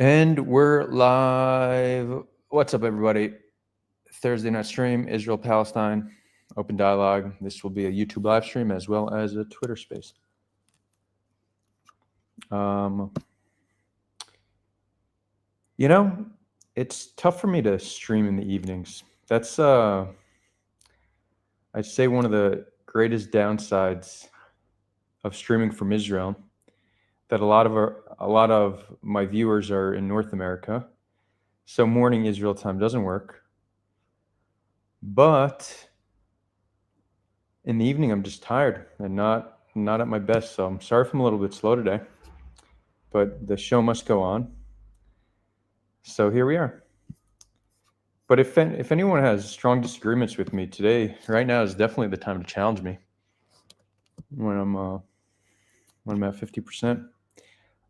And we're live. What's up, everybody? Thursday night stream, Israel-Palestine, open dialogue. This will be a YouTube live stream as well as a Twitter space. It's tough for me to stream in the evenings. That's, I'd say, one of the greatest downsides of streaming from Israel. That a lot of my viewers are in North America, so morning Israel time doesn't work. But in the evening, I'm just tired and not at my best. So I'm sorry if I'm a little bit slow today, but the show must go on. So here we are. But if anyone has strong disagreements with me today, right now is definitely the time to challenge me. When I'm at 50%.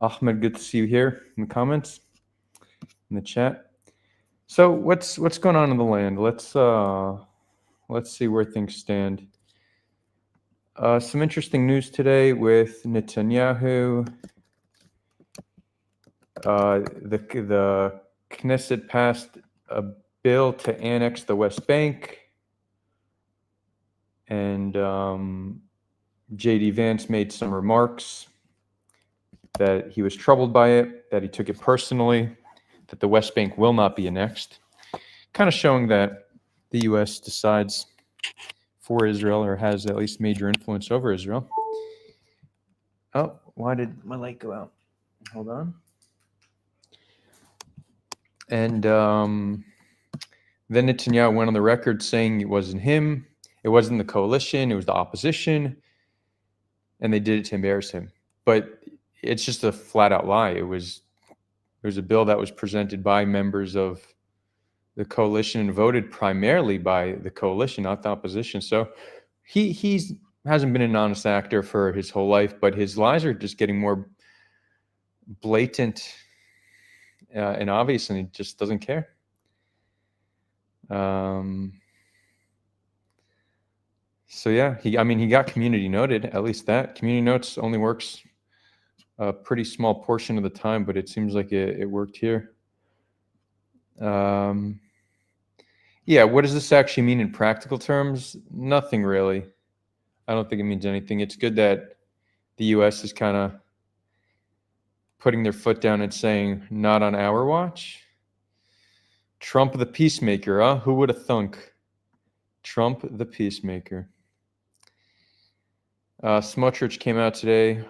Ahmed, good to see you here in the comments, in the chat. So what's going on in the land? Let's see where things stand. Some interesting news today with Netanyahu. The Knesset passed a bill to annex the West Bank, and J.D. Vance made some remarks that he was troubled by it, that he took it personally, that the West Bank will not be annexed, kind of showing that the U.S. decides for Israel or has at least major influence over Israel. Oh, why did my light go out? Hold on. And then Netanyahu went on the record saying it wasn't him, it wasn't the coalition, it was the opposition, and they did it to embarrass him. But it's just a flat-out lie. It was a bill that was presented by members of the coalition and voted primarily by the coalition, not the opposition. So he hasn't been an honest actor for his whole life, but his lies are just getting more blatant and obvious, and he just doesn't care. So yeah, he got community noted. At least that community notes only works a pretty small portion of the time, but it seems like it worked here. Yeah, what does this actually mean in practical terms? Nothing really. I don't think it means anything. It's good that the U.S. is kind of putting their foot down and saying, not on our watch. Trump the peacemaker, huh? Who would have thunk? Trump the peacemaker. Smotrich came out today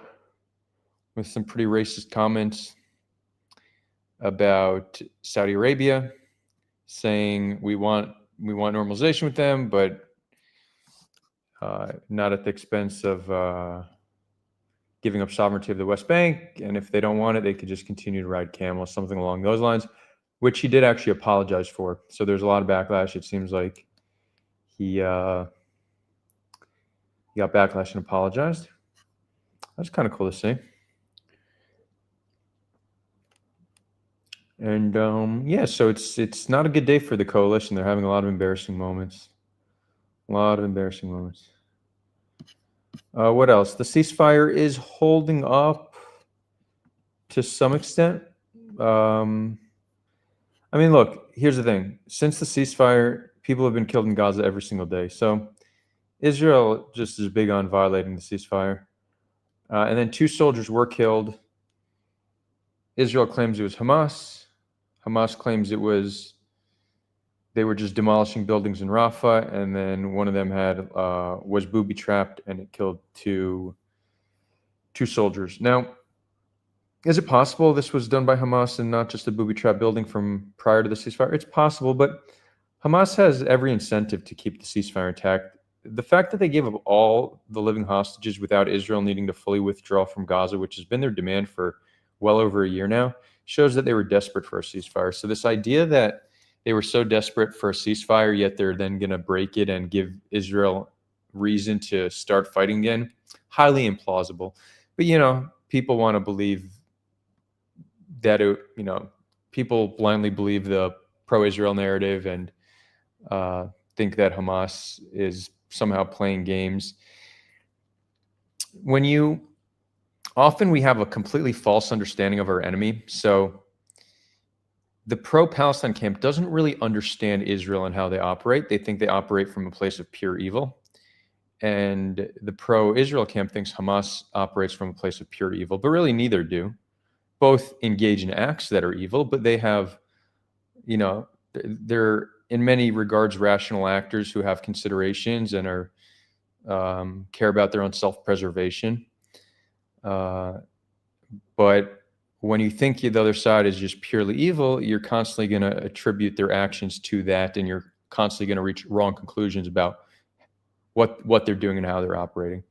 with some pretty racist comments about Saudi Arabia, saying we want normalization with them, but not at the expense of giving up sovereignty of the West Bank. And if they don't want it, they could just continue to ride camels, something along those lines, which he did actually apologize for. So there's a lot of backlash. It seems like he got backlash and apologized. That's kind of cool to see. And yeah, so it's not a good day for the coalition. They're having a lot of embarrassing moments. What else? The ceasefire is holding up to some extent. Look, here's the thing. Since the ceasefire, people have been killed in Gaza every single day. So Israel just is big on violating the ceasefire. And then 2 soldiers were killed. Israel claims it was Hamas. Hamas claims they were just demolishing buildings in Rafah, and then one of them was booby-trapped, and it killed two soldiers. Now, is it possible this was done by Hamas and not just a booby-trapped building from prior to the ceasefire? It's possible, but Hamas has every incentive to keep the ceasefire intact. The fact that they gave up all the living hostages without Israel needing to fully withdraw from Gaza, which has been their demand for well over a year now, shows that they were desperate for a ceasefire. So this idea that they were so desperate for a ceasefire, yet they're then going to break it and give Israel reason to start fighting again, highly implausible. But, people want to believe that, people blindly believe the pro-Israel narrative and think that Hamas is somehow playing games. Often we have a completely false understanding of our enemy. So the pro-Palestine camp doesn't really understand Israel and how they operate. They think they operate from a place of pure evil. And the pro-Israel camp thinks Hamas operates from a place of pure evil, but really neither do. Both engage in acts that are evil, but they have, they're in many regards rational actors who have considerations and are care about their own self-preservation. But when you think the other side is just purely evil, you're constantly going to attribute their actions to that, and you're constantly going to reach wrong conclusions about what they're doing and how they're operating.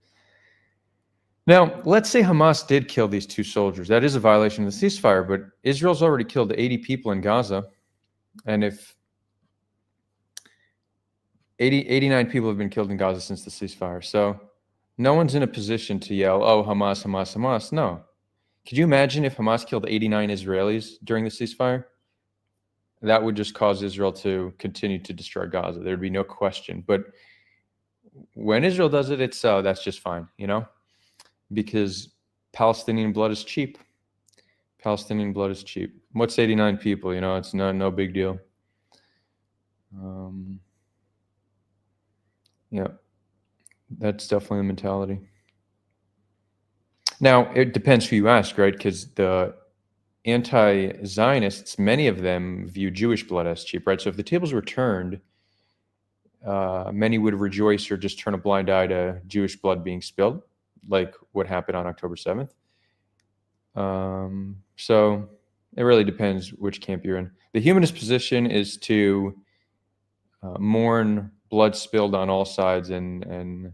Now, let's say Hamas did kill these 2 soldiers. That is a violation of the ceasefire, but Israel's already killed 80 people in Gaza, and if 89 people have been killed in Gaza since the ceasefire, so no one's in a position to yell, "Oh, Hamas, Hamas, Hamas." No. Could you imagine if Hamas killed 89 Israelis during the ceasefire? That would just cause Israel to continue to destroy Gaza. There'd be no question. But when Israel does it, that's just fine, because Palestinian blood is cheap. Palestinian blood is cheap. What's 89 people? It's no big deal. Yeah, that's definitely the mentality. Now, it depends who you ask, right? Because the anti-Zionists, many of them view Jewish blood as cheap, right? So if the tables were turned, many would rejoice or just turn a blind eye to Jewish blood being spilled, like what happened on October 7th. So it really depends which camp you're in. The humanist position is to mourn blood spilled on all sides and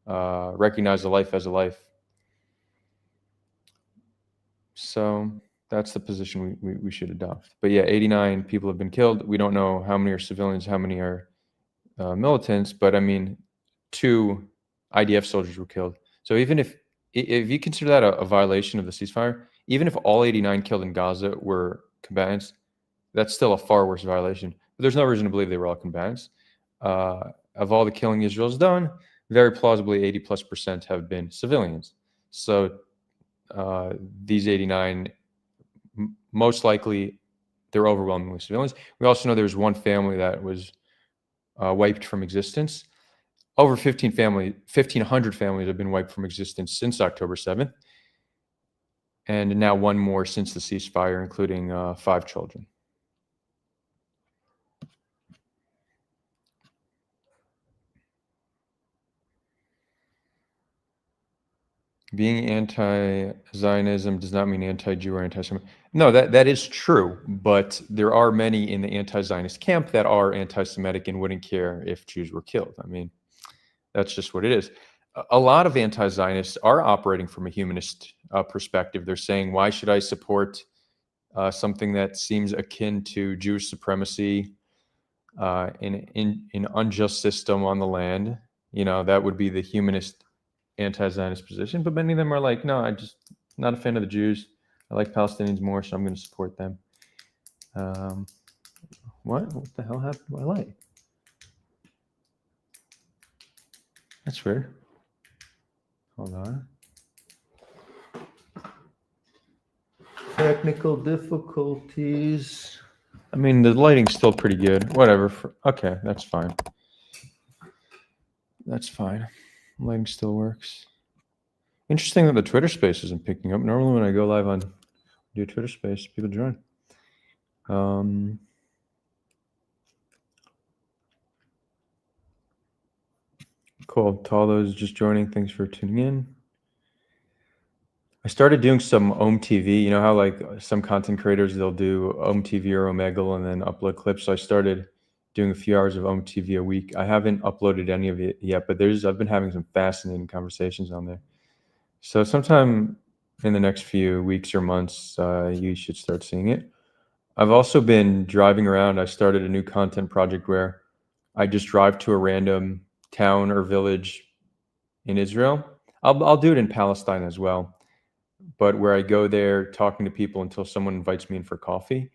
recognize a life as a life. So that's the position we should adopt. But yeah, 89 people have been killed. We don't know how many are civilians, how many are militants, but I mean, 2 IDF soldiers were killed. So even if you consider that a violation of the ceasefire, even if all 89 killed in Gaza were combatants, that's still a far worse violation. But there's no reason to believe they were all combatants. Of all the killing Israel's done, very plausibly 80+% have been civilians. So these 89, most likely, they're overwhelmingly civilians. We also know there's one family that was wiped from existence. Over 1,500 families have been wiped from existence since October 7th, and now one more since the ceasefire, including 5 children. Being anti-Zionism does not mean anti-Jew or anti-Semitic. No, that is true, but there are many in the anti-Zionist camp that are anti-Semitic and wouldn't care if Jews were killed. I mean, that's just what it is. A lot of anti-Zionists are operating from a humanist perspective. They're saying, why should I support something that seems akin to Jewish supremacy in an unjust system on the land? That would be the humanist anti-Zionist position, but many of them are like, no, I'm just not a fan of the Jews. I like Palestinians more, so I'm going to support them. What the hell happened to my light? That's weird. Hold on. Technical difficulties. I mean, the lighting's still pretty good. Whatever. Okay, that's fine. That's fine. Lighting still works. Interesting that the Twitter space isn't picking up. Normally when I go live on do Twitter space, people join. Cool. To all those just joining, thanks for tuning in. I started doing some OMTV. You know how like some content creators, they'll do OMTV or Omegle and then upload clips. So I started doing a few hours of OMTV a week. I haven't uploaded any of it yet, but I've been having some fascinating conversations on there. So sometime in the next few weeks or months, you should start seeing it. I've also been driving around. I started a new content project where I just drive to a random town or village in Israel. I'll do it in Palestine as well, but where I go there talking to people until someone invites me in for coffee.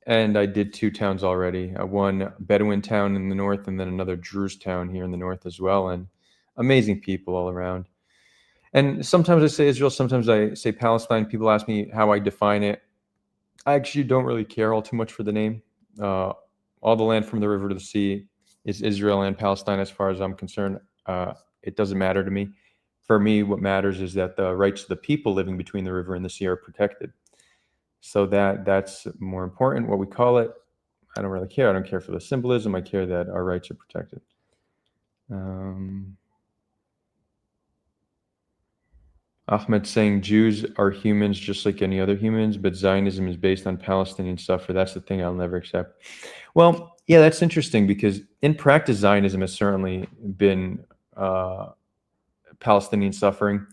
And I did 2 towns already. One Bedouin town in the north and then another Druze town here in the north as well. And amazing people all around. And sometimes I say Israel, sometimes I say Palestine. People ask me how I define it. I actually don't really care all too much for the name. Uh, all the land from the river to the sea is Israel and Palestine, as far as I'm concerned. It doesn't matter to me. For me, what matters is that the rights of the people living between the river and the sea are protected. So that's more important. What we call it, I don't really care. I don't care for the symbolism. I care that our rights are protected. Ahmed saying Jews are humans just like any other humans, but Zionism is based on Palestinian suffer. That's the thing I'll never accept. Well, yeah, that's interesting because in practice, Zionism has certainly been Palestinian suffering.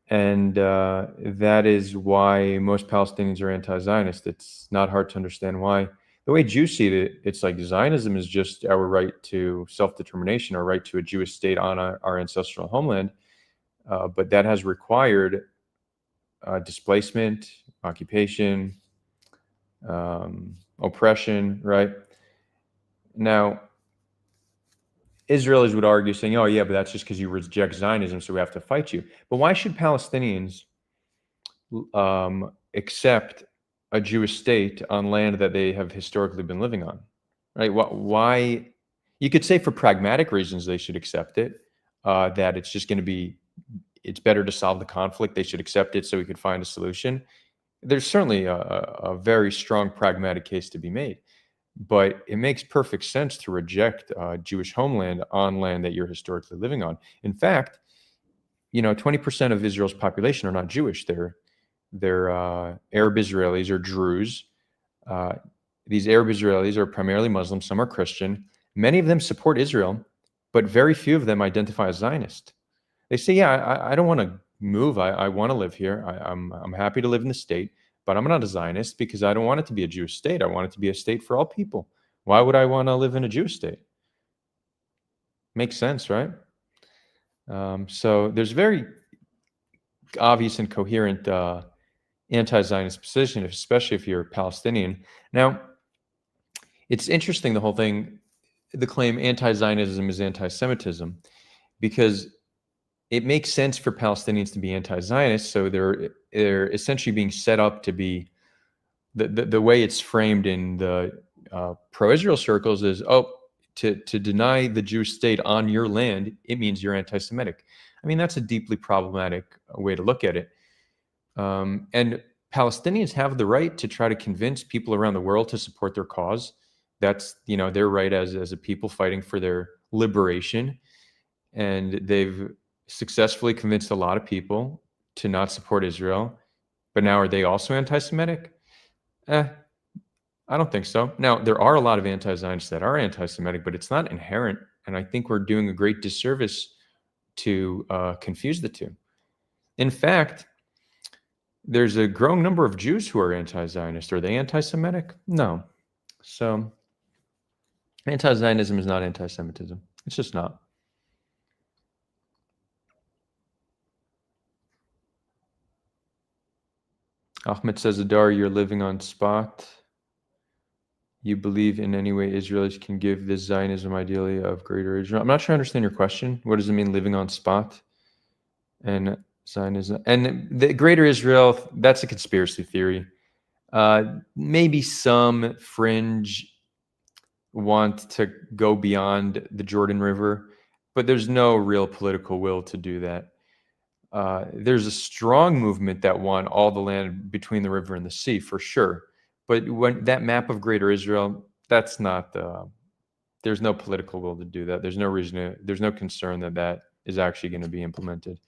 And that is why most Palestinians are anti-Zionist. It's not hard to understand why. The way Jews see it, it's like Zionism is just our right to self-determination, our right to a Jewish state on our ancestral homeland. But that has required displacement, occupation, oppression, right? Now, Israelis would argue saying, oh, yeah, but that's just because you reject Zionism, so we have to fight you. But why should Palestinians accept a Jewish state on land that they have historically been living on? Right? Why? You could say for pragmatic reasons they should accept it, that it's just going to be, it's better to solve the conflict. They should accept it so we could find a solution. There's certainly a very strong pragmatic case to be made. But it makes perfect sense to reject Jewish homeland on land that you're historically living on. In fact, 20% of Israel's population are not Jewish. They're Arab Israelis or Druze. These Arab Israelis are primarily Muslim. Some are Christian. Many of them support Israel, but very few of them identify as Zionist. They say, "Yeah, I don't want to move. I want to live here. I'm happy to live in the state." But I'm not a Zionist because I don't want it to be a Jewish state. I want it to be a state for all people. Why would I want to live in a Jewish state? Makes sense, right? So there's very obvious and coherent anti-Zionist position, especially if you're Palestinian. Now, it's interesting, the whole thing, the claim anti-Zionism is anti-Semitism, because it makes sense for Palestinians to be anti-Zionist. So they're essentially being set up to be, the way it's framed in the pro-Israel circles is, to deny the Jewish state on your land, it means you're anti-Semitic. I mean, that's a deeply problematic way to look at it. And Palestinians have the right to try to convince people around the world to support their cause. That's, their right as a people fighting for their liberation. And they've successfully convinced a lot of people to not support Israel. But now, are they also anti-Semitic? I don't think so. Now, there are a lot of anti-Zionists that are anti-Semitic, but it's not inherent. And I think we're doing a great disservice to confuse the two. In fact, there's a growing number of Jews who are anti-Zionist. Are they anti-Semitic? No. So anti-Zionism is not anti-Semitism. It's just not. Ahmed says, Adar, you're living on spot. You believe in any way Israelis can give this Zionism ideally of greater Israel? I'm not sure I understand your question. What does it mean, living on spot? And Zionism and the greater Israel, that's a conspiracy theory. Maybe some fringe want to go beyond the Jordan River, but there's no real political will to do that. There's a strong movement that want all the land between the river and the sea, for sure. But when that map of Greater Israel, that's not there's no political will to do that. There's no reason there's no concern that is actually going to be implemented.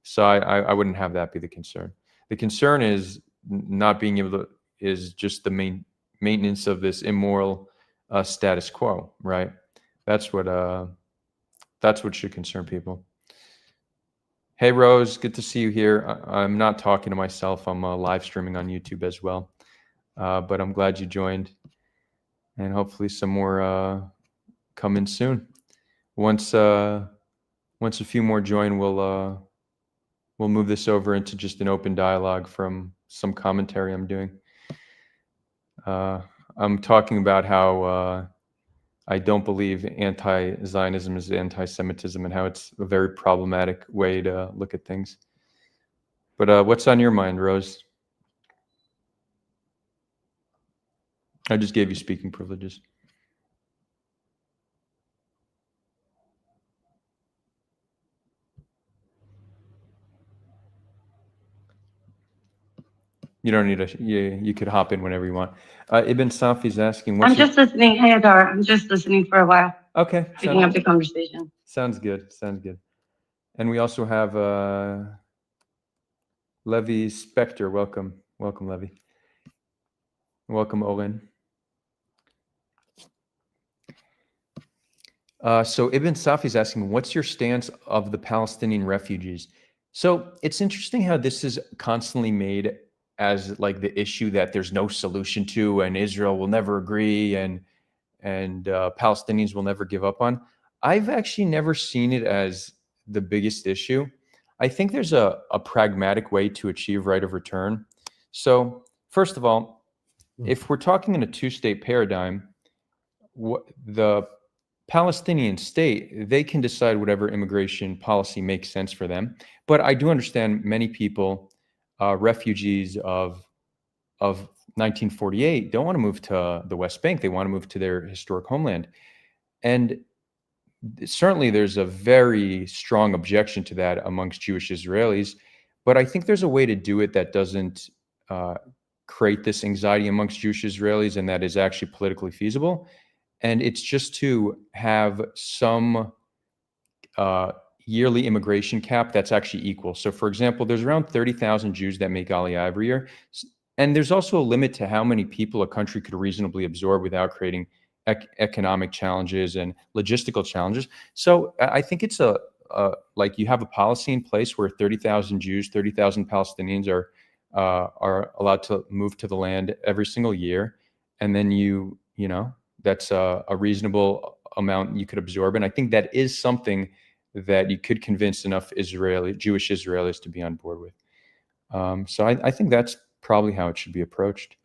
So I wouldn't have that be the concern. The concern is not being able to, is just the maintenance of this immoral status quo, right? That's what should concern people. Hey, Rose, good to see you here. I'm not talking to myself. I'm live streaming on YouTube as well. But I'm glad you joined. And hopefully some more come in soon. Once a few more join, we'll move this over into just an open dialogue from some commentary I'm doing. I'm talking about how I don't believe anti-Zionism is anti-Semitism and how it's a very problematic way to look at things. But what's on your mind, Rose? I just gave you speaking privileges. You don't need to. You could hop in whenever you want. Ibn Safi's asking, I'm "What's your?" just listening. Hey, Adar. I'm just listening for a while, Okay, picking up the conversation. sounds good. Sounds good. And we also have Levi Spector. Welcome, welcome, Levi. Welcome, Owen. So Ibn Safi is asking, what's your stance of the Palestinian refugees? So it's interesting how this is constantly made as like the issue that there's no solution to, and Israel will never agree, and Palestinians will never give up on. I've actually never seen it as the biggest issue. I think there's a pragmatic way to achieve right of return. So first of all, if we're talking in a two-state paradigm, the Palestinian state, they can decide whatever immigration policy makes sense for them. But I do understand many people, refugees of 1948, don't want to move to the West Bank. They want to move to their historic homeland. And certainly there's a very strong objection to that amongst Jewish Israelis. But I think there's a way to do it that doesn't uh, create this anxiety amongst Jewish Israelis and that is actually politically feasible. And it's just to have some uh, yearly immigration cap that's actually equal. So, for example, there's around 30,000 Jews that make Aliyah every year. And there's also a limit to how many people a country could reasonably absorb without creating economic challenges and logistical challenges. So I think it's like you have a policy in place where 30,000 Jews, 30,000 Palestinians are allowed to move to the land every single year. And then you know, that's a reasonable amount you could absorb. And I think that is something that you could convince enough Jewish Israelis to be on board with. So I think that's probably how it should be approached.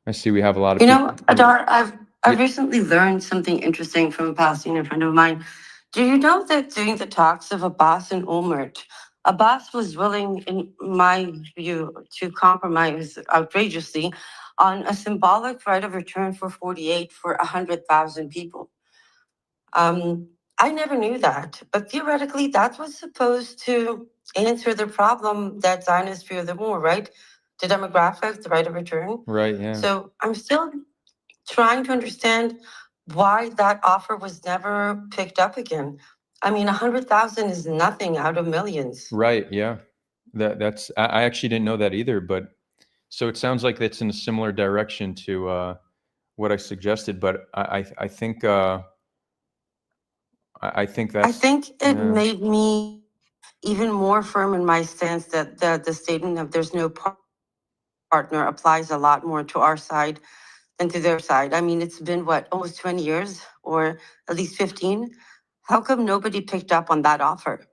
I see we have a lot of You people. know, Adar, I've recently learned something interesting from a Palestinian friend of mine. Do you know that during the talks of Abbas and Olmert, Abbas was willing, in my view, to compromise outrageously on a symbolic right of return for 48 for 100,000 people? I never knew that, but theoretically, that was supposed to answer the problem that Zionists fear the more, right? The demographics, the right of return. Right, yeah. So I'm still trying to understand why that offer was never picked up again. I mean, 100,000 is nothing out of millions. Right, yeah. That's I actually didn't know that either, but so it sounds like it's in a similar direction to what I suggested, but I think I think I that's think it yeah. made me even more firm in my stance that the statement of there's no partner applies a lot more to our side than to their side. I mean, it's been what, almost 20 years or at least 15? How come nobody picked up on that offer?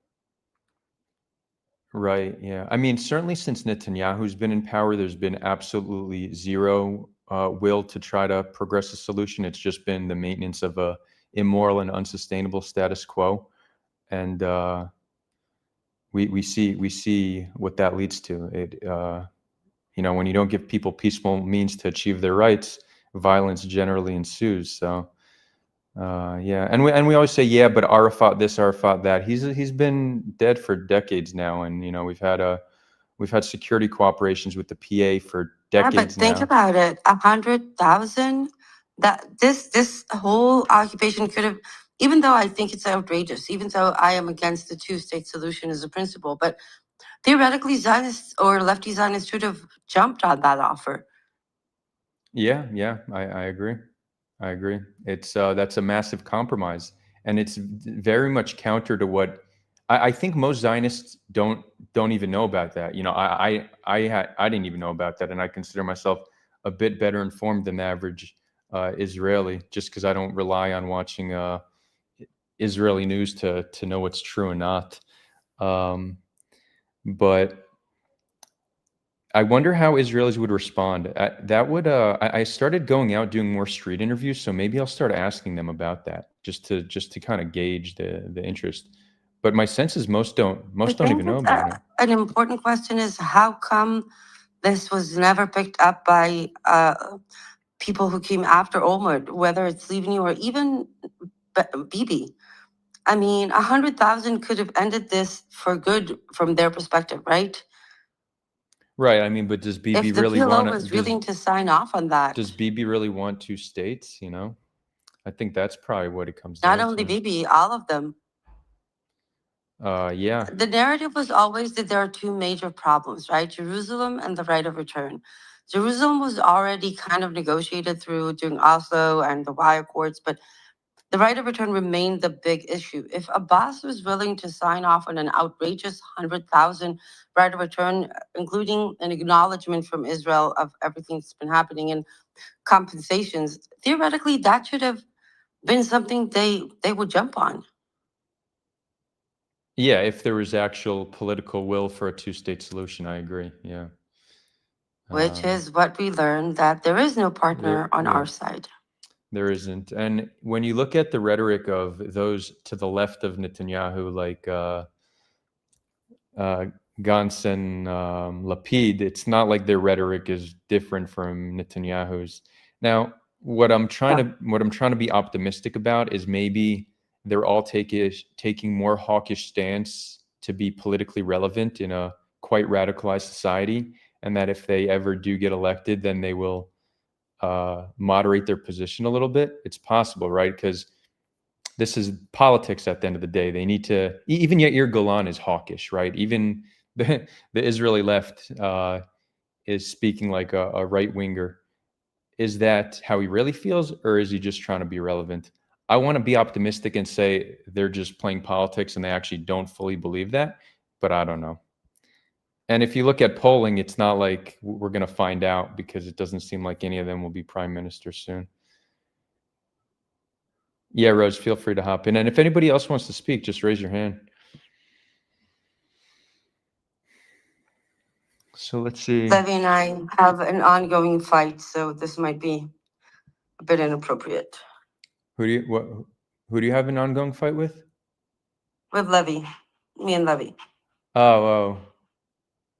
Right, yeah. I mean, certainly since Netanyahu's been in power, there's been absolutely zero will to try to progress a solution. It's just been the maintenance of a immoral and unsustainable status quo, and we see what that leads to. You know, when you don't give people peaceful means to achieve their rights, violence generally ensues. So yeah, and we always say, yeah, but Arafat this, Arafat that. He's been dead for decades now, and you know we've had security cooperations with the PA for Yeah, but decades think now. about it, 100,000. That this whole occupation could have, even though I think it's outrageous, even though I am against the two-state solution as a principle, but theoretically, Zionists or lefty Zionists should have jumped on that offer. Yeah, yeah, I agree. I agree. It's that's a massive compromise, and it's very much counter to what I think most Zionists don't even know about that. You know, I didn't even know about that, and I consider myself a bit better informed than the average Israeli, just because I don't rely on watching Israeli news to know what's true and not. Um, but I wonder how Israelis would respond. That would I started going out doing more street interviews, so maybe I'll start asking them about that just to kind of gauge the interest. But my sense is most I don't think even know about it. an important question is how come this was never picked up by people who came after Olmert, whether it's Livni or even Bibi. I mean, 100,000 could have ended this for good from their perspective, right? Right. I mean, but does Bibi If the really PLO want was to? willing to sign off on that, Does Bibi really want two states? You know, I think that's probably what it comes not down only to. Bibi, all of them. Yeah. The narrative was always that there are two major problems, right? Jerusalem and the right of return. Jerusalem was already kind of negotiated through during Oslo and the Y Accords, but the right of return remained the big issue. If Abbas was willing to sign off on an outrageous 100,000 right of return, including an acknowledgement from Israel of everything that's been happening and compensations, theoretically that should have been something they would jump on. Yeah, if there was actual political will for a two-state solution, I agree. Yeah. Which is what we learned, that there is no partner on our side. There isn't. And when you look at the rhetoric of those to the left of Netanyahu, like Gantz and Lapid, it's not like their rhetoric is different from Netanyahu's. Now, what I'm trying to be optimistic about is maybe they're all taking more hawkish stance to be politically relevant in a quite radicalized society, and that if they ever do get elected, then they will moderate their position a little bit. It's possible, right? Because this is politics at the end of the day. They need to, even Yair Golan is hawkish, right? Even the Israeli left is speaking like a right winger. Is that how he really feels, or is he just trying to be relevant? I want to be optimistic and say they're just playing politics and they actually don't fully believe that, but I don't know. And if you look at polling, it's not like we're going to find out, because it doesn't seem like any of them will be prime minister soon. Yeah, Rose, feel free to hop in. And if anybody else wants to speak, just raise your hand. So let's see. Levy and I have an ongoing fight, so this might be a bit inappropriate. Who do you have an ongoing fight with? With Levy, me and Levy. Oh.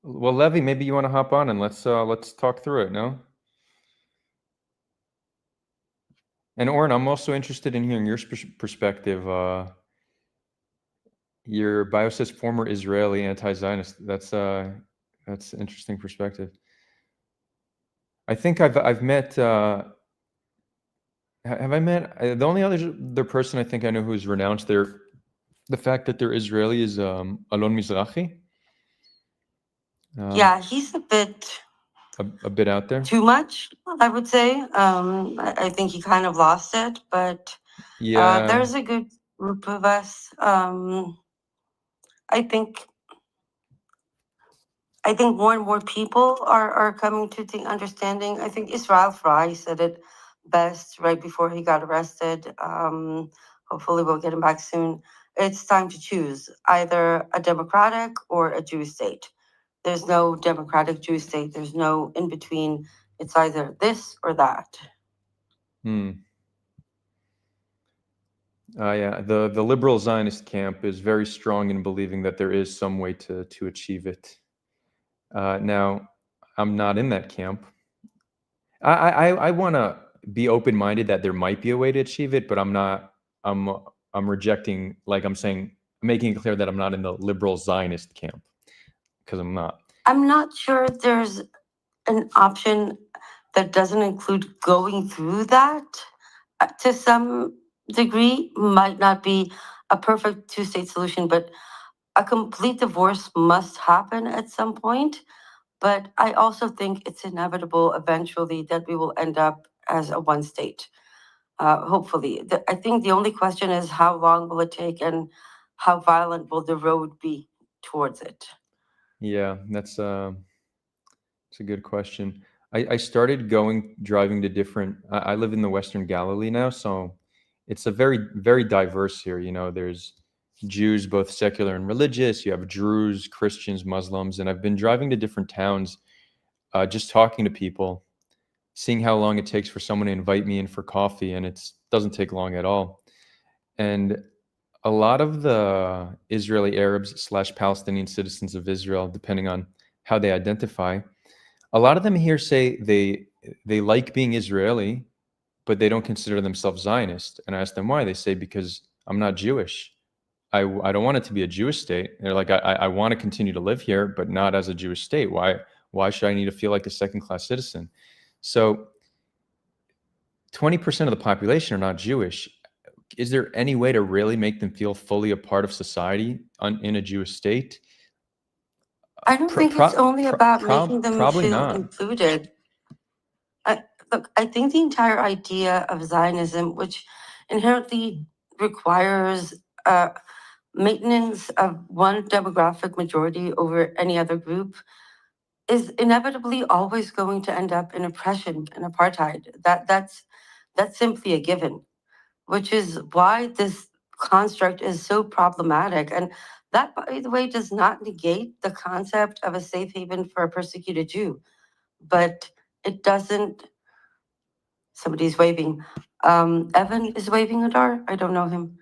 Well, Levy, maybe you want to hop on and let's talk through it, no? And Oren, I'm also interested in hearing your perspective. Your bio says former Israeli anti-Zionist. That's interesting perspective. I think I've met. Have I met the only other person I think I know who's renounced the fact that they're Israeli is Alon Mizrahi. Yeah, he's a bit out there. Too much, I would say. I think he kind of lost it, but yeah, there's a good group of us. I think more and more people are coming to the understanding. I think Israel Fry said it best right before he got arrested. Hopefully, we'll get him back soon. It's time to choose either a democratic or a Jewish state. There's no democratic Jewish state. There's no in between. It's either this or that. Yeah, the liberal Zionist camp is very strong in believing that there is some way to achieve it. Now, I'm not in that camp. I want to be open-minded that there might be a way to achieve it, but I'm not. I'm rejecting, like I'm saying, making it clear that I'm not in the liberal Zionist camp, because I'm not. I'm not sure there's an option that doesn't include going through that. To some degree, might not be a perfect two-state solution, but a complete divorce must happen at some point. But I also think it's inevitable eventually that we will end up as a one state. Hopefully. I think the only question is how long will it take and how violent will the road be towards it? Yeah, that's a good question. I started driving to different. I live in the Western Galilee now, so it's a very, very diverse here. You know, there's Jews, both secular and religious. You have Druze, Christians, Muslims, and I've been driving to different towns, just talking to people, seeing how long it takes for someone to invite me in for coffee, and it doesn't take long at all. And a lot of the Israeli Arabs / Palestinian citizens of Israel, depending on how they identify, A lot of them here say they like being Israeli, but they don't consider themselves Zionist. And I ask them why. They say, because I'm not Jewish. I don't want it to be a Jewish state. They're like, I want to continue to live here, but not as a Jewish state. Why should I need to feel like a second-class citizen? So 20% of the population are not Jewish. Is there any way to really make them feel fully a part of society in a Jewish state? I don't think it's only about making them probably feel not. included. Look, I think the entire idea of Zionism, which inherently requires maintenance of one demographic majority over any other group, is inevitably always going to end up in oppression and apartheid. That's simply a given, which is why this construct is so problematic. And that, by the way, does not negate the concept of a safe haven for a persecuted Jew, but it doesn't. Somebody's waving. Evan is waving, Adar. I don't know him.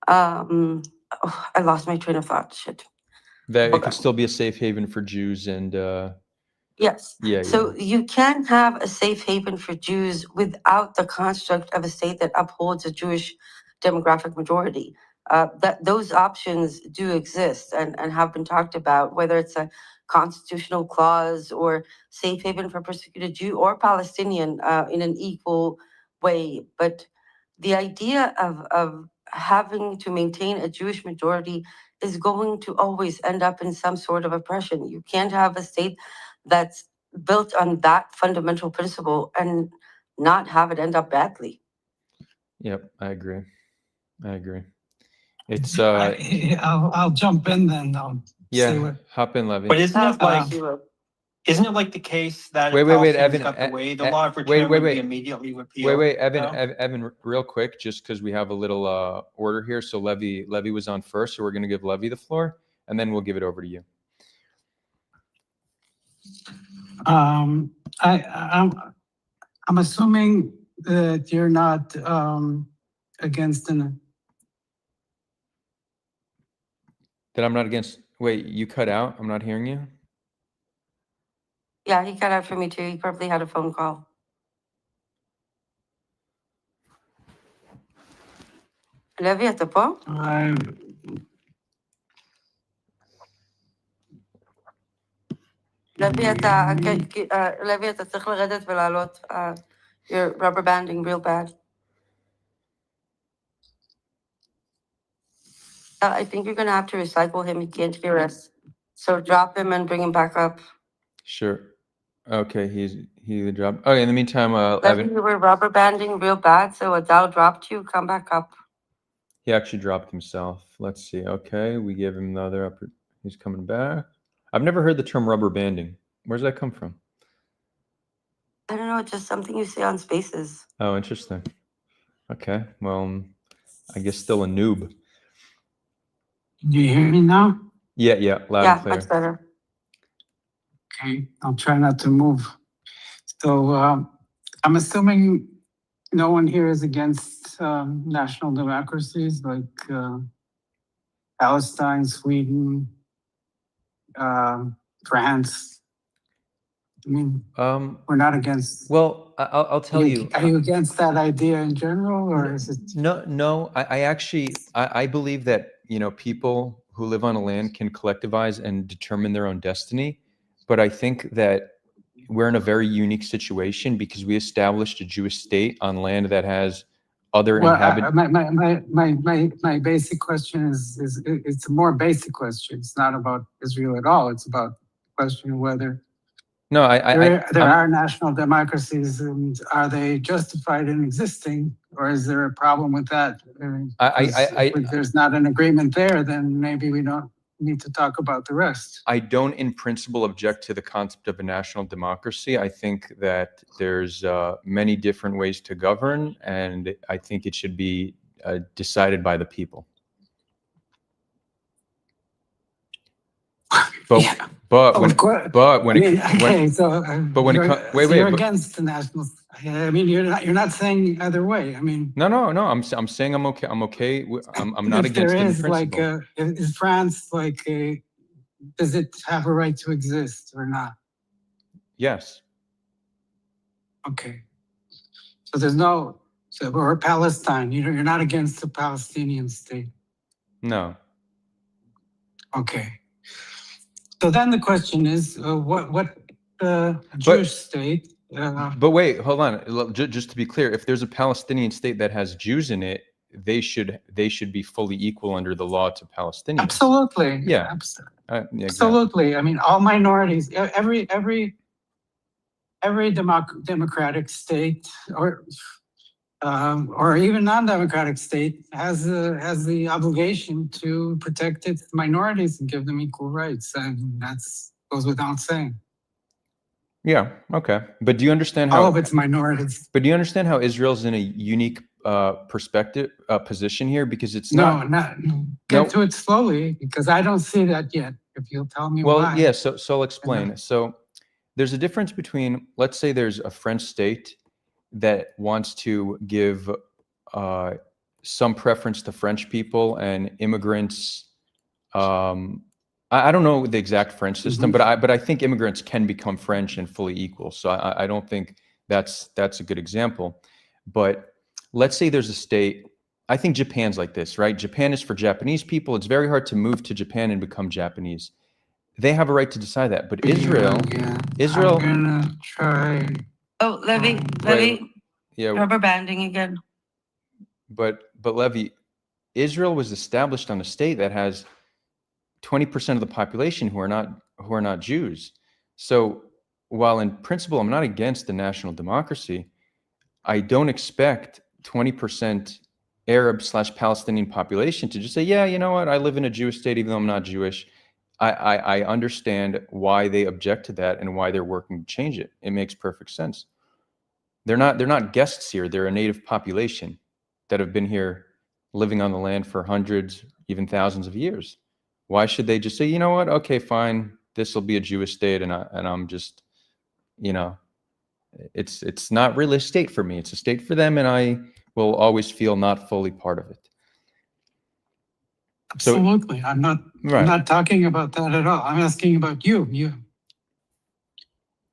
I lost my train of thought. Shit. That it could still be a safe haven for Jews and yes. Yeah. So you can have a safe haven for Jews without the construct of a state that upholds a Jewish demographic majority. That those options do exist and have been talked about, whether it's a constitutional clause or safe haven for persecuted Jew or Palestinian in an equal way. But the idea of having to maintain a Jewish majority is going to always end up in some sort of oppression. You can't have a state that's built on that fundamental principle and not have it end up badly. Yep, I agree. It's I'll jump in then. Hop in, Levy. But isn't it like the case that Wait, if Evan, Palestinians got the way, the law of return would be immediately repealed? Evan, Evan, real quick, just because we have a little order here. So Levy was on first, so we're going to give Levy the floor, and then we'll give it over to you. I'm assuming that you're not against That I'm not against. Wait, you cut out? I'm not hearing you. Yeah, he cut out for me too. He probably had a phone call. Levi, אתה פה? לוי, אתה צריך לרדת ולעלות. You're rubber banding real bad. I think you're going to have to recycle him. He can't hear us. So drop him and bring him back up. Sure. Okay, he dropped. Okay, in the meantime, Evan, you were rubber banding real bad, so Adele dropped you. Come back up. He actually dropped himself. Let's see. Okay, we give him another upper. He's coming back. I've never heard the term rubber banding. Where's that come from? I don't know. It's just something you say on Spaces. Oh, interesting. Okay, well, I guess still a noob. Do you hear me now? Yeah, loud and clear. Yeah, much better. Okay, I'll try not to move. So I'm assuming no one here is against national democracies like Palestine, Sweden, France. I mean, we're not against. Well, I'll tell you. Are you against that idea in general, or is it? No. I actually believe that people who live on a land can collectivize and determine their own destiny. But I think that we're in a very unique situation because we established a Jewish state on land that has other inhabitants. My basic question is it's a more basic question. It's not about Israel at all. It's about the question of whether there are national democracies, and are they justified in existing, or is there a problem with that? If there's not an agreement there, then maybe we don't need to talk about the rest. I don't in principle object to the concept of a national democracy. I think that there's many different ways to govern, and I think it should be decided by the people. But when you're against the national. I mean, you're not saying either way. I mean, no. I'm saying I'm okay. I'm okay. I'm not against it in principle. Is France does it have a right to exist or not? Yes. Okay. So there's no, or Palestine, you're not against the Palestinian state. No. Okay. So then the question is, what Jewish state? But wait, hold on. Just to be clear, if there's a Palestinian state that has Jews in it, they should be fully equal under the law to Palestinians. Absolutely. Yeah. Yeah, exactly. Absolutely. I mean, all minorities, every democratic state or even non-democratic state has the obligation to protect its minorities and give them equal rights, and that's goes without saying. Yeah. Okay. But do you understand All how? of its minorities. But do you understand how Israel's in a unique position here? Because it's No, not. get to it slowly, because I don't see that yet. If you'll tell me why. Well, yeah. So I'll explain. So there's a difference between, let's say, there's a French state that wants to give some preference to French people and immigrants. I don't know the exact French system, but I think immigrants can become French and fully equal. So I don't think that's a good example. But let's say there's a state. I think Japan's like this, right? Japan is for Japanese people. It's very hard to move to Japan and become Japanese. They have a right to decide that. But Israel. I'm gonna try. Oh, Levy, Yeah. rubber banding again. But Levy, Israel was established on a state that has 20% of the population who are not Jews. So while in principle I'm not against the national democracy, I don't expect 20% Arab/Palestinian population to just say, yeah, you know what, I live in a Jewish state even though I'm not Jewish. I understand why they object to that and why they're working to change it. It makes perfect sense. They're not guests here. They're a native population that have been here living on the land for hundreds, even thousands of years. Why should they just say, you know what? Okay, fine. This will be a Jewish state, and I'm just, it's not really a state for me. It's a state for them, and I will always feel not fully part of it. Absolutely. I'm not talking about that at all. I'm asking about you.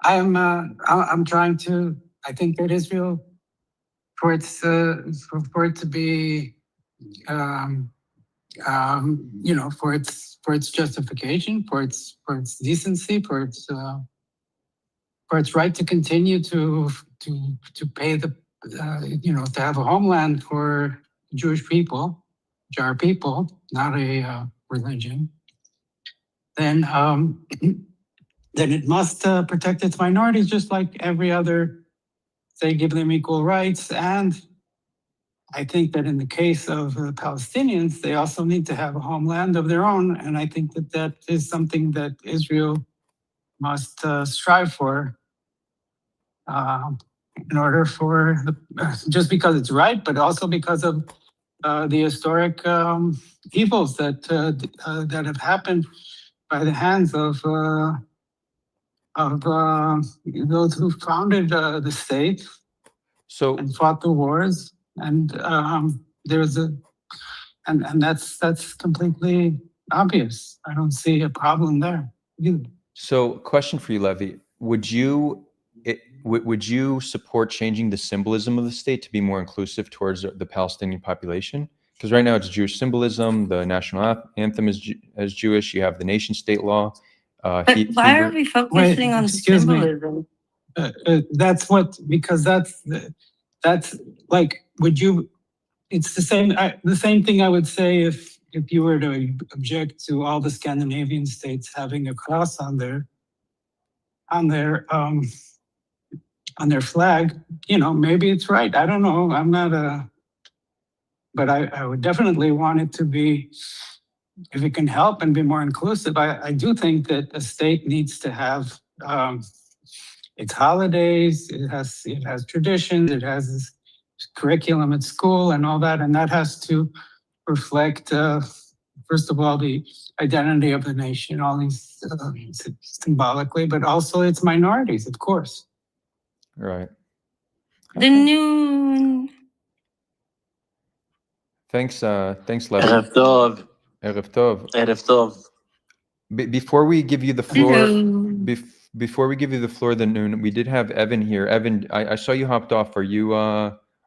I'm trying to. I think that Israel, for it to be, for its justification, for its decency, for its right to continue to pay the, to have a homeland for Jewish people, which are people, not a religion. Then it must protect its minorities just like every other, say, give them equal rights. And I think that in the case of Palestinians, they also need to have a homeland of their own. And I think that is something that Israel must strive for in order for just because it's right, but also because of the historic evils that have happened by the hands of those who founded the state, and fought the wars, and that's completely obvious. I don't see a problem there either. So, question for you, Levy: would you support changing the symbolism of the state to be more inclusive towards the Palestinian population? Because right now it's Jewish symbolism. The national anthem is as Jewish. You have the nation-state law. But why are we focusing on symbolism? That's like, would you? It's the same thing I would say if you were to object to all the Scandinavian states having a cross on their flag. Maybe it's right. I don't know. I'm not but I would definitely want it to be, if it can help and be more inclusive. I do think that a state needs to have its holidays. It has traditions. It has curriculum at school and all that, and that has to reflect, first of all, the identity of the nation, all these symbolically, but also its minorities, of course. Right. The new. Thanks, Levy. Erev Tov. Erev Tov. Erev Tov. Before we give you the floor, before we give you the floor, the noon, we did have Evan here. Evan, I saw you hopped off. Are you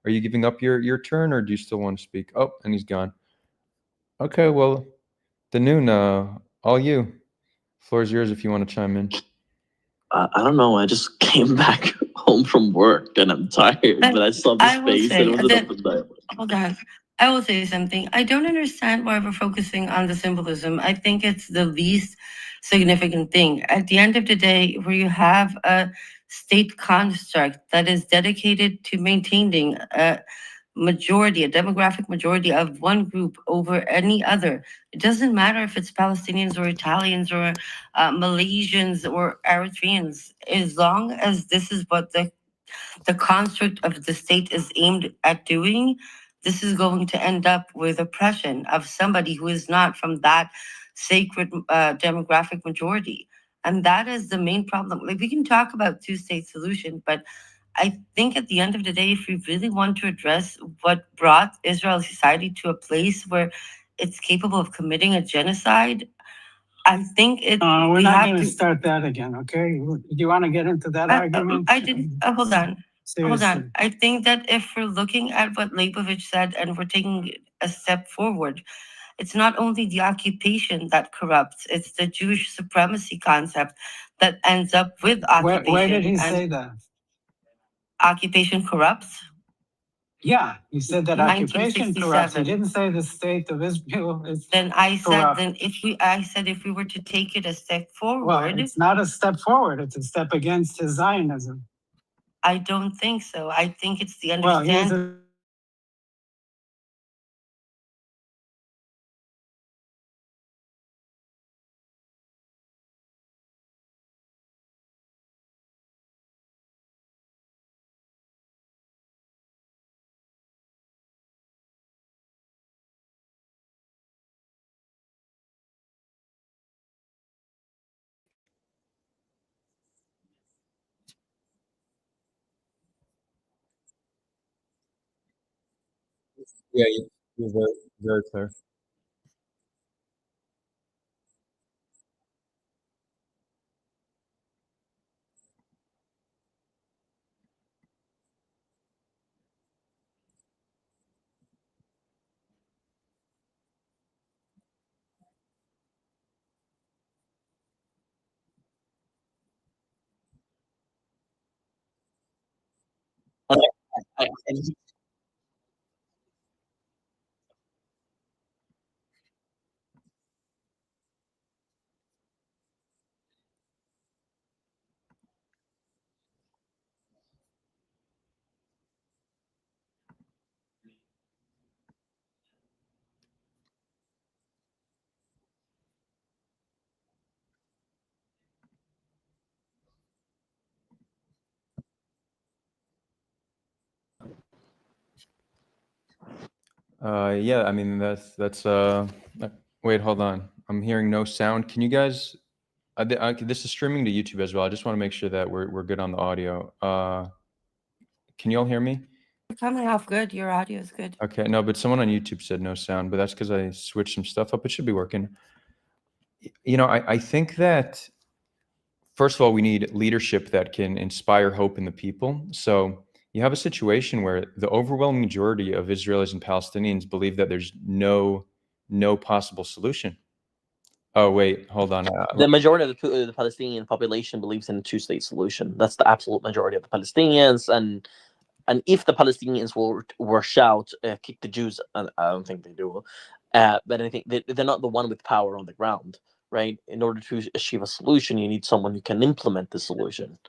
giving up your turn, or do you still want to speak? Oh, and he's gone. Okay, well, the noon, all you. Floor is yours if you want to chime in. I don't know. I just came back home from work and I'm tired, but I saw the space and it was an open dialogue. Hold on. I will say something. I don't understand why we're focusing on the symbolism. I think it's the least significant thing. At the end of the day, where you have a state construct that is dedicated to maintaining a majority, a demographic majority of one group over any other. It doesn't matter if it's Palestinians or Italians or Malaysians or Eritreans, as long as this is what the construct of the state is aimed at doing, this is going to end up with oppression of somebody who is not from that sacred demographic majority. And that is the main problem. Like, we can talk about two-state solution, but I think at the end of the day, if we really want to address what brought Israeli society to a place where it's capable of committing a genocide, I think it. We're not going to start that again, okay? Do you want to get into that argument? I didn't. Hold on. Seriously. Hold on. I think that if we're looking at what Leibovich said and we're taking a step forward, it's not only the occupation that corrupts, it's the Jewish supremacy concept that ends up with occupation. Where did he say that? Occupation corrupts? Yeah, he said that occupation corrupts. He didn't say the state of Israel is Then I said, corrupt. then if we were to take it a step forward. Well, it's not a step forward. It's a step against his Zionism. I don't think so. I think it's the understanding. Yeah, you're very, very clear. Yeah, I mean that's wait, hold on. I'm hearing no sound. Can you guys this is streaming to YouTube as well. I just want to make sure that we're good on the audio. Can you all hear me? You're coming off good. Your audio is good. Okay, no, but someone on YouTube said no sound, but that's because I switched some stuff up. It should be working. You know, I think that first of all, we need leadership that can inspire hope in the people. So you have a situation where the overwhelming majority of Israelis and Palestinians believe that there's no possible solution. Oh, wait, hold on. The majority of the Palestinian population believes in a two-state solution. That's the absolute majority of the Palestinians. And if the Palestinians were shout, kick the Jews, I don't think they do. But I think they're not the one with power on the ground, right? In order to achieve a solution, you need someone who can implement the solution.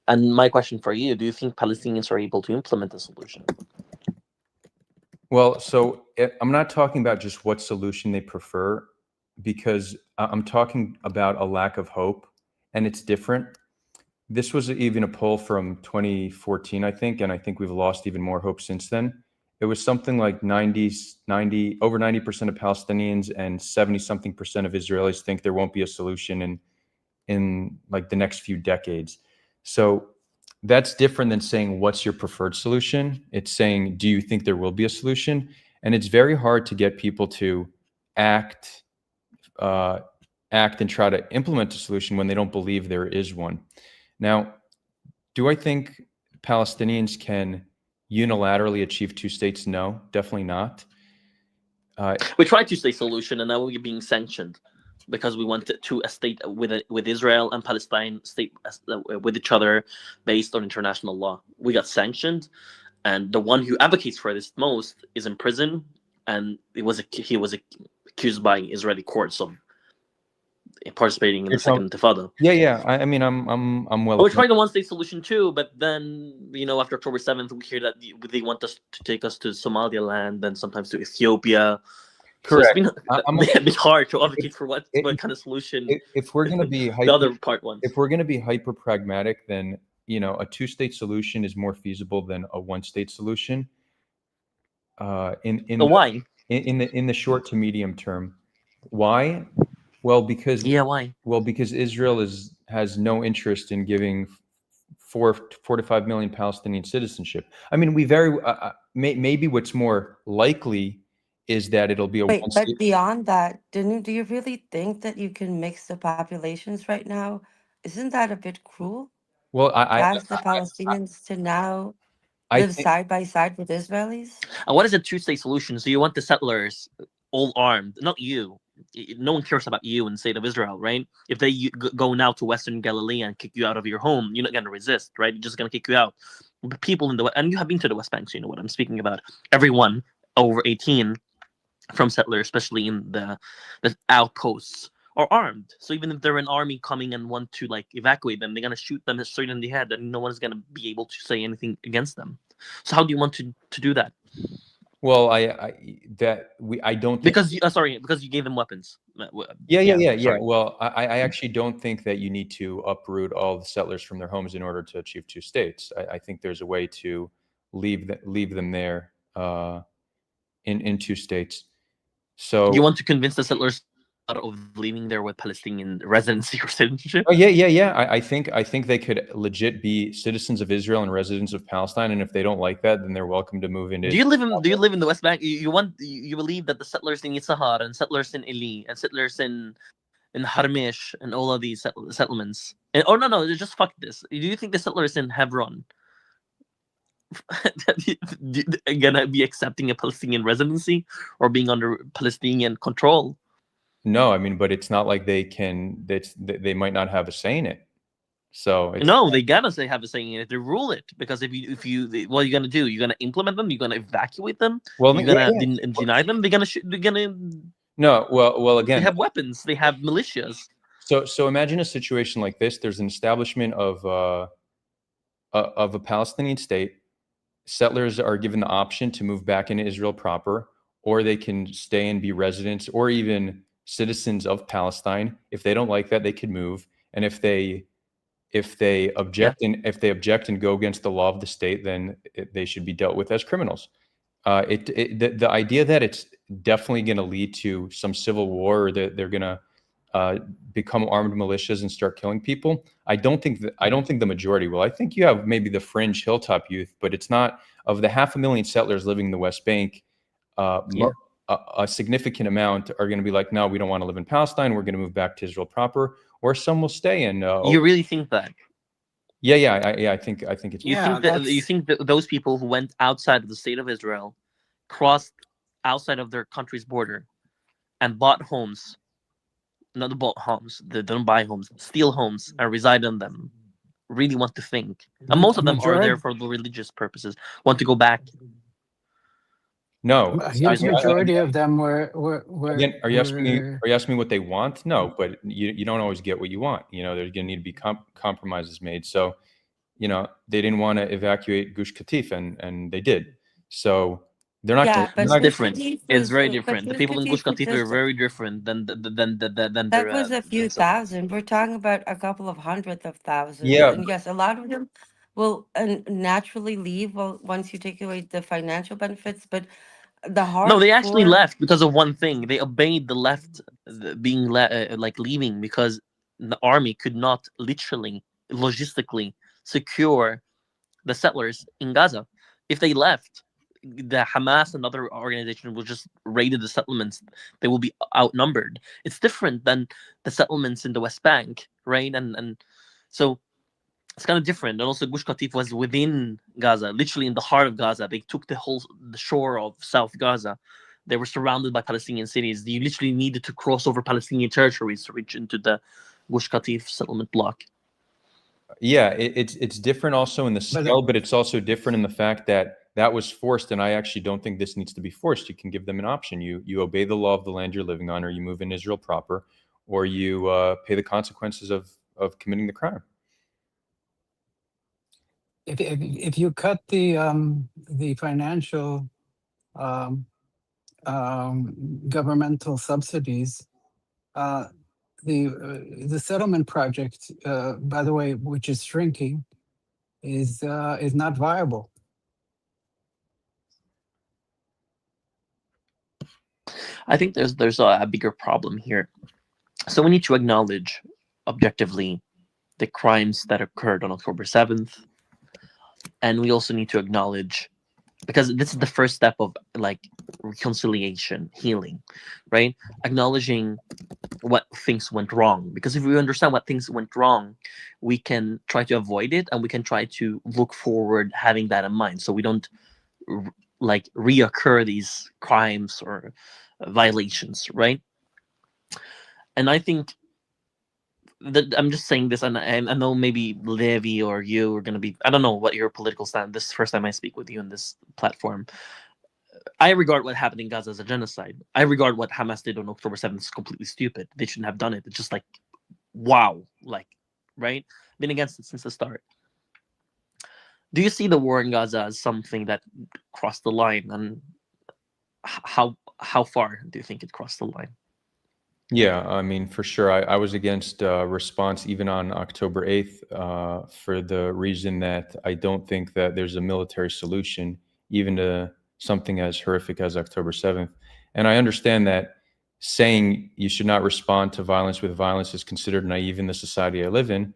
And my question for you, do you think Palestinians are able to implement the solution? Well, so I'm not talking about just what solution they prefer, because I'm talking about a lack of hope, and it's different. This was even a poll from 2014, I think, and I think we've lost even more hope since then. It was something like over 90% of Palestinians and 70-something% of Israelis think there won't be a solution in like the next few decades. So that's different than saying, what's your preferred solution? It's saying, do you think there will be a solution? And it's very hard to get people to act act and try to implement a solution when they don't believe there is one. Now, do I think Palestinians can unilaterally achieve two states? No, definitely not. We tried two-state solution, and now we're being sanctioned because we wanted to a state with Israel and Palestine state with each other based on international law. We got sanctioned, and the one who advocates for this most is in prison, and he was accused by Israeli courts of participating in the second Intifada. Yeah. I mean, I'm well. We're trying the one-state solution too, but then after October 7th, we hear that they want us to take us to Somaliland, then sometimes to Ethiopia. Correct. So it's been hard to advocate for what kind of solution. If we're going to be the other part wants. If we're going to be hyper pragmatic, then a two-state solution is more feasible than a one-state solution. Why? In the short to medium term. Why? Well, because why? Well, because Israel has no interest in giving 4 to 5 million Palestinian citizenship. I mean, maybe what's more likely is that it'll be a Wait, but beyond that, do you really think that you can mix the populations right now? Isn't that a bit cruel? Well, ask the Palestinians to now live side by side with Israelis? And what is a two-state solution? So you want the settlers all armed, not you. No one cares about you in the state of Israel, right? If they go now to Western Galilee and kick you out of your home, you're not going to resist, right? You're just going to kick you out. But people and you have been to the West Bank, so you know what I'm speaking about. Everyone over 18 from settlers, especially in the outposts, are armed. So even if they're an army coming and want to evacuate them, they're going to shoot them straight in the head, and no one's going to be able to say anything against them. So how do you want to do that? Well, I don't think, because you gave them weapons. Yeah. Well, I actually don't think that you need to uproot all the settlers from their homes in order to achieve two states. I think there's a way to leave them there in two states. So you want to convince the settlers of leaving there with Palestinian residency or citizenship? Oh yeah. I think they could legit be citizens of Israel and residents of Palestine, and if they don't like that, then they're welcome to move into. Do you live in the West Bank? You believe that the settlers in Yitzhar and settlers in Eli and settlers in Harmish and all of these settlements? No, just fuck this. Do you think the settlers in Hebron are gonna be accepting a Palestinian residency or being under Palestinian control? No, I mean, but it's not like they might not have a say in it. So they gotta have a say in it. They rule it, because what are you gonna do? You're gonna implement them. You're gonna evacuate them. Well, you're gonna deny them. They're gonna. No, well, again, they have weapons. They have militias. So imagine a situation like this. There's an establishment of a Palestinian state. Settlers are given the option to move back into Israel proper, or they can stay and be residents, or even citizens of Palestine. If they don't like that, they can move. And if they object and go against the law of the state, then they should be dealt with as criminals. The idea that it's definitely going to lead to some civil war, or that they're going to become armed militias and start killing people, I don't think the majority will. I think you have maybe the fringe hilltop youth, but it's not. Of the 500,000 settlers living in the West Bank, a significant amount are going to be like, no, we don't want to live in Palestine. We're going to move back to Israel proper, or some will stay. And you really think that? Yeah. I think it's. You think that those people who went outside of the state of Israel, crossed outside of their country's border, and bought homes, not bought homes, they don't buy homes, steal homes and reside in them, really want to think, and most of them are there for the religious purposes, want to go back? No, a huge majority of them were. Again, are you asking me what they want? No, but you don't always get what you want. There's going to need to be compromises made. So, they didn't want to evacuate Gush Katif, and they did. So they're not. Yeah, but it's different. It's very different. The people in Gush Katif are very different than that was a few thousand. We're talking about a couple of hundreds of thousands. Yeah. And yes, a lot of them will naturally leave once you take away the financial benefits, but they actually left because of one thing. They obeyed the left being leaving, because the army could not logistically secure the settlers in Gaza. If they left, the Hamas and other organizations will just raid the settlements, they will be outnumbered. It's different than the settlements in the West Bank, right? And so it's kind of different. And also, Gush Katif was within Gaza, literally in the heart of Gaza. They took the shore of South Gaza. They were surrounded by Palestinian cities. You literally needed to cross over Palestinian territories to reach into the Gush Katif settlement block. Yeah, it's different also in the scale, but it's also different in the fact that was forced, and I actually don't think this needs to be forced. You can give them an option. You obey the law of the land you're living on, or you move in Israel proper, or you pay the consequences of committing the crime. If you cut the financial governmental subsidies, the settlement project, by the way, which is shrinking, is not viable. I think there's a bigger problem here. So we need to acknowledge objectively the crimes that occurred on October 7th. And we also need to acknowledge, because this is the first step of like reconciliation, healing, right? Acknowledging what things went wrong. Because if we understand what things went wrong, we can try to avoid it, and we can try to look forward having that in mind, so we don't like reoccur these crimes or violations, right? And I think that I'm just saying this, and I know maybe Levi or you are going to be, I don't know what your political stand. This is the first time I speak with you on this platform. I regard what happened in Gaza as a genocide. I regard what Hamas did on October 7th as completely stupid. They shouldn't have done it. It's just like, wow, like, right? Been against it since the start. Do you see the war in Gaza as something that crossed the line, and how far do you think it crossed the line? Yeah, I mean, for sure. I was against response even on October 8th for the reason that I don't think that there's a military solution, even to something as horrific as October 7th. And I understand that saying you should not respond to violence with violence is considered naive in the society I live in,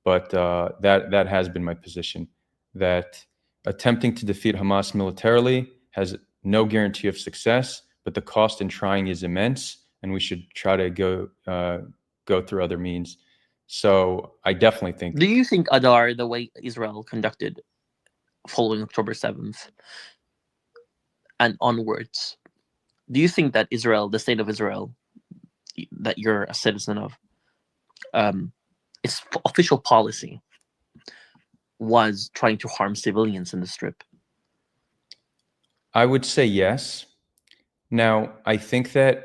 but that has been my position, that attempting to defeat Hamas militarily has no guarantee of success, but the cost in trying is immense, and we should try to go through other means. So I definitely think. Do you think, Adar, the way Israel conducted following October 7th and onwards, do you think that Israel, the state of Israel, that you're a citizen of, its official policy was trying to harm civilians in the Strip? I would say yes. Now, I think that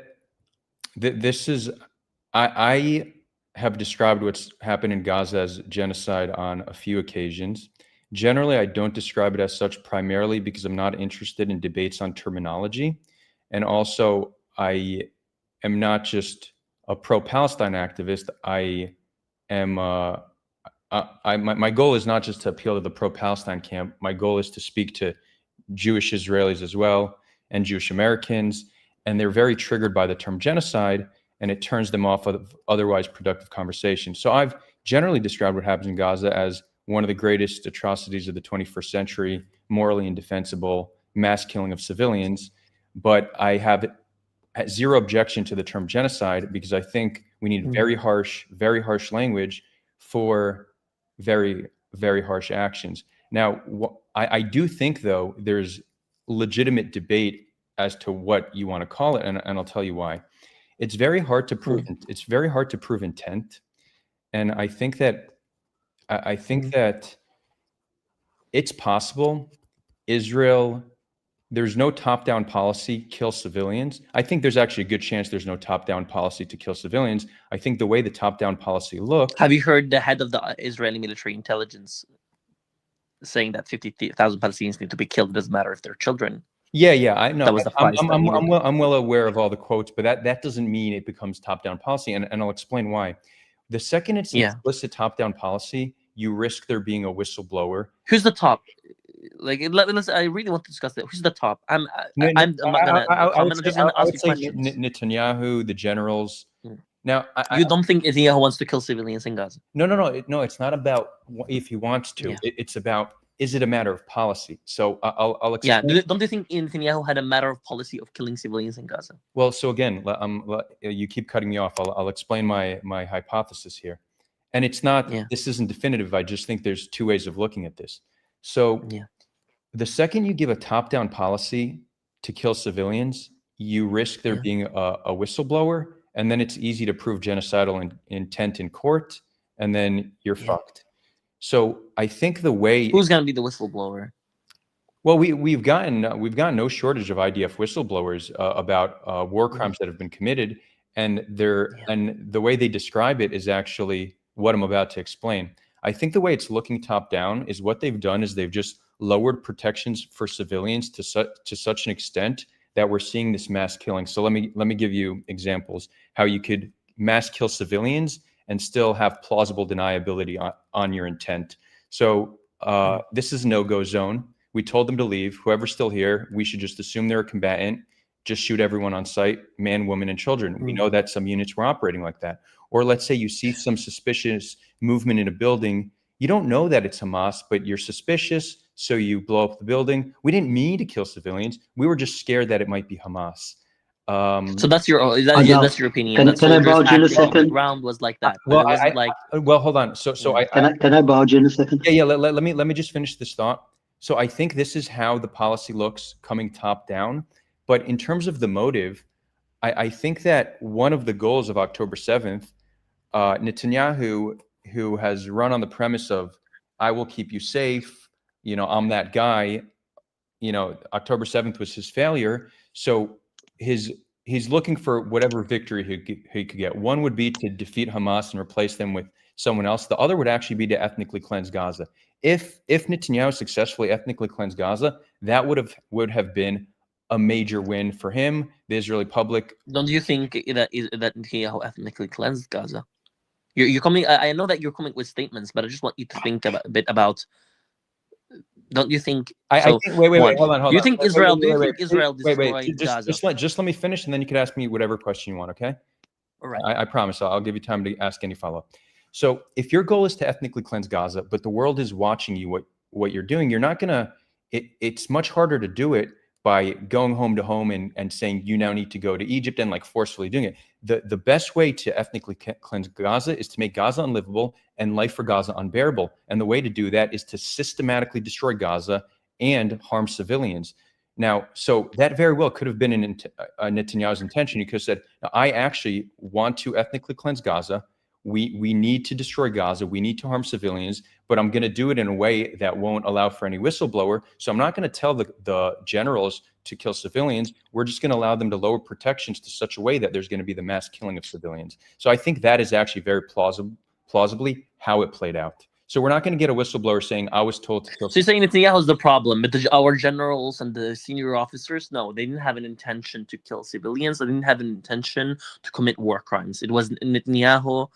this is, I have described what's happened in Gaza as genocide on a few occasions. Generally, I don't describe it as such, primarily because I'm not interested in debates on terminology. And also, I am not just a pro-Palestine activist. I am, my goal is not just to appeal to the pro-Palestine camp. My goal is to speak to Jewish Israelis as well, and Jewish Americans, and they're very triggered by the term genocide, and it turns them off of otherwise productive conversation. So I've generally described what happens in Gaza as one of the greatest atrocities of the 21st century, morally indefensible, mass killing of civilians. But I have zero objection to the term genocide, because I think we need very harsh language for very, very harsh actions. Now, I do think, though, there's legitimate debate as to what you want to call it, and I'll tell you why. It's very hard to prove. It's very hard to prove intent, and I think that it's possible. Israel, there's no top-down policy kill civilians. I think there's actually a good chance there's no top-down policy to kill civilians. I think the way the top-down policy looked. Have you heard the head of the Israeli military intelligence saying that 50,000 Palestinians need to be killed? It doesn't matter if they're children. Yeah, I know. That was the price. I'm well aware of all the quotes, but that doesn't mean it becomes top-down policy, and I'll explain why. The second it's explicit top-down policy, you risk there being a whistleblower. Who's the top? Like, I really want to discuss that. Who's the top? I'm not gonna comment. I'm just gonna ask you questions. Netanyahu, the generals. Now, you don't think Netanyahu wants to kill civilians in Gaza? No. It's not about if he wants to. Yeah. It's about is it a matter of policy? So I'll explain. Yeah, don't you think Netanyahu had a matter of policy of killing civilians in Gaza? Well, so again, you keep cutting me off. I'll explain my hypothesis here. And it's not, this isn't definitive. I just think there's two ways of looking at this. So the second you give a top-down policy to kill civilians, you risk there being a whistleblower, and then it's easy to prove genocidal intent in court, and then you're fucked. So I think the way... Who's going to be the whistleblower? Well, we've gotten no shortage of IDF whistleblowers about war crimes that have been committed, and the way they describe it is actually what I'm about to explain. I think the way it's looking top down is what they've done is they've just lowered protections for civilians to such an extent that we're seeing this mass killing. So let me give you examples how you could mass kill civilians and still have plausible deniability on your intent. So this is a no-go zone. We told them to leave. Whoever's still here, we should just assume they're a combatant, just shoot everyone on site, man, woman, and children. We know that some units were operating like that. Or let's say you see some suspicious movement in a building. You don't know that it's Hamas, but you're suspicious, so you blow up the building. We didn't mean to kill civilians. We were just scared that it might be Hamas. So that's your opinion. Can I borrow you in a second? The ground was like that. Well, Well, hold on. Can I borrow you in a second? Yeah. Let me just finish this thought. So I think this is how the policy looks coming top down. But in terms of the motive, I think that one of the goals of October 7th, Netanyahu, who has run on the premise of, I will keep you safe, I'm that guy, October 7th was his failure. So he's looking for whatever victory he could get. One would be to defeat Hamas and replace them with someone else. The other would actually be to ethnically cleanse Gaza. If Netanyahu successfully ethnically cleansed Gaza, that would have been a major win for him, the Israeli public. Don't you think that Netanyahu ethnically cleansed Gaza? You're coming. I know that you're coming with statements, but I just want you to think a bit about. Don't you think? I think. Wait. Hold on. Do you think Israel? Do you think Israel destroyed Gaza? Just let me finish, and then you can ask me whatever question you want. Okay. All right. I promise. I'll give you time to ask any follow-up. So, if your goal is to ethnically cleanse Gaza, but the world is watching you, what you're doing, you're not gonna. It's much harder to do it by going home to home and saying you now need to go to Egypt and like forcefully doing it. The best way to ethnically cleanse Gaza is to make Gaza unlivable and life for Gaza unbearable. And the way to do that is to systematically destroy Gaza and harm civilians. Now, so that very well could have been Netanyahu's intention. He could have said, I actually want to ethnically cleanse Gaza. We need to destroy Gaza. We need to harm civilians, but I'm going to do it in a way that won't allow for any whistleblower. So I'm not going to tell the generals to kill civilians. We're just going to allow them to lower protections to such a way that there's going to be the mass killing of civilians. So I think that is actually very plausibly how it played out. So we're not going to get a whistleblower saying, I was told to kill. So you're saying Netanyahu is the problem, but our generals and the senior officers, no, they didn't have an intention to kill civilians. They didn't have an intention to commit war crimes. It was Netanyahu.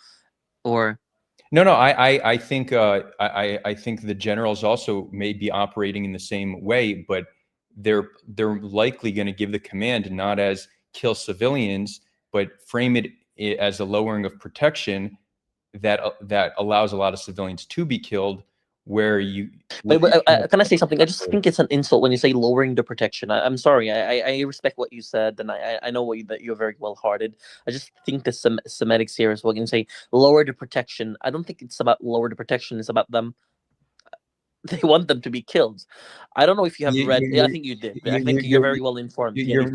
Or no, I think I think the generals also may be operating in the same way, but they're likely going to give the command not as kill civilians, but frame it as a lowering of protection that allows a lot of civilians to be killed. Where you can I say something? I just think it's an insult when you say lowering the protection. I'm sorry. I respect what you said, and I know that you're very well-hearted. I just think the Semitic here is what you say lower the protection. I don't think it's about lower the protection. It's about them. They want them to be killed. I don't know if you have read. I think you did. I think you're very well informed. You're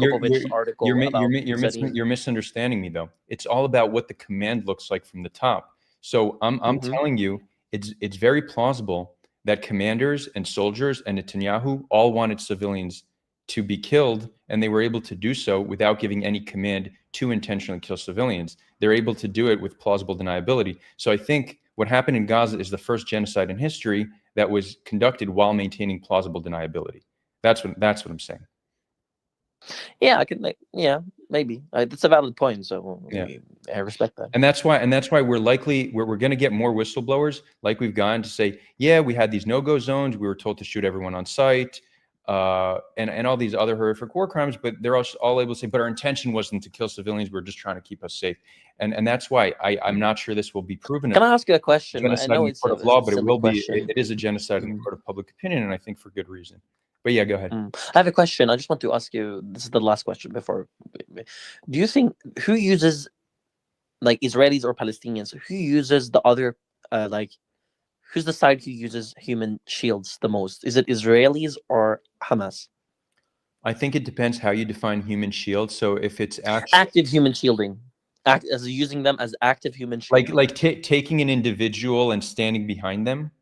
misunderstanding me though. It's all about what the command looks like from the top. So I'm telling you. It's very plausible that commanders and soldiers and Netanyahu all wanted civilians to be killed, and they were able to do so without giving any command to intentionally kill civilians. They're able to do it with plausible deniability. So I think what happened in Gaza is the first genocide in history that was conducted while maintaining plausible deniability. That's what I'm saying. Yeah, I can. Yeah, maybe that's a valid point. So yeah, I respect that. And that's why we're going to get more whistleblowers, like we've gotten to say, yeah, we had these no-go zones. We were told to shoot everyone on site. and all these other horrific war crimes, but they're also all able to say, but our intention wasn't to kill civilians. We're just trying to keep us safe. And that's why I'm not sure this will be proven. Can I ask you a question? Genocide I know in the it's court of law, but it will be. question. It is a genocide in the court of public opinion, and I think for good reason. But yeah, go ahead. I have a question. I just want to ask you. This is the last question before. Do you think who uses, like Israelis or Palestinians, who uses the other, who's the side who uses human shields the most? Is it Israelis or Hamas? I think it depends how you define human shield. So if it's active human shielding, as using them as active human shielding, like taking an individual and standing behind them.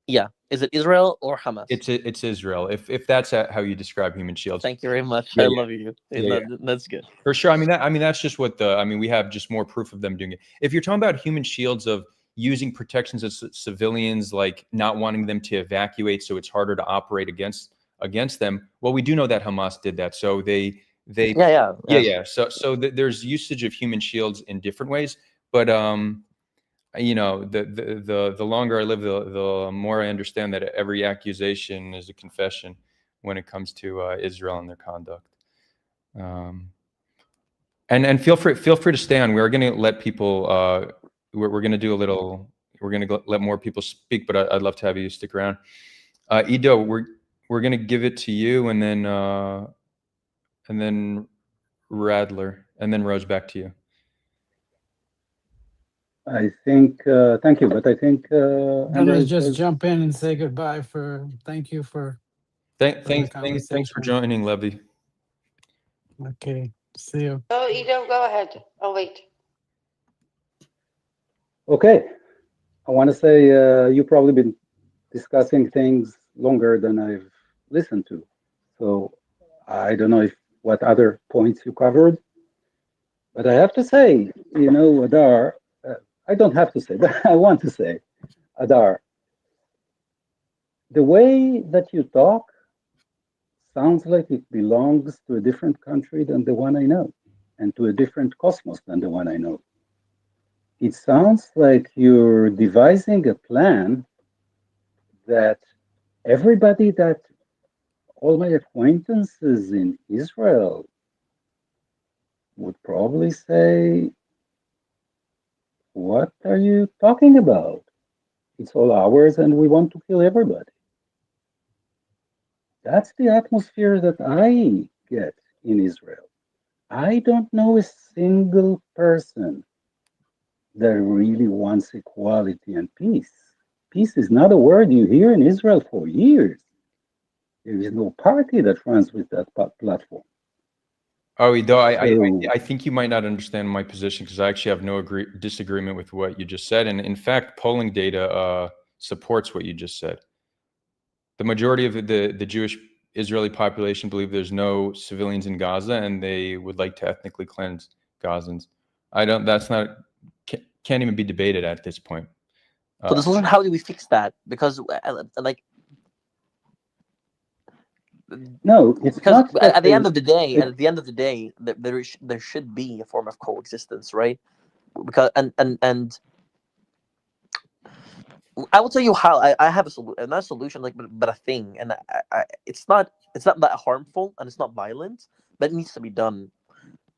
Yeah, is it Israel or Hamas? It's Israel. If that's how you describe human shields. Thank you very much. I love you. That's good for sure. I mean that's just what we have just more proof of them doing it. If you're talking about human shields of using protections of civilians, like not wanting them to evacuate, so it's harder to operate against them. Well, we do know that Hamas did that. So they So there's usage of human shields in different ways, but the longer I live, the more I understand that every accusation is a confession when it comes to Israel and their conduct. And feel free to stay on. We're going to let people. We're going to do a little. We're going to let more people speak, but I'd love to have you stick around. Ido, we're going to give it to you, and then Radler, and then Rose, back to you. I think, thank you, but I think... let's just jump in and say goodbye thank you for... Thanks for joining, Levy. Okay, see you. Oh, Ido, go ahead. I'll wait. Okay. I want to say you've probably been discussing things longer than I've listened to. So I don't know what other points you covered, but I have to say, Adar, I don't have to say, but I want to say, Adar, the way that you talk sounds like it belongs to a different country than the one I know, and to a different cosmos than the one I know. It sounds like you're devising a plan that everybody all my acquaintances in Israel would probably say, what are you talking about? It's all ours and we want to kill everybody. That's the atmosphere that I get in Israel. I don't know a single person that really wants equality and peace. Peace is not a word you hear in Israel for years. There is no party that runs with that platform. Oh, Ido, I think you might not understand my position, because I actually have no disagreement with what you just said. And in fact, polling data supports what you just said. The majority of the Jewish Israeli population believe there's no civilians in Gaza, and they would like to ethnically cleanse Gazans. Can't even be debated at this point. So the solution, how do we fix that? Because no, it's because not at the end of the day, there should be a form of coexistence, right? Because and I will tell you how I have not a solution, but a thing, and it's not that harmful and it's not violent, but it needs to be done.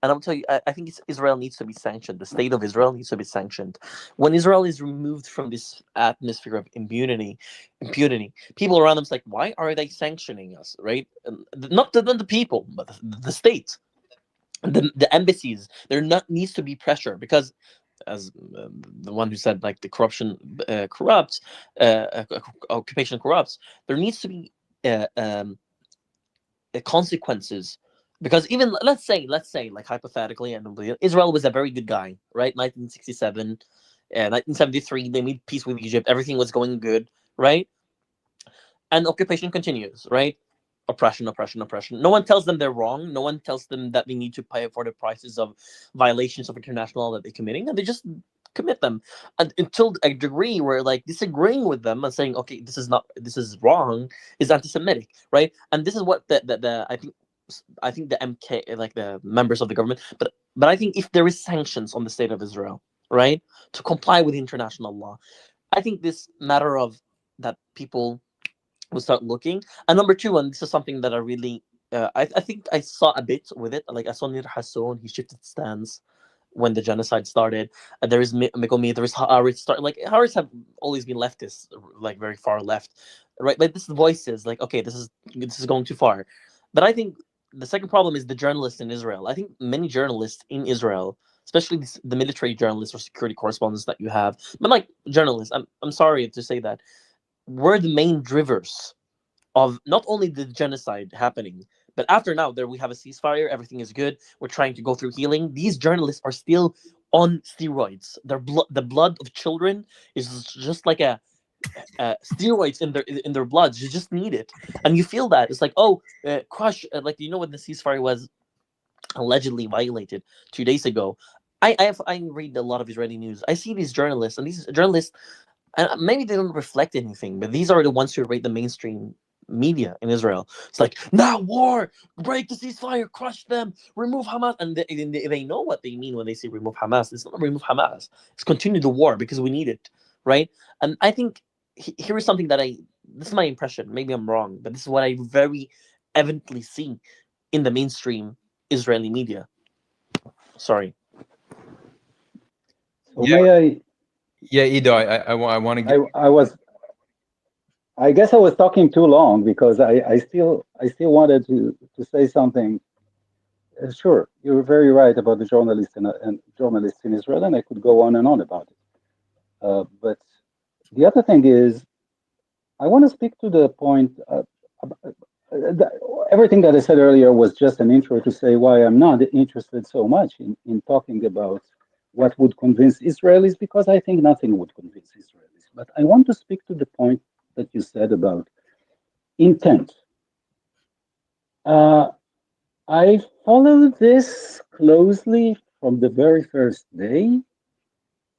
And I'll tell you, I think Israel needs to be sanctioned. The state of Israel needs to be sanctioned. When Israel is removed from this atmosphere of impunity, people around them is like, why are they sanctioning us, right? Not the people, but the state, the embassies. There needs to be pressure, because, as the one who said, like, the corruption corrupts, occupation corrupts. There needs to be consequences. Because even let's say, like, hypothetically, and Israel was a very good guy, right? 1967, 1973, they made peace with Egypt. Everything was going good, right? And occupation continues, right? Oppression. No one tells them they're wrong. No one tells them that they need to pay for the prices of violations of international law that they're committing, and they just commit them, and until a degree where, like, disagreeing with them and saying, okay, this is wrong, is anti-Semitic, right? And this is what I think the MK, like the members of the government, but I think if there is sanctions on the state of Israel, right, to comply with international law, I think this matter of that people we'll start looking. And number two, and this is something that I really, I think I saw a bit with it. Like I saw Nir Hasson, he shifted stance when the genocide started. There is Megomi, there is Haaretz. Like Haaretz have always been leftists, like very far left, right? Like this voices, like okay, this is going too far. But I think the second problem is the journalists in Israel. I think many journalists in Israel, especially the military journalists or security correspondents that you have, but like journalists, I'm sorry to say that, were the main drivers of not only the genocide happening, but after now there we have a ceasefire, everything is good, we're trying to go through healing. These journalists are still on steroids. The blood of children is just like a steroids in their blood. You just need it, and you feel that it's like, oh, crush, like when the ceasefire was allegedly violated 2 days ago. I read a lot of Israeli news. I see these journalists, and these journalists, and maybe they don't reflect anything, but these are the ones who rate the mainstream media in Israel. It's like, now war, break the ceasefire, crush them, remove Hamas, and they know what they mean when they say remove Hamas. It's not remove Hamas. It's continue the war because we need it, right? And I think here is something that this is my impression. Maybe I'm wrong, but this is what I very evidently see in the mainstream Israeli media. Sorry. So may I? Yeah, Ido, I want to get. I guess I was talking too long because I still wanted to say something. Sure, you're very right about the journalists and journalists in Israel, and I could go on and on about it. But the other thing is, I want to speak to the point. Everything that I said earlier was just an intro to say why I'm not interested so much in talking about what would convince Israelis, because I think nothing would convince Israelis. But I want to speak to the point that you said about intent. I followed this closely from the very first day,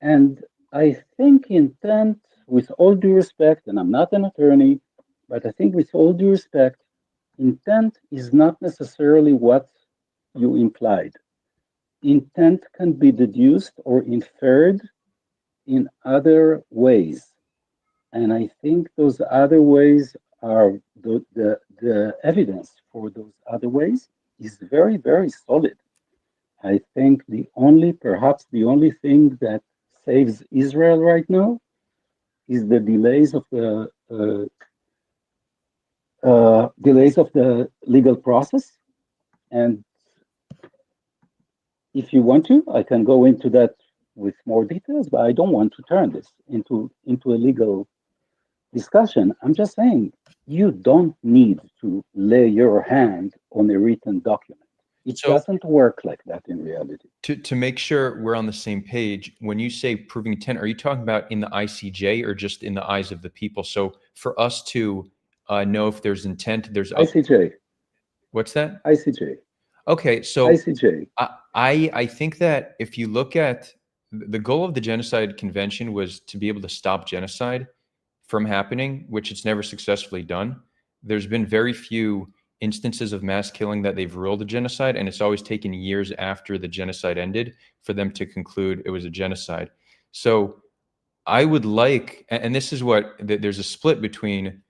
and I think intent, with all due respect, and I'm not an attorney, but I think with all due respect, intent is not necessarily what you implied. Intent can be deduced or inferred in other ways. And I think those other ways are the evidence for those other ways is very, very solid. I think perhaps the only thing that saves Israel right now is the delays of the legal process. And if you want to, I can go into that with more details, but I don't want to turn this into a legal discussion. I'm just saying you don't need to lay your hand on a written document. It doesn't work like that in reality. To make sure we're on the same page, when you say proving intent, are you talking about in the ICJ or just in the eyes of the people? So for us to know if there's intent, there's ICJ. What's that? ICJ. Okay, so ICJ. I think that if you look at the goal of the Genocide Convention was to be able to stop genocide from happening, which it's never successfully done. There's been very few instances of mass killing that they've ruled a genocide, and it's always taken years after the genocide ended for them to conclude it was a genocide. So I would like, and this is what, there's a split between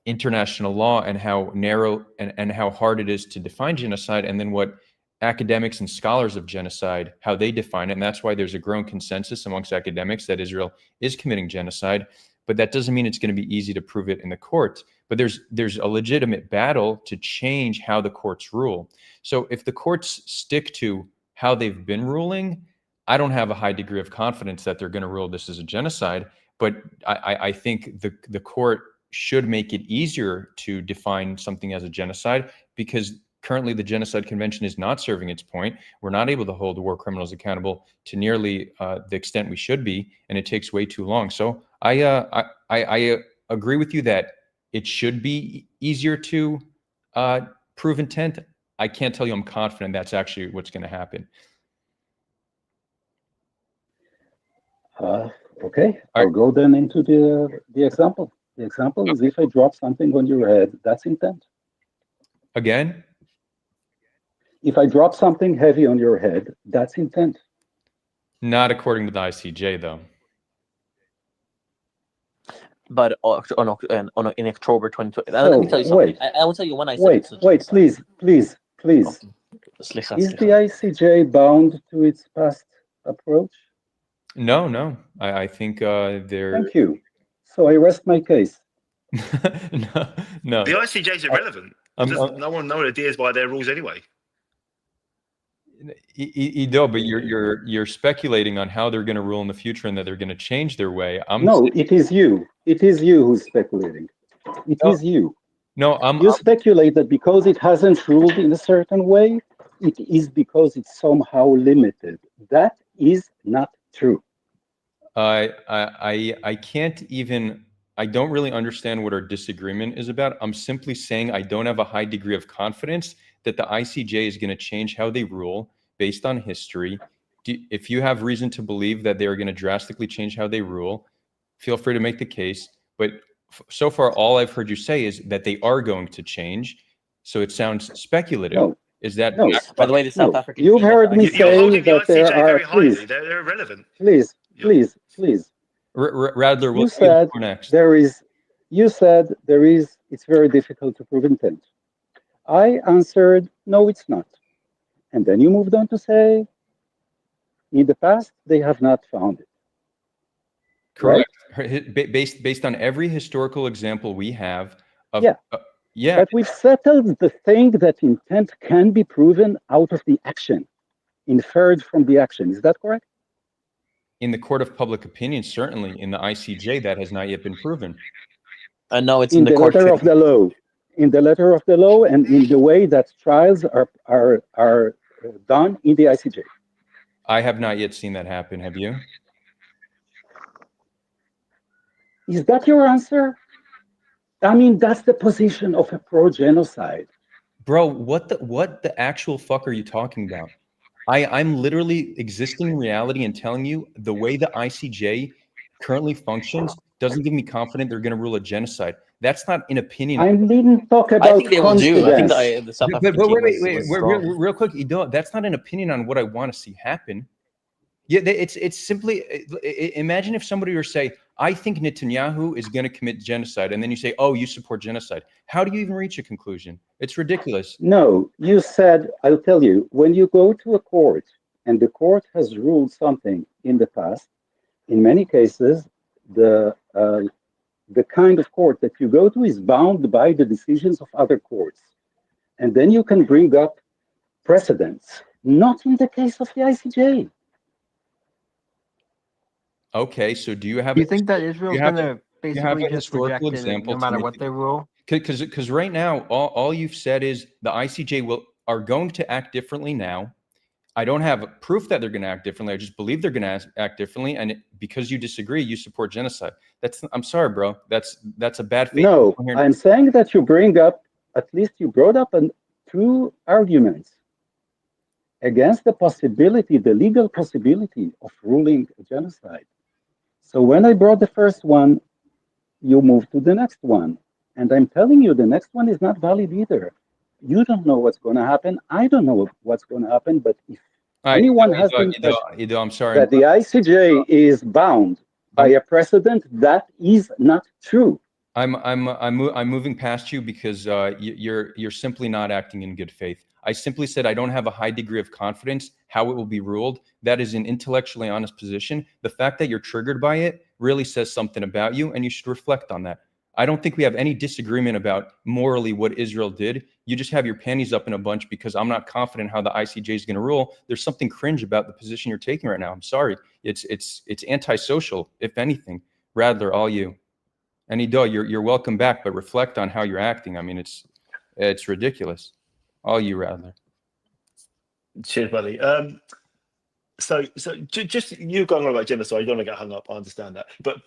international law and how narrow and how hard it is to define genocide, and then what academics and scholars of genocide, how they define it. And that's why there's a growing consensus amongst academics that Israel is committing genocide. But that doesn't mean it's going to be easy to prove it in the court. But there's a legitimate battle to change how the courts rule. So if the courts stick to how they've been ruling, I don't have a high degree of confidence that they're going to rule this as a genocide. But I think the court should make it easier to define something as a genocide, because currently the Genocide Convention is not serving its point. We're not able to hold war criminals accountable to nearly the extent we should be, and it takes way too long. So I agree with you that it should be easier to prove intent. I can't tell you I'm confident that's actually what's going to happen. Okay, I'll go then into the example. The example is if I drop something on your head, that's intent. Again? If I drop something heavy on your head, that's intent. Not according to the ICJ, though. But in October 2020, So, let me tell you something. wait, I will tell you when I said wait, it's a wait, genocide. please. Okay. Is the ICJ bound to its past approach? No. I think they're Thank you. So I rest my case. no. The ICJ is irrelevant. No one adheres by their rules anyway. Ido, but you're speculating on how they're going to rule in the future and that they're going to change their way. No, it is you. It is you who's speculating. It is you. No, You speculate that because it hasn't ruled in a certain way, it is because it's somehow limited. That is not true. I can't even. I don't really understand what our disagreement is about. I'm simply saying I don't have a high degree of confidence that the ICJ is going to change how they rule based on history. If you have reason to believe that they are going to drastically change how they rule, feel free to make the case. But so far, all I've heard you say is that they are going to change. So it sounds speculative. No. Is that No. By the way, the South African You've team heard me You're say holding the that there ICJ are. very highly. Please, They're irrelevant. please. Radler, You said next. there is. You said there is. It's very difficult to prove intent. I answered, no, it's not. And then you moved on to say, in the past, they have not found it. Correct. Right? Based on every historical example we have of yeah. But we've settled the thing that intent can be proven out of the action, inferred from the action. Is that correct? In the court of public opinion, certainly. In the ICJ, that has not yet been proven. No, it's in the letter of the law. In the letter of the law and in the way that trials are done in the ICJ. I have not yet seen that happen. Have you? Is that your answer? I mean, that's the position of a pro-genocide. Bro, what the actual fuck are you talking about? I'm literally existing in reality and telling you the way the ICJ currently functions doesn't give me confidence they're going to rule a genocide. That's not an opinion. I didn't talk about I think they will do. I think the South African team wait, real quick, that's not an opinion on what I want to see happen. Yeah, it's simply imagine if somebody were to say, I think Netanyahu is going to commit genocide, and then you say, oh, you support genocide. How do you even reach a conclusion? It's ridiculous. No, you said, I'll tell you, when you go to a court and the court has ruled something in the past, in many cases, the kind of court that you go to is bound by the decisions of other courts. And then you can bring up precedents, not in the case of the ICJ. Okay, so do you have? Do you think that Israel's going to basically just reject it no matter what they rule? Because right now, all you've said is the ICJ are going to act differently now. I don't have proof that they're going to act differently. I just believe they're going to act differently, and because you disagree, you support genocide. I'm sorry, bro. That's a bad faith. No, I'm saying that you brought up two arguments against the legal possibility of ruling a genocide. So when I brought the first one, you moved to the next one. And I'm telling you, the next one is not valid either. You don't know what's going to happen. I don't know what's going to happen. But if anyone has the impression I'm sorry, that the ICJ is bound by a precedent, that is not true. I'm moving past you because you're simply not acting in good faith. I simply said I don't have a high degree of confidence how it will be ruled. That is an intellectually honest position. The fact that you're triggered by it really says something about you, and you should reflect on that. I don't think we have any disagreement about morally what Israel did. You just have your panties up in a bunch because I'm not confident how the ICJ is going to rule. There's something cringe about the position you're taking right now. I'm sorry. It's antisocial, if anything. Radler, all you. And Ido, you're welcome back, but reflect on how you're acting. I mean, it's ridiculous. All you, Radler. Cheers, buddy. So just you going on about genocide, you don't want to get hung up. I understand that, but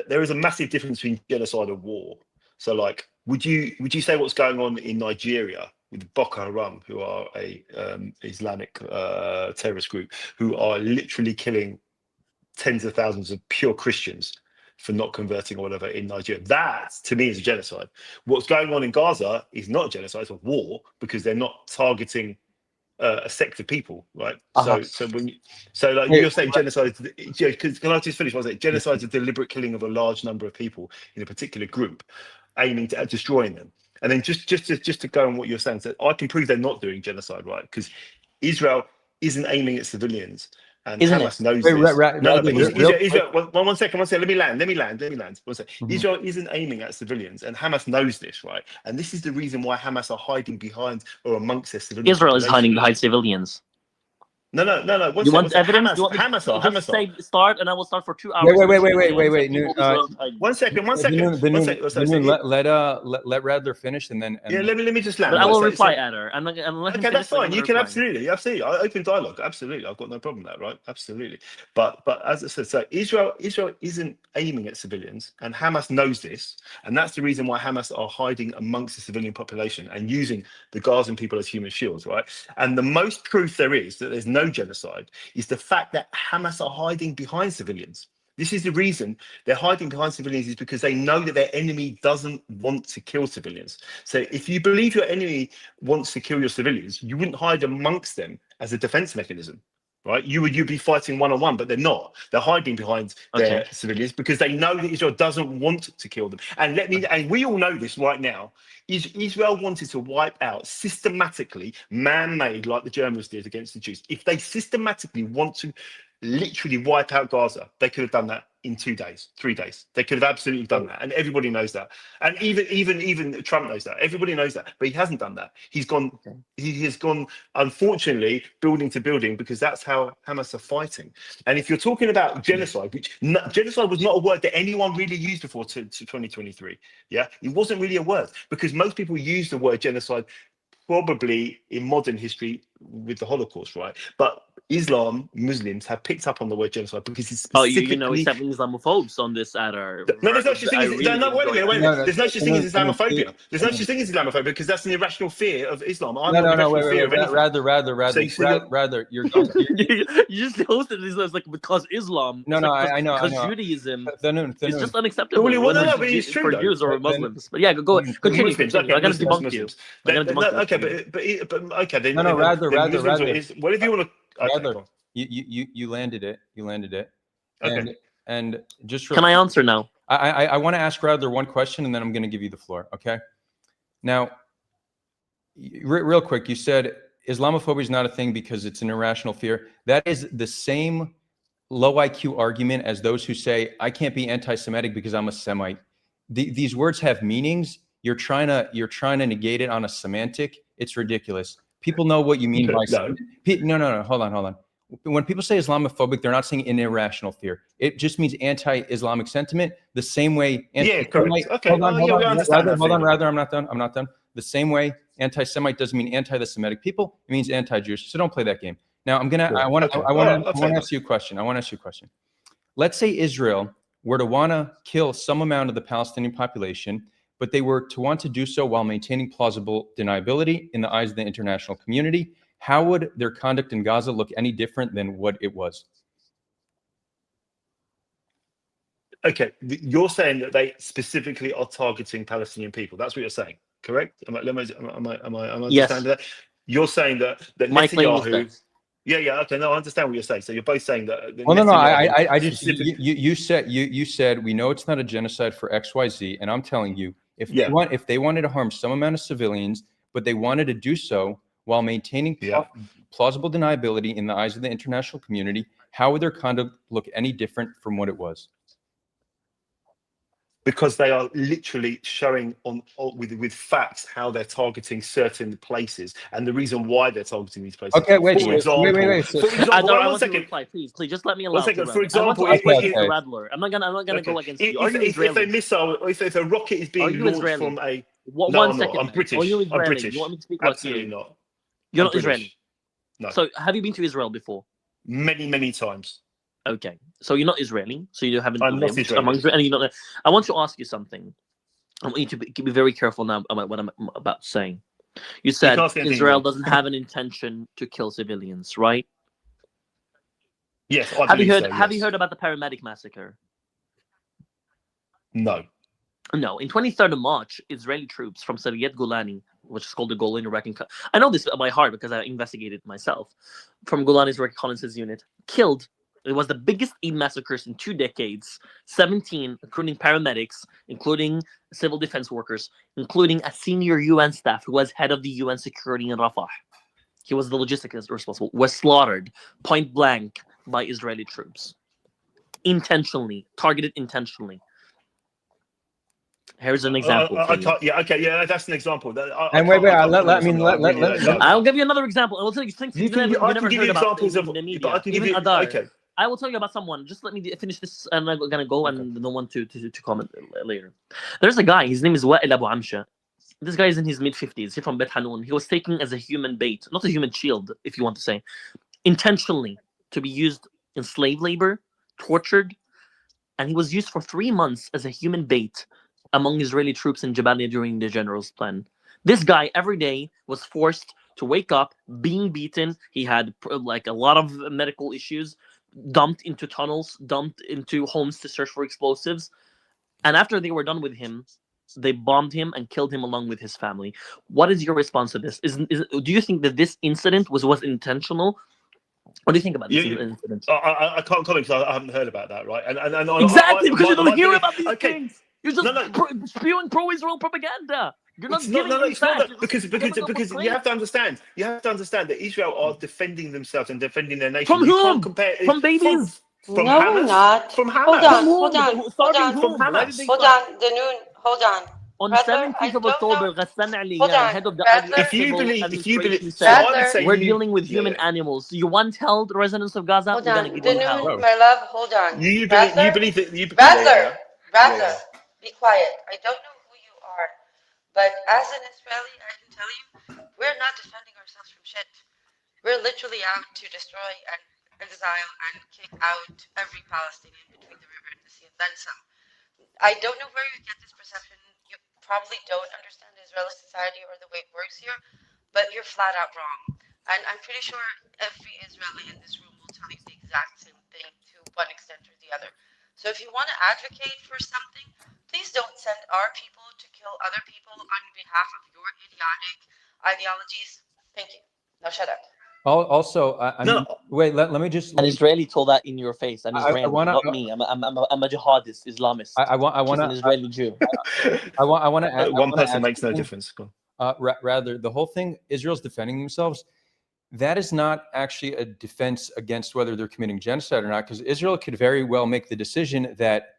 there is a massive difference between genocide and war. So, like, would you say what's going on in Nigeria with Boko Haram, who are a Islamic terrorist group, who are literally killing tens of thousands of pure Christians for not converting or whatever in Nigeria? That, to me, is a genocide. What's going on in Gaza is not a genocide; it's a war because they're not targeting a sect of people, right? Uh-huh. So when like you're saying genocide, can I just finish one second? Genocide is a deliberate killing of a large number of people in a particular group, aiming at destroying them. And then just to go on what you're saying, so I can prove they're not doing genocide, right? Because Israel isn't aiming at civilians, and Isn't Hamas it? knows Wait, this. No, but Israel. One second. Let me land. One second. Israel isn't aiming at civilians, and Hamas knows this, right? And this is the reason why Hamas are hiding behind or amongst their civilian Israel is population. hiding behind civilians. No. You want evidence? Hamas are. Just say start, and I will start for 2 hours. Wait. One second. Let Radler finish, and then. Yeah, let me just land. But I will reply, Adder. Okay, that's fine. You can absolutely. Open dialogue. Absolutely, I've got no problem with that, right? Absolutely. But as I said, so Israel isn't aiming at civilians, and Hamas knows this, and that's the reason why Hamas are hiding amongst the civilian population and using the Gazan people as human shields, right? And the most proof there is that there's no genocide is the fact that Hamas are hiding behind civilians. This is the reason they're hiding behind civilians, is because they know that their enemy doesn't want to kill civilians. So if you believe your enemy wants to kill your civilians, you wouldn't hide amongst them as a defense mechanism, right? You'd be fighting one-on-one, but they're not. They're hiding behind their civilians because they know that Israel doesn't want to kill them. And we all know this right now. Israel wanted to wipe out systematically, man-made, like the Germans did against the Jews. If they systematically want to literally wipe out Gaza, they could have done that in 2 days, 3 days. They could have absolutely done that, and everybody knows that. And even Trump knows that. Everybody knows that, but he hasn't done that. He has gone, unfortunately, building to building, because that's how Hamas are fighting. And if you're talking about genocide, genocide was not a word that anyone really used before to 2023. Yeah, it wasn't really a word, because most people use the word genocide probably in modern history with the Holocaust, right? But Muslims have picked up on the word genocide because it's specifically... it's having Islamophobes on this Adder. No, there's no such thing as... wait a minute. There's no such thing as Islamophobia. There's no such thing as Islamophobia, because that's an irrational fear of Islam. Rather, you're going... You just hosted this like because Islam. I know. Because Judaism is just But unacceptable it's true, for Jews or Muslims. But yeah, go continue. I'm going to debunk you. Okay, then... Rather. Whatever you want to... Rather, you landed it. Okay. And just can I answer now? I want to ask Rather one question, and then I'm going to give you the floor. Okay. Now, real quick, you said Islamophobia is not a thing because it's an irrational fear. That is the same low IQ argument as those who say I can't be anti-Semitic because I'm a Semite. These words have meanings. You're trying to negate it on a semantic. It's ridiculous. People know what you mean by no. Hold on. When people say Islamophobic, they're not saying an irrational fear. It just means anti-Islamic sentiment. The same way. Correct. Okay. Hold on. Rather, I'm not done. The same way anti-Semite doesn't mean anti the Semitic people. It means anti-Jewish. So don't play that game. Now I want to ask you a question. Let's say Israel were to want to kill some amount of the Palestinian population, but they were to want to do so while maintaining plausible deniability in the eyes of the international community. How would their conduct in Gaza look any different than what it was? Okay, you're saying that they specifically are targeting Palestinian people. That's what you're saying, correct? Am I understanding that? You're saying that Netanyahu... Yeah. Okay, no, I understand what you're saying. So you're both saying that. I just you said we know it's not a genocide for XYZ, and I'm telling you, if they wanted to harm some amount of civilians, but they wanted to do so while maintaining plausible deniability in the eyes of the international community, how would their conduct look any different from what it was? Because they are literally showing with facts how they're targeting certain places and the reason why they're targeting these places. Okay, wait. For example, one second. Reply, please, just let me allow. 1 second. For example, I'm not gonna go against you. Are you Israeli? If a rocket is being launched from a... I'm British. Are you Israeli? I'm British. You want me to speak Absolutely like you? not. You're not Israeli. No. So have you been to Israel before? Many times. Okay, so you're not Israeli, so you haven't lived not among Israel, and you're not. I want to ask you something. I want you to be very careful now about what I'm about saying. You said Israel doesn't have an intention to kill civilians, right? Yes, Have you heard about the paramedic massacre? No. No. In 23rd of March, Israeli troops from Sariyat Golani which is called the Golani Reconnaissance. I know this by heart because I investigated myself. From Golani's Reconnaissance Unit, killed. It was the biggest Eid massacres in 2 decades. 17, including paramedics, including civil defense workers, including a senior UN staff who was head of the UN security in Rafah. He was the logistics responsible. Was slaughtered point blank by Israeli troops, intentionally targeted intentionally. Here's an example. That's an example. I'll give you another example. I will tell you things you never heard about in the media. I can give Even you, Adar. okay. I will tell you about someone. Just let me finish this, and I'm gonna go and no one to comment later. There's a guy. His name is Wa'il Abu Amsha. This guy is in his mid-50s. He's from Bet Hanoun. He was taken as a human bait, not a human shield, if you want to say, intentionally to be used in slave labor, tortured, and he was used for 3 months as a human bait among Israeli troops in Jabalia during the general's plan. This guy every day was forced to wake up being beaten. He had like a lot of medical issues, dumped into tunnels, dumped into homes to search for explosives. And after they were done with him, they bombed him and killed him along with his family. What is your response to this? Do you think that this incident was intentional? What do you think about this incident? I can't comment because I haven't heard about that, right? And exactly, because you don't hear about these things. You're just spewing pro-Israel propaganda. You're not it's not because you have to understand. You have to understand that Israel are defending themselves and defending their nation. From whom? Can't compare from babies? From no, Hamas? we're not. From Hamas? Hold on. From Hamas. Hold on, Danoun. Hold on. On Brother, 17th of October, Ghassan Ali, head of the if you believe, said, we're dealing with human animals. You want held residents of Gaza? Hold on, Danoun, my love, hold on. You believe that? Brother, be quiet. I don't know who you are, but as an Israeli, I can tell you, we're not defending ourselves from shit. We're literally out to destroy and exile and kick out every Palestinian between the river and the sea, and then some. I don't know where you get this perception. You probably don't understand Israeli society or the way it works here, but you're flat out wrong. And I'm pretty sure every Israeli in this room will tell you the exact same thing to one extent or the other. So if you want to advocate for something, please don't send our people to kill other people on behalf of your idiotic ideologies. Thank you. Now shut up. Also, wait. Let me just. An Israeli told that in your face, and it's not me. I'm a jihadist, Islamist. I want an Israeli Jew. I want to add. One person makes no difference. Rather, the whole thing, Israel's defending themselves. That is not actually a defense against whether they're committing genocide or not, because Israel could very well make the decision that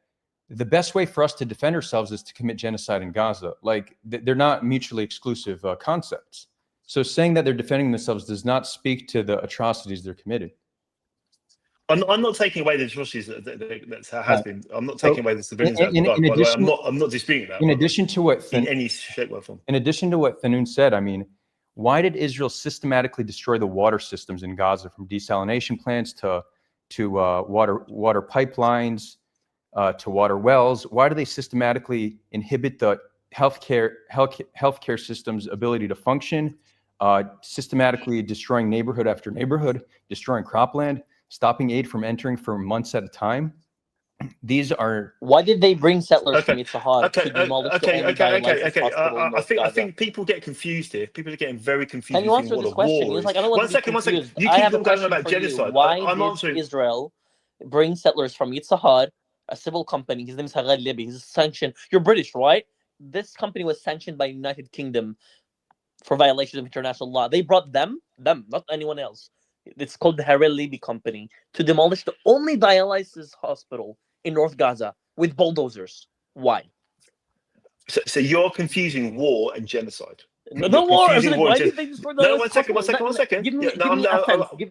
the best way for us to defend ourselves is to commit genocide in Gaza. Like, they're not mutually exclusive concepts. So saying that they're defending themselves does not speak to the atrocities they're committing. I'm not taking away the atrocities that has been. I'm not taking away the civilians that have died. I'm not disputing that. In addition to what in any shape or form. In addition to what Thanoun said, I mean, why did Israel systematically destroy the water systems in Gaza, from desalination plants to water pipelines to water wells? Why do they systematically inhibit the healthcare system's ability to function? Systematically destroying neighborhood after neighborhood, destroying cropland, stopping aid from entering for months at a time. These are. Why did they bring settlers from Yitzhahar to demolish the only dialysis hospital in North Gaza? I think people get confused here. People are getting very confused. Can you answer this question? It's like, I don't want to be confused. You keep on going about genocide. Why did Israel bring settlers from Yitzhahar, a civil company? His name is Harad Lebi. He's sanctioned. You're British, right? This company was sanctioned by United Kingdom for violation of international law. They brought them, not anyone else. It's called the Harad Lebi Company, to demolish the only dialysis hospital in North Gaza with bulldozers. Why? So you're confusing war and genocide. No war. Why did they destroy the one second. Give me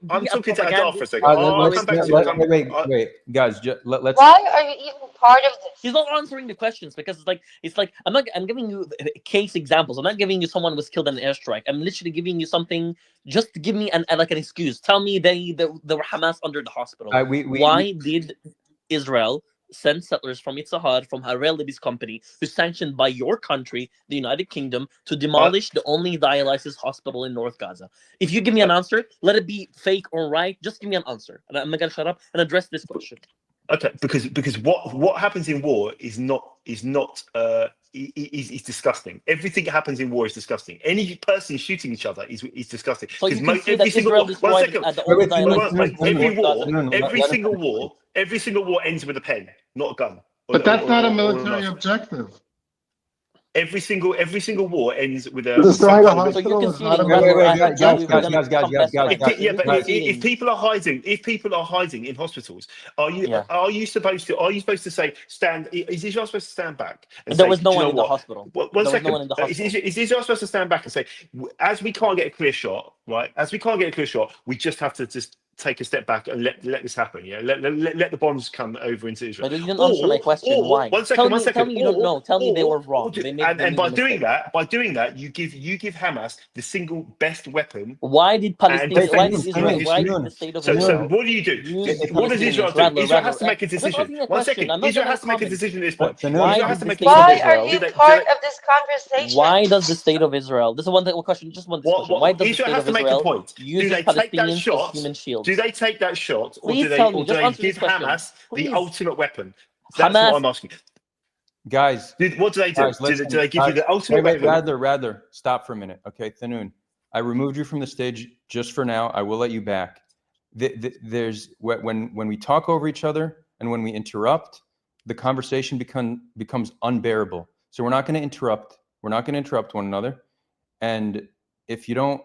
I'm talking to Adar for a second. Wait, guys. Let's. Why are you even part of this? He's not answering the questions because it's like I'm giving you case examples. I'm not giving you someone was killed in an airstrike. I'm literally giving you something. Just give me an excuse. Tell me they were Hamas under the hospital. Why did Israel send settlers from Yitzhahar, from Harad Lebi's company, who's sanctioned by your country, the United Kingdom, to demolish the only dialysis hospital in North Gaza? If you give me an answer, let it be fake or right, just give me an answer. And I'm gonna shut up and address this question. Okay, because what happens in war is not is disgusting. Everything that happens in war is disgusting. Any person shooting each other is disgusting. So you can see every that single Israel war, destroyed one second, the only dialogue every single war ends with a pen, not a gun. But that's not a military objective. Every single war ends with a. Destroying a So you're hospital is not a conceding military that objective. guys. If people are hiding in hospitals, are you supposed to say stand? Is Israel supposed to stand back and There say, was no "Do you one know in the what? hospital. One There was second. no one in the hospital. Is Israel supposed to stand back and say, as we can't get a clear shot, right? As we can't get a clear shot, we just have to just take a step back and let this happen. Yeah, let the bombs come over into Israel. But you didn't answer my question. Why? One second. Tell me you don't know. Tell me they were wrong. They made And by doing mistake. that, you give Hamas the single best weapon. Why did Palestine? Why did Israel? Israel? Why did the state of So Israel? what do you do? What does Israel do? Rattler, Israel has to make a I'm just decision. asking a One question. second. I'm not Israel gonna has to make a comment. decision at this point. Why Israel has did to the make a state of decision. Why are Israel? you part of this conversation? Why does the state of Israel? This is one question. Just one discussion. Why does the Israel state has of to make a Israel point. Do use they take that Palestinians as shot? human shields? Do they take that shot, or Please do they tell me. Just answer give this question. Hamas the Please. ultimate weapon? That's Hamas. what I'm asking. Guys, What do they do? guys, Do they give you the ultimate wait, weapon? rather, stop for a minute. Okay, Thanoon, I removed you from the stage just for now. I will let you back. There's when we talk over each other and when we interrupt, the conversation becomes unbearable. So we're not going to interrupt. We're not going to interrupt one another. And if you don't,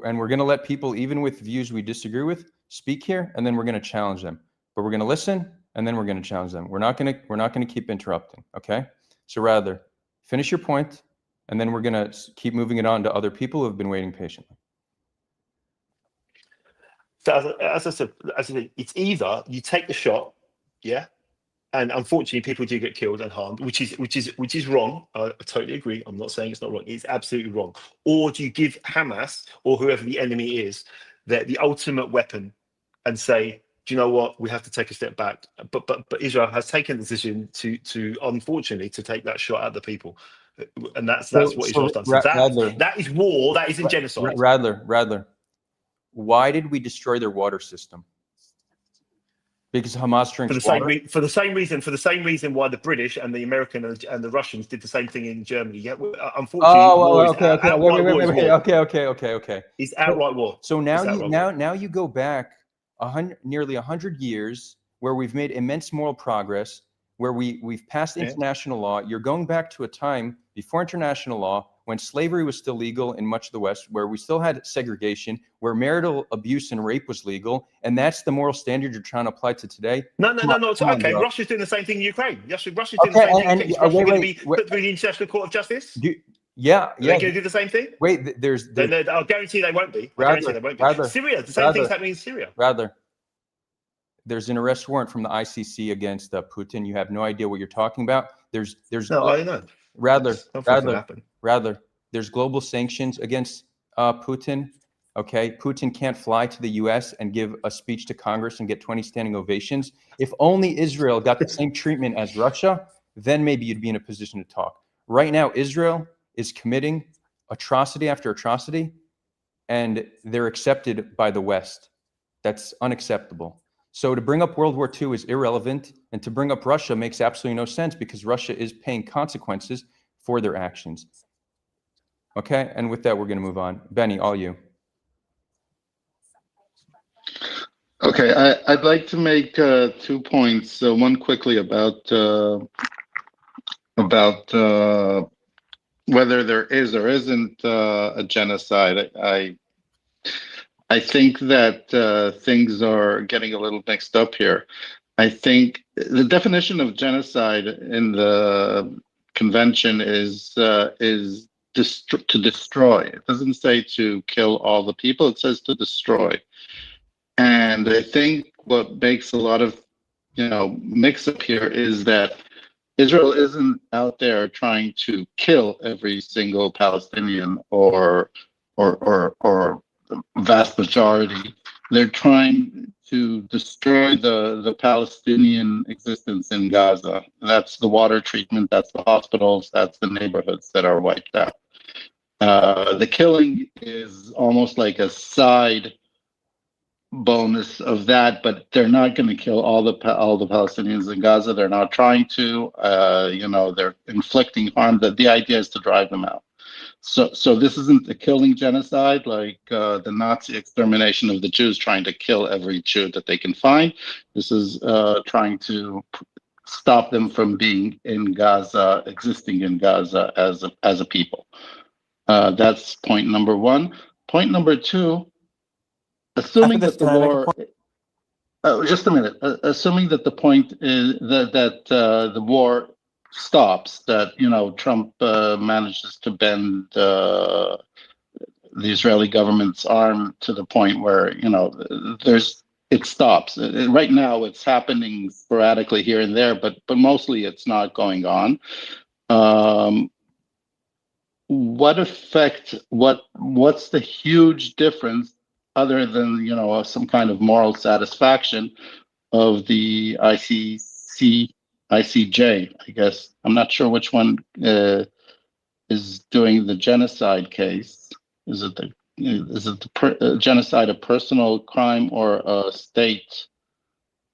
and we're going to let people, even with views we disagree with, speak here, and then we're going to challenge them. But we're going to listen, and then we're going to challenge them. We're not going to keep interrupting. Okay. So rather, finish your point, and then we're going to keep moving it on to other people who have been waiting patiently. So as I said, it's either you take the shot, yeah, and unfortunately people do get killed and harmed, which is wrong. I totally agree. I'm not saying it's not wrong. It's absolutely wrong. Or do you give Hamas or whoever the enemy is the ultimate weapon and say, do you know what? We have to take a step back. But Israel has taken the decision to unfortunately to take that shot at the people, and that's what Israel's done. So that is war. That isn't genocide. Radler, why did we destroy their water system? Because Hamas drinks water? For the same reason why the British and the American and the Russians did the same thing in Germany. Yeah, unfortunately, okay. It's outright war. So now you go back nearly 100 years where we've made immense moral progress, where we've passed international law. You're going back to a time before international law when slavery was still legal in much of the West, where we still had segregation, where marital abuse and rape was legal, and that's the moral standard you're trying to apply to today? No. Okay, Russia's doing the same thing in Ukraine. Russia's doing the same thing. Is Russia going to be put through the International Court of Justice? Yeah. Are they going to do the same thing? Wait, I'll guarantee they won't be. Syria, the same thing's happening in Syria. Rather, there's an arrest warrant from the ICC against Putin. You have no idea what you're talking about. There's no, I know. Rather, there's global sanctions against Putin. Okay, Putin can't fly to the U.S. and give a speech to Congress and get 20 standing ovations. If only Israel got the same treatment as Russia, then maybe you'd be in a position to talk. Right now, Israel is committing atrocity after atrocity, and they're accepted by the West. That's unacceptable. So to bring up World War II is irrelevant, and to bring up Russia makes absolutely no sense because Russia is paying consequences for their actions. Okay, and with that, we're going to move on. Benny, all you. Okay, I'd like to make 2 points. One quickly about whether there is or isn't a genocide. I think that things are getting a little mixed up here. I think the definition of genocide in the convention is to destroy. It doesn't say to kill all the people. It says to destroy. And I think what makes a lot of mix up here is that Israel isn't out there trying to kill every single Palestinian or the vast majority. They're trying to destroy the Palestinian existence in Gaza. That's the water treatment, that's the hospitals, that's the neighborhoods that are wiped out. The killing is almost like a side bonus of that, but they're not going to kill all the Palestinians in Gaza. They're not trying to. They're inflicting harm. That the idea is to drive them out. So this isn't a killing genocide like the Nazi extermination of the Jews, trying to kill every Jew that they can find. This is trying to stop them from being in Gaza, existing in Gaza as a people. That's point number one. Point number two, assuming that the war. Just a minute. Assuming that the point is that the war stops, that Trump manages to bend the Israeli government's arm to the point where it stops. Right now, it's happening sporadically here and there, but mostly it's not going on. What effect? What's the huge difference, other than some kind of moral satisfaction of the ICJ? I guess I'm not sure which one is doing the genocide case. Is it the genocide a personal crime or a state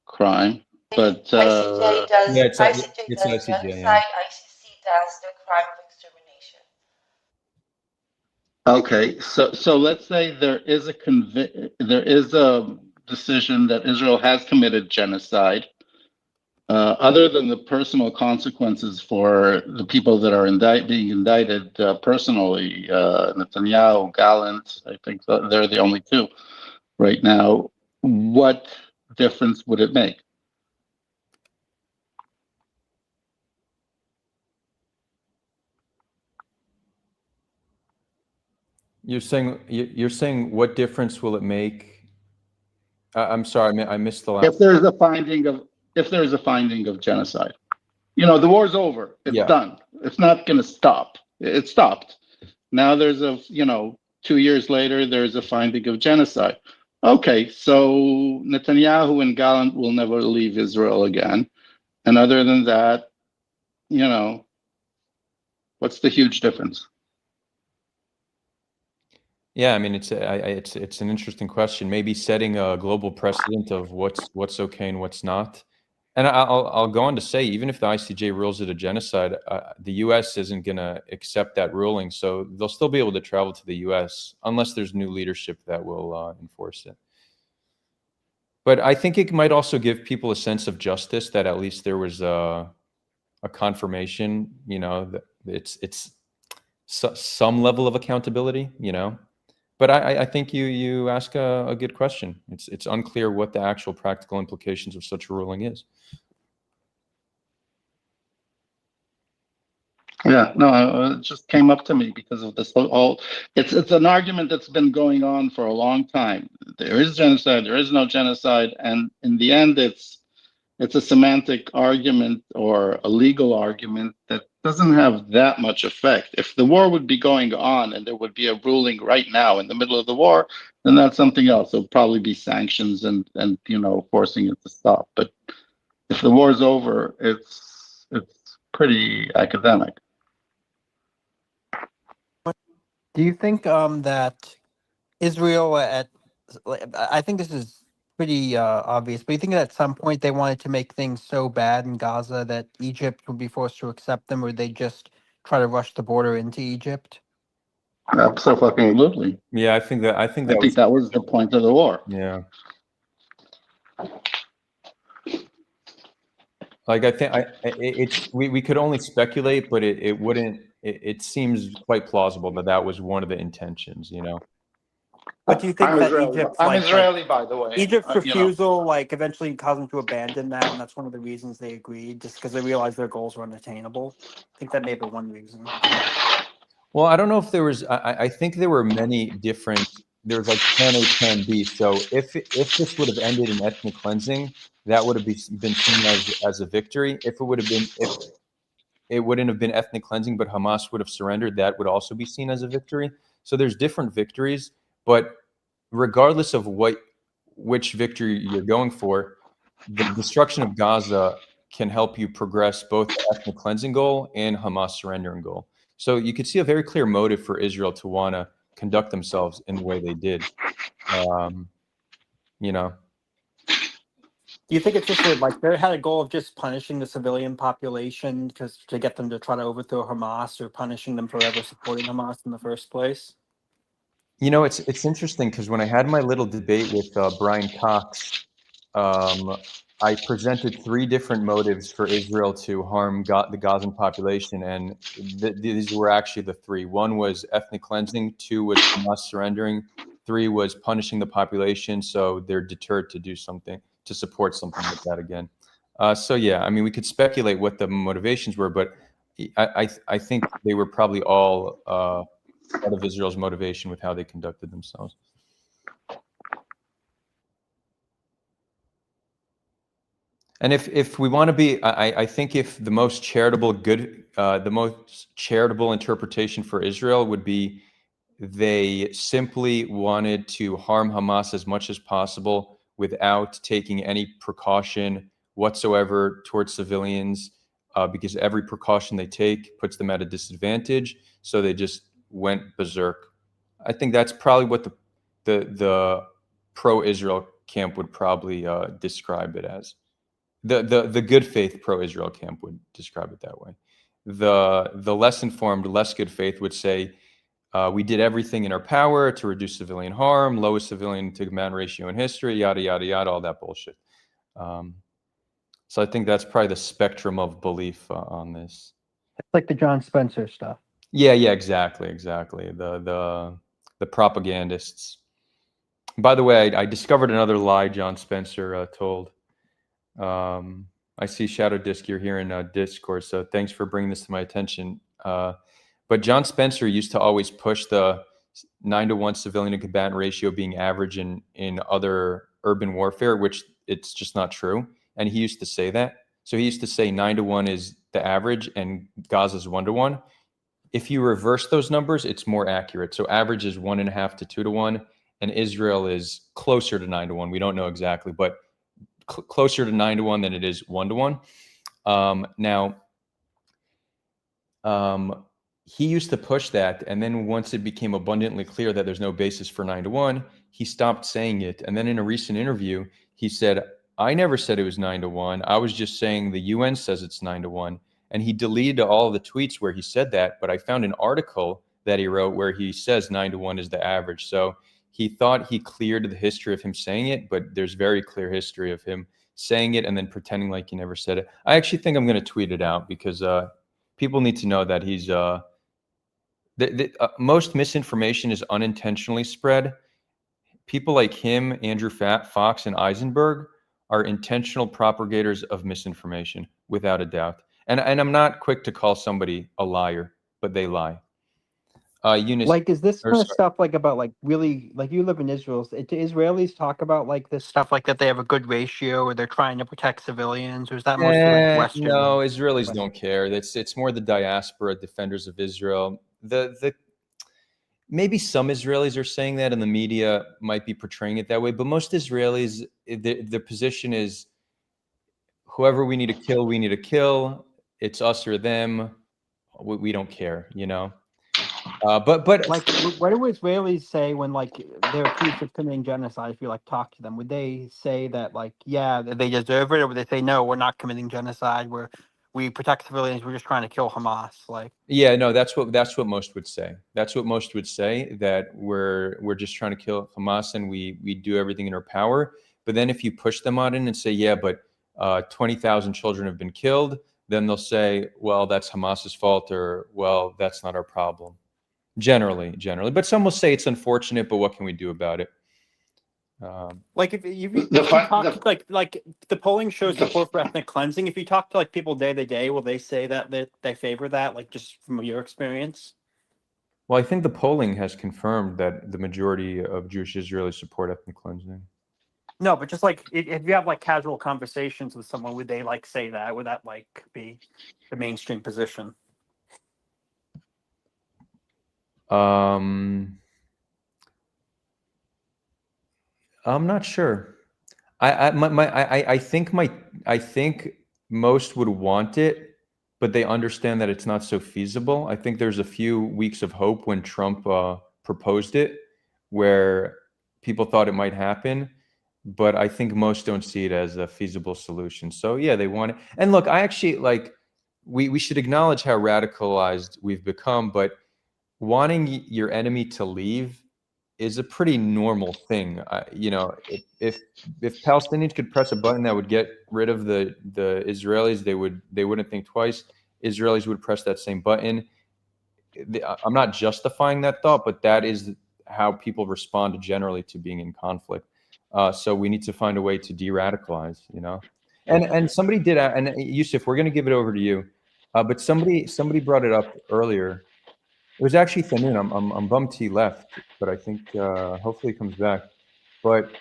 crime? But ICJ does. Yeah, ICJ it's does ICJ, genocide. yeah. ICC does the crime of extermination. Okay, so let's say there is a decision that Israel has committed genocide. Other than the personal consequences for the people that are being indicted personally, Netanyahu, Gallant, I think they're the only two right now. What difference would it make? You're saying what difference will it make? I'm sorry, I missed the last. If there's a finding of genocide, the war's over. It's done. It's not going to stop. It stopped. Now there's 2 years later, there's a finding of genocide. Okay, so Netanyahu and Gallant will never leave Israel again. And other than that, what's the huge difference? Yeah, I mean, it's an interesting question. Maybe setting a global precedent of what's okay and what's not. And I'll go on to say, even if the ICJ rules it a genocide, the U.S. isn't going to accept that ruling. So they'll still be able to travel to the U.S. unless there's new leadership that will enforce it. But I think it might also give people a sense of justice, that at least there was a confirmation, that it's some level of accountability, But I think you ask a good question. It's unclear what the actual practical implications of such a ruling is. Yeah, no, it just came up to me because of this whole. It's an argument that's been going on for a long time. There is genocide. There is no genocide, and in the end, it's a semantic argument or a legal argument that doesn't have that much effect. If the war would be going on and there would be a ruling right now in the middle of the war, then that's something else. There'll probably be sanctions and forcing it to stop. But if the war's over, it's pretty academic. Do you think that Israel I think this is pretty obvious, but you think that at some point they wanted to make things so bad in Gaza that Egypt would be forced to accept them, or they just try to rush the border into Egypt? Absolutely. Yeah, I think that was the point of the war. Yeah. Like I think we could only speculate, but it wouldn't. It seems quite plausible that was one of the intentions, But do you think that Egypt? I'm Israeli, by the way. Egypt's refusal, eventually caused them to abandon that, and that's one of the reasons they agreed, just because they realized their goals were unattainable. I think that may be one reason. Well, I don't know if there was. I think there were many different. There was plan A, plan B. So if this would have ended in ethnic cleansing, that would have been seen as a victory. If it wouldn't have been ethnic cleansing, but Hamas would have surrendered, that would also be seen as a victory. So there's different victories, but regardless of which victory you're going for, the destruction of Gaza can help you progress both the ethnic cleansing goal and Hamas surrendering goal. So you could see a very clear motive for Israel to want to conduct themselves in the way they did. you know. Do you think it's just like they had a goal of just punishing the civilian population because to get them to try to overthrow Hamas, or punishing them for ever supporting Hamas in the first place? You know, it's interesting because when I had my little debate with Brian Cox, I presented 3 different motives for Israel to harm the Gazan population, and these were actually the 3. 1 was ethnic cleansing, 2 was Hamas surrendering, 3 was punishing the population so they're deterred to do something, to support something like that again. So yeah, I mean, we could speculate what the motivations were, but I think they were probably all part of Israel's motivation with how they conducted themselves. And if we want to be, I think if the most charitable interpretation for Israel would be they simply wanted to harm Hamas as much as possible without taking any precaution whatsoever towards civilians, because every precaution they take puts them at a disadvantage. So they just went berserk. I think that's probably what the pro-Israel camp would probably describe it as. The good faith pro-Israel camp would describe it that way. The less informed, less good faith would say we did everything in our power to reduce civilian harm, lowest civilian to command ratio in history, yada yada yada, all that bullshit. So I think that's probably the spectrum of belief on this. It's like the John Spencer stuff. Yeah, exactly. The propagandists. By the way, I discovered another lie John Spencer told. I see Shadow Disc, you're here in Discord, so thanks for bringing this to my attention. But John Spencer used to always push the 9-to-1 civilian to combatant ratio being average in other urban warfare, which it's just not true. And he used to say that. So he used to say 9-to-1 is the average and Gaza's 1-to-1. If you reverse those numbers, it's more accurate. So average is 1.5 to 2-to-1, and Israel is closer to 9-to-1. We don't know exactly, but closer to 9-to-1 than it is 1-to-1. He used to push that, and then once it became abundantly clear that there's no basis for 9-to-1, he stopped saying it. And then in a recent interview, he said, I never said it was 9-to-1. I was just saying the UN says it's 9-to-1. And he deleted all of the tweets where he said that, but I found an article that he wrote where he says 9-to-1 is the average. So he thought he cleared the history of him saying it, but there's very clear history of him saying it and then pretending like he never said it. I actually think I'm going to tweet it out because people need to know that he's most misinformation is unintentionally spread. People like him, Andrew Fox, and Eisenberg are intentional propagators of misinformation, without a doubt. And I'm not quick to call somebody a liar, but they lie. Eunice, like, is this kind of stuff like about like really like you live in Israel? Do Israelis talk about like this stuff like that they have a good ratio or they're trying to protect civilians, or is that mostly like Western? No, Israelis don't care. It's more the diaspora defenders of Israel. The maybe some Israelis are saying that, and the media might be portraying it that way. But most Israelis, the position is, whoever we need to kill, we need to kill. It's us or them. We don't care, you know. But like, what do Israelis say when like they're accused of committing genocide? If you like talk to them, would they say that like, yeah, they deserve it, or would they say no, we're not committing genocide, we protect civilians, we're just trying to kill Hamas? Like, yeah, no, that's what most would say. That's what most would say, that we're just trying to kill Hamas and we do everything in our power. But then if you push them on it and say, yeah, but 20,000 children have been killed, then they'll say, well, that's Hamas's fault, or well, that's not our problem. Generally, but some will say it's unfortunate, but what can we do about it? like if you talk to, like the polling shows support for ethnic cleansing. If you talk to like people day to day, will they say that they favor that? Like, just from your experience? Well, I think the polling has confirmed that the majority of Jewish Israelis support ethnic cleansing. No, but just like if you have like casual conversations with someone, would they like say that? Would that like be the mainstream position? I'm not sure. I think most would want it, but they understand that it's not so feasible. I think there's a few weeks of hope when Trump proposed it, where people thought it might happen, but I think most don't see it as a feasible solution. So yeah, they want it. And look, I actually like, we should acknowledge how radicalized we've become, but wanting your enemy to leave is a pretty normal thing. You know, if Palestinians could press a button that would get rid of the Israelis, they wouldn't think twice. Israelis would press that same button. I'm not justifying that thought, but that is how people respond generally to being in conflict. So we need to find a way to de-radicalize, you know. And somebody did, and Yusuf, we're going to give it over to you. But somebody brought it up earlier. It was actually Thanun. I'm bummed he left, but I think hopefully he comes back. But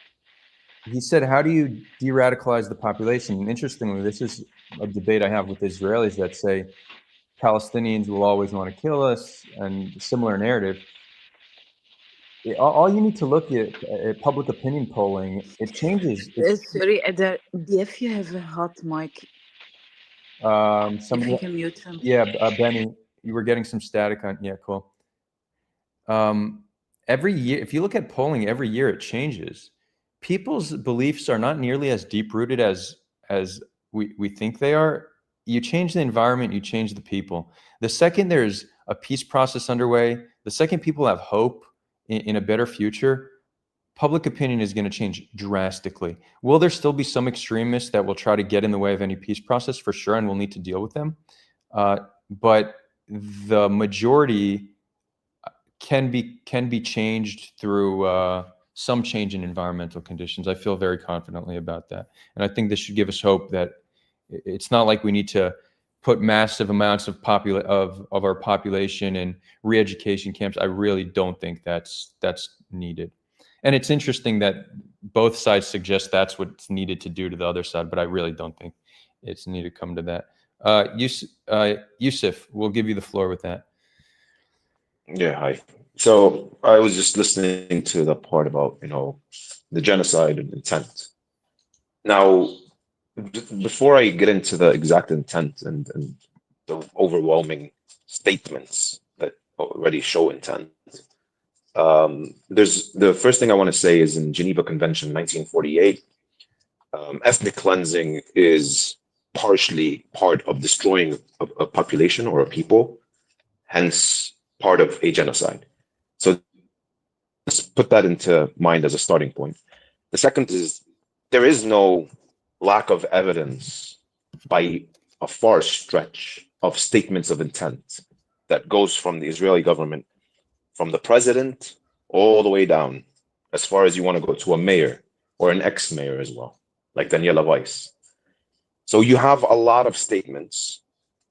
he said, "How do you de-radicalize the population?" And interestingly, this is a debate I have with Israelis that say Palestinians will always want to kill us, and similar narrative. All you need to look at public opinion polling. It changes. Sorry, if you have a hot mic, if Somebody, you can mute him. yeah, Benny, you were getting some static on. Yeah, cool. Every year, if you look at polling, every year it changes. People's beliefs are not nearly as deep rooted as we think they are. You change the environment, you change the people. The second there's a peace process underway, the second people have hope in a better future, public opinion is going to change drastically. Will there still be some extremists that will try to get in the way of any peace process? For sure, and we'll need to deal with them. But the majority can be changed through some change in environmental conditions. I feel very confidently about that, and I think this should give us hope that it's not like we need to put massive amounts of our population in re-education camps. I really don't think that's needed. And it's interesting that both sides suggest that's what's needed to do to the other side, but I really don't think it's needed to come to that. Yusuf, we'll give you the floor with that. Yeah, hi. So I was just listening to the part about, the genocide and intent. Now, before I get into the exact intent and the overwhelming statements that already show intent, there's the first thing I want to say is in Geneva Convention 1948, ethnic cleansing is partially part of destroying a population or a people, hence part of a genocide. So let's put that into mind as a starting point. The second is there is no lack of evidence by a far stretch of statements of intent that goes from the Israeli government, from the president all the way down, as far as you want to go to a mayor or an ex-mayor as well, like Daniela Weiss. So you have a lot of statements,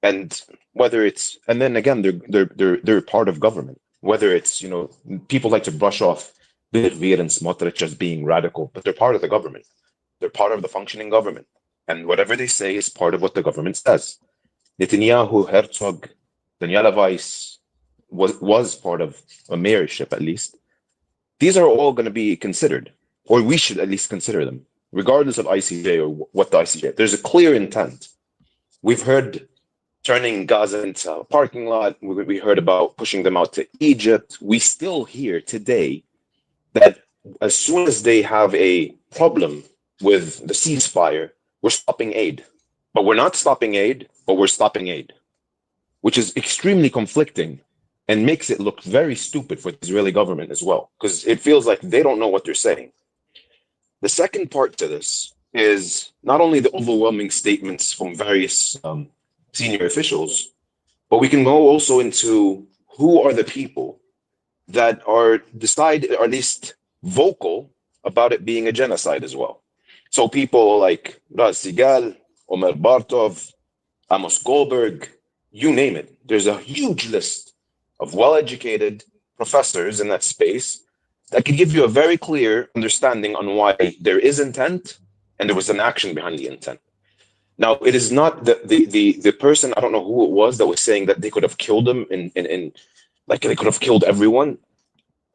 and whether it's, and then again, they're part of government. Whether it's, people like to brush off Ben Gvir and Smotrich as being radical, but they're part of the government. They're part of the functioning government. And whatever they say is part of what the government says. Netanyahu, Herzog, Daniela Weiss was part of a mayorship, at least. These are all going to be considered, or we should at least consider them, regardless of ICJ or what the ICJ. There's a clear intent. We've heard turning Gaza into a parking lot. We heard about pushing them out to Egypt. We still hear today that as soon as they have a problem with the ceasefire, we're stopping aid. But we're not stopping aid, but we're stopping aid, which is extremely conflicting and makes it look very stupid for the Israeli government as well, because it feels like they don't know what they're saying. The second part to this is not only the overwhelming statements from various senior officials, but we can go also into who are the people that are at least vocal about it being a genocide as well. So people like Raz Sigal, Omer Bartov, Amos Goldberg, you name it. There's a huge list of well-educated professors in that space that could give you a very clear understanding on why there is intent and there was an action behind the intent. Now, it is not the person, I don't know who it was, that was saying that they could have killed them like they could have killed everyone.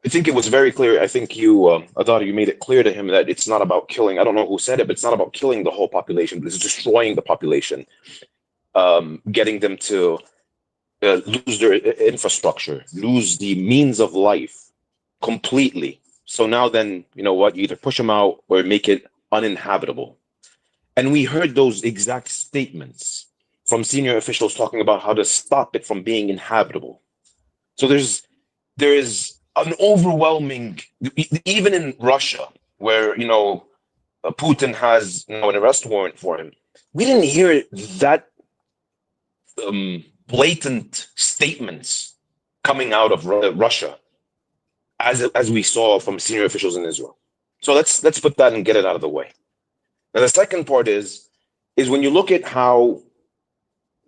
I think it was very clear. I think you, Adar, you made it clear to him that it's not about killing. I don't know who said it, but it's not about killing the whole population, but it's destroying the population, getting them to lose their infrastructure, lose the means of life completely. So now then, you know what, you either push them out or make it uninhabitable. And we heard those exact statements from senior officials talking about how to stop it from being inhabitable. So there is an overwhelming, even in Russia, where Putin has an arrest warrant for him. We didn't hear that blatant statements coming out of Russia as we saw from senior officials in Israel. So let's put that and get it out of the way. Now the second part is when you look at how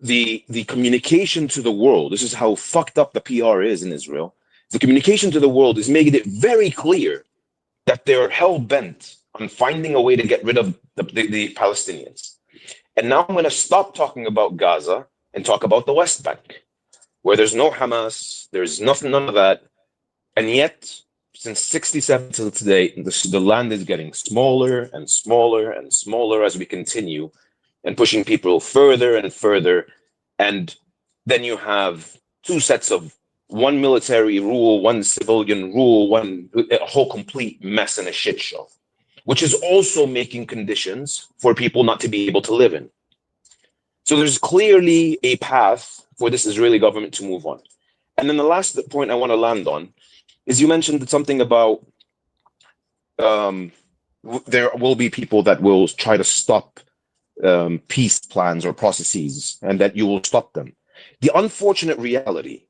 the communication to the world, this is how fucked up the PR is in Israel. The communication to the world is making it very clear that they're hell-bent on finding a way to get rid of the Palestinians. And now I'm going to stop talking about Gaza and talk about the West Bank, where there's no Hamas, there's none of that. And yet, since 67 till today, the land is getting smaller and smaller and smaller as we continue and pushing people further and further. And then you have two sets of one military rule, one civilian rule, a whole complete mess and a shit show, which is also making conditions for people not to be able to live in. So there's clearly a path for this Israeli government to move on. And then the last point I want to land on is you mentioned something about there will be people that will try to stop peace plans or processes and that you will stop them. The unfortunate reality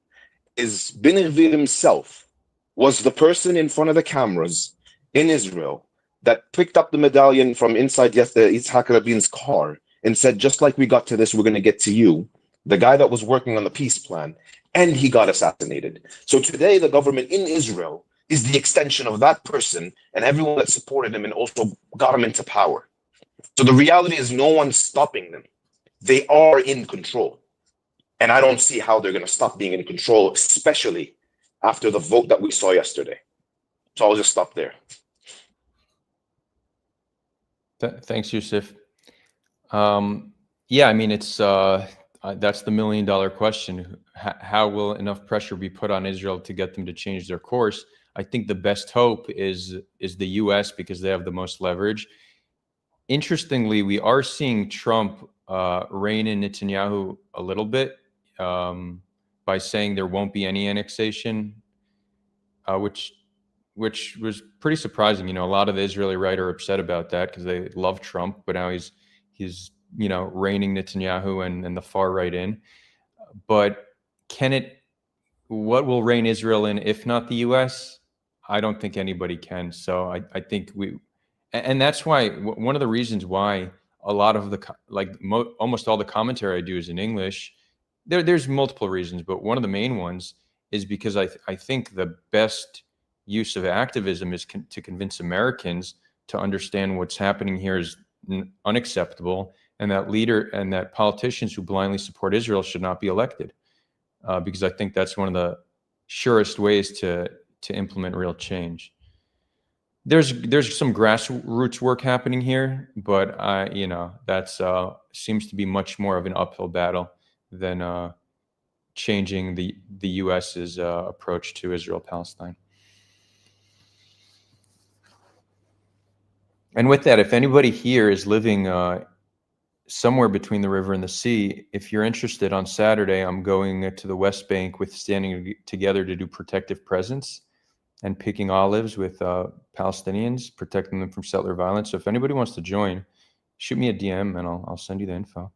is Ben Gvir himself was the person in front of the cameras in Israel that picked up the medallion from inside Yitzhak Rabin's car and said, just like we got to this, we're going to get to you, the guy that was working on the peace plan, and he got assassinated. So today, the government in Israel is the extension of that person and everyone that supported him and also got him into power. So the reality is no one's stopping them. They are in control. And I don't see how they're going to stop being in control, especially after the vote that we saw yesterday. So I'll just stop there. Thanks, Yusuf. Yeah, I mean, it's that's the $1 million question. How will enough pressure be put on Israel to get them to change their course? I think the best hope is the U.S. because they have the most leverage. Interestingly, we are seeing Trump rein in Netanyahu a little bit by saying there won't be any annexation, which was pretty surprising. A lot of the Israeli right are upset about that because they love Trump, but now he's reining Netanyahu and the far right in. But what will rein Israel in if not the U.S.? I don't think anybody can. So I think and that's why one of the reasons why a lot of almost all the commentary I do is in English. There's multiple reasons, but one of the main ones is because I think the best use of activism is to convince Americans to understand what's happening here is unacceptable, and that politicians who blindly support Israel should not be elected, because I think that's one of the surest ways to implement real change. There's some grassroots work happening here, but that's seems to be much more of an uphill battle than changing the U.S.'s approach to Israel-Palestine. And with that, if anybody here is living somewhere between the river and the sea, if you're interested, on Saturday, I'm going to the West Bank with Standing Together to do protective presence and picking olives with Palestinians, protecting them from settler violence. So if anybody wants to join, shoot me a DM and I'll send you the info.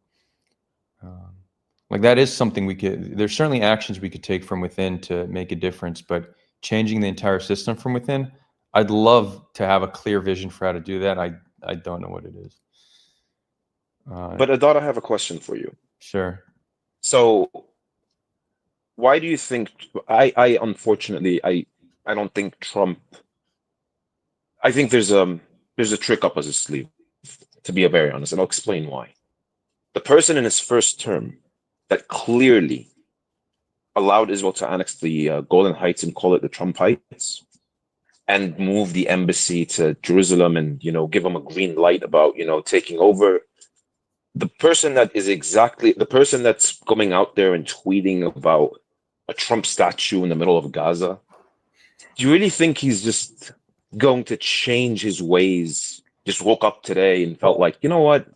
That is something there's certainly actions we could take from within to make a difference, but changing the entire system from within, I'd love to have a clear vision for how to do that. I don't know what it is. But Adad, I have a question for you. Sure. So why do you think unfortunately I don't think Trump, I think there's a trick up his sleeve, to be very honest, and I'll explain why. The person in his first term that clearly allowed Israel to annex the Golan Heights and call it the Trump Heights, and move the embassy to Jerusalem and, give them a green light about, taking over. The person that's coming out there and tweeting about a Trump statue in the middle of Gaza, do you really think he's just going to change his ways just woke up today and felt like, you know what,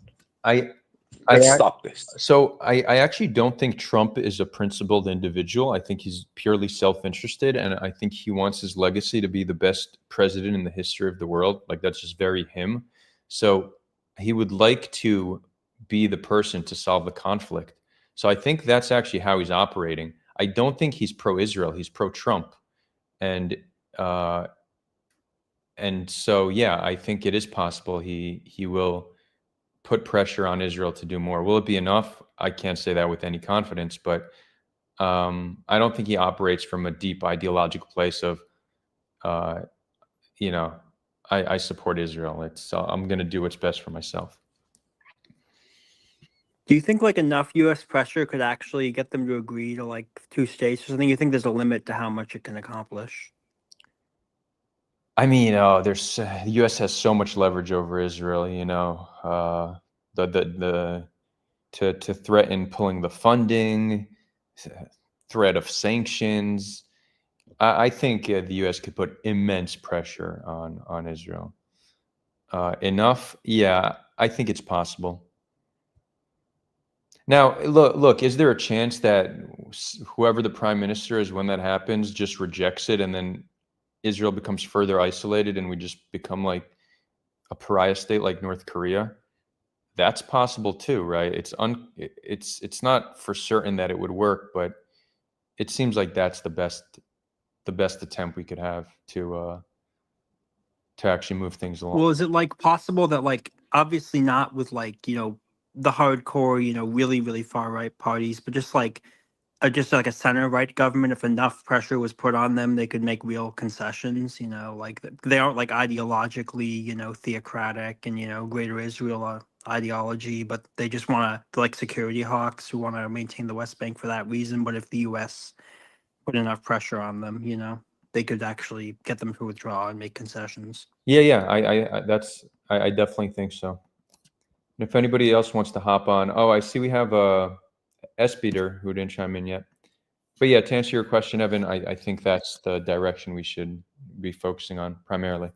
let's stop this. So I actually don't think Trump is a principled individual. I think he's purely self-interested, and I think he wants his legacy to be the best president in the history of the world. Like, that's just very him. So he would like to be the person to solve the conflict. So I think that's actually how he's operating. I don't think he's pro-Israel. He's pro-Trump. And so, yeah, I think it is possible he will put pressure on Israel to do more. Will it be enough? I can't say that with any confidence, but I don't think he operates from a deep ideological place of, I support Israel. I'm going to do what's best for myself. Do you think like enough U.S. pressure could actually get them to agree to like 2 states or something? You think there's a limit to how much it can accomplish? I mean, the U.S. has so much leverage over Israel. To threaten pulling the funding, threat of sanctions. I think the U.S. could put immense pressure on Israel. Enough? Yeah, I think it's possible. Now, look, is there a chance that whoever the prime minister is when that happens just rejects it, and then Israel becomes further isolated and we just become like a pariah state like North Korea? That's possible too, right? It's not for certain that it would work, but it seems like that's the best attempt we could have to actually move things along. Well, is it like possible that like obviously not with like, the hardcore, really, really far right parties, but just like a center right government, if enough pressure was put on them, they could make real concessions, like they aren't like ideologically, theocratic and, greater Israel ideology, but they just want to like security hawks who want to maintain the West Bank for that reason. But if the U.S. put enough pressure on them, they could actually get them to withdraw and make concessions. Yeah. I definitely think so. And if anybody else wants to hop on, I see we have a S-Beater who didn't chime in yet. But yeah, to answer your question, Evan, I think that's the direction we should be focusing on primarily.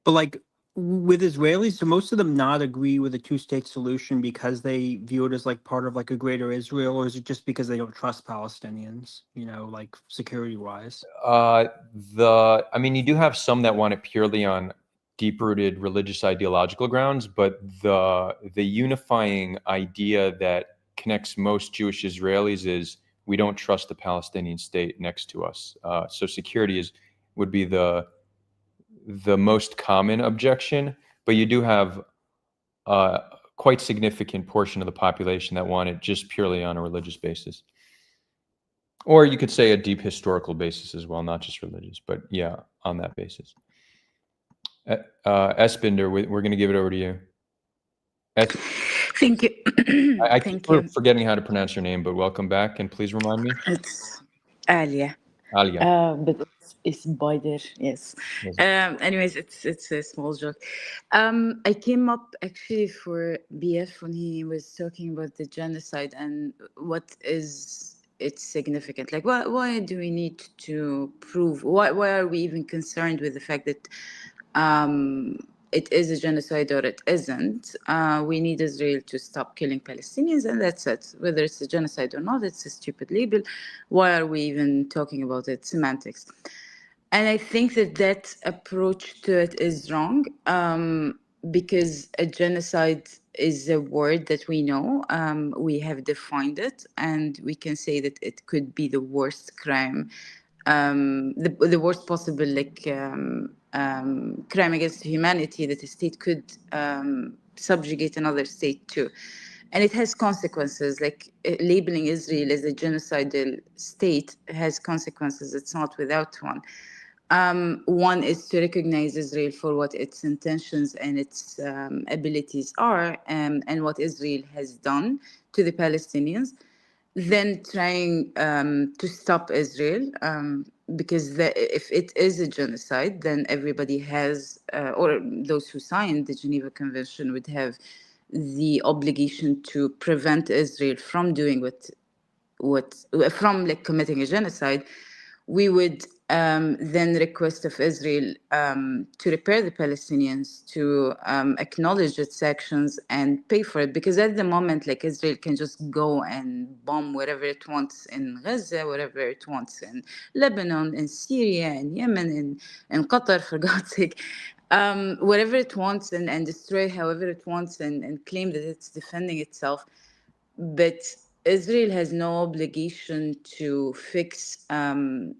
But like with Israelis, do most of them not agree with a 2-state solution because they view it as like part of like a greater Israel, or is it just because they don't trust Palestinians, like security wise? You do have some that want it purely on deep-rooted religious ideological grounds, but the unifying idea that connects most Jewish Israelis is we don't trust the Palestinian state next to us. So security would be the most common objection, but you do have quite significant portion of the population that want it just purely on a religious basis. Or you could say a deep historical basis as well, not just religious, but yeah, on that basis. Espinder, we're going to give it over to you. Thank you. I keep forgetting how to pronounce your name, but welcome back, and please remind me. It's Alia. But it's Spider, yes. Anyways, it's a small joke. I came up actually for BF when he was talking about the genocide and what is its significant. Like, why do we need to prove? Why are we even concerned with the fact that it is a genocide or it isn't? We need Israel to stop killing Palestinians, and that's it. Whether it's a genocide or not, it's a stupid label. Why are we even talking about it? Semantics. And I think that approach to it is wrong, because a genocide is a word that we know. We have defined it, and we can say that it could be the worst crime, the worst possible crime against humanity that a state could subjugate another state to. And it has consequences, like labeling Israel as a genocidal state has consequences. It's not without one. One is to recognize Israel for what its intentions and its abilities are, and what Israel has done to the Palestinians. Then trying to stop Israel, because if it is a genocide, then everybody has, or those who signed the Geneva Convention would have the obligation to prevent Israel from doing from committing a genocide, we would then request of Israel to repair the Palestinians, to acknowledge its actions and pay for it. Because at the moment, like, Israel can just go and bomb wherever it wants in Gaza, wherever it wants in Lebanon, in Syria, in Yemen, in Qatar, for God's sake, wherever it wants, and destroy however it wants, and claim that it's defending itself. But Israel has no obligation to fix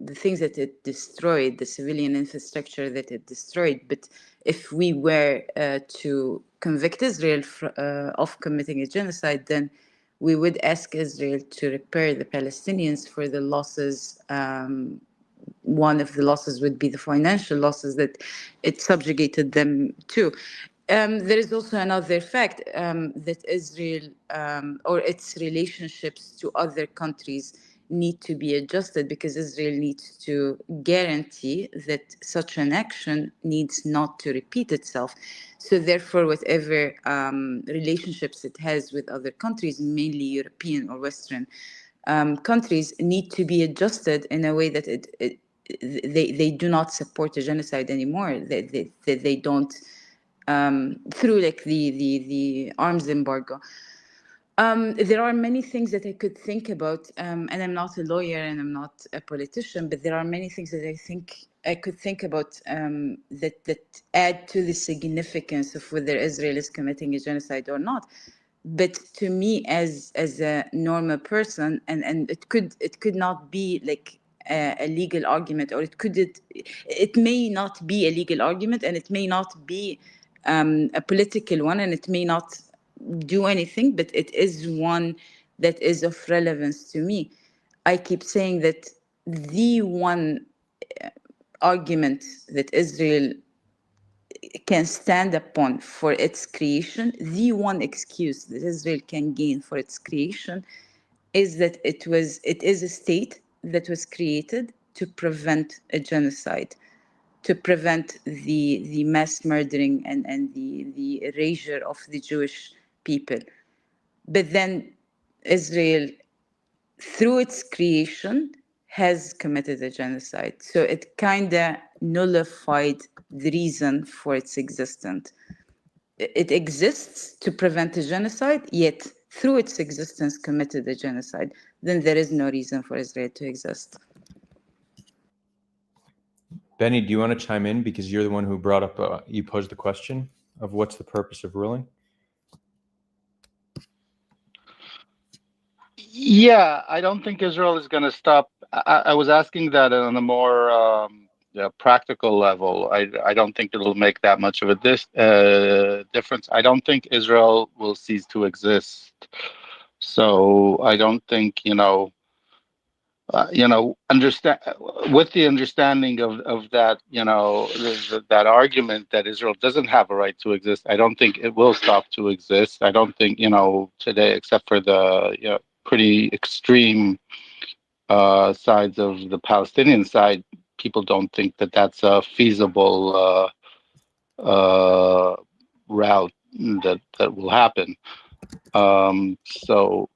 the things that it destroyed, the civilian infrastructure that it destroyed. But if we were to convict Israel of committing a genocide, then we would ask Israel to repair the Palestinians for the losses. One of the losses would be the financial losses that it subjugated them to. There is also another fact that Israel or its relationships to other countries need to be adjusted, because Israel needs to guarantee that such an action needs not to repeat itself. So therefore, whatever relationships it has with other countries, mainly European or Western countries, need to be adjusted in a way that they do not support a genocide anymore. They don't, through like the arms embargo. There are many things that I could think about, and I'm not a lawyer and I'm not a politician, but there are many things that I think I could think about that add to the significance of whether Israel is committing a genocide or not. But to me, as a normal person, and it could not be like a legal argument, or it may not be a legal argument, and it may not be a political one, and it may not do anything, but it is one that is of relevance to me. I keep saying that the one argument that Israel can stand upon for its creation, the one excuse that Israel can gain for its creation, is that it is a state that was created to prevent a genocide, to prevent the mass murdering and the erasure of the Jewish people. But then Israel, through its creation, has committed a genocide. So it kind of nullified the reason for its existence. It exists to prevent a genocide, yet through its existence committed a genocide. Then there is no reason for Israel to exist. Benny, do you want to chime in, because you're the one who brought up, you posed the question of what's the purpose of ruling? Yeah, I don't think Israel is going to stop. I was asking that on a more practical level. I don't think it'll make that much of a difference. I don't think Israel will cease to exist. So I don't think, understand with the understanding of that, that argument that Israel doesn't have a right to exist. I don't think it will stop to exist. I don't think, today, except for the pretty extreme sides of the Palestinian side, people don't think that that's a feasible route that will happen. So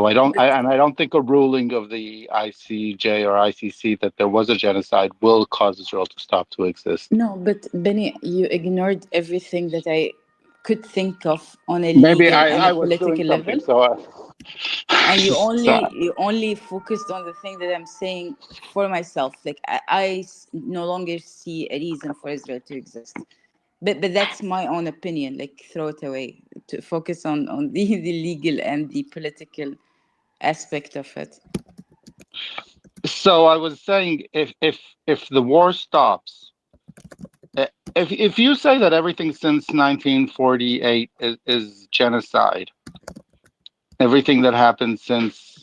I don't think a ruling of the ICJ or ICC that there was a genocide will cause Israel to stop to exist. No, but Benny, you ignored everything that I could think of on a Maybe legal and I a was doing political level. something, And you so only focused on the thing that I'm saying for myself. Like I no longer see a reason for Israel to exist. But that's my own opinion. Like, throw it away. To focus on the legal and the political aspect of it. So I was saying, if the war stops, if you say that everything since 1948 is genocide, everything that happened since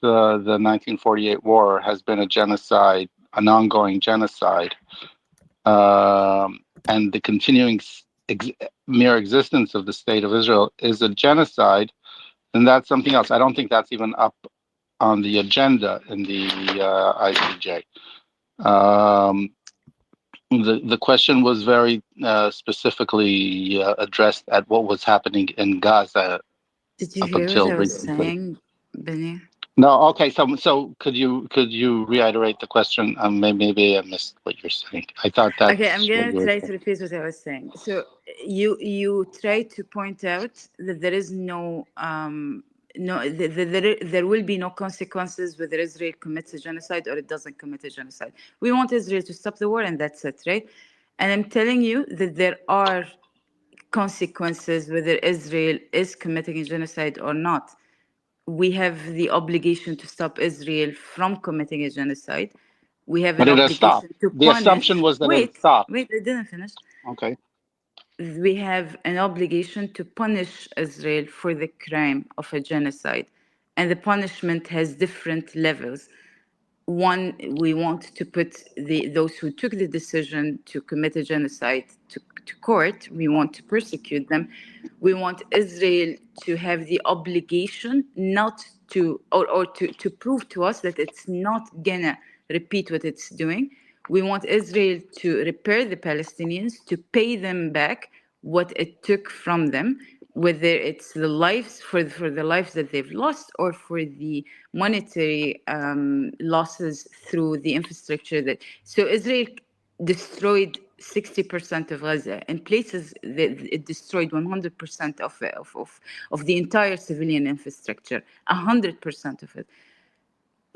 the 1948 war has been a genocide, an ongoing genocide, and the continuing mere existence of the state of Israel is a genocide, then that's something else. I don't think that's even up on the agenda in the ICJ. The question was very specifically addressed at what was happening in Gaza Did you up hear what until I was recently. saying, Benny? No, okay. So could you reiterate the question? Maybe I missed what you're saying. I thought Okay, I'm that's what gonna you were try saying. to repeat what I was saying. So you try to point out that there is there will be no consequences whether Israel commits a genocide or it doesn't commit a genocide. We want Israel to stop the war and that's it, right? And I'm telling you that there are consequences whether Israel is committing a genocide or not. We have the obligation to stop Israel from committing a genocide. We have But an it has stopped. obligation to The assumption punish. was that it Wait, stopped. wait, I didn't finish. Okay. We have an obligation to punish Israel for the crime of a genocide. And the punishment has different levels. One, we want to put those who took the decision to commit a genocide to court. We want to persecute them. We want Israel to have the obligation not to, or to prove to us that it's not gonna repeat what it's doing. We want Israel to repair the Palestinians, to pay them back what it took from them, whether it's the lives for the lives that they've lost or for the monetary losses through the infrastructure that. So Israel destroyed 60% of Gaza. In places that it destroyed 100% of the entire civilian infrastructure, 100% of it.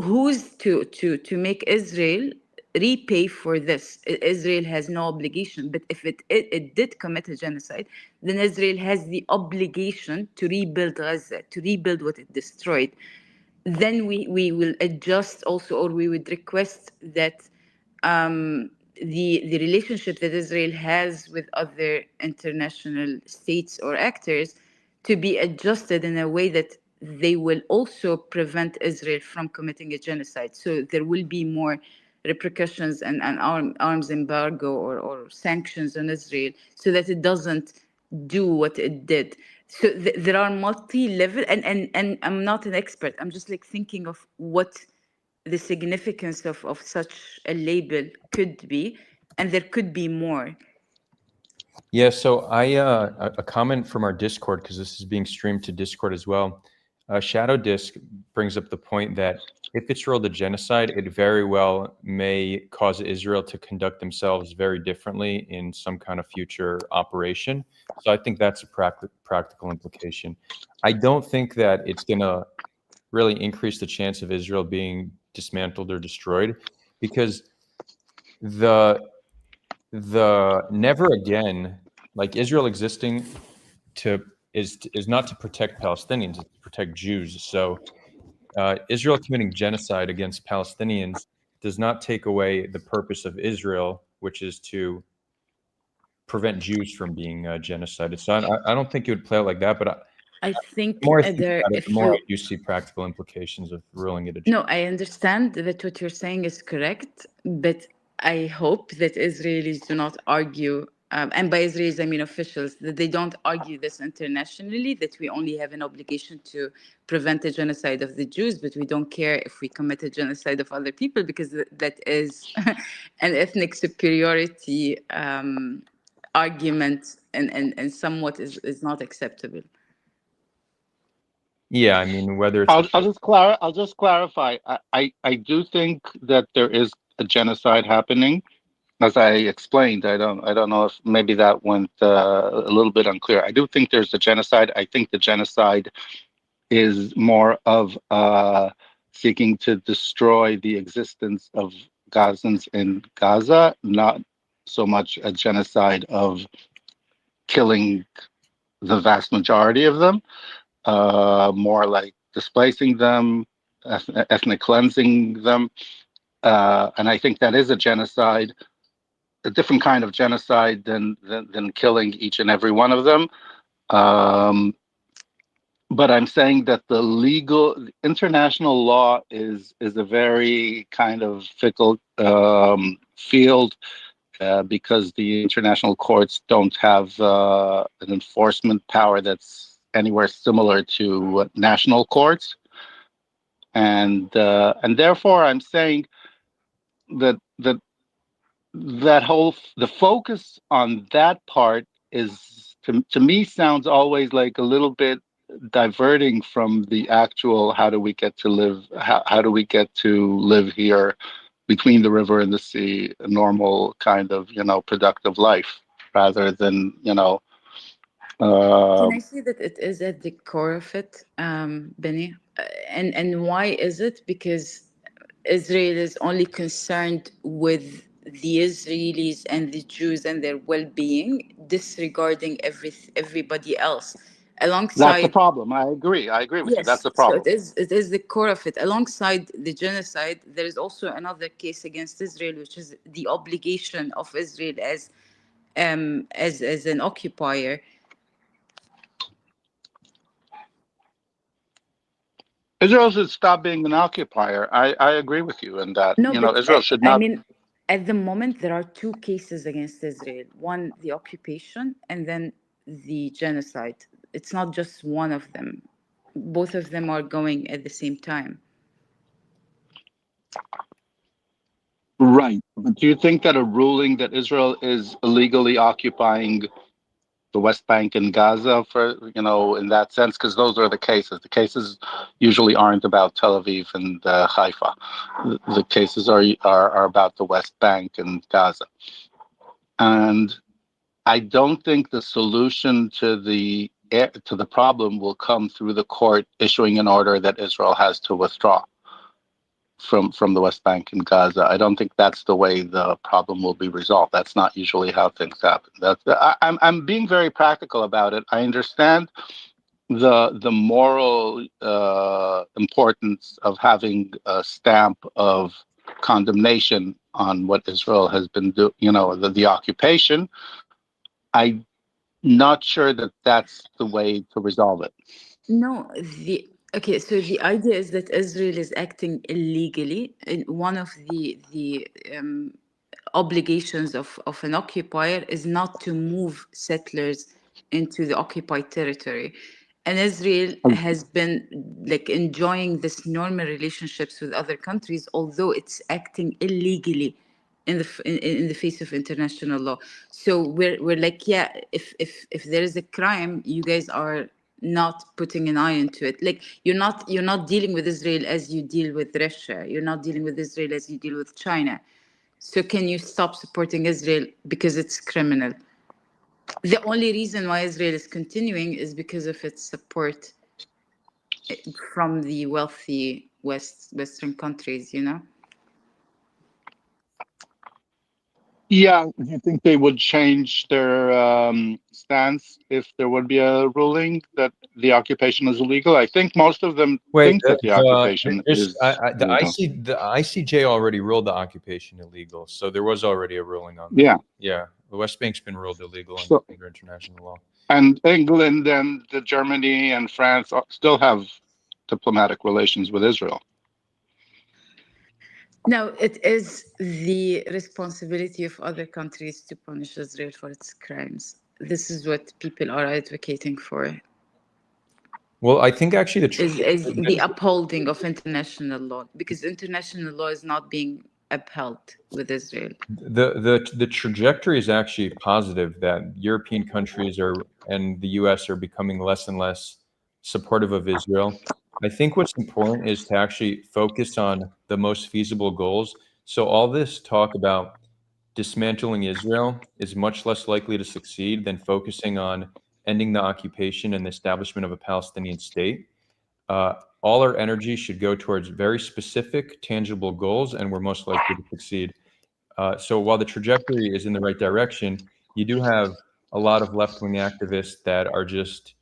Who's to make Israel repay for this? Israel has no obligation, but if it did commit a genocide, then Israel has the obligation to rebuild Gaza, to rebuild what it destroyed. Then we will adjust also, or we would request that the relationship that Israel has with other international states or actors to be adjusted in a way that they will also prevent Israel from committing a genocide. So there will be more repercussions and arms embargo or sanctions on Israel so that it doesn't do what it did. So there are multi-level, and I'm not an expert. I'm just like thinking of what the significance of such a label could be, and there could be more. Yeah, so a comment from our Discord, because this is being streamed to Discord as well. Shadow Disc brings up the point that if it's ruled a genocide, it very well may cause Israel to conduct themselves very differently in some kind of future operation. So I think that's a practical implication. I don't think that it's going to really increase the chance of Israel being dismantled or destroyed, because the never again, like Israel existing is not to protect Palestinians, it's to protect Jews. So Israel committing genocide against Palestinians does not take away the purpose of Israel, which is to prevent Jews from being genocided. So I don't think it would play out like that, but I the think more I think there, about it, the if more I you do see practical implications of ruling it a no, I understand that what you're saying is correct, but I hope that Israelis do not argue, and by Israelis I mean officials, that they don't argue this internationally, that we only have an obligation to prevent a genocide of the Jews, but we don't care if we commit a genocide of other people, because that is an ethnic superiority argument, and somewhat is not acceptable. Yeah, I mean, whether it's I'll just clarify. I do think that there is a genocide happening. As I explained, I don't know if maybe that went a little bit unclear. I do think there's a genocide. I think the genocide is more of seeking to destroy the existence of Gazans in Gaza, not so much a genocide of killing the vast majority of them, more like displacing them, ethnic cleansing them. And I think that is a genocide, a different kind of genocide than killing each and every one of them. But I'm saying that the international law is a very kind of fickle field, because the international courts don't have an enforcement power that's anywhere similar to national courts, and therefore I'm saying that the focus on that part is to me sounds always like a little bit diverting from the actual how do we get to live, how do we get to live here between the river and the sea, a normal kind of, productive life, rather than, Can I say that it is at the core of it, Benny? And why is it? Because Israel is only concerned with the Israelis and the Jews and their well-being, disregarding everybody else. that's the Alongside, problem. I agree with you. That's yes, the so problem. it is the core of it. Alongside the genocide, there is also another case against Israel, which is the obligation of Israel as an occupier. Israel should stop being an occupier. I agree with you in that, No, but Israel should I not. mean, at the moment, there are two cases against Israel: one, the occupation, and then the genocide. It's not just one of them, both of them are going at the same time. Right. But do you think that a ruling that Israel is illegally occupying the West Bank and Gaza, for, in that sense, because those are the cases. The cases usually aren't about Tel Aviv and Haifa. The cases are about the West Bank and Gaza. And I don't think the solution to the problem will come through the court issuing an order that Israel has to withdraw from the West Bank and Gaza. I don't think that's the way the problem will be resolved. That's not usually how things happen. I'm being very practical about it. I understand the moral importance of having a stamp of condemnation on what Israel has been doing, the occupation. I'm not sure that that's the way to resolve it. No, okay. So the idea is that Israel is acting illegally. And one of the obligations of an occupier is not to move settlers into the occupied territory. And Israel has been like enjoying this normal relationships with other countries, although it's acting illegally in the face of international law. So we're like, yeah, if there is a crime, you guys are not putting an eye into it. Like you're not dealing with Israel as you deal with Russia. You're not dealing with Israel as you deal with China. So can you stop supporting Israel because it's criminal? The only reason why Israel is continuing is because of its support from the wealthy Western countries, you know? Yeah, do you think they would change their stance if there would be a ruling that the occupation is illegal? I think most of them think that the occupation is illegal. The ICJ already ruled the occupation illegal, so there was already a ruling on that. Yeah. Yeah, the West Bank's been ruled illegal under international law. And England and Germany and France still have diplomatic relations with Israel. No, it is the responsibility of other countries to punish Israel for its crimes. This is what people are advocating for. Well, I think actually is the upholding of international law, because international law is not being upheld with Israel. The trajectory is actually positive, that European countries and the US are becoming less and less supportive of Israel. I think what's important is to actually focus on the most feasible goals. So all this talk about dismantling Israel is much less likely to succeed than focusing on ending the occupation and the establishment of a Palestinian state. All our energy should go towards very specific, tangible goals, and we're most likely to succeed. So while the trajectory is in the right direction, you do have a lot of left-wing activists that are just,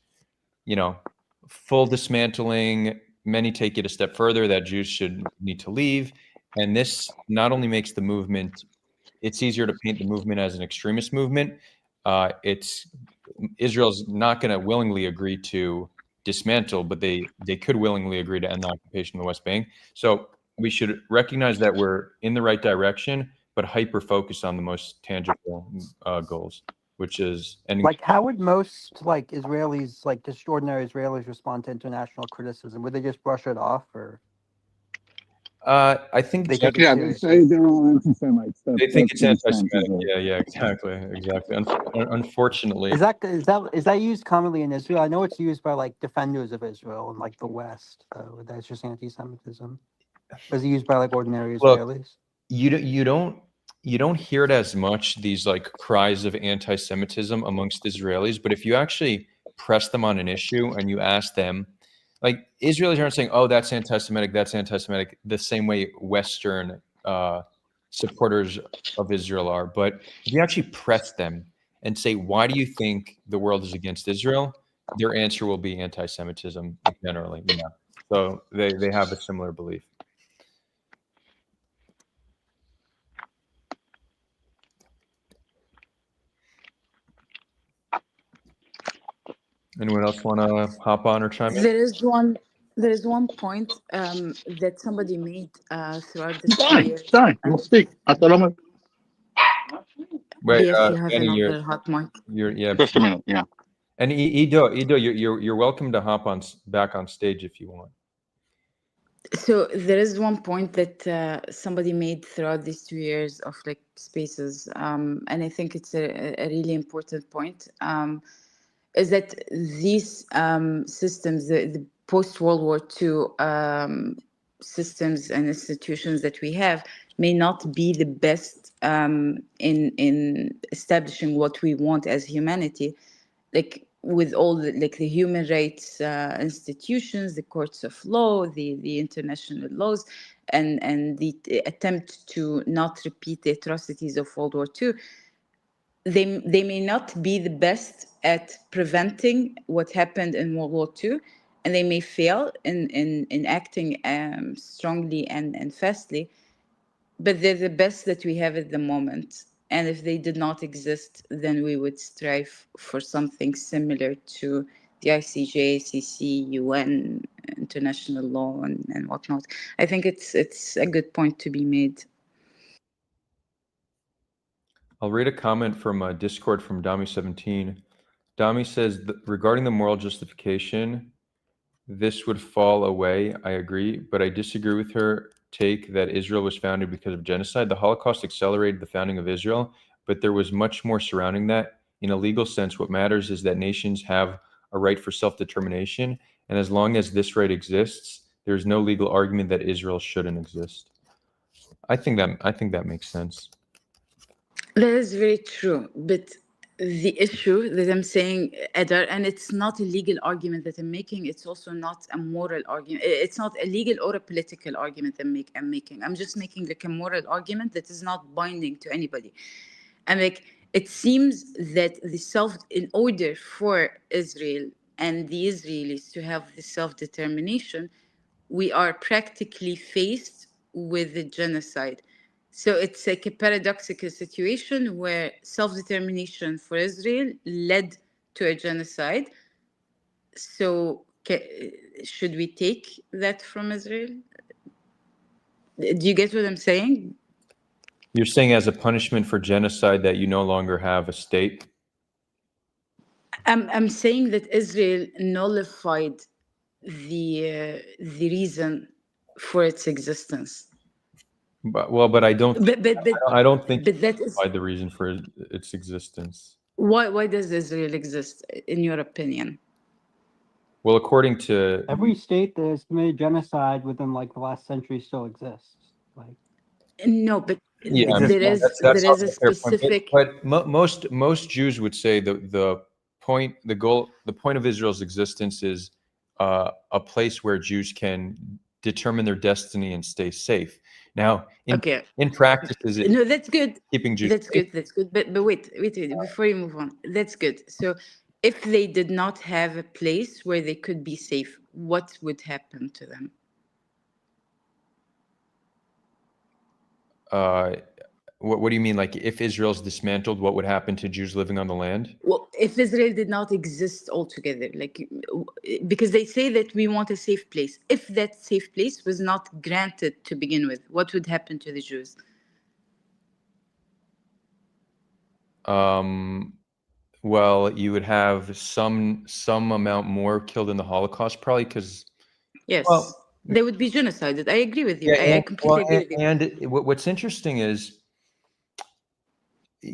full dismantling. Many take it a step further that Jews should need to leave. And this not only makes the movement, it's easier to paint the movement as an extremist movement. Israel's not going to willingly agree to dismantle, but they could willingly agree to end the occupation of the West Bank. So we should recognize that we're in the right direction, but hyper focus on the most tangible goals, which is ending. Like, how would most Israelis, just ordinary Israelis, respond to international criticism? Would they just brush it off, or? I think They take it Yeah, seriously. they're all anti-Semites. they think it's That's anti-Semitic. Yeah, exactly. Unfortunately, Is that used commonly in Israel? I know it's used by like defenders of Israel in like the West. That's just anti-Semitism. Is it used by like ordinary look, Israelis? you don't hear it as much, these like cries of anti-Semitism amongst Israelis, but if you actually press them on an issue and you ask them, like Israelis aren't saying, "Oh, that's anti-Semitic, that's anti-Semitic," the same way Western supporters of Israel are. But if you actually press them and say, "Why do you think the world is against Israel?" their answer will be anti-Semitism generally. Yeah, so they have a similar belief. Anyone else want to hop on or chime in? There is one point that somebody made throughout the 2 Done. years. We'll speak. Wait, Yes, you have Annie, another hot mic. yeah. Just a minute. Yeah. And Ido, you're welcome to hop on back on stage if you want. So there is one point that somebody made throughout these 2 years of like spaces, and I think it's a really important point. Is that these systems, the post-World War II systems and institutions that we have, may not be the best in establishing what we want as humanity, like with all the human rights institutions, the courts of law, the international laws, and the attempt to not repeat the atrocities of World War II. They may not be the best at preventing what happened in World War II, and they may fail in acting strongly and fastly, but they're the best that we have at the moment. And if they did not exist, then we would strive for something similar to the ICJ, ICC, UN, international law, and whatnot. I think it's a good point to be made. I'll read a comment from Discord from Dami17. Dami says, regarding the moral justification, this would fall away. I agree, but I disagree with her take that Israel was founded because of genocide. The Holocaust accelerated the founding of Israel, but there was much more surrounding that. In a legal sense, what matters is that nations have a right for self-determination, and as long as this right exists, there's no legal argument that Israel shouldn't exist. I think that makes sense. That is very true, but the issue that I'm saying, Edar, and it's not a legal argument that I'm making, it's also not a moral argument. It's not a legal or a political argument I'm making. I'm just making like a moral argument that is not binding to anybody. And like, it seems that in order for Israel and the Israelis to have the self-determination, we are practically faced with the genocide. So it's like a paradoxical situation where self-determination for Israel led to a genocide. So should we take that from Israel? Do you get what I'm saying? You're saying as a punishment for genocide that you no longer have a state? I'm saying that Israel nullified the reason for its existence. But I don't think I don't think that is the reason for its existence. Why does Israel exist, in your opinion? Well, according to every state that has committed genocide within like the last century still exists. Like no, but yeah, there is a specific. But most Jews would say the point of Israel's existence is a place where Jews can determine their destiny and stay safe. Now, in practice, is it? No, that's good. Keeping Jews. That's good. That's good. But wait. Before you move on, that's good. So, if they did not have a place where they could be safe, what would happen to them? What do you mean? Like, if Israel's dismantled, what would happen to Jews living on the land? Well, if Israel did not exist altogether, like, because they say that we want a safe place. If that safe place was not granted to begin with, what would happen to the Jews? Well, you would have some amount more killed in the Holocaust, probably because. Yes. Well, They would be genocided. I agree with you. I completely agree with you. And what's interesting is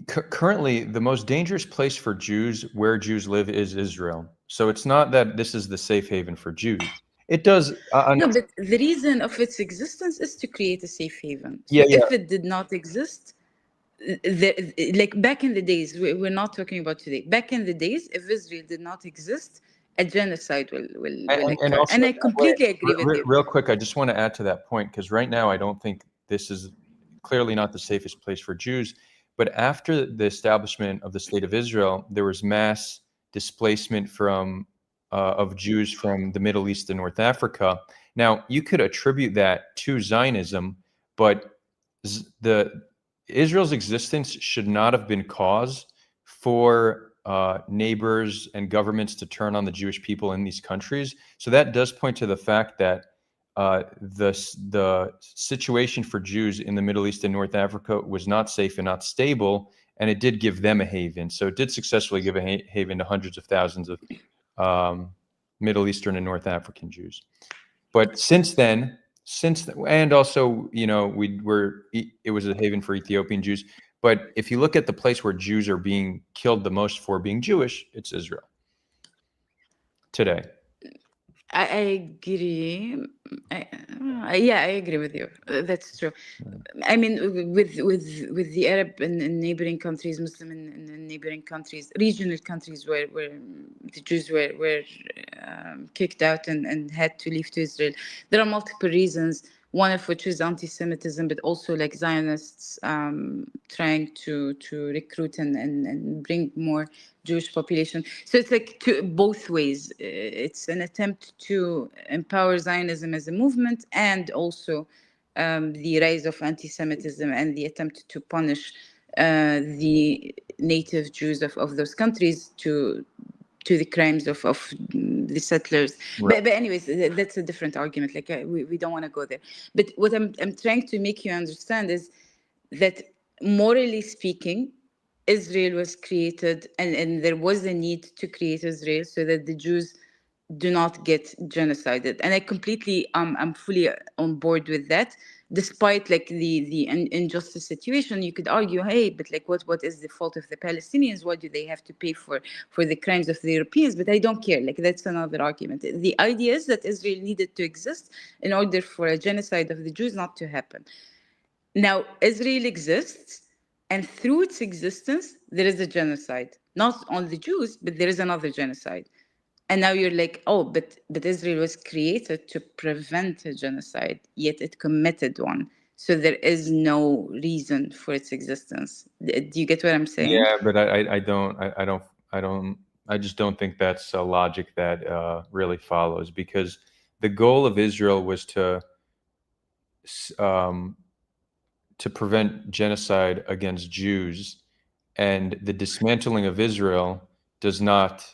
currently the most dangerous place for Jews where Jews live is Israel. So it's not that this is the safe haven for Jews. It does. No, but the reason of its existence is to create a safe haven. So Yeah, if it did not exist, like back in the days, we're not talking about today. Back in the days, if Israel did not exist, a genocide will occur. also, And I completely agree with you. Real quick, I just want to add to that point, because right now I don't think this is clearly not the safest place for Jews. But after the establishment of the State of Israel, there was mass displacement of Jews from the Middle East and North Africa. Now, you could attribute that to Zionism, but Israel's existence should not have been cause for neighbors and governments to turn on the Jewish people in these countries. So that does point to the fact that the situation for Jews in the Middle East and North Africa was not safe and not stable, and it did give them a haven. So it did successfully give a haven to hundreds of thousands of Middle Eastern and North African Jews. But and also, it was a haven for Ethiopian Jews. But if you look at the place where Jews are being killed the most for being Jewish, it's Israel today. I agree. I agree with you. That's true. I mean, with the Arab and neighboring countries, Muslim and neighboring countries, regional countries where the Jews were kicked out and had to leave to Israel, there are multiple reasons. One of which is anti-Semitism, but also like Zionists trying to recruit and bring more Jewish population. So it's like both ways. It's an attempt to empower Zionism as a movement, and also the rise of anti-Semitism and the attempt to punish the native Jews of those countries to the crimes of the settlers. Right. But anyways, that's a different argument. Like we don't want to go there. But what I'm trying to make you understand is that morally speaking, Israel was created, and there was a need to create Israel so that the Jews do not get genocided. And I completely I'm fully on board with that. Despite like the injustice situation, you could argue, hey, but like what is the fault of the Palestinians? Why do they have to pay for the crimes of the Europeans? But I don't care. Like that's another argument. The idea is that Israel needed to exist in order for a genocide of the Jews not to happen. Now Israel exists, and through its existence, there is a genocide, not on the Jews, but there is another genocide. And now you're like, oh, but Israel was created to prevent a genocide, yet it committed one. So there is no reason for its existence. Do you get what I'm saying? Yeah, but I just don't think that's a logic that really follows, because the goal of Israel was to prevent genocide against Jews, and the dismantling of Israel does not.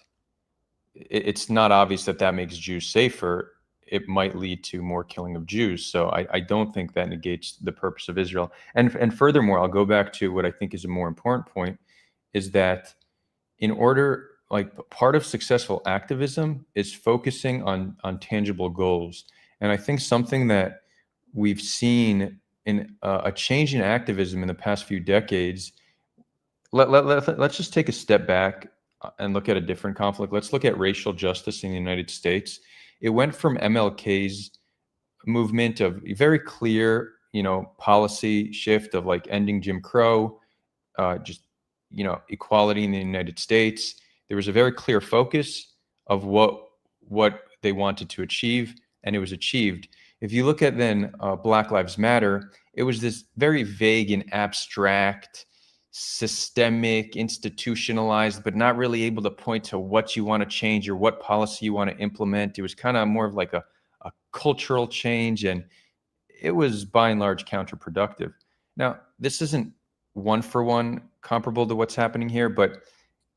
It's not obvious that makes Jews safer. It might lead to more killing of Jews. So I don't think that negates the purpose of Israel. And furthermore, I'll go back to what I think is a more important point, is that in order, like, part of successful activism is focusing on tangible goals. And I think something that we've seen in a change in activism in the past few decades, let's just take a step back and look at a different conflict. Let's look at racial justice in the United States. It went from MLK's movement of very clear, policy shift of like ending Jim Crow, equality in the United States. There was a very clear focus of what they wanted to achieve, and it was achieved. If you look at then Black Lives Matter, it was this very vague and abstract, systemic, institutionalized, but not really able to point to what you want to change or what policy you want to implement. It was kind of more of like a cultural change, and it was by and large counterproductive. Now, this isn't one for one comparable to what's happening here, but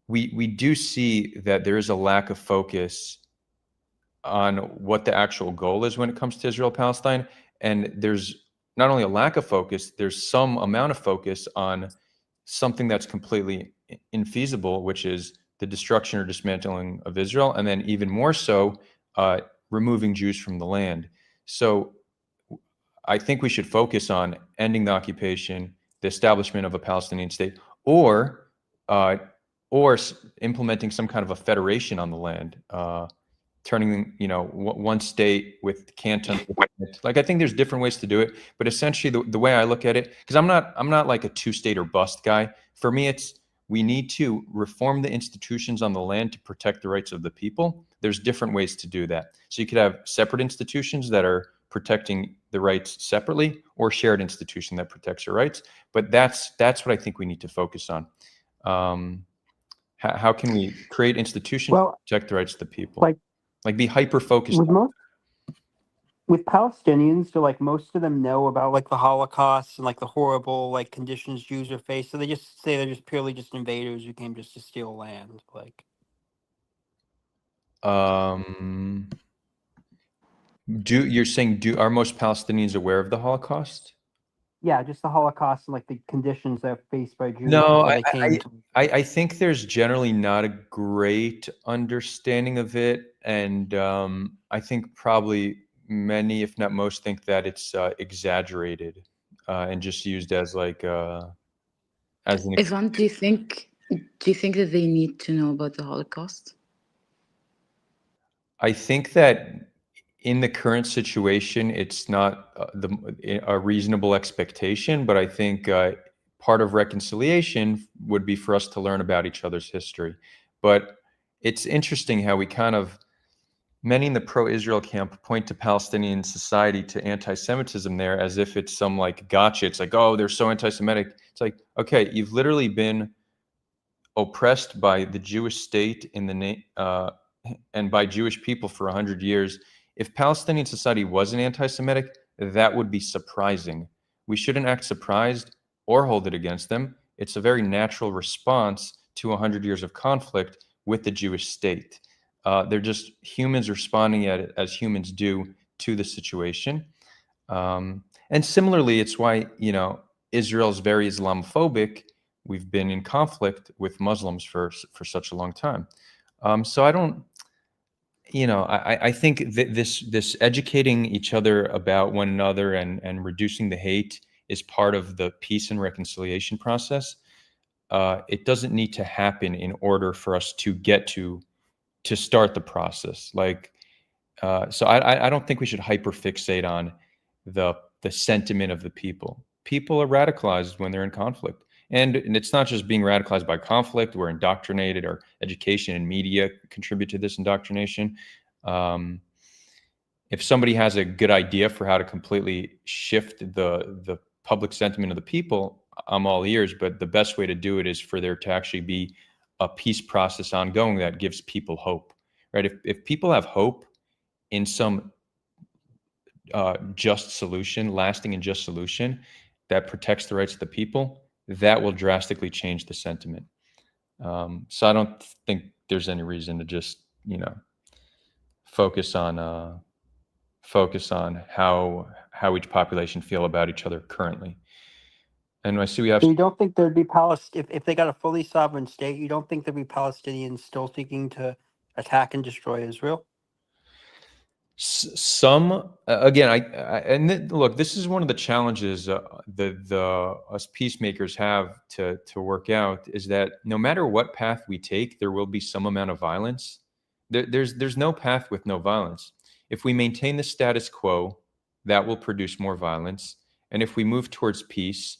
we do see that there is a lack of focus on what the actual goal is when it comes to Israel-Palestine. And there's not only a lack of focus, there's some amount of focus on something that's completely infeasible, which is the destruction or dismantling of Israel, and then even more so, removing Jews from the land. So I think we should focus on ending the occupation, the establishment of a Palestinian state, or implementing some kind of a federation on the land, turning, one state with cantons. Like, I think there's different ways to do it, but essentially the way I look at it, because I'm not like a two-state or bust guy. For me, we need to reform the institutions on the land to protect the rights of the people. There's different ways to do that. So you could have separate institutions that are protecting the rights separately, or shared institution that protects your rights. But that's what I think we need to focus on. How can we create institutions to protect the rights of the people? Like be hyper focused. With Palestinians, so like most of them know about like the Holocaust and like the horrible like conditions Jews are faced. So they just say they're just purely just invaders who came just to steal land. Like, you're saying are most Palestinians aware of the Holocaust? yeah, just the Holocaust and like the conditions that are faced by Jews. No, before they came to. I think there's generally not a great understanding of it, and I think probably many, if not most, think that it's exaggerated and just used as like as an. Ivan, do you think that they need to know about the Holocaust? I think that in the current situation, it's not a reasonable expectation, but I think part of reconciliation would be for us to learn about each other's history. But it's interesting how we many in the pro-Israel camp point to Palestinian society, to anti-Semitism there, as if it's some like gotcha. It's like, oh, they're so anti-Semitic. It's like, okay, you've literally been oppressed by the Jewish state and by Jewish people for 100 years. If Palestinian society wasn't anti-Semitic, that would be surprising. We shouldn't act surprised or hold it against them. It's a very natural response to 100 years of conflict with the Jewish state. They're just humans responding at it as humans do to the situation. And similarly, it's why, Israel's very Islamophobic. We've been in conflict with Muslims for such a long time. So I don't, I think that this educating each other about one another and reducing the hate is part of the peace and reconciliation process. It doesn't need to happen in order for us to get to start the process. So I don't think we should hyperfixate on the sentiment of the people. People are radicalized when they're in conflict. And it's not just being radicalized by conflict. We're indoctrinated. Our education and media contribute to this indoctrination. If somebody has a good idea for how to completely shift the public sentiment of the people, I'm all ears. But the best way to do it is for there to actually be a peace process ongoing that gives people hope, right? If people have hope in some just solution, lasting and just solution that protects the rights of the people, that will drastically change the sentiment. So I don't think there's any reason to just, focus on how each population feel about each other currently. And I see we have. So you don't think there'd be if they got a fully sovereign state? You don't think there'd be Palestinians still seeking to attack and destroy Israel? Some again, look, this is one of the challenges us peacemakers have to work out, is that no matter what path we take, there will be some amount of violence. There's no path with no violence. If we maintain the status quo, that will produce more violence, and if we move towards peace,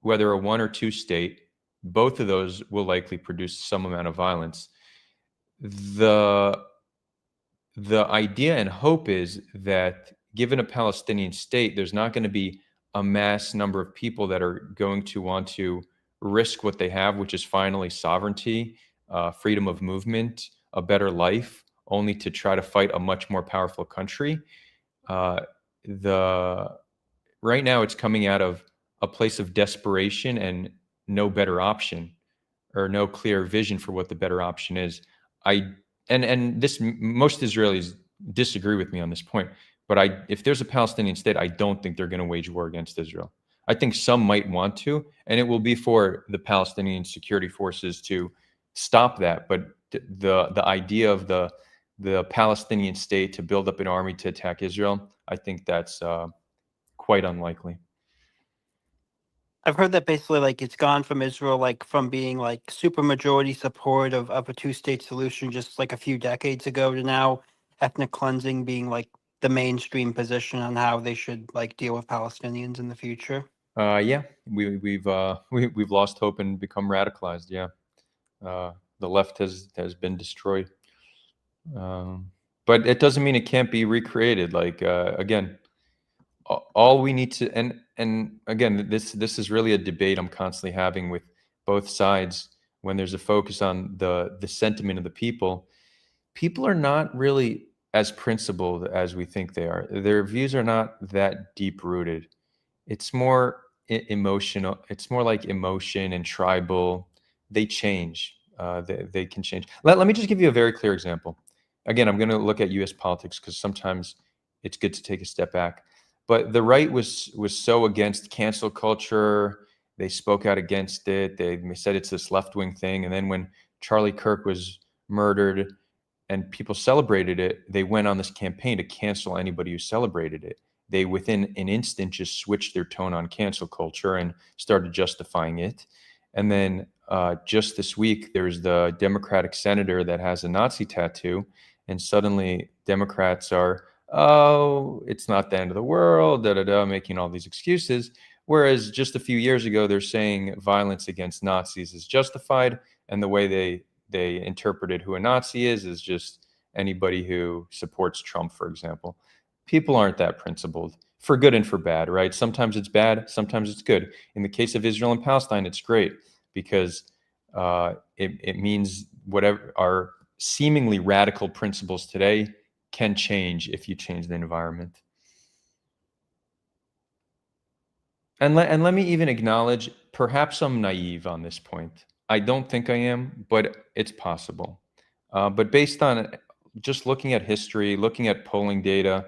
whether a 1 or 2 state, both of those will likely produce some amount of violence. The idea and hope is that given a Palestinian state, there's not going to be a mass number of people that are going to want to risk what they have, which is finally sovereignty, freedom of movement, a better life, only to try to fight a much more powerful country. Right now it's coming out of a place of desperation and no better option, or no clear vision for what the better option is. Most Israelis disagree with me on this point, but if there's a Palestinian state, I don't think they're going to wage war against Israel. I think some might want to, and it will be for the Palestinian security forces to stop that. But the idea of the the Palestinian state to build up an army to attack Israel, I think that's quite unlikely. I've heard that basically like it's gone from Israel, like from being like super majority support of a two-state solution just like a few decades ago to now ethnic cleansing being like the mainstream position on how they should like deal with Palestinians in the future. Yeah, we've lost hope and become radicalized. Yeah, the left has been destroyed, but it doesn't mean it can't be recreated. Like again, all we need to and again, this is really a debate I'm constantly having with both sides. When there's a focus on the sentiment of the people, people are not really as principled as we think they are. Their views are not that deep rooted. It's more emotional. It's more like emotion and tribal. They change. They can change. Let me just give you a very clear example. Again, I'm going to look at U.S. politics because sometimes it's good to take a step back. But the right was so against cancel culture. They spoke out against it. They said it's this left-wing thing. And then when Charlie Kirk was murdered and people celebrated it, they went on this campaign to cancel anybody who celebrated it. They, within an instant, just switched their tone on cancel culture and started justifying it. And then just this week, there's the Democratic senator that has a Nazi tattoo, and suddenly Democrats are, oh, it's not the end of the world, making all these excuses. Whereas just a few years ago, they're saying violence against Nazis is justified, and the way they interpreted who a Nazi is just anybody who supports Trump, for example. People aren't that principled, for good and for bad, right? Sometimes it's bad, sometimes it's good. In the case of Israel and Palestine, it's great because it means whatever our seemingly radical principles today can change if you change the environment. And let me even acknowledge, perhaps I'm naive on this point. I don't think I am, but it's possible. But based on just looking at history, looking at polling data,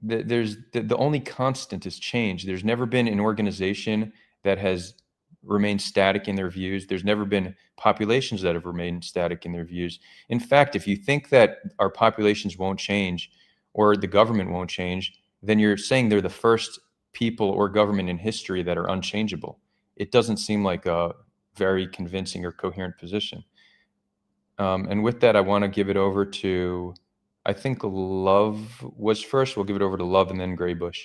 the only constant is change. There's never been an organization that has remained static in their views. There's never been populations that have remained static in their views. In fact, if you think that our populations won't change or the government won't change, then you're saying they're the first people or government in history that are unchangeable. It doesn't seem like a very convincing or coherent position. And with that, I want to give it over to, I think Love was first. We'll give it over to Love and then Graybush.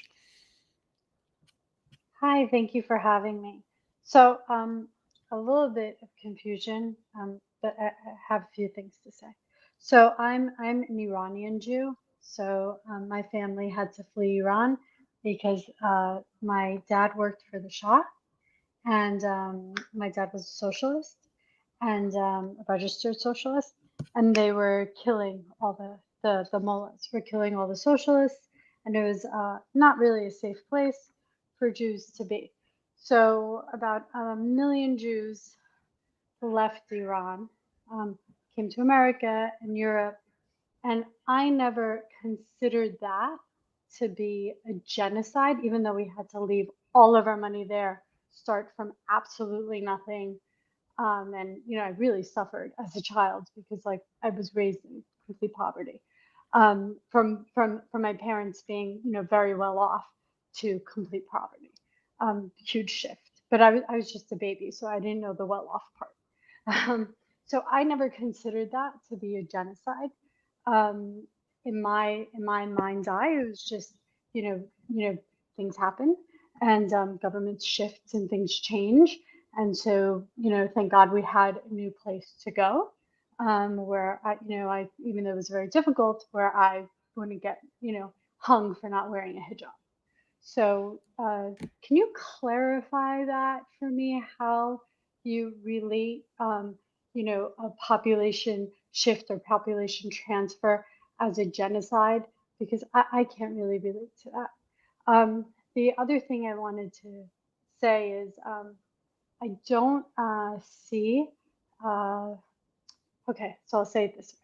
Hi, thank you for having me. So a little bit of confusion, but I have a few things to say. So I'm an Iranian Jew. So my family had to flee Iran because my dad worked for the Shah, and my dad was a socialist and a registered socialist, and they were killing all the mullahs, were killing all the socialists, and it was not really a safe place for Jews to be. So about 1 million Jews left Iran, came to America and Europe, and I never considered that to be a genocide, even though we had to leave all of our money there, start from absolutely nothing. And I really suffered as a child because like I was raised in complete poverty, from my parents being very well off to complete poverty. Huge shift. But I was just a baby, so I didn't know the well off part. So I never considered that to be a genocide. In my mind's eye, it was just things happen and governments shift and things change. And so, thank God we had a new place to go, where I, even though it was very difficult, where I wouldn't get, hung for not wearing a hijab. So, can you clarify that for me? How you relate, a population shift or population transfer as a genocide? Because I can't really relate to that. The other thing I wanted to say is, I don't see, okay, so I'll say it this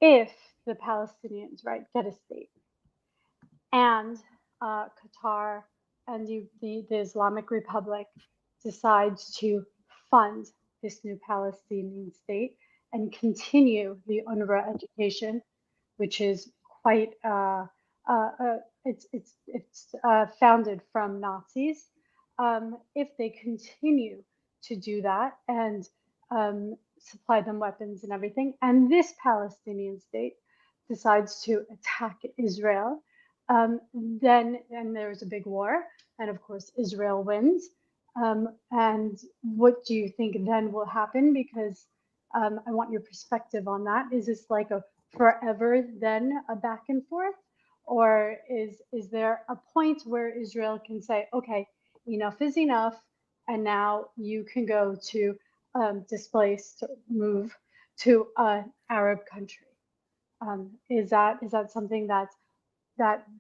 way. If the Palestinians, right, get a state and Qatar and the Islamic Republic decides to fund this new Palestinian state and continue the UNRWA education, which is quite it's founded from Nazis. If they continue to do that and supply them weapons and everything, and this Palestinian state decides to attack Israel, then and there's a big war, and of course Israel wins. And what do you think then will happen? Because I want your perspective on that. Is this like a forever then a back and forth, or is there a point where Israel can say, okay, enough is enough, and now you can go to displace, to move to an Arab country? Is that something that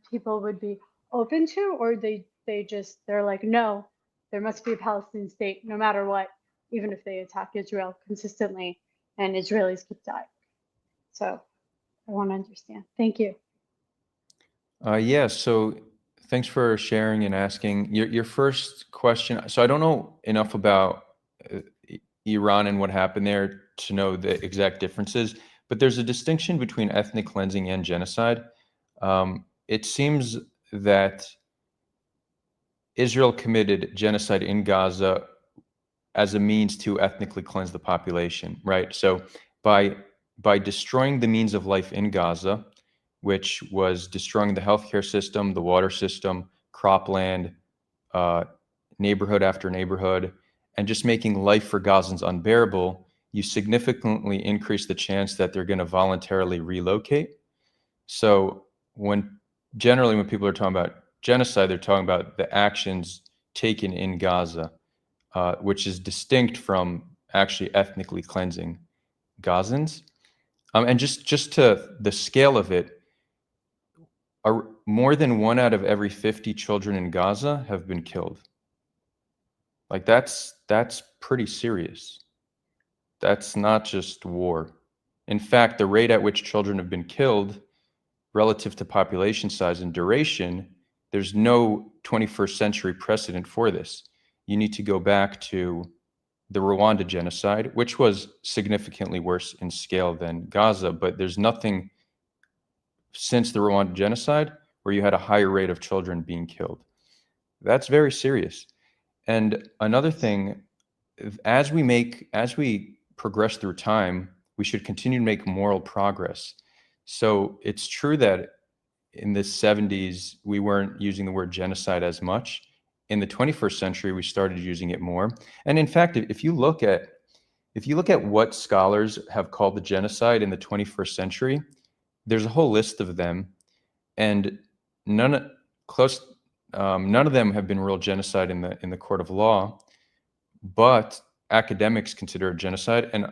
people would be open to, or they're like, no, there must be a Palestinian state no matter what, even if they attack Israel consistently and Israelis keep dying? So I want to understand. Thank you. Yeah, so thanks for sharing and asking. Your first question, so I don't know enough about Iran and what happened there to know the exact differences, but there's a distinction between ethnic cleansing and genocide. It seems that Israel committed genocide in Gaza as a means to ethnically cleanse the population, right? So by destroying the means of life in Gaza, which was destroying the healthcare system, the water system, cropland, neighborhood after neighborhood, and just making life for Gazans unbearable, you significantly increase the chance that they're going to voluntarily relocate. So generally when people are talking about genocide, they're talking about the actions taken in Gaza, which is distinct from actually ethnically cleansing Gazans. And just to the scale of it, more than 1 out of every 50 children in Gaza have been killed. Like that's pretty serious. That's not just war. In fact, the rate at which children have been killed relative to population size and duration, there's no 21st century precedent for this. You need to go back to the Rwanda genocide, which was significantly worse in scale than Gaza, but there's nothing since the Rwanda genocide where you had a higher rate of children being killed. That's very serious. And another thing, as we progress through time, we should continue to make moral progress. So it's true that in the 70s, we weren't using the word genocide as much. In the 21st century, we started using it more. And in fact, if you look at what scholars have called the genocide in the 21st century, there's a whole list of them, and none of them have been real genocide in the court of law, but academics consider it genocide, and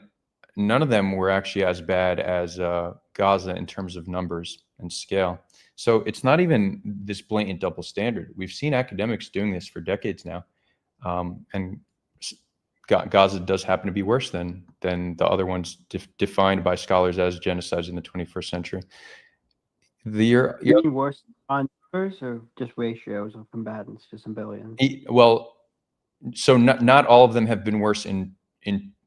none of them were actually as bad as Gaza in terms of numbers and scale. So it's not even this blatant double standard. We've seen academics doing this for decades now, and Gaza does happen to be worse than the other ones defined by scholars as genocides in the 21st century. Any worse on numbers or just ratios of combatants, just in billions? Well, so not all of them have been worse in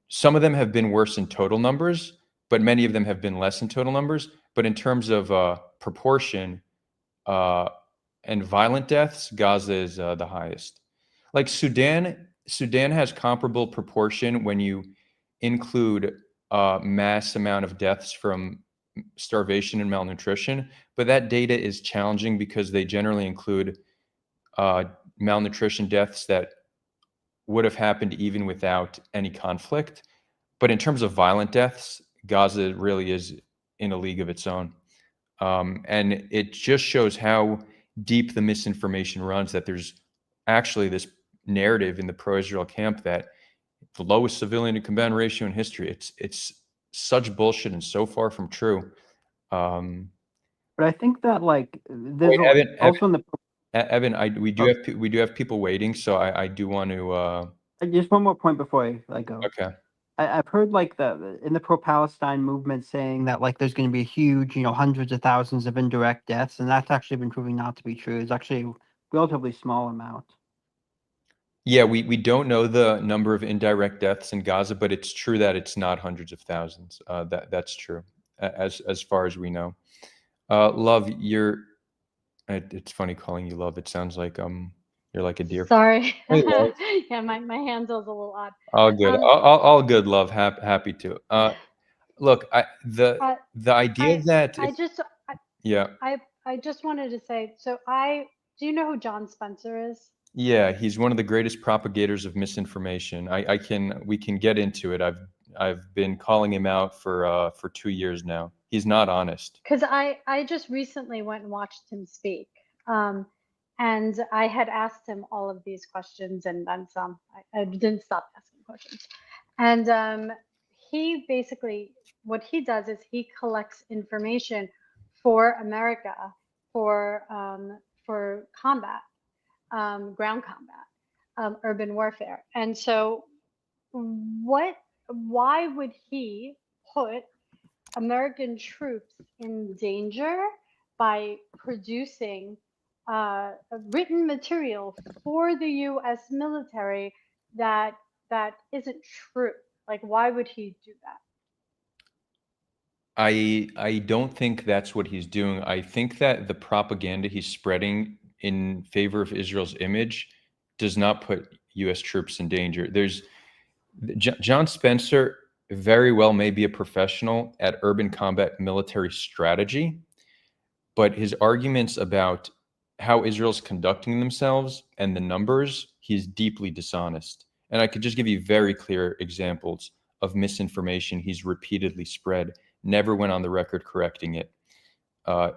some of them have been worse in total numbers, but many of them have been less in total numbers. But in terms of proportion and violent deaths, Gaza is the highest. Like Sudan has comparable proportion when you include mass amount of deaths from starvation and malnutrition, but that data is challenging because they generally include malnutrition deaths that would have happened even without any conflict. But in terms of violent deaths, Gaza really is in a league of its own. And it just shows how deep the misinformation runs, that there's actually this narrative in the pro-Israel camp that the lowest civilian to combatant ratio in history. It's such bullshit and so far from true. But I think that there's also in the Evan, we do have people waiting, so I do want to. Just one more point before I go. Okay. I've heard in the pro-Palestine movement saying that there's going to be a huge, hundreds of thousands of indirect deaths, and that's actually been proving not to be true. It's actually a relatively small amount. Yeah, we don't know the number of indirect deaths in Gaza, but it's true that it's not hundreds of thousands. That's true, as far as we know. Love, it's funny calling you Love. It sounds like you're like a dear. Sorry. Hey, Love. Yeah, my handle's a little odd. All good. All good, Love. Happy to. Look, the I idea that I just yeah. I just wanted to say, so do you know who John Spencer is? Yeah, he's one of the greatest propagators of misinformation. We can get into it. I've been calling him out for 2 years now. He's not honest. Because I just recently went and watched him speak. And I had asked him all of these questions and then some. I didn't stop asking questions. And he basically, what he does is he collects information for America for combat, ground combat, urban warfare. And so why would he put American troops in danger by producing written material for the U.S. military that isn't true? Like, why would he do that? I don't think that's what he's doing. I think that the propaganda he's spreading in favor of Israel's image does not put U.S. troops in danger. John Spencer very well may be a professional at urban combat military strategy, but his arguments about how Israel's conducting themselves and the numbers, he's deeply dishonest. And I could just give you very clear examples of misinformation he's repeatedly spread, never went on the record correcting it. I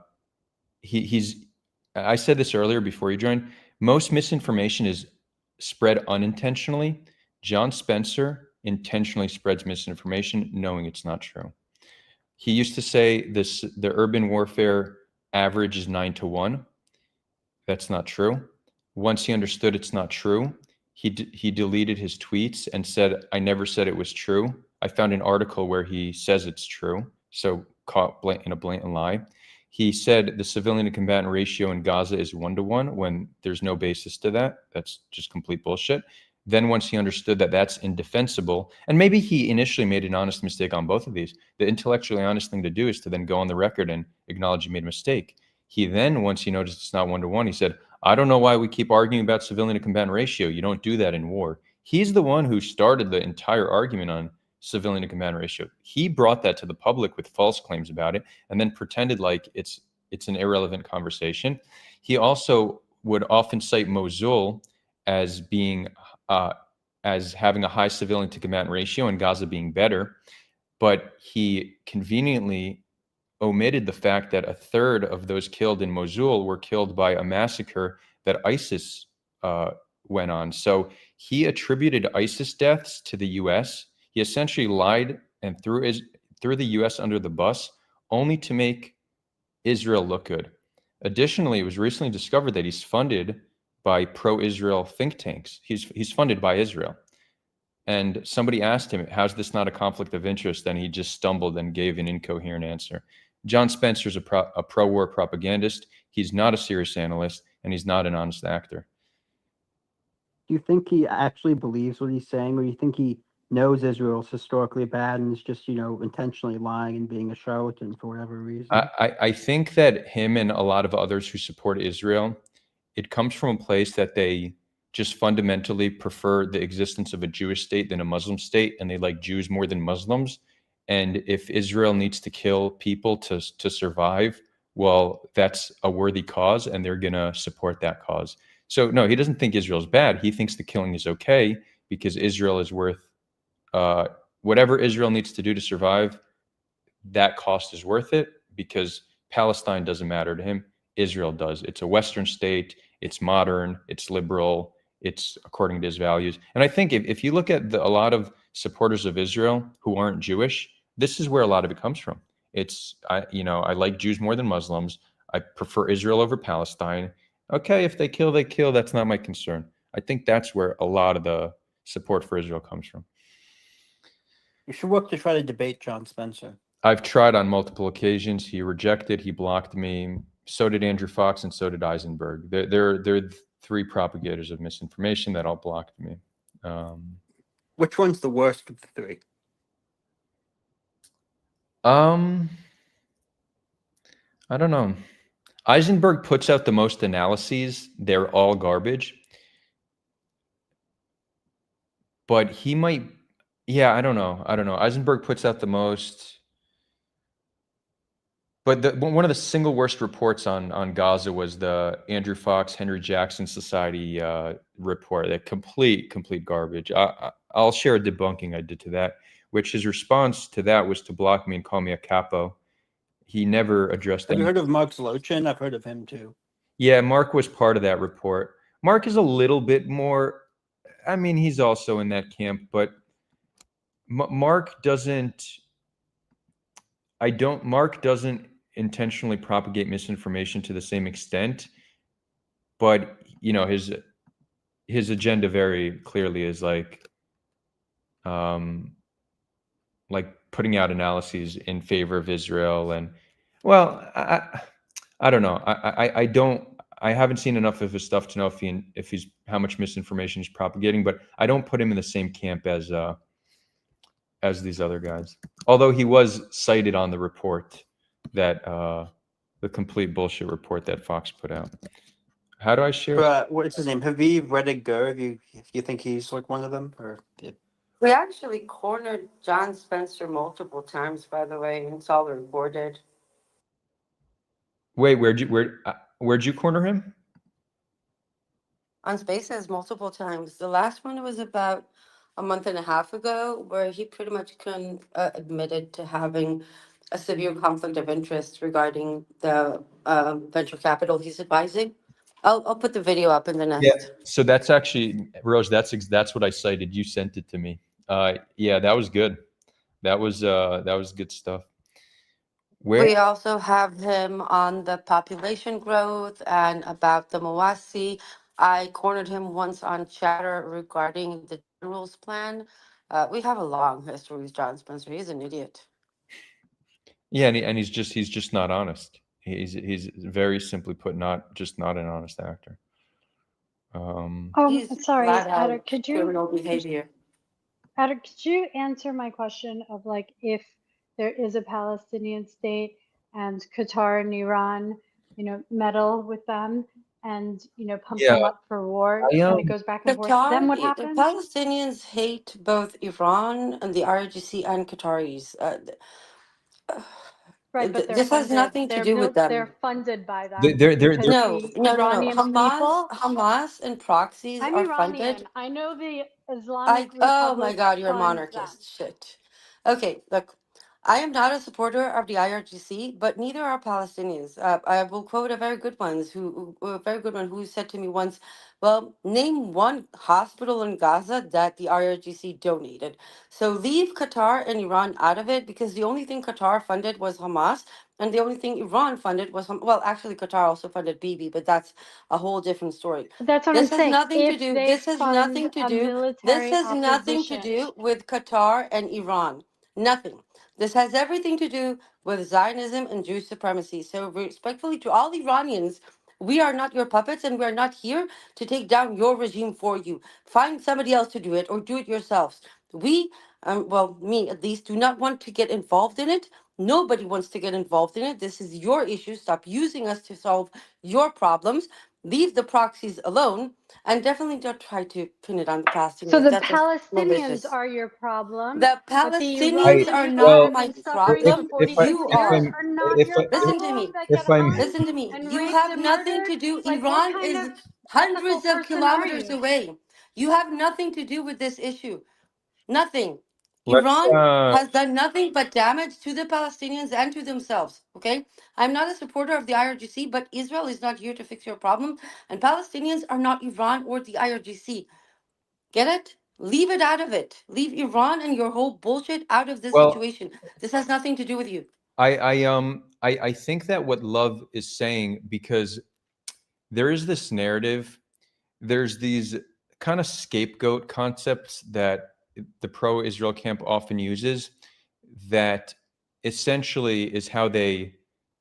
said this earlier before you joined, most misinformation is spread unintentionally. John Spencer intentionally spreads misinformation knowing it's not true. He used to say the urban warfare average is 9-1. That's not true. Once he understood it's not true, he deleted his tweets and said, I never said it was true. I found an article where he says it's true, so caught in a blatant lie. He said the civilian to combatant ratio in Gaza is 1-1 when there's no basis to that. That's just complete bullshit. Then once he understood that that's indefensible, and maybe he initially made an honest mistake on both of these, the intellectually honest thing to do is to then go on the record and acknowledge he made a mistake. He then, once he noticed it's not 1-1, he said, I don't know why we keep arguing about civilian to combatant ratio. You don't do that in war. He's the one who started the entire argument on civilian to combatant ratio. He brought that to the public with false claims about it and then pretended like it's an irrelevant conversation. He also would often cite Mosul as being as having a high civilian to combatant ratio and Gaza being better, but he conveniently omitted the fact that a third of those killed in Mosul were killed by a massacre that ISIS went on. So he attributed ISIS deaths to the U.S. He essentially lied and threw the U.S. under the bus only to make Israel look good. Additionally, it was recently discovered that he's funded by pro-Israel think tanks. He's funded by Israel. And somebody asked him, how's this not a conflict of interest? And he just stumbled and gave an incoherent answer. John Spencer's a pro-war propagandist. He's not a serious analyst, and he's not an honest actor. Do you think he actually believes what he's saying, or do you think he knows Israel's historically bad and is just, intentionally lying and being a charlatan for whatever reason? I think that him and a lot of others who support Israel, it comes from a place that they just fundamentally prefer the existence of a Jewish state than a Muslim state, and they like Jews more than Muslims. And if Israel needs to kill people to survive, well, that's a worthy cause, and they're going to support that cause. So no, he doesn't think Israel's bad. He thinks the killing is okay because Israel is worth whatever Israel needs to do to survive. That cost is worth it because Palestine doesn't matter to him. Israel does. It's a Western state. It's modern. It's liberal. It's according to his values. And I think if you look at a lot of supporters of Israel who aren't Jewish, this is where a lot of it comes from. I like Jews more than Muslims. I prefer Israel over Palestine. Okay, if they kill, they kill. That's not my concern. I think that's where a lot of the support for Israel comes from. You should work to try to debate John Spencer. I've tried on multiple occasions. He rejected. He blocked me. So did Andrew Fox, and so did Eisenberg. They're 3 propagators of misinformation that all blocked me. Which one's the worst of the 3? I don't know. Eisenberg puts out the most analyses. They're all garbage. But he might, yeah, I don't know. Eisenberg puts out the most. But one of the single worst reports on Gaza was the Andrew Fox, Henry Jackson Society report. That complete garbage. I'll share a debunking I did to that, which his response to that was to block me and call me a capo. He never addressed that. Have you heard of Mark Zlochin? I've heard of him too. Yeah, Mark was part of that report. Mark is a little bit more, I mean, he's also in that camp, but Mark doesn't intentionally propagate misinformation to the same extent, but his agenda very clearly is like putting out analyses in favor of Israel. And well, I don't know. I haven't seen enough of his stuff to know if he's how much misinformation he's propagating, but I don't put him in the same camp as these other guys. Although he was cited on the report that the complete bullshit report that Fox put out. How do I share? What's his name? Haviv Rediger. If you think he's like one of them, or We actually cornered John Spencer multiple times, by the way, and it's all recorded. Wait, where'd you corner him? On Spaces multiple times. The last one was about a month and a half ago, where he pretty much admitted to having a severe conflict of interest regarding the venture capital he's advising. I'll put the video up in the next. Yeah. So that's actually, Rose, that's what I cited. You sent it to me. Yeah, that was good. That was good stuff. We also have him on the population growth and about the Mawasi. I cornered him once on Chatter regarding the rules plan. We have a long history with John Spencer. He's an idiot. Yeah, and he's just not honest. He's very simply put not an honest actor. He's sorry, flat out Adder, criminal behavior. Adder, could you answer my question of like if there is a Palestinian state and Qatar and Iran, meddle with them and pump them up for war and it goes back and forth, then what happens? The Palestinians hate both Iran and the IRGC and Qataris. Right, but this has nothing to do with them. They're funded by them. No. People, Hamas and proxies I'm are Iranian. funded. I know the Islamic Republic. Oh my God, you're a funds monarchist. them. Shit. Okay, look, I am not a supporter of the IRGC, but neither are Palestinians. I will quote a very good one who said to me once, well, name one hospital in Gaza that the IRGC donated. So leave Qatar and Iran out of it, because the only thing Qatar funded was Hamas, and the only thing Iran funded was, well, actually Qatar also funded Bibi, but that's a whole different story. That's what I'm saying. This has nothing to do with Qatar and Iran. Nothing. This has everything to do with Zionism and Jewish supremacy. So respectfully to all Iranians, we are not your puppets, and we are not here to take down your regime for you. Find somebody else to do it, or do it yourselves. We, me at least, do not want to get involved in it. Nobody wants to get involved in it. This is your issue. Stop using us to solve your problems. Leave the proxies alone, and definitely don't try to pin it on the Palestinians. So the Palestinians are your problem. The Palestinians are not my problem. You are. Listen to me. Listen to me. You have nothing to do. Iran is hundreds of kilometers away. You have nothing to do with this issue. Nothing. Iran has done nothing but damage to the Palestinians and to themselves. Okay? I'm not a supporter of the IRGC, but Israel is not here to fix your problem, and Palestinians are not Iran or the IRGC. Get it? Leave it out of it. Leave Iran and your whole bullshit out of this situation. This has nothing to do with you. I think that what Love is saying, because there is this narrative, there's these kind of scapegoat concepts that the pro-Israel camp often uses, that essentially is how they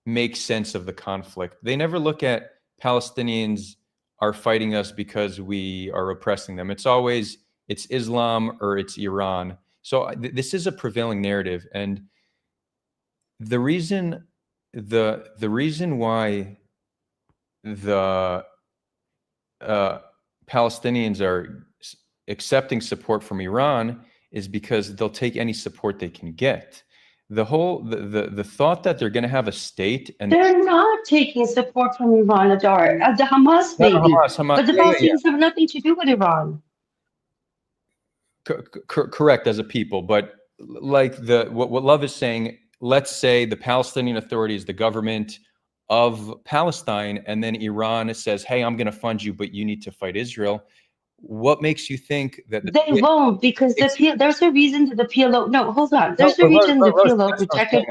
make sense of the conflict. They never look at Palestinians are fighting us because we are oppressing them. It's always, it's Islam or it's Iran. So this is a prevailing narrative, and the reason why the Palestinians are accepting support from Iran is because they'll take any support they can get. The thought that they're going to have a state and they're not taking support from Iran, Adar. The Hamas maybe, Hamas, but the yeah, Palestinians have nothing to do with Iran. Correct, as a people, but like what Love is saying, let's say the Palestinian Authority is the government of Palestine, and then Iran says, hey, I'm going to fund you, but you need to fight Israel. What makes you think that They won't, because there's a reason that the PLO. No, hold on. There's a reason the PLO rejected.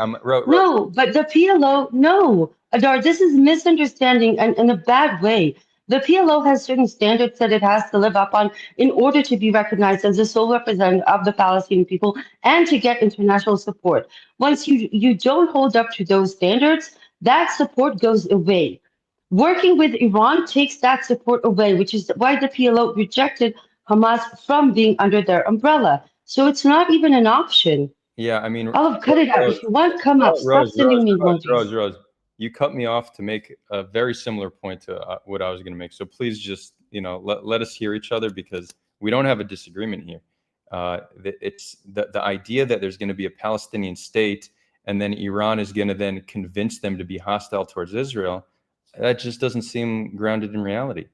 No, but the PLO. No, Adar, this is misunderstanding and in a bad way. The PLO has certain standards that it has to live up on in order to be recognized as the sole representative of the Palestinian people and to get international support. Once you don't hold up to those standards, that support goes away. Working with Iran takes that support away, which is why the PLO rejected Hamas from being under their umbrella. So it's not even an option. Yeah, I mean, I'll cut it out. If you want, come up. Stop sending me emojis. Rose, you cut me off to make a very similar point to what I was going to make. So please just, let us hear each other, because we don't have a disagreement here. It's the idea that there's going to be a Palestinian state and then Iran is going to then convince them to be hostile towards Israel. That just doesn't seem grounded in reality.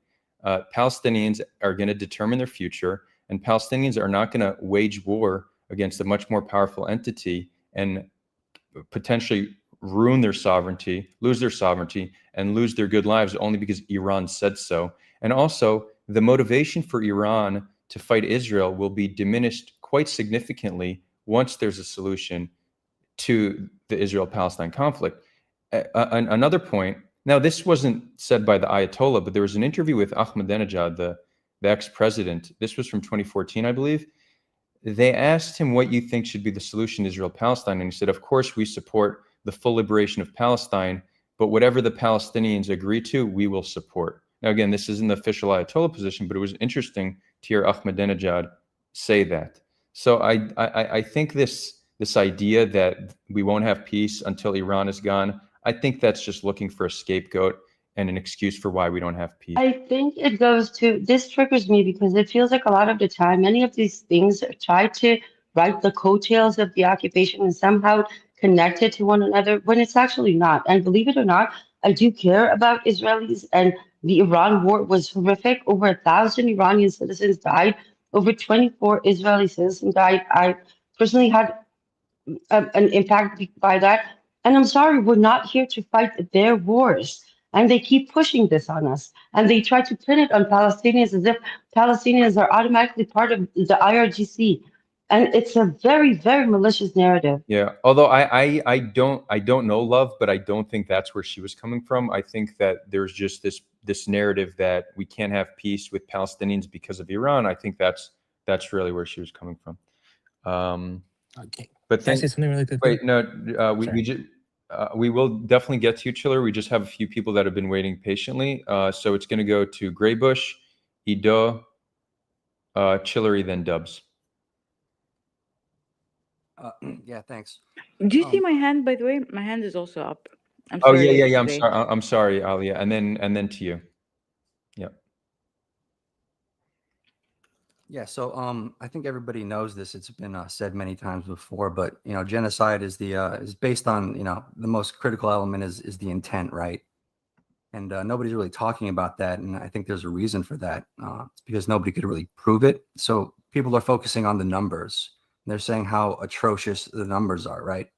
Palestinians are going to determine their future, and Palestinians are not going to wage war against a much more powerful entity and potentially ruin their sovereignty, lose their sovereignty, and lose their good lives only because Iran said so. And also, the motivation for Iran to fight Israel will be diminished quite significantly once there's a solution to the Israel-Palestine conflict. Another point, now this wasn't said by the Ayatollah, but there was an interview with Ahmadinejad, the ex-president. This was from 2014, I believe. They asked him what you think should be the solution to Israel-Palestine, and he said, of course, we support the full liberation of Palestine, but whatever the Palestinians agree to, we will support. Now, again, this isn't the official Ayatollah position, but it was interesting to hear Ahmadinejad say that. So I think this idea that we won't have peace until Iran is gone, I think that's just looking for a scapegoat and an excuse for why we don't have peace. I think it goes to, this triggers me because it feels like a lot of the time, many of these things try to write the coattails of the occupation and somehow connect it to one another when it's actually not. And believe it or not, I do care about Israelis, and the Iran war was horrific. Over 1,000 Iranian citizens died. Over 24 Israeli citizens died. I personally had an impact by that. And I'm sorry, we're not here to fight their wars. And they keep pushing this on us. And they try to pin it on Palestinians as if Palestinians are automatically part of the IRGC. And it's a very, very malicious narrative. Yeah, although I don't know Love, but I don't think that's where she was coming from. I think that there's just this narrative that we can't have peace with Palestinians because of Iran. I think that's really where she was coming from. Okay. But Can I say something really quick? Wait, no, we will definitely get to you, Chiller. We just have a few people that have been waiting patiently. So it's going to go to Greybush, Ido, Chillery, then Dubs. Yeah, thanks. Do you see my hand, by the way? My hand is also up. I'm Oh sorry. yeah. Today. I'm sorry, Alia, and then to you. Yeah. Yeah, so I think everybody knows this. It's been said many times before, but genocide is is based on the most critical element is the intent, right? And nobody's really talking about that, and I think there's a reason for that. It's because nobody could really prove it. So people are focusing on the numbers. They're saying how atrocious the numbers are, right?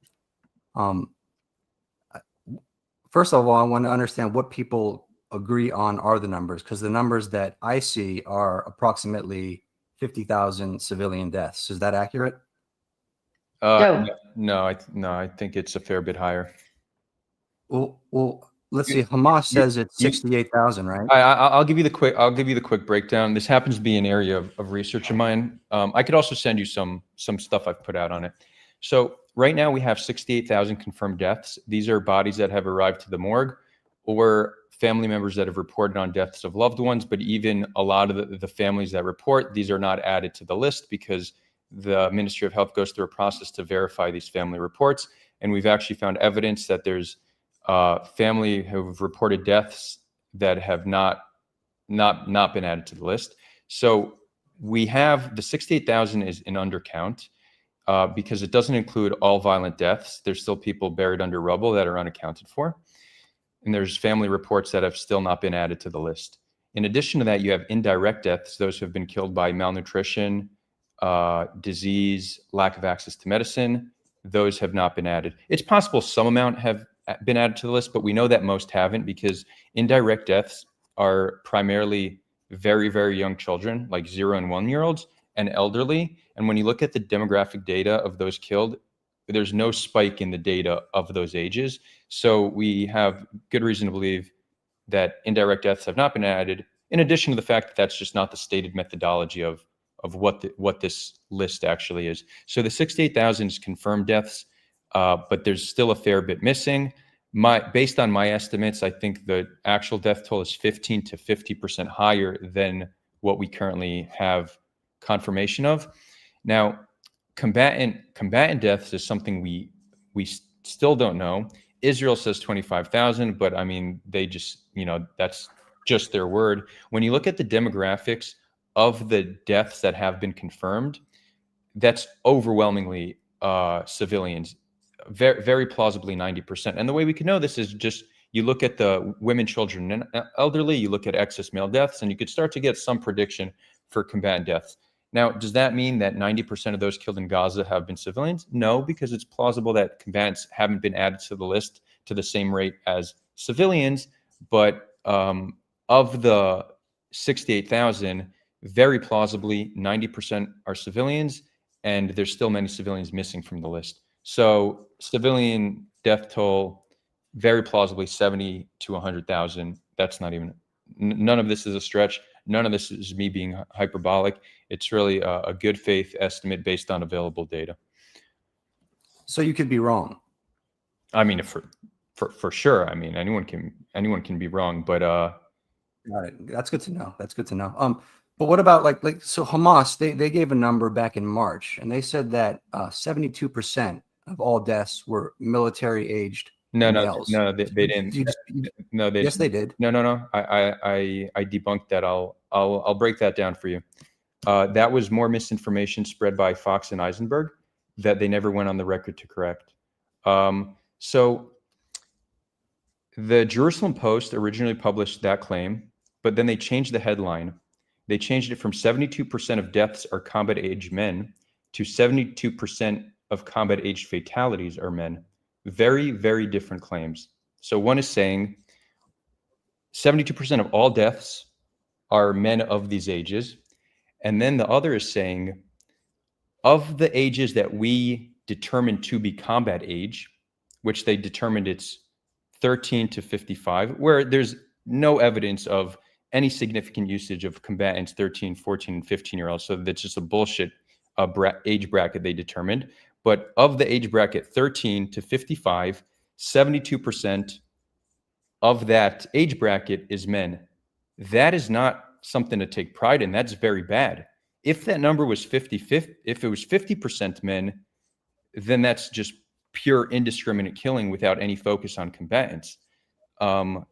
First of all, I want to understand what people agree on are the numbers, because the numbers that I see are approximately 50,000 civilian deaths. Is that accurate? No, I think it's a fair bit higher. Well, let's see. Hamas says it's 68,000, right? I'll give you the quick breakdown. This happens to be an area of research of mine. I could also send you some stuff I've put out on it. So right now we have 68,000 confirmed deaths. These are bodies that have arrived to the morgue, or family members that have reported on deaths of loved ones, but even a lot of the families that report, these are not added to the list because the Ministry of Health goes through a process to verify these family reports. And we've actually found evidence that there's family who have reported deaths that have not been added to the list. So we have the 68,000 is an undercount because it doesn't include all violent deaths. There's still people buried under rubble that are unaccounted for. And there's family reports that have still not been added to the list. In addition to that, you have indirect deaths, those who have been killed by malnutrition, disease, lack of access to medicine. Those have not been added. It's possible some amount have been added to the list, but we know that most haven't because indirect deaths are primarily very, very young children, like 0 and 1 year olds, and elderly. And when you look at the demographic data of those killed, there's no spike in the data of those ages. So we have good reason to believe that indirect deaths have not been added, in addition to the fact that that's just not the stated methodology of what this list actually is. So the 68,000 is confirmed deaths, but there's still a fair bit missing. Based on my estimates, I think the actual death toll is 15 to 50% higher than what we currently have confirmation of. Now, combatant deaths is something we still don't know. Israel says 25,000, but I mean, they just, that's just their word. When you look at the demographics of the deaths that have been confirmed, that's overwhelmingly civilians, very, very plausibly 90%. And the way we can know this is just you look at the women, children, and elderly, you look at excess male deaths, and you could start to get some prediction for combatant deaths. Now, does that mean that 90% of those killed in Gaza have been civilians? No, because it's plausible that combatants haven't been added to the list to the same rate as civilians. But of the 68,000, very plausibly 90% are civilians, and there's still many civilians missing from the list. So civilian death toll, very plausibly 70 to 100,000. That's not even, none of this is a stretch. None of this is me being hyperbolic. It's really a good faith estimate based on available data. So you could be wrong. I mean, for sure. I mean, anyone can be wrong, but Got it. That's good to know. That's good to know. But what about like so Hamas? They gave a number back in March, and they said that 72% of all deaths were military aged males. No, they didn't. No, they yes, they did. No. I debunked that. I'll break that down for you. That was more misinformation spread by Fox and Eisenberg that they never went on the record to correct. So the Jerusalem Post originally published that claim, but then they changed the headline. They changed it from 72% of deaths are combat-aged men to 72% of combat-aged fatalities are men. Very, very different claims. So one is saying 72% of all deaths are men of these ages. And then the other is saying of the ages that we determined to be combat age, which they determined it's 13 to 55, where there's no evidence of any significant usage of combatants 13, 14, and 15-year-olds. So that's just a bullshit age bracket they determined. But of the age bracket 13 to 55, 72% of that age bracket is men. That is not something to take pride in. That's very bad. If that number was 50, if it was 50% men, then that's just pure indiscriminate killing without any focus on combatants. Admitting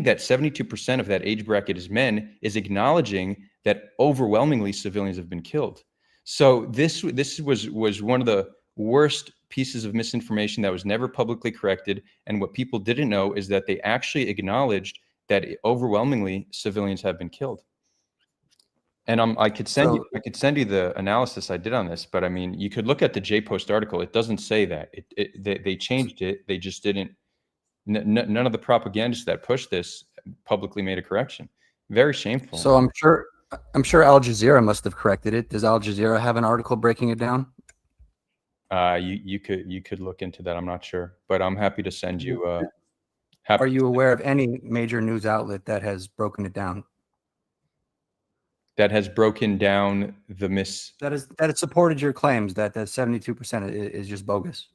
that 72% of that age bracket is men is acknowledging that overwhelmingly civilians have been killed. So this was one of the worst pieces of misinformation that was never publicly corrected. And what people didn't know is that they actually acknowledged that overwhelmingly civilians have been killed. And I could send you the analysis I did on this, but I mean, you could look at the J-Post article. It doesn't say that. They changed it. They just didn't. None of the propagandists that pushed this publicly made a correction. Very shameful. So I'm sure Al Jazeera must have corrected it. Does Al Jazeera have an article breaking it down? You could look into that. I'm not sure, but I'm happy to send you. Are you aware of any major news outlet that has broken it down? That has broken down the that has supported your claims that 72% is just bogus.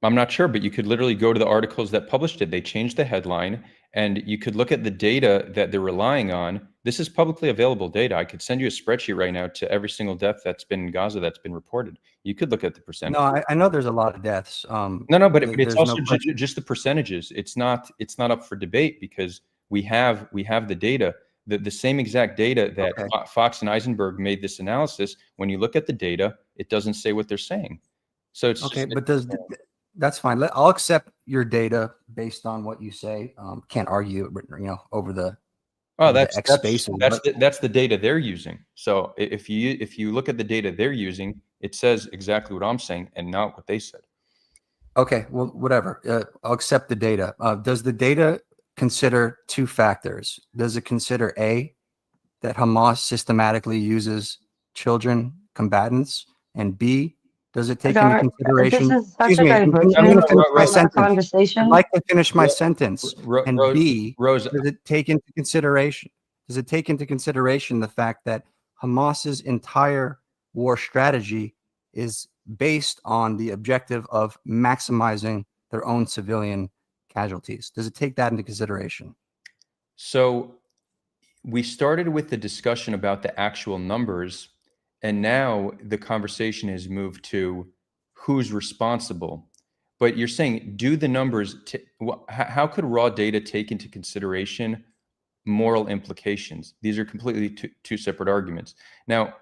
I'm not sure, but you could literally go to the articles that published it. They changed the headline, and you could look at the data that they're relying on. This is publicly available data. I could send you a spreadsheet right now to every single death that's been in Gaza that's been reported. You could look at the percentage. No, I know there's a lot of deaths. No, but it's there's also no question. just the percentages. It's not up for debate because we have the data, the same exact data that Okay. Fox and Eisenberg made this analysis. When you look at the data, it doesn't say what they're saying. So it's Okay, just, but that's fine. I'll accept your data based on what you say. Can't argue, over the that's X spaces. That's the data they're using. So if you look at the data they're using, it says exactly what I'm saying and not what they said. Okay, well, whatever. I'll accept the data. Does the data consider two factors? Does it consider A, that Hamas systematically uses children combatants, and B, does it take into consideration? This is such Excuse a me. I'm going to finish my sentence. conversation. I'd like to finish my sentence. And B, Rose, does it take into consideration? Does it take into consideration the fact that Hamas's entire war strategy is based on the objective of maximizing their own civilian casualties? Does it take that into consideration? So we started with the discussion about the actual numbers, and now the conversation has moved to who's responsible. But you're saying, do the numbers, how could raw data take into consideration moral implications? These are completely two separate arguments. Now,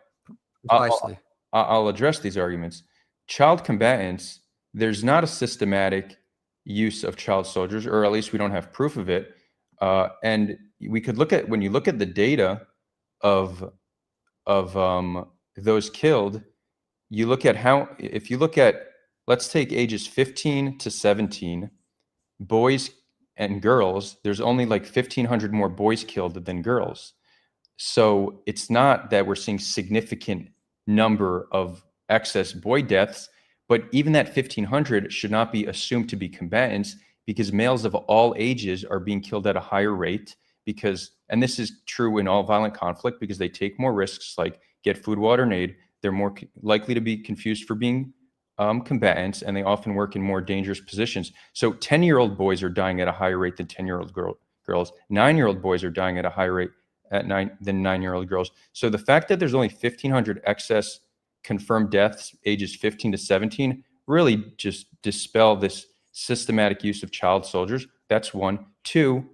I'll address these arguments. Child combatants, there's not a systematic use of child soldiers, or at least we don't have proof of it. And we could look at, when you look at the data of those killed, you look at if you look at, let's take ages 15 to 17, boys and girls, there's only like 1,500 more boys killed than girls. So it's not that we're seeing significant number of excess boy deaths, but even that 1,500 should not be assumed to be combatants, because males of all ages are being killed at a higher rate and this is true in all violent conflict, because they take more risks, like get food, water, and aid. They're more likely to be confused for being combatants, and they often work in more dangerous positions. So 10-year-old boys are dying at a higher rate than 10-year-old girls. 9-year-old boys are dying at a higher rate than 9-year-old girls. So the fact that there's only 1,500 excess confirmed deaths ages 15 to 17 really just dispel this systematic use of child soldiers. That's one. Two,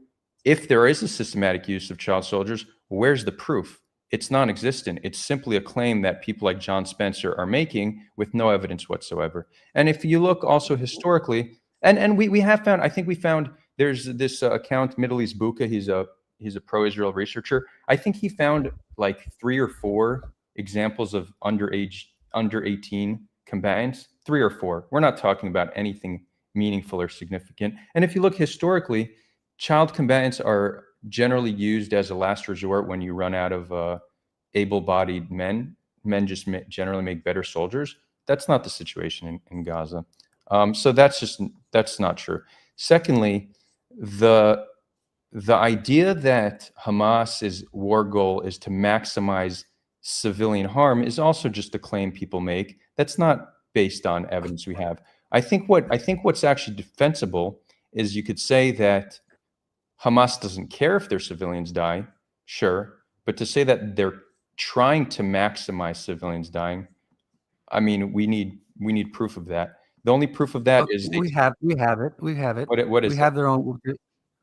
if there is a systematic use of child soldiers, where's the proof? It's non-existent. It's simply a claim that people like John Spencer are making with no evidence whatsoever. And if you look also historically, and we have found, I think we found, there's this account, Middle East Buka, he's a pro-Israel researcher. I think he found like 3 or 4 examples of under 18 combatants, 3 or 4. We're not talking about anything meaningful or significant. And if you look historically, child combatants are generally used as a last resort when you run out of able-bodied men. Men just generally make better soldiers. That's not the situation in Gaza. So that's not true. Secondly, the idea that Hamas's war goal is to maximize civilian harm is also just a claim people make. That's not based on evidence we have. I think what's actually defensible is you could say that Hamas doesn't care if their civilians die, sure, but to say that they're trying to maximize civilians dying, I mean, we need proof of that. The only proof of that is we have it. What is we that? have their own.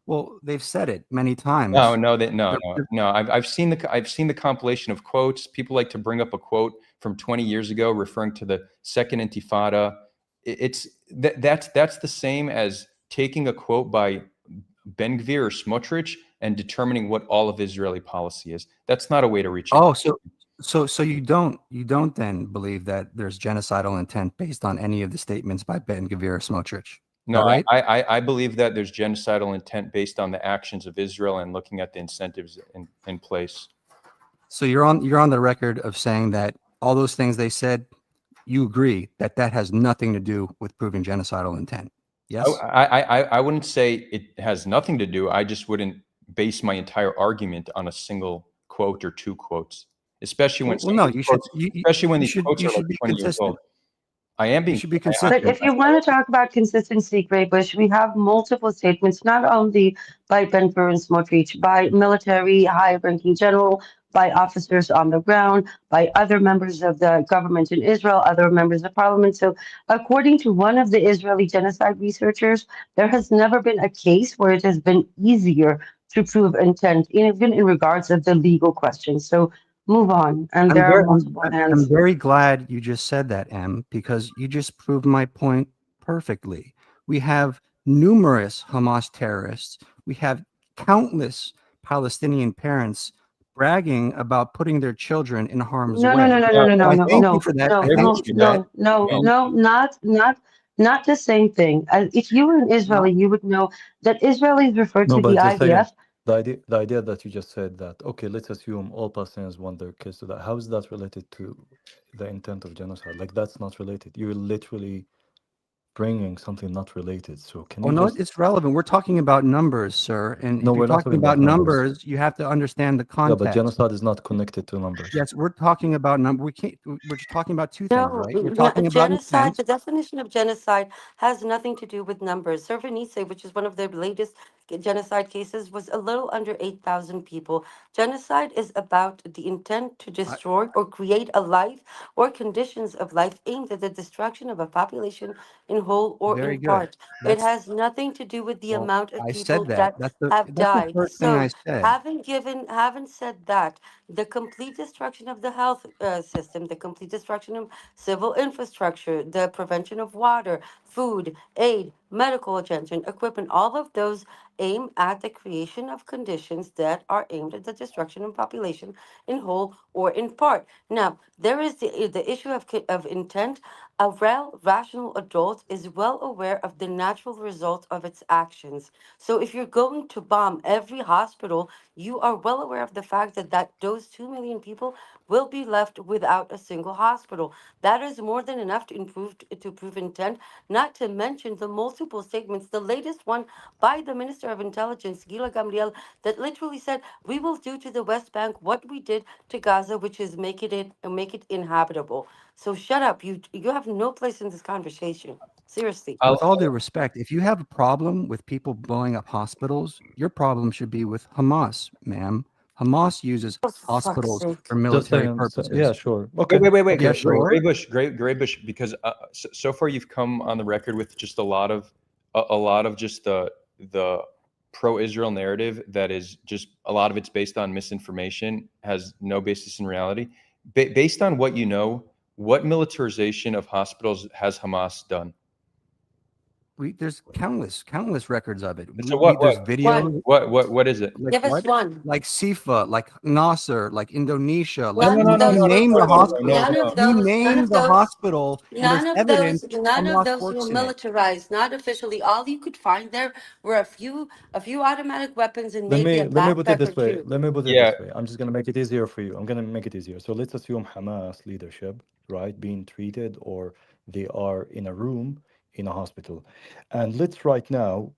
Well, they've said it many times. No. I've seen the compilation of quotes. People like to bring up a quote from 20 years ago referring to the Second Intifada. That's the same as taking a quote by Ben-Gvir or Smotrich and determining what all of Israeli policy is. That's not a way to reach. Oh, so you don't then believe that there's genocidal intent based on any of the statements by Ben-Gvir or Smotrich? No, right? I believe that there's genocidal intent based on the actions of Israel and looking at the incentives in place. So you're on the record of saying that all those things they said, you agree that has nothing to do with proving genocidal intent. Yes. I wouldn't say it has nothing to do. I just wouldn't base my entire argument on a single quote or 2 quotes, especially when especially when these quotes are like 20 years old. I am You being. should be But consistent. if you want to talk about consistency, Gray Bush, we have multiple statements, not only by Ben-Gvir and Smotrich, by military high-ranking general, by officers on the ground, by other members of the government in Israel, other members of parliament. So according to one of the Israeli genocide researchers, there has never been a case where it has been easier to prove intent, even in regards of the legal questions. So move on. And there are multiple I'm hands. very glad you just said that, Em, because you just proved my point perfectly. We have numerous Hamas terrorists. We have countless Palestinian parents bragging about putting their children in harm's No, no, way. no, no, no, no, no, I no, thank you no, for that. I no, thank no, you for that. no, not the same thing. If you were in Israel, you would know that Israelis refer No, to the but just again, IDF. the idea that you just said that, okay, let's assume all Palestinians want their kids to that. How is that related to the intent of genocide? Like, that's not related. You're literally bringing something not related. So can Oh, you no, just... it's relevant. We're talking about numbers, sir. And No, if you're we're not talking talking about about numbers. numbers, you have to understand the Yeah, but context. genocide is not connected to numbers. Yes, we're talking about number. We're just talking about two things, No, right? We're talking about genocide, intent. the definition of genocide has nothing to do with numbers. Srebrenica, which is one of the latest genocide cases, was a little under 8,000 people. Genocide is about the intent to destroy or create a life or conditions of life aimed at the destruction of a population in whole or Very in good. part. It That's has nothing to do with the well, amount of I people said that. that That's have the died. first thing I So, said. having said that, the complete destruction of the health system, the complete destruction of civil infrastructure, the prevention of water, food, aid, medical attention, equipment, all of those aim at the creation of conditions that are aimed at the destruction of population in whole or in part. Now, there is the issue of intent. A rational adult is well aware of the natural result of its actions. So if you're going to bomb every hospital, you are well aware of the fact that those 2 million people will be left without a single hospital. That is more than enough to prove intent, not to mention the multiple statements, the latest one by the Minister of Intelligence, Gila Gamliel, that literally said, we will do to the West Bank what we did to Gaza, which is make it inhabitable. So shut up. You have no place in this conversation. Seriously. With all due respect, if you have a problem with people blowing up hospitals, your problem should be with Hamas, ma'am. Hamas uses Oh, for fuck's hospitals sake. for military saying, purposes. yeah, sure. Okay. Wait. Yeah, sure. Gray Bush, because so far you've come on the record with just a lot of just the pro-Israel narrative that is just a lot of it's based on misinformation, has no basis in reality. Based on what you know, what militarization of hospitals has Hamas done? There's countless records of it. So There's videos. What is it? Like Give us what? one. Like Sifa, like Nasser, like Indonesia. Like None of you those name the reported. hospital. You None name of the those. hospital, and there's None of evidence Hamas those were works in it. militarized, not officially. All you could find there were a few automatic weapons and Let maybe me a let me black put it pepper this way. too. Let me put it Yeah. this way. I'm just gonna make it easier for you. I'm gonna make it easier. So let's assume Hamas leadership, right, being treated, or they are in a room in a hospital. And let's right now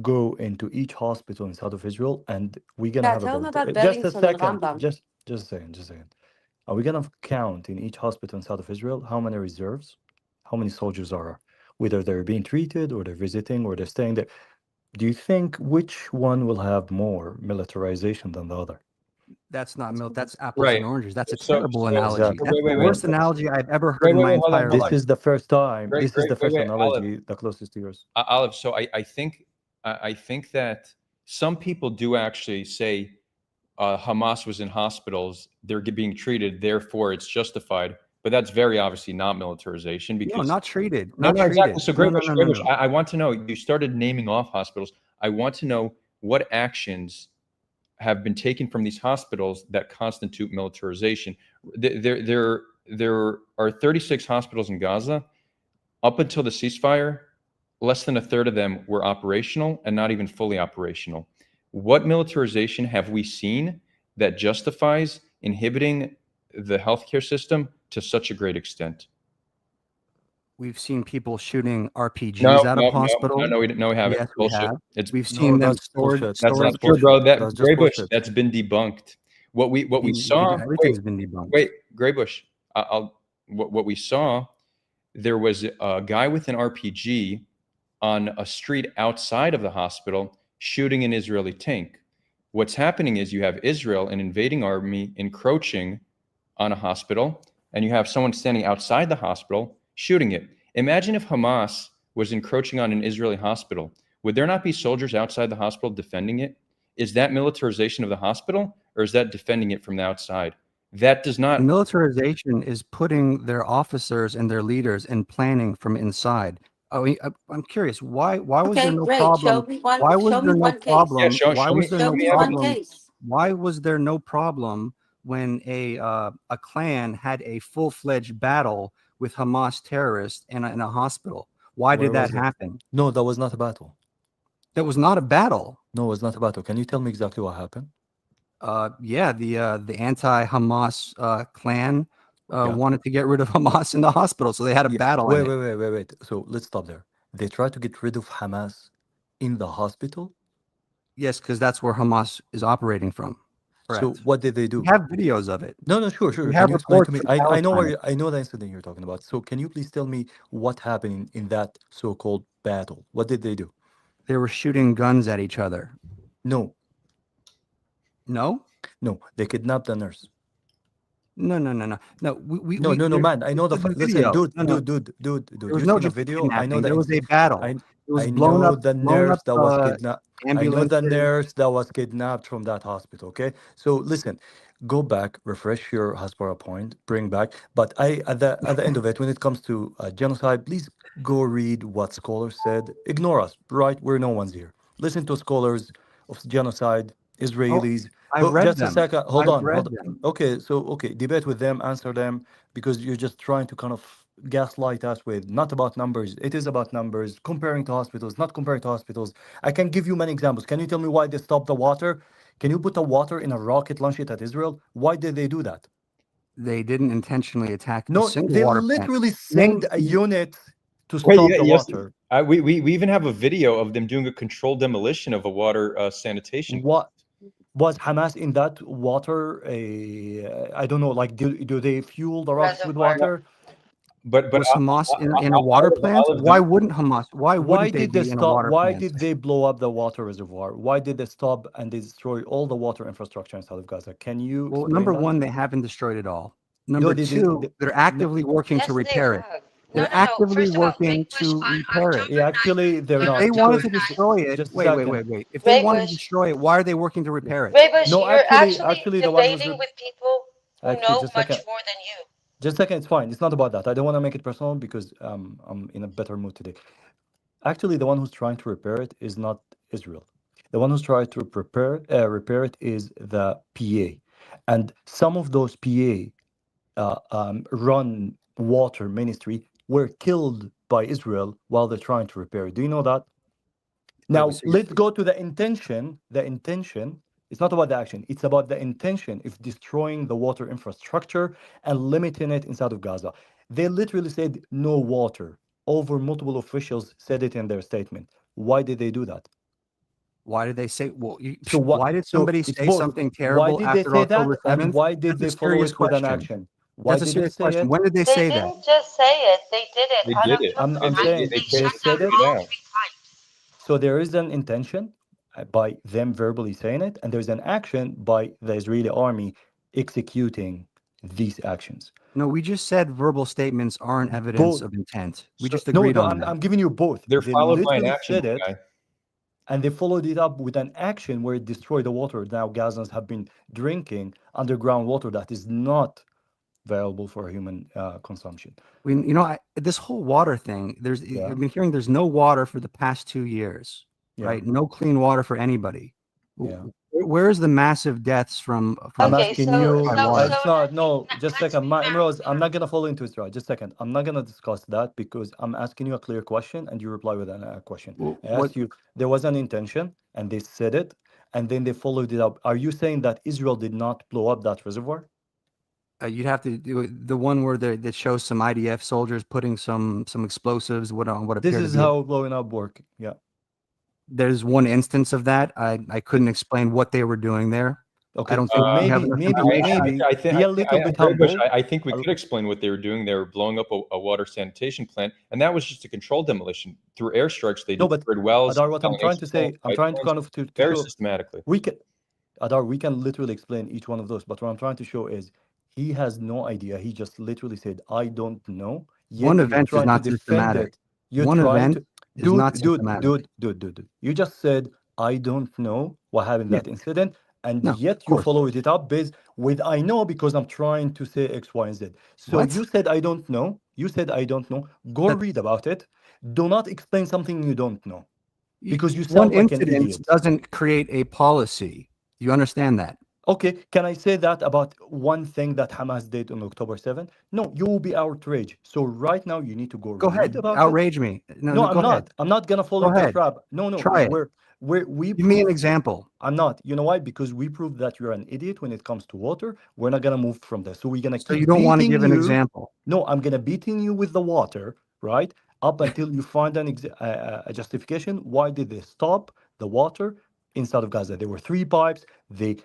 go into each hospital in south of Israel, and we're gonna Yeah, have tell them about about just a Bellingson and second, Rambam. just a second, just a second. Are we gonna count in each hospital in south of Israel how many reserves, how many soldiers are, whether they're being treated or they're visiting or they're staying there? Do you think which one will have more militarization than the other? That's not milk. That's apples Right. and oranges. That's a So terrible analogy. Exactly. That's the worst analogy I've ever heard in my entire This life. is the first time. Great, This is the first Olive. analogy, the closest to yours. Olive, so I think that some people do actually say Hamas was in hospitals, they're being treated, therefore it's justified. But that's very obviously not militarization because No, not treated. no, Not exactly. treated. So No, Gray no, Bush, no, no, no. I want to know. You started naming off hospitals. I want to know what actions have been taken from these hospitals that constitute militarization. There are 36 hospitals in Gaza. Up until the ceasefire, less than a third of them were operational and not even fully operational. What militarization have we seen that justifies inhibiting the healthcare system to such a great extent? We've seen people shooting RPGs out of hospitals. No, we haven't. Yes, we Bullshit. have. We've seen them stored. That's not true, bro. That Gray Bush, that's been debunked. What we saw. Everything's been debunked. Wait, Gray Bush. What we saw there was a guy with an RPG on a street outside of the hospital shooting an Israeli tank. What's happening is you have Israel, an invading army, encroaching on a hospital, and you have someone standing outside the hospital shooting it. Imagine if Hamas was encroaching on an Israeli hospital. Would there not be soldiers outside the hospital defending it? Is that militarization of the hospital, or is that defending it from the outside? That does not. Militarization is putting their officers and their leaders in planning from inside. I mean, I'm curious, why was there Okay, no great. Show problem? me one. Why was Show there me no one case. Yeah, problem? Why show was me, there Show no me one problem? case. Why was there no problem when a clan had a full-fledged battle with Hamas terrorists in a hospital? Why Where did that was it? happen? No, that was not a battle. That was not a battle. No, it was not a battle. Can you tell me exactly what happened? Yeah, the anti-Hamas clan Yeah. wanted to get rid of Hamas in the hospital, so they had a battle. Wait. So let's stop there. They tried to get rid of Hamas in the hospital? Yes, because that's where Hamas is operating from. Correct. So what did they do? We have videos of it. No, sure. We Can have you explain to reports me? from I know Palestine. I know the incident you're talking about. So can you please tell me what happened in that so-called battle? What did they do? They were shooting guns at each other. No, No, they kidnapped the nurse. no. No, Man. I know there's a listen, video. dude. There was You've no seen a just video. I know kidnapping. There was a battle. I It was I blown know up. the nurse that was kidnapped. I know the Ambulances. nurse that was kidnapped from that hospital. Okay, so listen, go back, refresh your Hasbara point, bring back. But at the end of it, when it comes to genocide, please go read what scholars said. Ignore us, right? We're no one's here. Listen to scholars of genocide, Israelis. I've read Just a them. second. Hold I've on. read them. Okay, debate with them, answer them, because you're just trying to kind of gaslight us with not about numbers. It is about numbers, comparing to hospitals, not comparing to hospitals. I can give you many examples. Can you tell me why they stopped the water? Can you put the water in a rocket, launch it at Israel? Why did they do that? They didn't intentionally attack a No, single they water plant. literally sent a unit to stop Wait, the yes, water. we even have a video of them doing a controlled demolition of a water sanitation. What was Hamas in that water? I don't know. Like, do they fuel the rockets with water? But Was Hamas in a water plant? Why wouldn't Hamas? Why Why wouldn't they did they be in a stop? water Why plant? did they blow up the water reservoir? Why did they stop and they destroy all the water infrastructure inside of Gaza? Can you Well, explain number that? one, they haven't destroyed it all. No, Number they two, did. they're actively working to repair it. They're actively working to repair it. Yeah, actually, they're If not. they wanted to because- destroy it, just a wait. second. If they wanted to destroy it, why are they working to repair it? No, actually, the one who's with people who actually know just a much second. more than you. Just a second, it's fine. It's not about that. I don't want to make it personal because I'm in a better mood today. Actually, the one who's trying to repair it is not Israel. The one who's trying to repair it is the PA, and some of those PA run water ministry were killed by Israel while they're trying to repair it. Do you know that? Now, let's go to the intention. The intention, it's not about the action. It's about the intention of destroying the water infrastructure and limiting it inside of Gaza. They literally said no water. Over multiple officials said it in their statement. Why did they do that? Why did they say? Well, Why did somebody it's say both. something Why terrible did they after say that? October And 7th? why did they That's a follow serious it with an question. action? Why That's a did they serious say question. it? When did they say that? Didn't just say it. They did it. They On did it. October I'm 9th, saying they they shut said down it. all 3 times. So there is an intention by them verbally saying it, and there's an action by the Israeli army executing these actions. No, we just said verbal statements aren't evidence of intent. We just No, agreed on that. I'm giving you both. They're They followed by an literally action, said it, guy. and they followed it up with an action where it destroyed the water. Now Gazans have been drinking underground water that is not viable for human consumption. This whole water thing, I've been hearing there's no water for the past 2 years, right? No clean water for anybody. Yeah. Where's the massive deaths from I'm Okay, asking so- you. so- so It's not. No, let's just a be second. fair. Imrose, I'm not gonna fall into it, right? Just a second. I'm not gonna discuss that because I'm asking you a clear question and you reply with a question. I asked you. There was an intention, and they said it, and then they followed it up. Are you saying that Israel did not blow up that reservoir? You'd have to do the one where that shows some IDF soldiers putting some explosives. What This appear is to be how blowing up work. Yeah. There's one instance of that. I couldn't explain what they were doing there. Okay, I don't so think we have maybe, enough maybe, information. maybe I think, be a little bit humble. I think we could explain what they were doing. They were blowing up a water sanitation plant, and that was just a controlled demolition. Through airstrikes, they No, but destroyed wells. Adar, what I'm trying to say, I'm trying to kind of to very show systematically. we can, Adar, we can literally explain each one of those. But what I'm trying to show is he has no idea. He just literally said, "I don't know." Yet One you're event is trying to not defend systematic. it. You're One trying event to, is not systematic. dude. You just said, "I don't know what happened in Yeah. that incident," and No, yet of you course. followed it up based with, "I know because I'm trying to say X, Y, and Z." So What? you said, "I don't know." You said, "I don't know." Go That's- read about it. Do not explain something you don't know, because you one sound like an incident idiot. doesn't create a policy. You understand that? Okay, can I say that about one thing that Hamas did on October 7th? No, you will be outraged. So right now you need to go Go read ahead, about it. outrage me. No, No, go I'm ahead. not. I'm not gonna fall Go into the ahead. trap. No, Try it. we Give me an prove. example. I'm not. You know why? Because we proved that you're an idiot when it comes to water. We're not gonna move from there. So we're gonna So keep you don't want to beating give an you. example. No, I'm gonna beating you with the water, right? Up until you find a justification. Why did they stop the water inside of Gaza? There were 3 pipes. They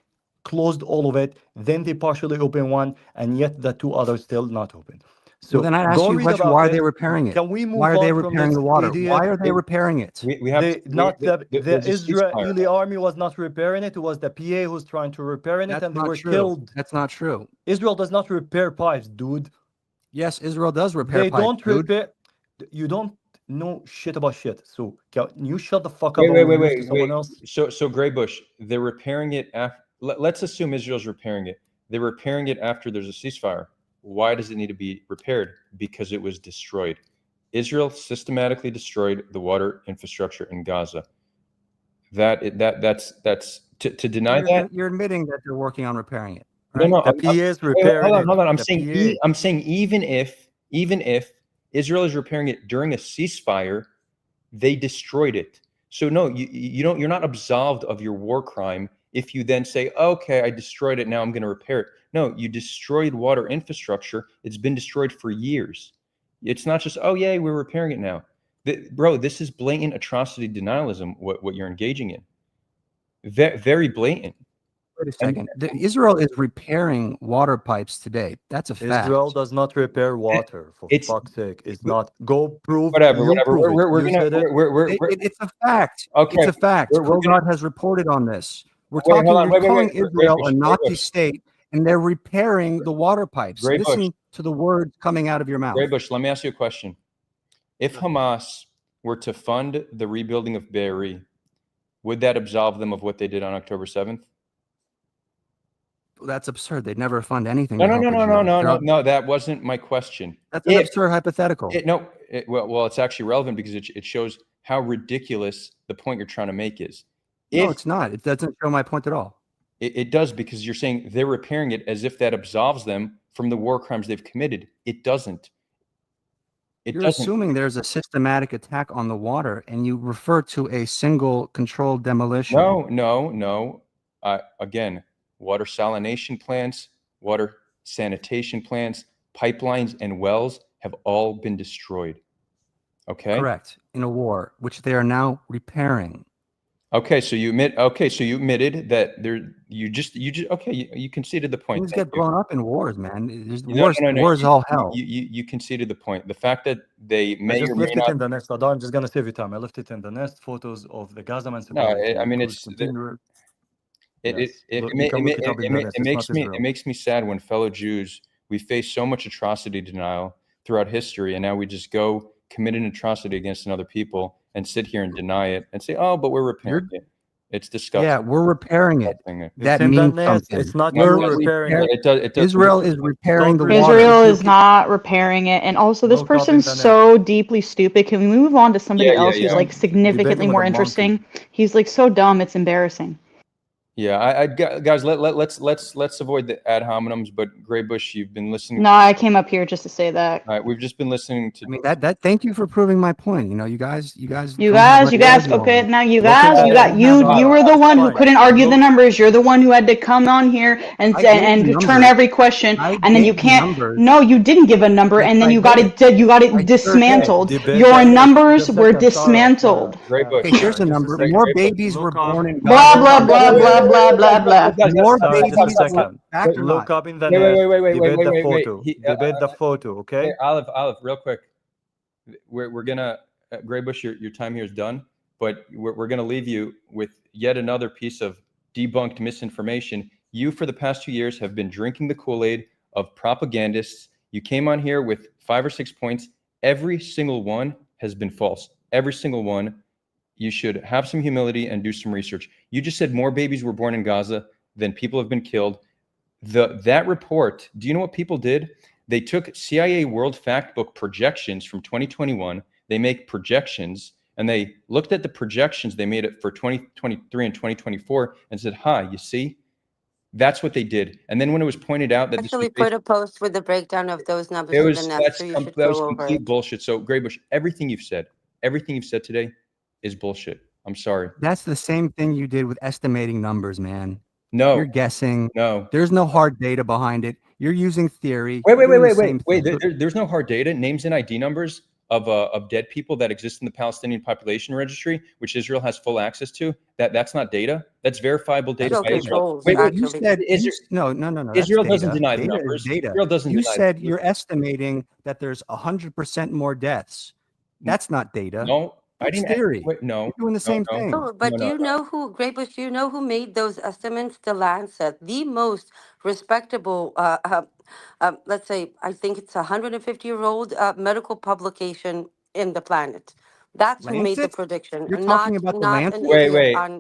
closed all of it. Then they partially opened one, and yet the 2 others still not open. So Well, then I asked go you a read question. about Why are it. they repairing it? Can we move Why are they on from repairing this the water? idiot? Why are they repairing it? We have The there's a ceasefire. Israeli army was not repairing it. It was the PA who's trying to repair it, That's and they not were true. killed. That's not true. Israel does not repair pipes, dude. Yes, Israel does repair They pipes, don't dude. repair. You don't know shit about shit. So can you shut the fuck up and we move to someone else? So Graybush, they're repairing it after. Let's assume Israel's repairing it. They're repairing it after there's a ceasefire. Why does it need to be repaired? Because it was destroyed. Israel systematically destroyed the water infrastructure in Gaza. That's to deny that. You're admitting that they're working on repairing it. Right? No, The PA's repairing it. hold on. I'm The saying PA. I'm saying even if Israel is repairing it during a ceasefire, they destroyed it. So no, you don't. You're not absolved of your war crime if you then say, okay, I destroyed it. Now I'm going to repair it. No, you destroyed water infrastructure. It's been destroyed for years. It's not just, oh yeah, we're repairing it now. Bro, this is blatant atrocity denialism. What you're engaging in. Very blatant. Wait a second. Israel is repairing water pipes today. That's a fact. Israel does not repair water, for fuck's sake. It's not. Go prove. Whatever. Prove We're it. It's a fact. Okay. It's a fact. Hogard has reported on this. We're Wait, calling Israel Graybush, a Nazi state, and they're repairing the water pipes. Graybush. Listen to the words coming out of your mouth. Graybush, let me ask you a question. If Hamas were to fund the rebuilding of Be'eri, would that absolve them of what they did on October 7th? That's absurd. They'd never fund anything. No. That wasn't my question. That's an absurd hypothetical. Well, it's actually relevant because it shows how ridiculous the point you're trying to make is. No, it's not. It doesn't show my point at all. It does, because you're saying they're repairing it as if that absolves them from the war crimes they've committed. It doesn't. You're assuming there's a systematic attack on the water, and you refer to a single controlled demolition. No. Again, water salination plants, water sanitation plants, pipelines, and wells have all been destroyed. Okay. Correct. In a war, which they are now repairing. Okay, so you admitted that you conceded the point. Things get blown up in wars, man. No. Wars all hell. You conceded the point. The fact that they may just or may left not. it in the nest. I'm just gonna save you time. I left it in the nest. Photos of the Gaza man. No, I mean it makes me sad when fellow Jews, we face so much atrocity denial throughout history, and now we just go commit an atrocity against another people and sit here and deny it and say, oh, but we're repairing it. It's disgusting. Yeah, we're repairing it. That it's means something. It's not you're repairing it. It does. Israel is repairing the water. Israel is not repairing it. And also, this person's so deeply stupid. Can we move on to somebody else who's like significantly more interesting? He's like so dumb, it's embarrassing. Yeah, guys, let's avoid the ad hominems. But Graybush, you've been listening. No, I came up here just to say that. All right, we've just been listening to. I mean that. Thank you for proving my point. You know, you guys. Okay, now you were the one who couldn't argue the numbers. You're the one who had to come on here and turn every question, and then you can't. No, you didn't give a number, and then you got it dismantled. Your numbers were dismantled. Graybush. Okay, here's a number. More babies were born in blah blah blah blah blah, blah, blah. More Sorry, just a babies. second. Fact or Look not? up in the net. Debate the photo. He, Debate the photo. Okay. Olive, real quick. We're gonna Graybush, your time here is done, but we're gonna leave you with yet another piece of debunked misinformation. You, for the past 2 years, have been drinking the Kool-Aid of propagandists. You came on here with 5 or 6 points. Every single one has been false. Every single one. You should have some humility and do some research. You just said more babies were born in Gaza than people have been killed. That report, do you know what people did? They took CIA World Factbook projections from 2021. They make projections, and they looked at the projections they made it for 2023 and 2024 and said, you see? That's what they did. And then when it was pointed out that Actually put a post with the breakdown of those numbers it in was the net, so you should go over complete it. bullshit. So Graybush, everything you've said today is bullshit. I'm sorry. That's the same thing you did with estimating numbers, man. No, you're guessing. No, there's no hard data behind it. You're using theory. Wait. There's no hard data. Names and ID numbers of dead people that exist in the Palestinian Population Registry, which Israel has full access to. That's not data. That's verifiable data by Israel. You said no. Israel That's doesn't data. deny the Data is numbers. data. Israel doesn't. You deny said you're estimating that there's 100% more deaths. That's not data. No, I didn't. Theory. No, you're doing the same thing. Oh, but do you know who, Graybush, do you know who made those estimates? The Lancet, the most respectable, let's say, I think it's a 150-year-old medical publication in the planet. That's who made the Lancet? prediction. You're not, talking about the not Lancet? an idiot on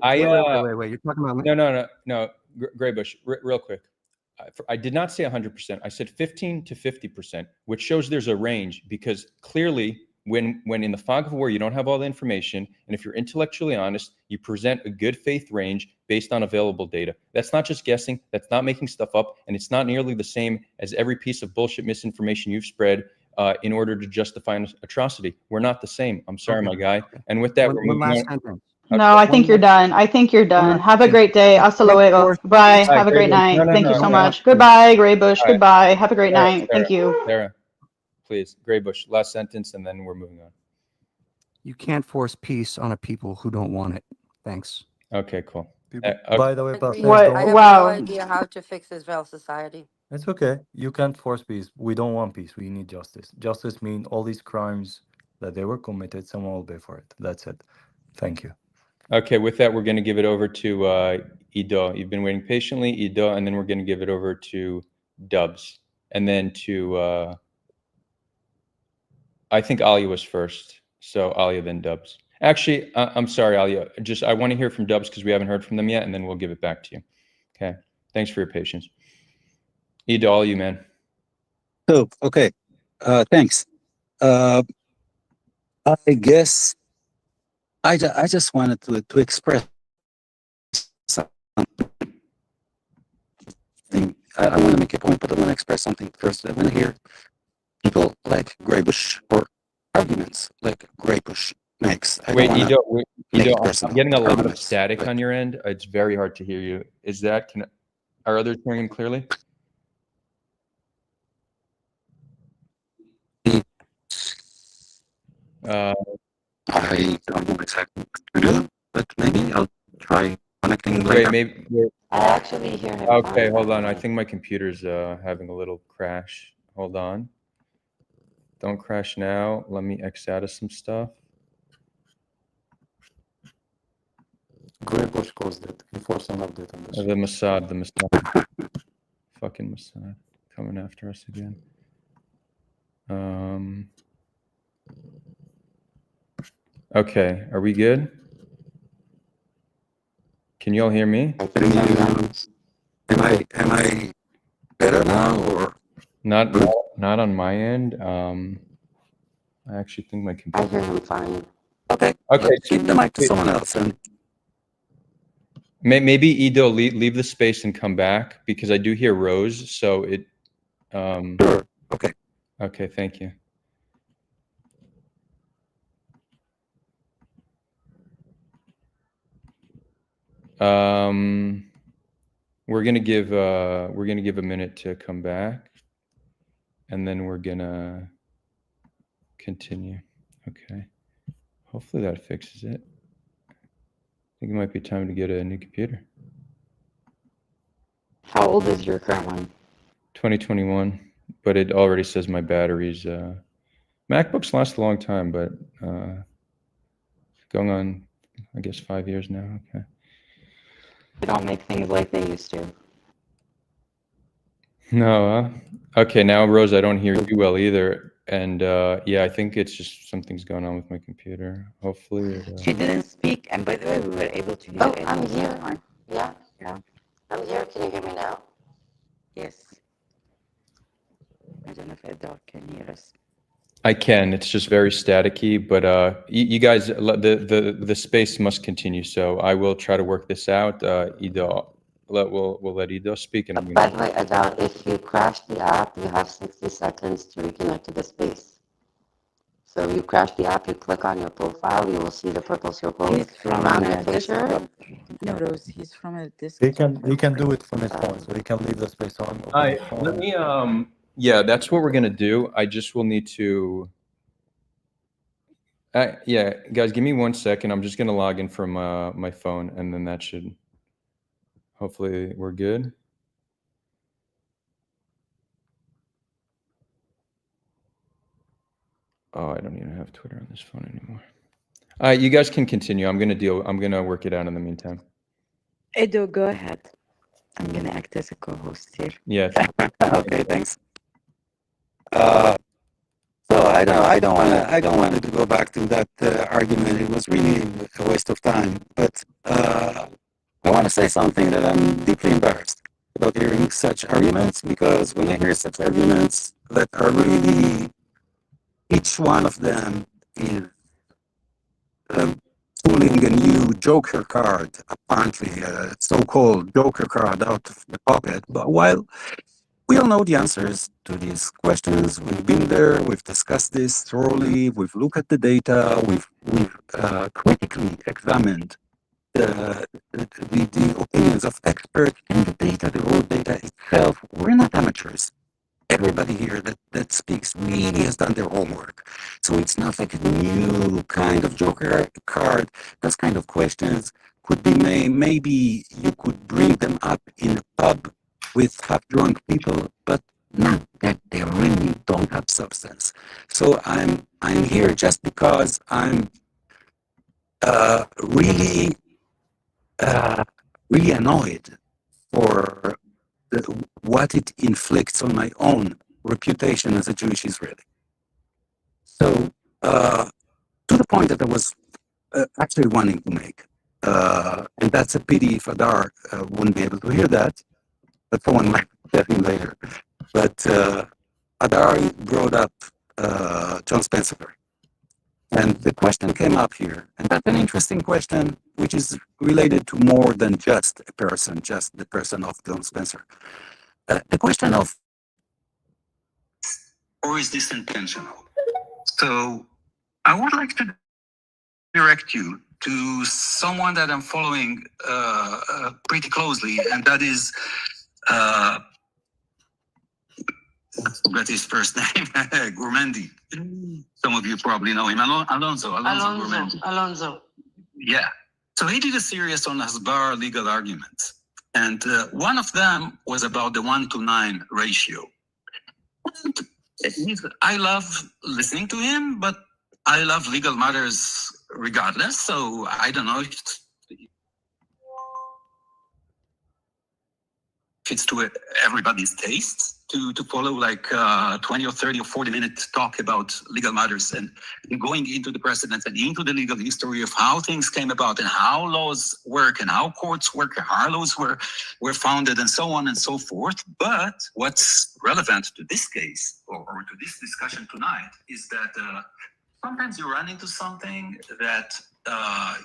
wait. You're talking about No. Graybush, real quick. I did not say 100%. I said 15 to 50%, which shows there's a range because clearly when in the fog of war, you don't have all the information. And if you're intellectually honest, you present a good faith range based on available data. That's not just guessing. That's not making stuff up. And it's not nearly the same as every piece of bullshit misinformation you've spread in order to justify an atrocity. We're not the same. I'm sorry, my guy. And with that, we're moving on. Sentence. No, I think you're done. I think you're done. Have a great day. Hasta luego. Bye. Have a great night. Thank you so much. Goodbye, Graybush. Goodbye. Have a great night. Thank you. Sarah, please, Graybush, last sentence, and then we're moving on. You can't force peace on a people who don't want it. Thanks. Okay, cool. By the way, I have no idea how to fix Israel society. It's okay. You can't force peace. We don't want peace. We need justice. Justice means all these crimes that they were committed, someone will pay for it. That's it. Thank you. Okay, with that, we're going to give it over to Ido. You've been waiting patiently, Ido, and then we're going to give it over to Dubs, and then to I think Alia was first, so Alia then Dubs. Actually, I'm sorry, Alia. I want to hear from Dubs because we haven't heard from them yet, and then we'll give it back to you. Okay. Thanks for your patience. Ido, all you, man. Oh, okay. Thanks. I guess I just wanted to express something. I want to make a point, but I want to express something first. I want to hear people like Graybush or arguments like Graybush makes. Wait, Ido, I'm getting a lot of static on your end. It's very hard to hear you. Is that, are others hearing him clearly? I don't know exactly what to do, but maybe I'll try connecting later. I actually hear him. Okay, hold on. I think my computer's having a little crash. Hold on. Don't crash now. Let me X out of some stuff. Graybush caused it. Enforce an update on this. The Mossad. Fucking Mossad. Coming after us again. Okay, are we good? Can you all hear me? Am I better now or not on my end? I actually think my computer. I hear him fine. Okay. Keep the mic to someone else. And maybe Ido leave the space and come back because I do hear Rose. So it. Sure. Okay. Okay. Thank you. We're gonna give a minute to come back, and then we're gonna continue. Okay. Hopefully that fixes it. I think it might be time to get a new computer. How old is your current one? 2021, but it already says my batteries. MacBooks last a long time, but going on, I guess, 5 years now. Okay. They don't make things like they used to. No. Okay, now, Rose, I don't hear you well either. And yeah, I think it's just something's going on with my computer. Hopefully. She didn't speak, and by the way, we were able to hear Oh, it. I'm here. Yeah, Yeah. I'm here. Can you hear me now? Yes. I don't know if Edel can hear us. I can. It's just very staticky, but you guys, the space must continue. So I will try to work this out. Ido, we'll let Ido speak. And By the way, Adele, if you crash the app, you have 60 seconds to reconnect to the space. So if you crash the app, you click on your profile, you will see the purple circle around your picture. No, Rose, he's from a desktop. He can do it from his phone, so he can leave the space on. let me yeah, that's what we're gonna do. I just will need to yeah, guys, give me 1 second. I'm just gonna log in from my phone, and then that should hopefully we're good. Oh, I don't even have Twitter on this phone anymore. All right, you guys can continue. I'm gonna work it out in the meantime. Edo, go ahead. I'm gonna act as a co-host here. Yeah. Okay, thanks. So I don't want to go back to that argument. It was really a waste of time. But I want to say something that I'm deeply embarrassed about hearing such arguments, because when I hear such arguments that are really, each one of them is pulling a new Joker card, apparently a so-called Joker card out of the pocket. But while we all know the answers to these questions, we've been there, we've discussed this thoroughly, we've looked at the data, we've critically examined the opinions of experts and the data, the raw data itself. We're not amateurs. Everybody here that speaks really has done their homework. So it's not like a new kind of Joker card. Those kind of questions could be maybe you could bring them up in a pub with half-drunk people, but not that they really don't have substance. So I'm here just because I'm really annoyed for what it inflicts on my own reputation as a Jewish Israeli. So to the point that I was actually wanting to make, and that's a pity if Adar wouldn't be able to hear that, but someone might tell him later. But Adar brought up John Spencer, and the question came up here, and that's an interesting question, which is related to more than just a person, just the person of John Spencer. The question of, or is this intentional? So I would like to direct you to someone that I'm following pretty closely, and that is forgot his first name, Gourmandi. Some of you probably know him. Alonso Gourmandi. Alonso. Yeah. So he did a series on Hasbar legal arguments. And one of them was about the 1-to-9 ratio. And I love listening to him, but I love legal matters regardless. So I don't know if it's to everybody's taste to follow like 20 or 30 or 40-minute talk about legal matters and going into the precedents and into the legal history of how things came about and how laws work and how courts work and how laws were founded and so on and so forth. But what's relevant to this case or to this discussion tonight is that sometimes you run into something that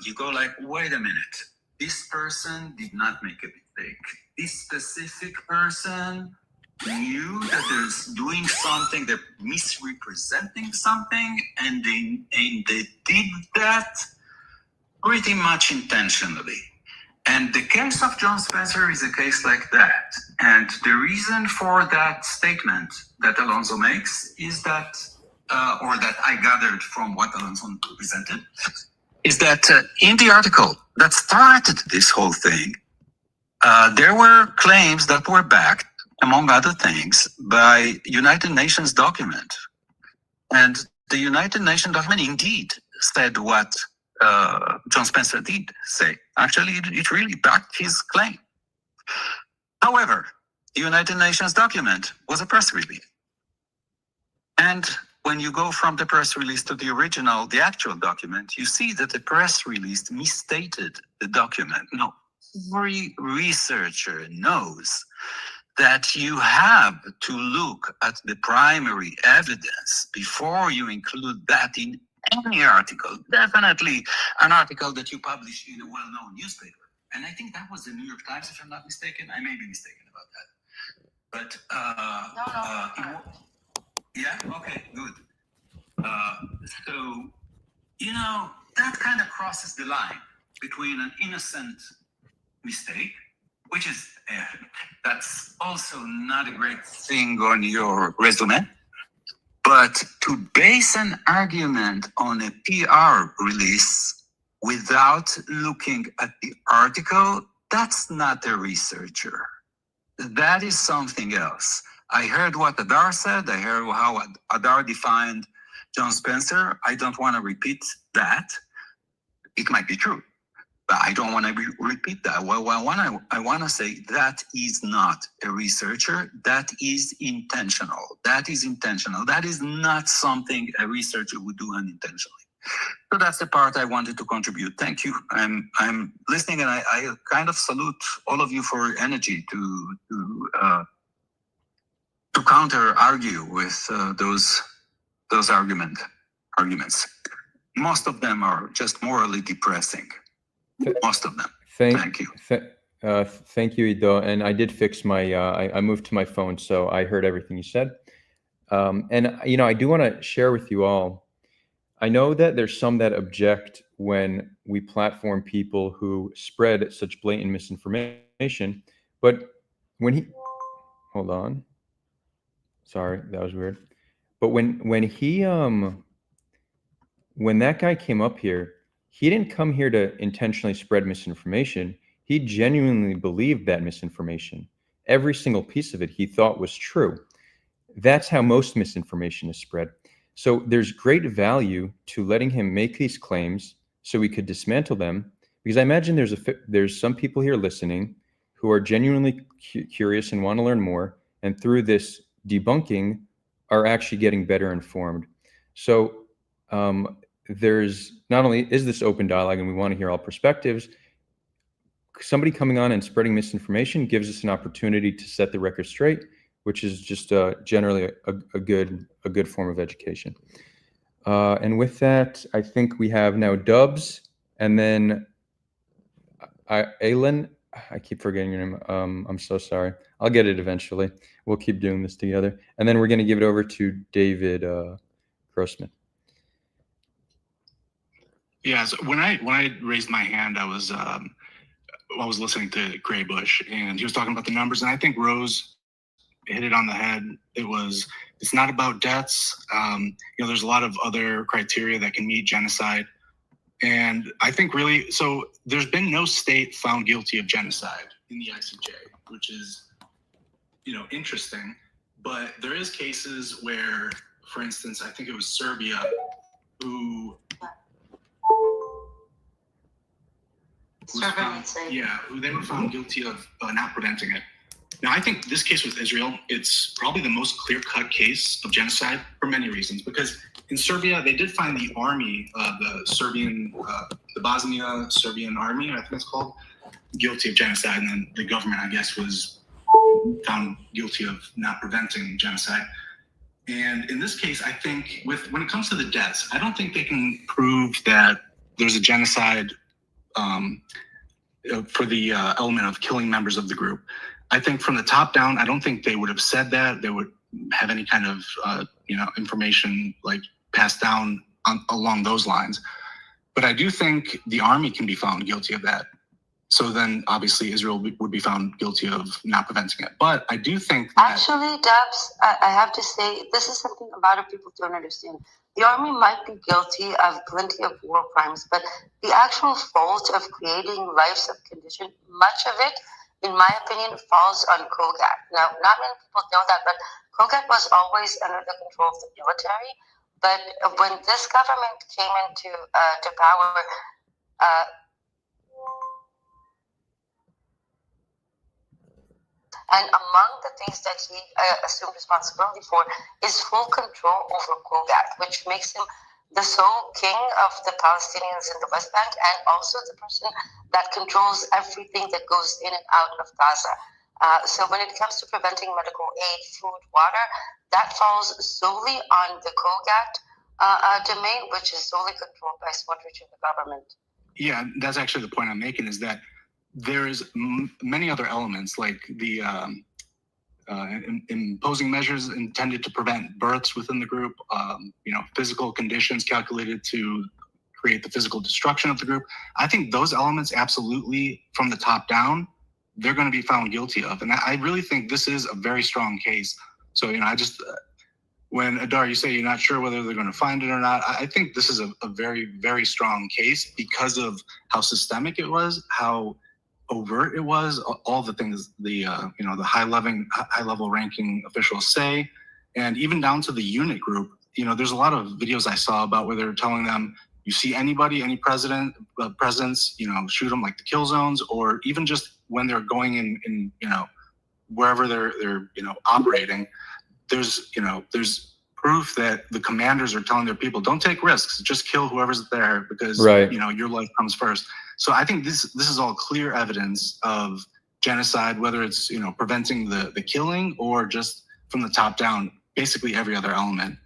you go like, wait a minute, this person did not make a mistake. This specific person knew that they're doing something, they're misrepresenting something, and they did that pretty much intentionally. And the case of John Spencer is a case like that. And the reason for that statement that Alonso makes is that, or that I gathered from what Alonso presented, is that in the article that started this whole thing, there were claims that were backed, among other things, by United Nations document. And the United Nations document indeed said what John Spencer did say. Actually, it really backed his claim. However, the United Nations document was a press release. And when you go from the press release to the original, the actual document, you see that the press release misstated the document. Now, every researcher knows that you have to look at the primary evidence before you include that in any article, definitely an article that you publish in a well-known newspaper. And I think that was the New York Times, if I'm not mistaken. I may be mistaken about that. But, yeah, okay, good. So, that kind of crosses the line between an innocent mistake, which is, that's also not a great thing on your resume, but to base an argument on a PR release without looking at the article, that's not a researcher. That is something else. I heard what Adar said. I heard how Adar defined John Spencer. I don't want to repeat that. It might be true, but I don't want to repeat that. Well, I want to say that is not a researcher. That is intentional. That is intentional. That is not something a researcher would do unintentionally. So that's the part I wanted to contribute. Thank you. I'm listening, and I kind of salute all of you for your energy to counter argue with those arguments. Most of them are just morally depressing. Most of them. Thank you. Thank you, Ido. And I did fix my. I moved to my phone, so I heard everything you said. And I do want to share with you all. I know that there's some that object when we platform people who spread such blatant misinformation, but when hold on, sorry, that was weird. But when that guy came up here, he didn't come here to intentionally spread misinformation. He genuinely believed that misinformation. Every single piece of it he thought was true. That's how most misinformation is spread. So there's great value to letting him make these claims so we could dismantle them, because I imagine there's some people here listening who are genuinely curious and want to learn more, and through this debunking are actually getting better informed. So there's not only is this open dialogue and we want to hear all perspectives, somebody coming on and spreading misinformation gives us an opportunity to set the record straight, which is just generally a good form of education. And with that, I think we have now Dubs, and then Aylin. I keep forgetting your name. I'm so sorry. I'll get it eventually. We'll keep doing this together. And then we're going to give it over to David Grossman. Yeah, so when I raised my hand, I was listening to Gray Bush, and he was talking about the numbers, and I think Rose hit it on the head. It's not about deaths. There's a lot of other criteria that can meet genocide. And I think really, so there's been no state found guilty of genocide in the ICJ, which is, interesting. But there is cases where, for instance, I think it was Serbia who they were found guilty of not preventing it. Now, I think this case with Israel, it's probably the most clear-cut case of genocide for many reasons, because in Serbia, they did find the army, the Bosnia Serbian army, I think it's called, guilty of genocide, and then the government, I guess, was found guilty of not preventing genocide. And in this case, I think when it comes to the deaths, I don't think they can prove that there's a genocide for the element of killing members of the group. I think from the top down, I don't think they would have said that. They would have any kind of, information like passed down along those lines. But I do think the army can be found guilty of that. So then obviously Israel would be found guilty of not preventing it. But I do think that... Actually, Debs, I have to say, this is something a lot of people don't understand. The army might be guilty of plenty of war crimes, but the actual fault of creating lives of condition, much of it in my opinion, falls on Kogat. Now, not many people know that, but Kogat was always under the control of the military. But when this government came into to power, and among the things that he assumed responsibility for is full control over Kogat, which makes him the sole king of the Palestinians in the West Bank and also the person that controls everything that goes in and out of Gaza. So when it comes to preventing medical aid, food, water, that falls solely on the Kogat domain, which is solely controlled by Smotrich and the government. Yeah, that's actually the point I'm making, is that there's many other elements like the imposing measures intended to prevent births within the group, physical conditions calculated to create the physical destruction of the group. I think those elements absolutely, from the top down, they're going to be found guilty of. And I really think this is a very strong case. So, I just, when Adar, you say you're not sure whether they're going to find it or not, I think this is a very, very strong case because of how systemic it was, how overt it was, all the things the high level ranking officials say, and even down to the unit group. There's a lot of videos I saw about where they're telling them, you see anybody, any presence, shoot them like the kill zones, or even just when they're going in wherever they're operating. There's proof that the commanders are telling their people, don't take risks, just kill whoever's there because your life comes first. So I think this is all clear evidence of genocide, whether it's preventing the killing or just from the top down, basically every other element.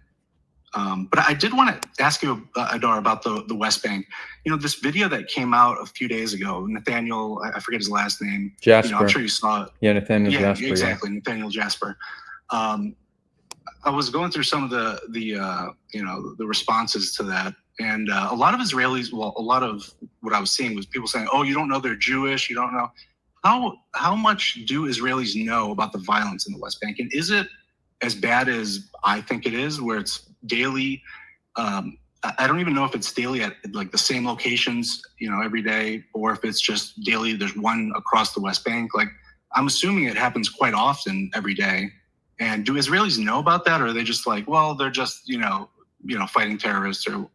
But I did want to ask you, Adar, about the West Bank. This video that came out a few days ago, Nathaniel, I forget his last name. Jasper. I'm sure you saw it. Yeah, Nathaniel Jasper. Exactly, Nathaniel Jasper. I was going through some of the responses to that, and a lot of Israelis, a lot of what I was seeing was people saying, "Oh, you don't know they're Jewish. You don't know." How much do Israelis know about the violence in the West Bank, and is it as bad as I think it is, where it's daily? I don't even know if it's daily at like the same locations, every day, or if it's just daily. There's one across the West Bank. Like, I'm assuming it happens quite often every day. And do Israelis know about that, or are they just like, well, they're just fighting terrorists, or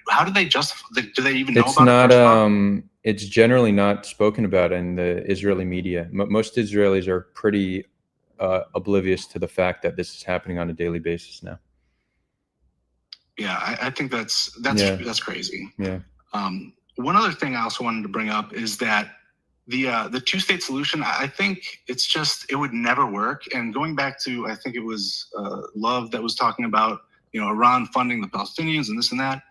how do they justify? Do they even know about it? It's generally not spoken about in the Israeli media. Most Israelis are pretty oblivious to the fact that this is happening on a daily basis now. Yeah, I think that's crazy. Yeah. One other thing I also wanted to bring up is that the two-state solution, I think it would never work. And going back to, I think it was Love that was talking about, Iran funding the Palestinians and this and that.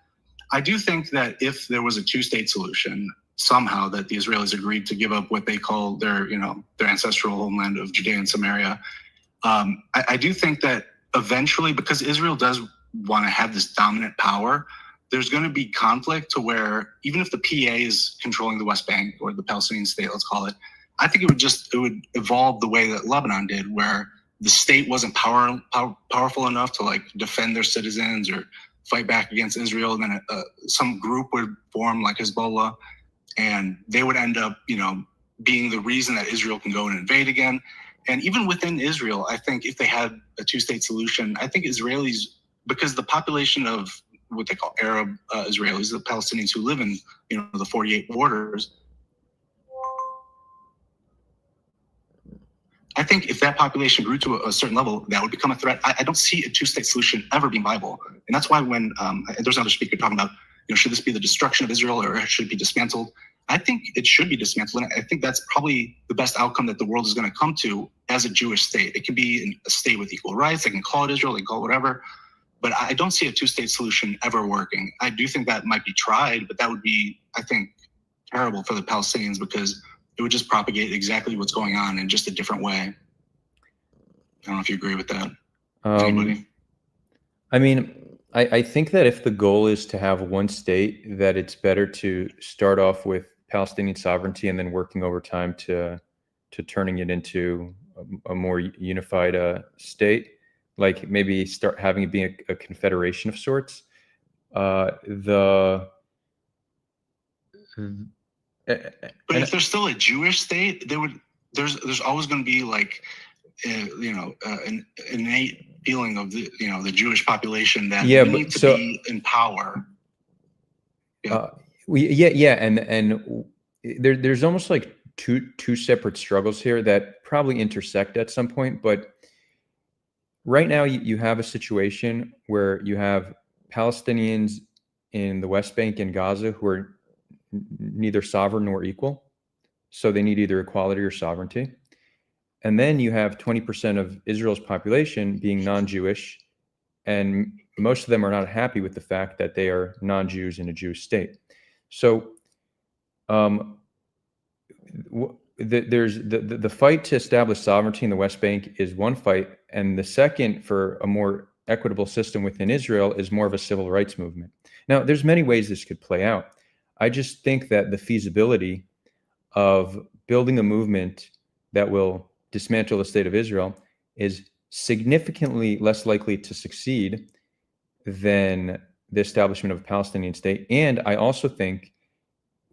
I do think that if there was a two-state solution, somehow that the Israelis agreed to give up what they call their ancestral homeland of Judea and Samaria, I do think that eventually, because Israel does want to have this dominant power, there's going to be conflict to where even if the PA is controlling the West Bank or the Palestinian state, let's call it, I think it would evolve the way that Lebanon did, where the state wasn't powerful enough to like defend their citizens or fight back against Israel. And then some group would form like Hezbollah, and they would end up, being the reason that Israel can go and invade again. And even within Israel, I think if they had a two-state solution, I think Israelis, because the population of what they call Arab Israelis, the Palestinians who live in the 48 borders, I think if that population grew to a certain level, that would become a threat. I don't see a two-state solution ever being viable. And that's why when there's another speaker talking about, should this be the destruction of Israel or should it be dismantled? I think it should be dismantled. And I think that's probably the best outcome that the world is going to come to as a Jewish state. It can be a state with equal rights. They can call it Israel, they can call it whatever. But I don't see a two-state solution ever working. I do think that might be tried, but that would be, I think, terrible for the Palestinians because it would just propagate exactly what's going on in just a different way. I don't know if you agree with that. Anybody? I mean, I think that if the goal is to have one state, that it's better to start off with Palestinian sovereignty and then working over time to turning it into a more unified state. Like maybe start having it be a confederation of sorts. But if there's still a Jewish state, there's always going to be like, an innate feeling of the Jewish population that we need to be in power. And there's almost like two separate struggles here that probably intersect at some point. But right now you have a situation where you have Palestinians in the West Bank and Gaza who are neither sovereign nor equal. So they need either equality or sovereignty. And then you have 20% of Israel's population being non-Jewish, and most of them are not happy with the fact that they are non-Jews in a Jewish state. So there's the fight to establish sovereignty in the West Bank is one fight, and the second for a more equitable system within Israel is more of a civil rights movement. Now, there's many ways this could play out. I just think that the feasibility of building a movement that will dismantle the state of Israel is significantly less likely to succeed than the establishment of a Palestinian state. And I also think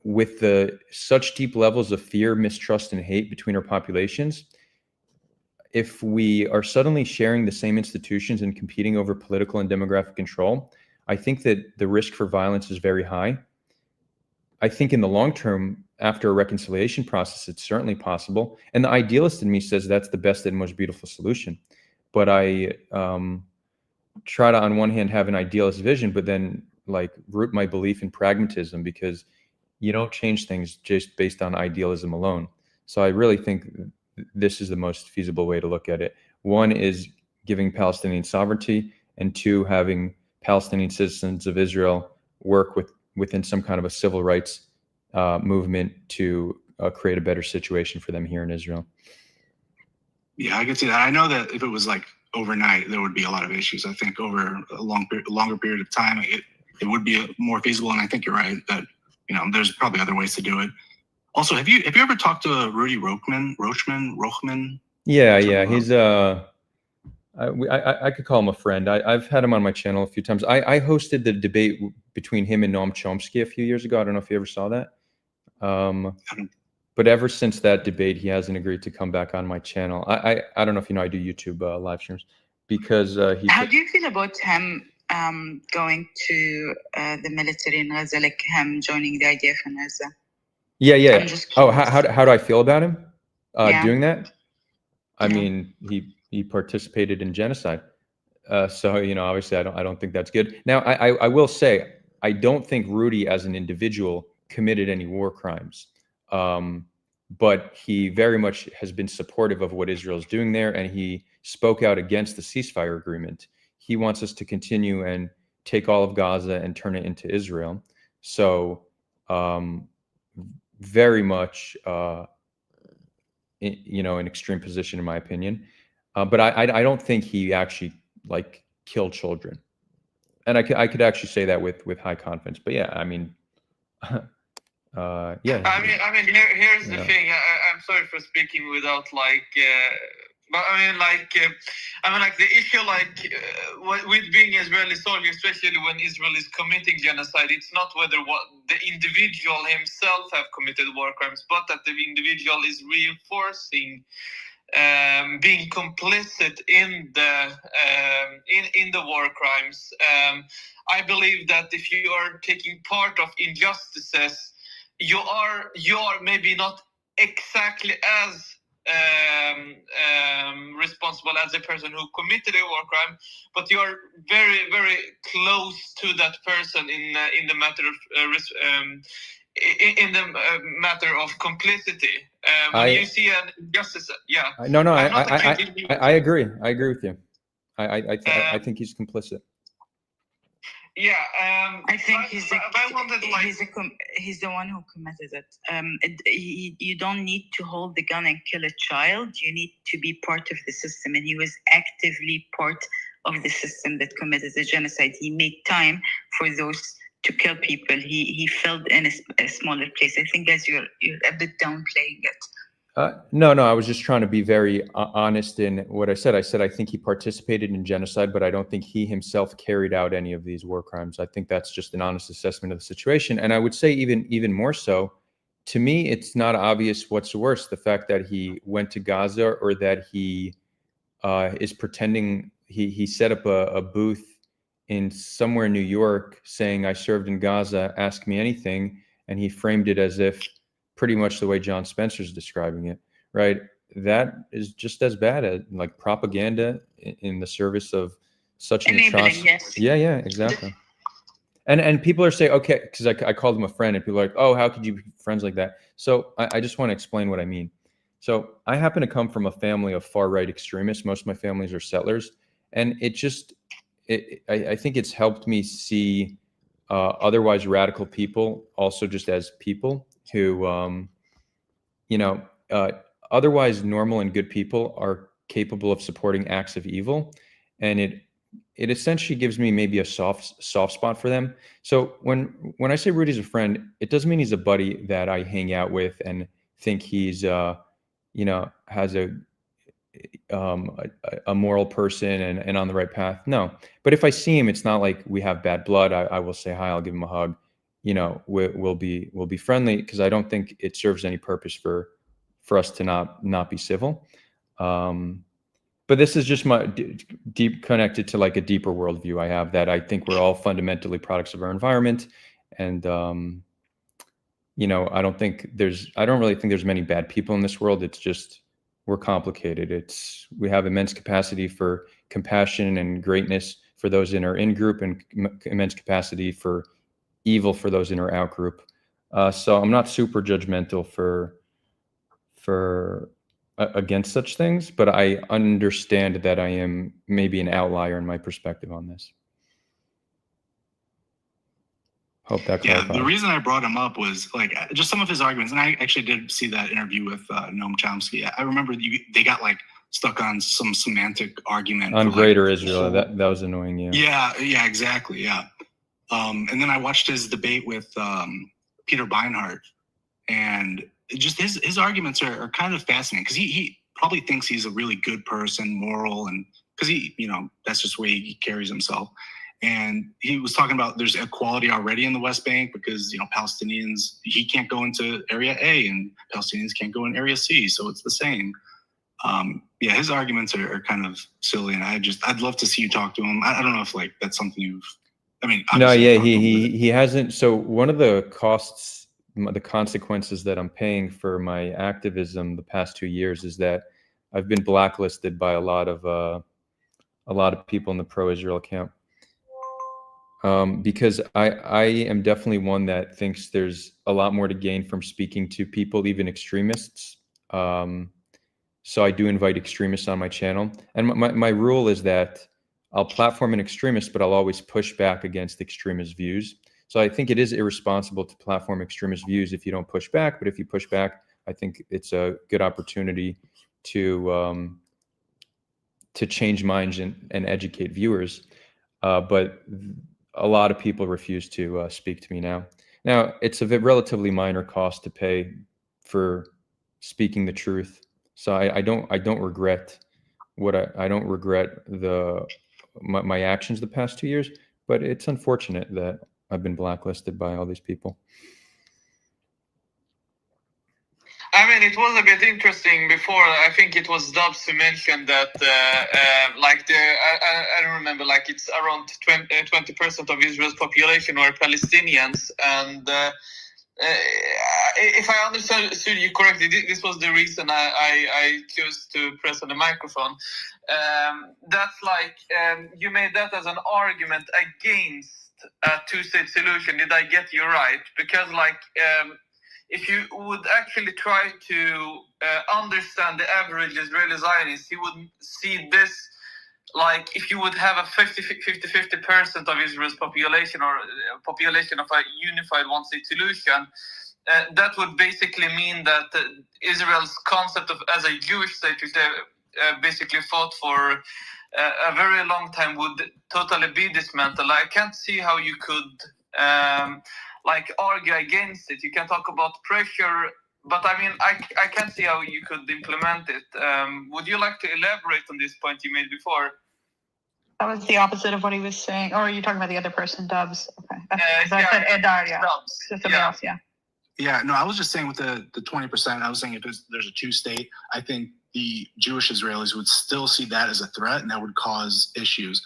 with such deep levels of fear, mistrust, and hate between our populations, if we are suddenly sharing the same institutions and competing over political and demographic control, I think that the risk for violence is very high. I think in the long term, after a reconciliation process, it's certainly possible. And the idealist in me says that's the best and most beautiful solution. But I try to, on one hand, have an idealist vision, but then like root my belief in pragmatism, because you don't change things just based on idealism alone. So I really think this is the most feasible way to look at it. One is giving Palestinian sovereignty, and two, having Palestinian citizens of Israel work within some kind of a civil rights movement to create a better situation for them here in Israel. Yeah, I can see that. I know that if it was like overnight, there would be a lot of issues. I think over a longer period of time, it would be more feasible. And I think you're right that there's probably other ways to do it. Also, have you ever talked to Rudy Rochman? Yeah, he's I could call him a friend. I've had him on my channel a few times. I hosted the debate between him and Noam Chomsky a few years ago. I don't know if you ever saw that. But ever since that debate, he hasn't agreed to come back on my channel. I don't know if you know, I do YouTube live streams because he. How do you feel about him going to the military in Gaza, like him joining the IDF in Gaza? Yeah. Oh, how do I feel about him doing that? I mean, he participated in genocide. So obviously, I don't think that's good. Now, I will say I don't think Rudy as an individual committed any war crimes, but he very much has been supportive of what Israel's doing there, and he spoke out against the ceasefire agreement. He wants us to continue and take all of Gaza and turn it into Israel. So very much an extreme position in my opinion. But I don't think he actually killed children, and I could actually say that with high confidence. But yeah, I mean, yeah. I mean, here's the thing. I'm sorry for speaking without but the issue with being Israeli soldier, especially when Israel is committing genocide, it's not whether what the individual himself have committed war crimes, but that the individual is reinforcing being complicit in the war crimes. I believe that if you are taking part of injustices, you are maybe not exactly as responsible as a person who committed a war crime, but you are very, very close to that person in the matter of matter of complicity. When you see an injustice, yeah. No, I agree. I agree with you. I think he's complicit. Yeah, I think he's the one who committed it. You don't need to hold the gun and kill a child. You need to be part of the system, and he was actively part of the system that committed the genocide. He made time for those to kill people. He felt in a smaller place. I think, guys, you're a bit downplaying it. No, I was just trying to be very honest in what I said. I said I think he participated in genocide, but I don't think he himself carried out any of these war crimes. I think that's just an honest assessment of the situation. And I would say even more so, to me, it's not obvious what's worse, the fact that he went to Gaza or that he is pretending he set up a booth in somewhere in New York saying, I served in Gaza, ask me anything. And he framed it as if pretty much the way John Spencer's describing it, right? That is just as bad as like propaganda in the service of such an atrocity. Yes. Yeah, exactly. And people are saying, okay, because I called him a friend, and people are like, oh, how could you be friends like that? So I just want to explain what I mean. So I happen to come from a family of far-right extremists. Most of my families are settlers. And I think it's helped me see otherwise radical people also just as people who, otherwise normal and good people are capable of supporting acts of evil. And it essentially gives me maybe a soft spot for them. So when I say Rudy's a friend, it doesn't mean he's a buddy that I hang out with and think he's, has a moral person and on the right path. No, but if I see him, it's not like we have bad blood. I will say hi. I'll give him a hug. We'll be friendly, because I don't think it serves any purpose for us to not be civil. But this is just my deep connected to like a deeper worldview I have, that I think we're all fundamentally products of our environment. And, I don't really think there's many bad people in this world. It's just, we're complicated. We have immense capacity for compassion and greatness for those in our in-group, and immense capacity for evil for those in our out-group. So I'm not super judgmental for against such things, but I understand that I am maybe an outlier in my perspective on this. Hope that clarifies. Yeah, the reason I brought him up was like just some of his arguments, and I actually did see that interview with Noam Chomsky. I remember they got like stuck on some semantic argument on for, Greater like, Israel. That was annoying. Yeah, exactly. Yeah. And then I watched his debate with Peter Beinart, and just his arguments are kind of fascinating, because he probably thinks he's a really good person, moral, and because that's just the way he carries himself. And he was talking about there's equality already in the West Bank, because Palestinians, he can't go into Area A and Palestinians can't go in Area C, so it's the same. His arguments are kind of silly, and I'd love to see you talk to him. I don't know if like that's something No, yeah, he hasn't. So one of the the consequences that I'm paying for my activism the past 2 years is that I've been blacklisted by a lot of people in the pro-Israel camp. Because I am definitely one that thinks there's a lot more to gain from speaking to people, even extremists. So I do invite extremists on my channel. And my rule is that I'll platform an extremist, but I'll always push back against extremist views. So I think it is irresponsible to platform extremist views if you don't push back. But if you push back, I think it's a good opportunity to change minds and educate viewers. But a lot of people refuse to speak to me now. Now, it's a relatively minor cost to pay for speaking the truth. So I don't regret I don't regret my actions the past 2 years, but it's unfortunate that I've been blacklisted by all these people. I mean, it was a bit interesting before. I think it was Dubs who mentioned that, I don't remember, like it's around 20% of Israel's population are Palestinians. And if I understood you correctly, this was the reason I chose to press on the microphone. That's like, you made that as an argument against a two-state solution. Did I get you right? Because like, if you would actually try to understand the average Israeli Zionist, you would see this like if you would have a 50% of Israel's population, or population of a unified one-state solution, that would basically mean that Israel's concept of as a Jewish state, which they basically fought for a very long time, would totally be dismantled. I can't see how you could argue against it. You can talk about pressure, but I mean, I can't see how you could implement it. Would you like to elaborate on this point you made before? That was the opposite of what he was saying. Or are you talking about the other person, Dubs? Okay. I said Edar, yeah. Dubs. Somebody else, yeah. Yeah, no, I was just saying with the 20%, I was saying if there's a two-state, I think the Jewish Israelis would still see that as a threat, and that would cause issues.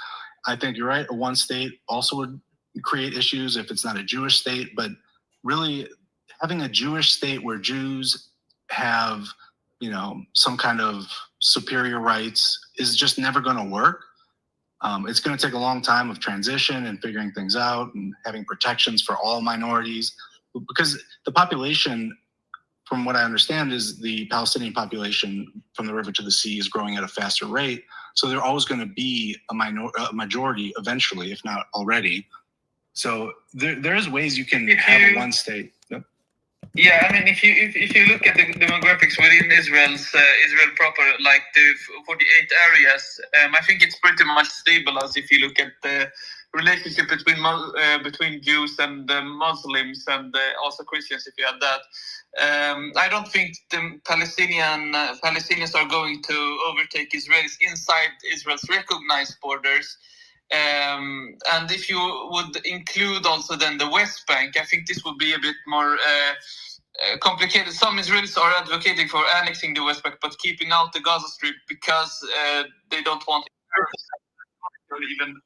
I think you're right. A one state also would create issues if it's not a Jewish state, but really having a Jewish state where Jews have, some kind of superior rights is just never going to work. It's going to take a long time of transition and figuring things out and having protections for all minorities, because the population, from what I understand, is the Palestinian population from the river to the sea is growing at a faster rate. So they're always going to be a majority eventually, if not already. So there is ways you can have a one state. Yep. Yeah, I mean, if you look at the demographics within Israel proper, like the 48 areas, I think it's pretty much stable. As if you look at the relationship between Jews and Muslims and also Christians, if you had that. I don't think the Palestinians are going to overtake Israelis inside Israel's recognized borders. And if you would include also then the West Bank, I think this would be a bit more complicated. Some Israelis are advocating for annexing the West Bank, but keeping out the Gaza Strip because they don't want or even.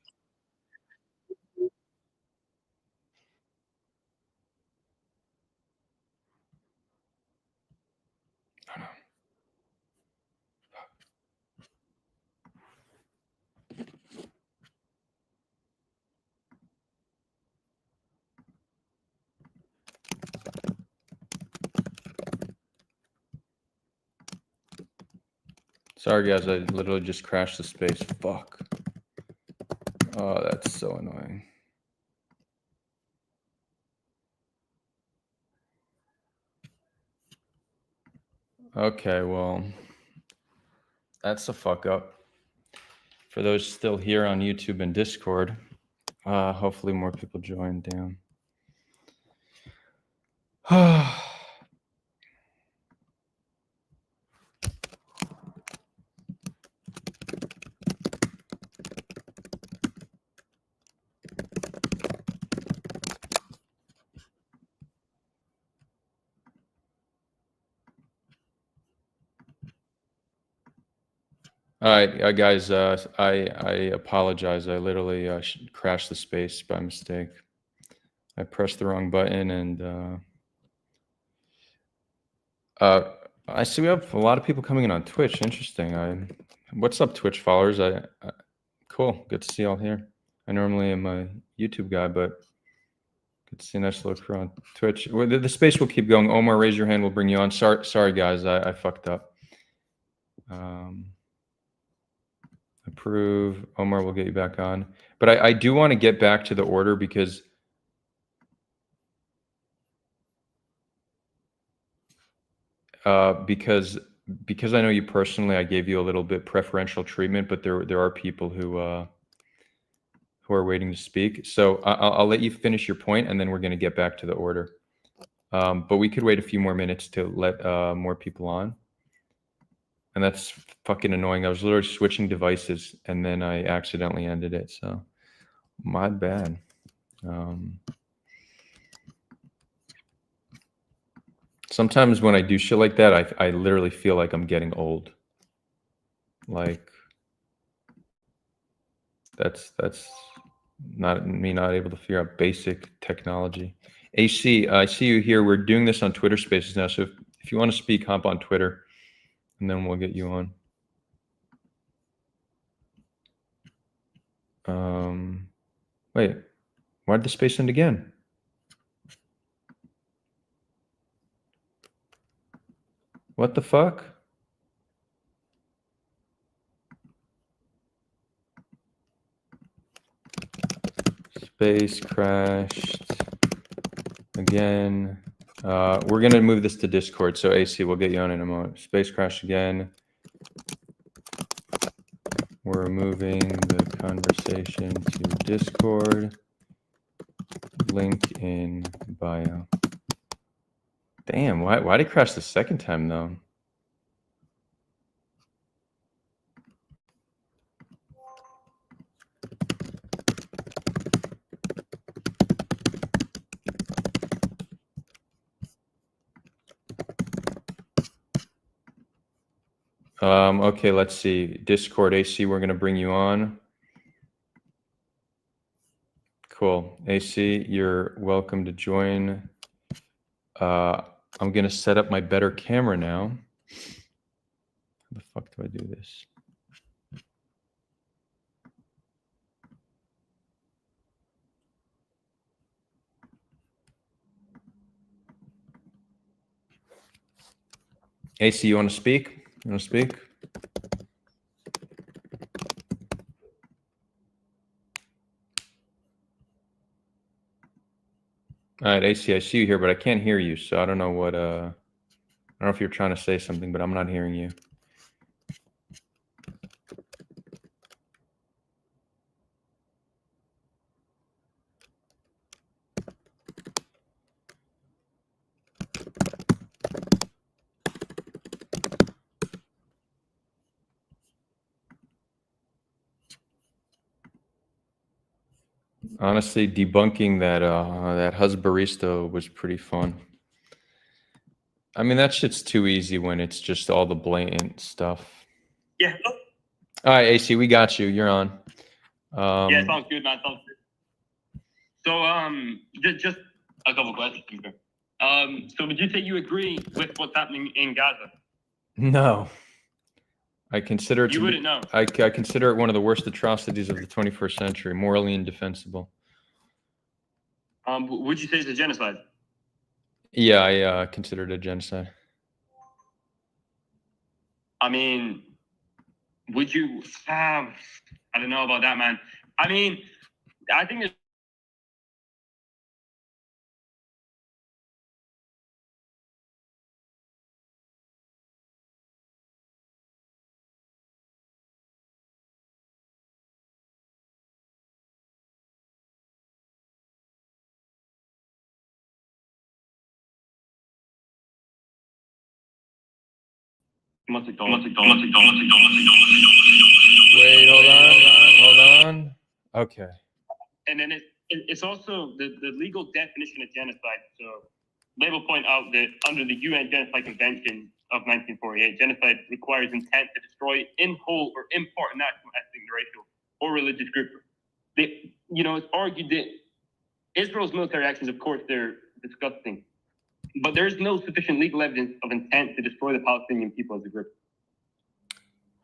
Sorry, guys. I literally just crashed the space. Fuck. Oh, that's so annoying. Okay, well, that's a fuck up. For those still here on YouTube and Discord, hopefully more people join. Damn. All right, guys, I apologize. I literally crashed the space by mistake. I pressed the wrong button, and I see we have a lot of people coming in on Twitch. Interesting. What's up, Twitch followers? Cool. Good to see y'all here. I normally am a YouTube guy, but good to see a nice little crew on Twitch. The space will keep going. Omar, raise your hand. We'll bring you on. Sorry, guys. I fucked up. Approve. Omar, we'll get you back on. But I do want to get back to the order because I know you personally, I gave you a little bit preferential treatment, but there are people who are waiting to speak. So I'll let you finish your point, and then we're going to get back to the order. But we could wait a few more minutes to let more people on. And that's fucking annoying. I was literally switching devices, and then I accidentally ended it. So my bad. Sometimes when I do shit like that, I literally feel like I'm getting old. Like that's not me not able to figure out basic technology. AC, I see you here. We're doing this on Twitter Spaces now. So if you want to speak, hop on Twitter, and then we'll get you on. Wait, why did the space end again? What the fuck? Space crashed again. We're gonna move this to Discord. So AC, we'll get you on in a moment. Space crashed again. We're moving the conversation to Discord. Link in bio. Damn, why did it crash the second time though? Okay, let's see. Discord AC, we're going to bring you on. Cool. AC, you're welcome to join. I'm going to set up my better camera now. How the fuck do I do this? AC, you want to speak? You want to speak? All right, AC, I see you here, but I can't hear you, so I don't know what. I don't know if you're trying to say something, but I'm not hearing you. Honestly, debunking that that Husbarista was pretty fun. I mean, that shit's too easy when it's just all the blatant stuff. Yeah. All right, AC, we got you. You're on. Yeah, sounds good, man. Sounds good. So, just a couple questions. So, would you say you agree with what's happening in Gaza? No. I consider it. You wouldn't know. I consider it one of the worst atrocities of the 21st century, morally indefensible. Would you say it's a genocide? Yeah, I consider it a genocide. I mean, would you have? I don't know about that, man. I mean, I think there's Wait, hold on. Okay. And then it's also the legal definition of genocide. So they will point out that under the UN Genocide Convention of 1948, genocide requires intent to destroy in whole or in part national, ethnic, racial, or religious group. It's argued that Israel's military actions, of course, they're disgusting, but there is no sufficient legal evidence of intent to destroy the Palestinian people as a group.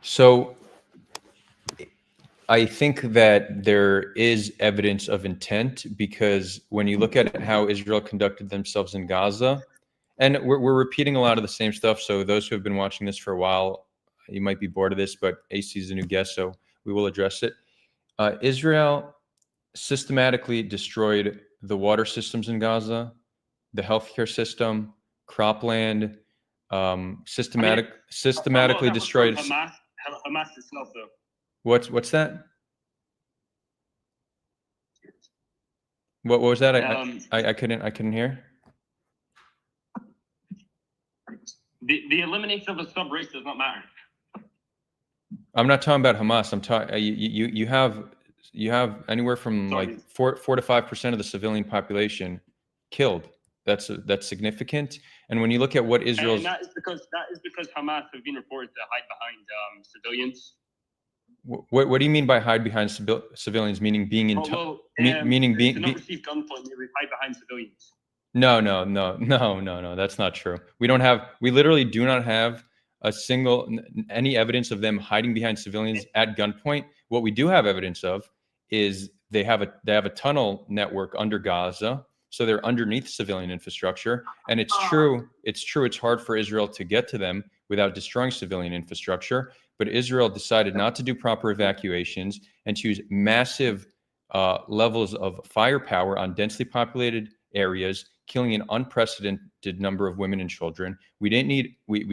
So I think that there is evidence of intent, because when you look at how Israel conducted themselves in Gaza, and we're repeating a lot of the same stuff. So those who have been watching this for a while, you might be bored of this, but AC is a new guest, so we will address it. Israel systematically destroyed the water systems in Gaza, the healthcare system, cropland, systematically destroyed. Hamas itself, though. What's that? What was that? I couldn't hear. The elimination of a sub-race does not matter. I'm not talking about Hamas. I'm talking. You have anywhere from like 4 to 5% of the civilian population killed. That's significant. And when you look at what Israel's, and that is because Hamas have been reported to hide behind civilians. What do you mean by hide behind civilians? Meaning being in meaning being to not receive gunpoint, they hide behind civilians. No. That's not true. We literally do not have any evidence of them hiding behind civilians at gunpoint. What we do have evidence of is they have a tunnel network under Gaza, so they're underneath civilian infrastructure. And it's true. It's hard for Israel to get to them without destroying civilian infrastructure. But Israel decided not to do proper evacuations and to use massive levels of firepower on densely populated areas, killing an unprecedented number of women and children. We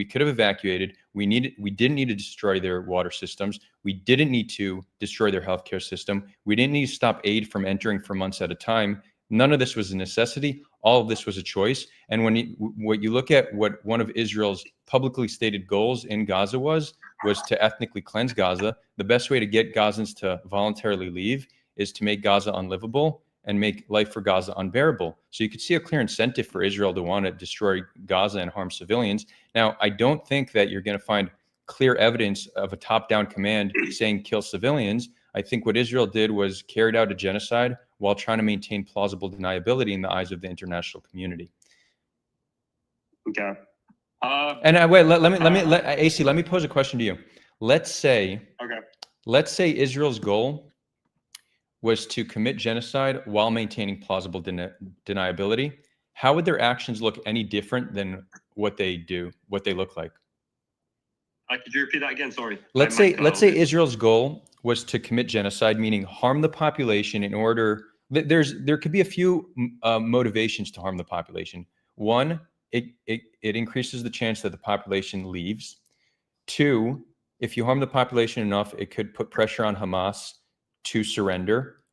could have evacuated. We didn't need to destroy their water systems. We didn't need to destroy their healthcare system. We didn't need to stop aid from entering for months at a time. None of this was a necessity. All of this was a choice. And when you look at what one of Israel's publicly stated goals in Gaza was to ethnically cleanse Gaza, the best way to get Gazans to voluntarily leave is to make Gaza unlivable and make life for Gaza unbearable. So you could see a clear incentive for Israel to want to destroy Gaza and harm civilians. Now, I don't think that you're going to find clear evidence of a top-down command saying kill civilians. I think what Israel did was carried out a genocide while trying to maintain plausible deniability in the eyes of the international community. Okay. And wait, let me pose a question to you. Let's say Israel's goal was to commit genocide while maintaining plausible deniability. How would their actions look any different than what they do, what they look like? Could you repeat that again? Sorry. Let's say Israel's goal was to commit genocide, meaning harm the population in order. There could be a few motivations to harm the population. One, it increases the chance that the population leaves. Two, if you harm the population enough, it could put pressure on Hamas to surrender.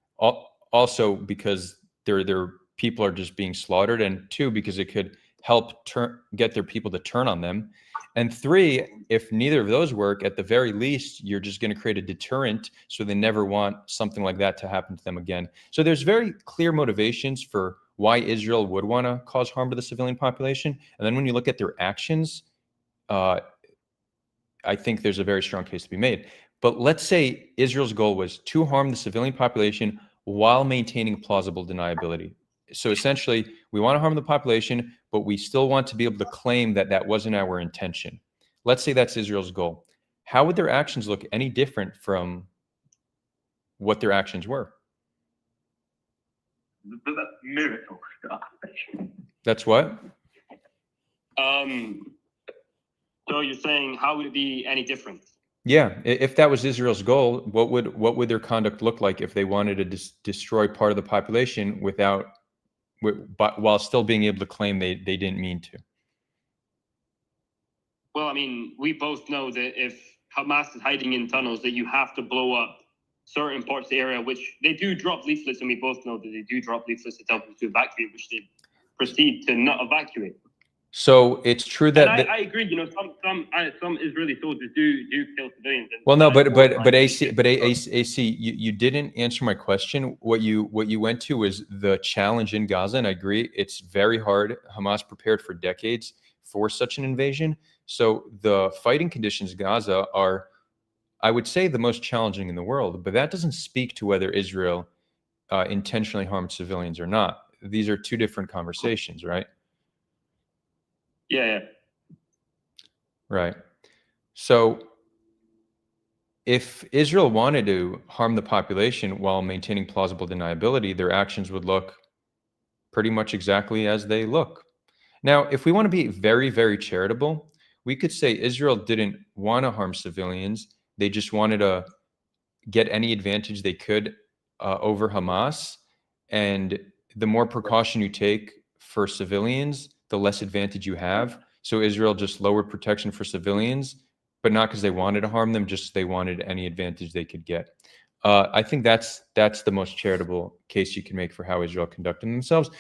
Also, because their people are just being slaughtered, and two, because it could help get their people to turn on them. And three, if neither of those work, at the very least, you're just going to create a deterrent so they never want something like that to happen to them again. So there's very clear motivations for why Israel would want to cause harm to the civilian population. And then when you look at their actions, I think there's a very strong case to be made. But let's say Israel's goal was to harm the civilian population while maintaining plausible deniability. So essentially, we want to harm the population, but we still want to be able to claim that that wasn't our intention. Let's say that's Israel's goal. How would their actions look any different from what their actions were? Miracle. That's what? So you're saying, how would it be any different? Yeah, if that was Israel's goal, what would their conduct look like if they wanted to destroy part of the population while still being able to claim they didn't mean to? Well, I mean, we both know that if Hamas is hiding in tunnels, that you have to blow up certain parts of the area, which they do drop leaflets, and we both know that they do drop leaflets to tell people to evacuate, which they proceed to not evacuate. So it's true that I agree. You know, some Israeli soldiers do kill civilians. Well, no, but AC, you didn't answer my question. What you went to was the challenge in Gaza, and I agree, it's very hard. Hamas prepared for decades for such an invasion. So the fighting conditions in Gaza are, I would say, the most challenging in the world. But that doesn't speak to whether Israel intentionally harmed civilians or not. These are two different conversations, right? Yeah. Right. So if Israel wanted to harm the population while maintaining plausible deniability, their actions would look pretty much exactly as they look. Now, if we want to be very, very charitable, we could say Israel didn't want to harm civilians. They just wanted to get any advantage they could over Hamas. And the more precaution you take for civilians, the less advantage you have. So Israel just lowered protection for civilians, but not because they wanted to harm them, just they wanted any advantage they could get. I think that's the most charitable case you can make for how Israel conducted themselves.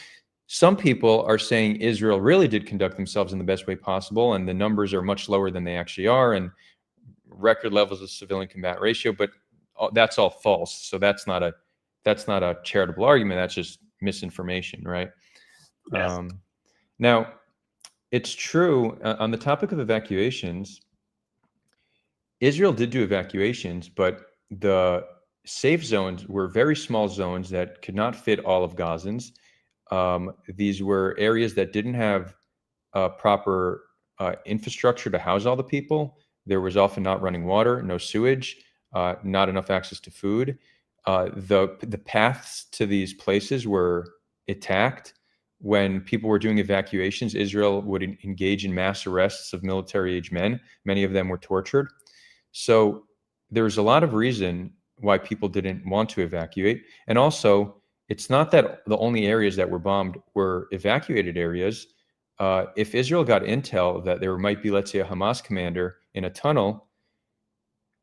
Some people are saying Israel really did conduct themselves in the best way possible, and the numbers are much lower than they actually are, and record levels of civilian combat ratio, but that's all false. So that's not a charitable argument. That's just misinformation, right? Yes. Now, it's true on the topic of evacuations, Israel did do evacuations, but the safe zones were very small zones that could not fit all of Gazans. These were areas that didn't have proper infrastructure to house all the people. There was often not running water, no sewage, not enough access to food. The paths to these places were attacked. When people were doing evacuations, Israel would engage in mass arrests of military-age men. Many of them were tortured. So there's a lot of reason why people didn't want to evacuate. And also, it's not that the only areas that were bombed were evacuated areas. If Israel got intel that there might be, let's say, a Hamas commander in a tunnel,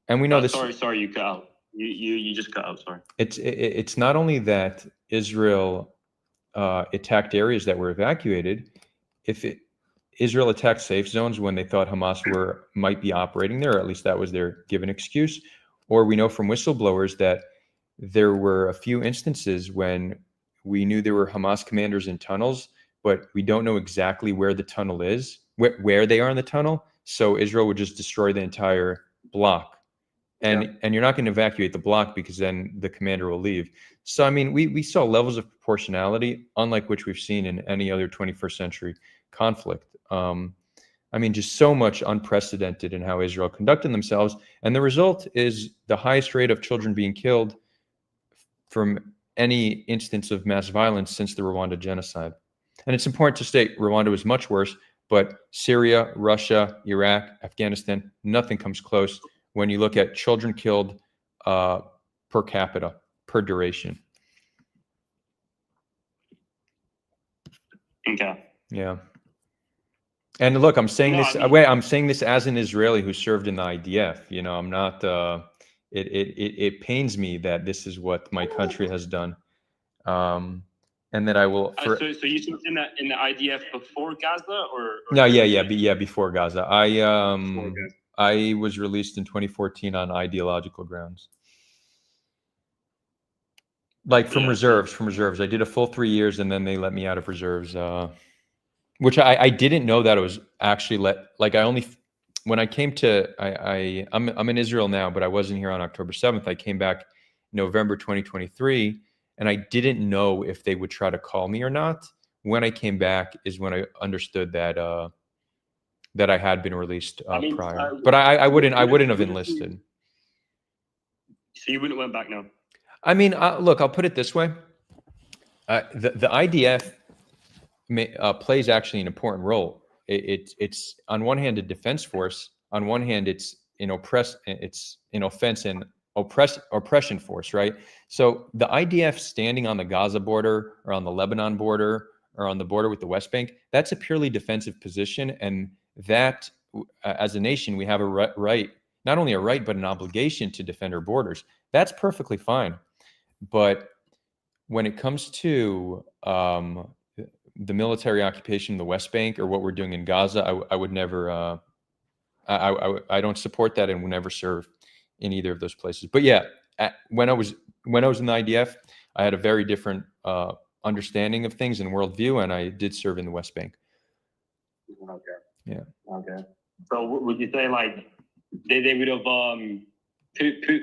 and we know this. Sorry, you cut out. You just cut out. Sorry. It's not only that Israel attacked areas that were evacuated. Israel attacked safe zones when they thought Hamas might be operating there, or at least that was their given excuse. Or we know from whistleblowers that there were a few instances when we knew there were Hamas commanders in tunnels, but we don't know exactly where the tunnel is, where they are in the tunnel. so Israel would just destroy the entire block. And you're not going to evacuate the block because then the commander will leave. So, I mean, we saw levels of proportionality, unlike which we've seen in any other 21st century conflict. I mean, just so much unprecedented in how Israel conducted themselves. And the result is the highest rate of children being killed from any instance of mass violence since the Rwanda genocide. And it's important to state Rwanda was much worse, but Syria, Russia, Iraq, Afghanistan, nothing comes close when you look at children killed per capita, per duration. Okay. Yeah. And look, I'm saying this. I mean, wait, I'm saying this as an Israeli who served in the IDF. You know, I'm not. It pains me that this is what my country has done, and that I will. so you served in the IDF before Gaza, or no? Yeah. Before Gaza, I was released in 2014 on ideological grounds. Like from reserves. I did a full 3 years, and then they let me out of reserves. Which I didn't know that it was actually when I came to, I'm in Israel now, but I wasn't here on October 7th. I came back November 2023, and I didn't know if they would try to call me or not. When I came back is when I understood that that I had been released prior. But I wouldn't have enlisted. So you wouldn't have went back now? I mean, look, I'll put it this way. The IDF plays actually an important role. It's on one hand a defense force. On one hand, it's an offense and oppression force, right? So the IDF standing on the Gaza border or on the Lebanon border or on the border with the West Bank, that's a purely defensive position. And that, as a nation, we have a right, not only a right, but an obligation to defend our borders. That's perfectly fine. But when it comes to the military occupation in the West Bank or what we're doing in Gaza, I would never, I don't support that and would never serve in either of those places. But yeah, when I was in the IDF, I had a very different understanding of things and worldview, and I did serve in the West Bank. Okay. Yeah. Okay. So would you say like they would have put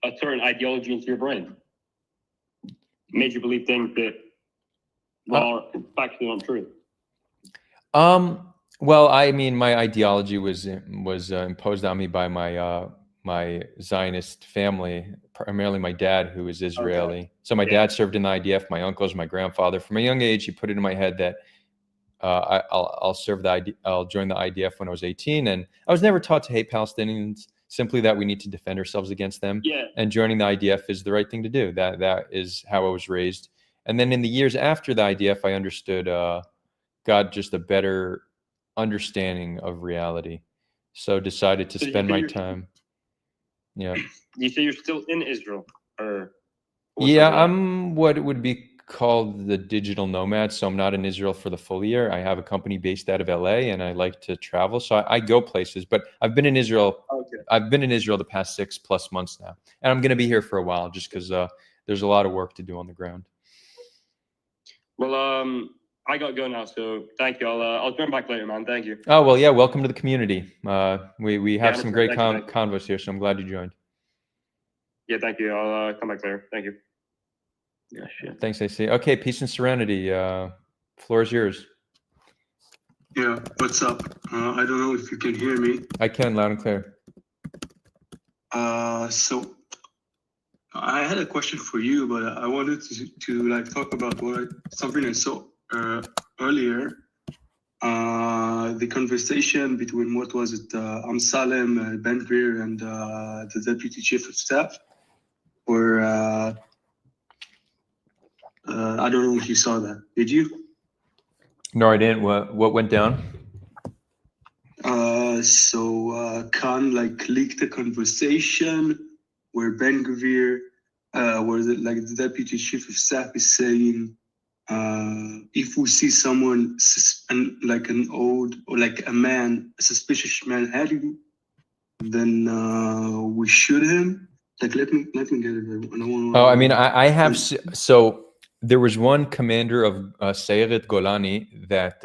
a certain ideology into your brain, made you believe things that are factually untrue? Well, I mean, my ideology was imposed on me by my Zionist family, primarily my dad, who is Israeli. Okay. So my dad served in the IDF, my uncles, my grandfather. From a young age, he put it in my head that I'll join the IDF when I was 18, and I was never taught to hate Palestinians. Simply that we need to defend ourselves against them. Yeah. And joining the IDF is the right thing to do. That is how I was raised. And then in the years after the IDF, I understood, got just a better understanding of reality. So decided to spend my time. Yeah. You say you're still in Israel, or? Yeah, I'm what would be called the digital nomad. So I'm not in Israel for the full year. I have a company based out of LA, and I like to travel. So I go places, but I've been in Israel. Okay. I've been in Israel the past 6+ months now, and I'm going to be here for a while just because there's a lot of work to do on the ground. Well, I got to go now, so thank you. I'll join back later, man. Thank you. Oh, well, yeah, welcome to the community. We have some great convos here, so I'm glad you joined. Yeah, thank you. I'll come back later. Thank you. Yeah, sure. Thanks, AC. Okay, peace and serenity. Floor is yours. Yeah, what's up? I don't know if you can hear me. I can, loud and clear. So I had a question for you, but I wanted to like talk about something I saw earlier. The conversation between what was it, Amsalem, Ben Gvir, and the deputy chief of staff, where I don't know if you saw that. Did you? No, I didn't. What went down? So Khan like leaked a conversation where Ben Gvir, where the deputy chief of staff is saying, if we see someone like an old or like a suspicious man heading, then we shoot him. Like let me get it. I mean, I have so. There was one commander of Sayeret Golani that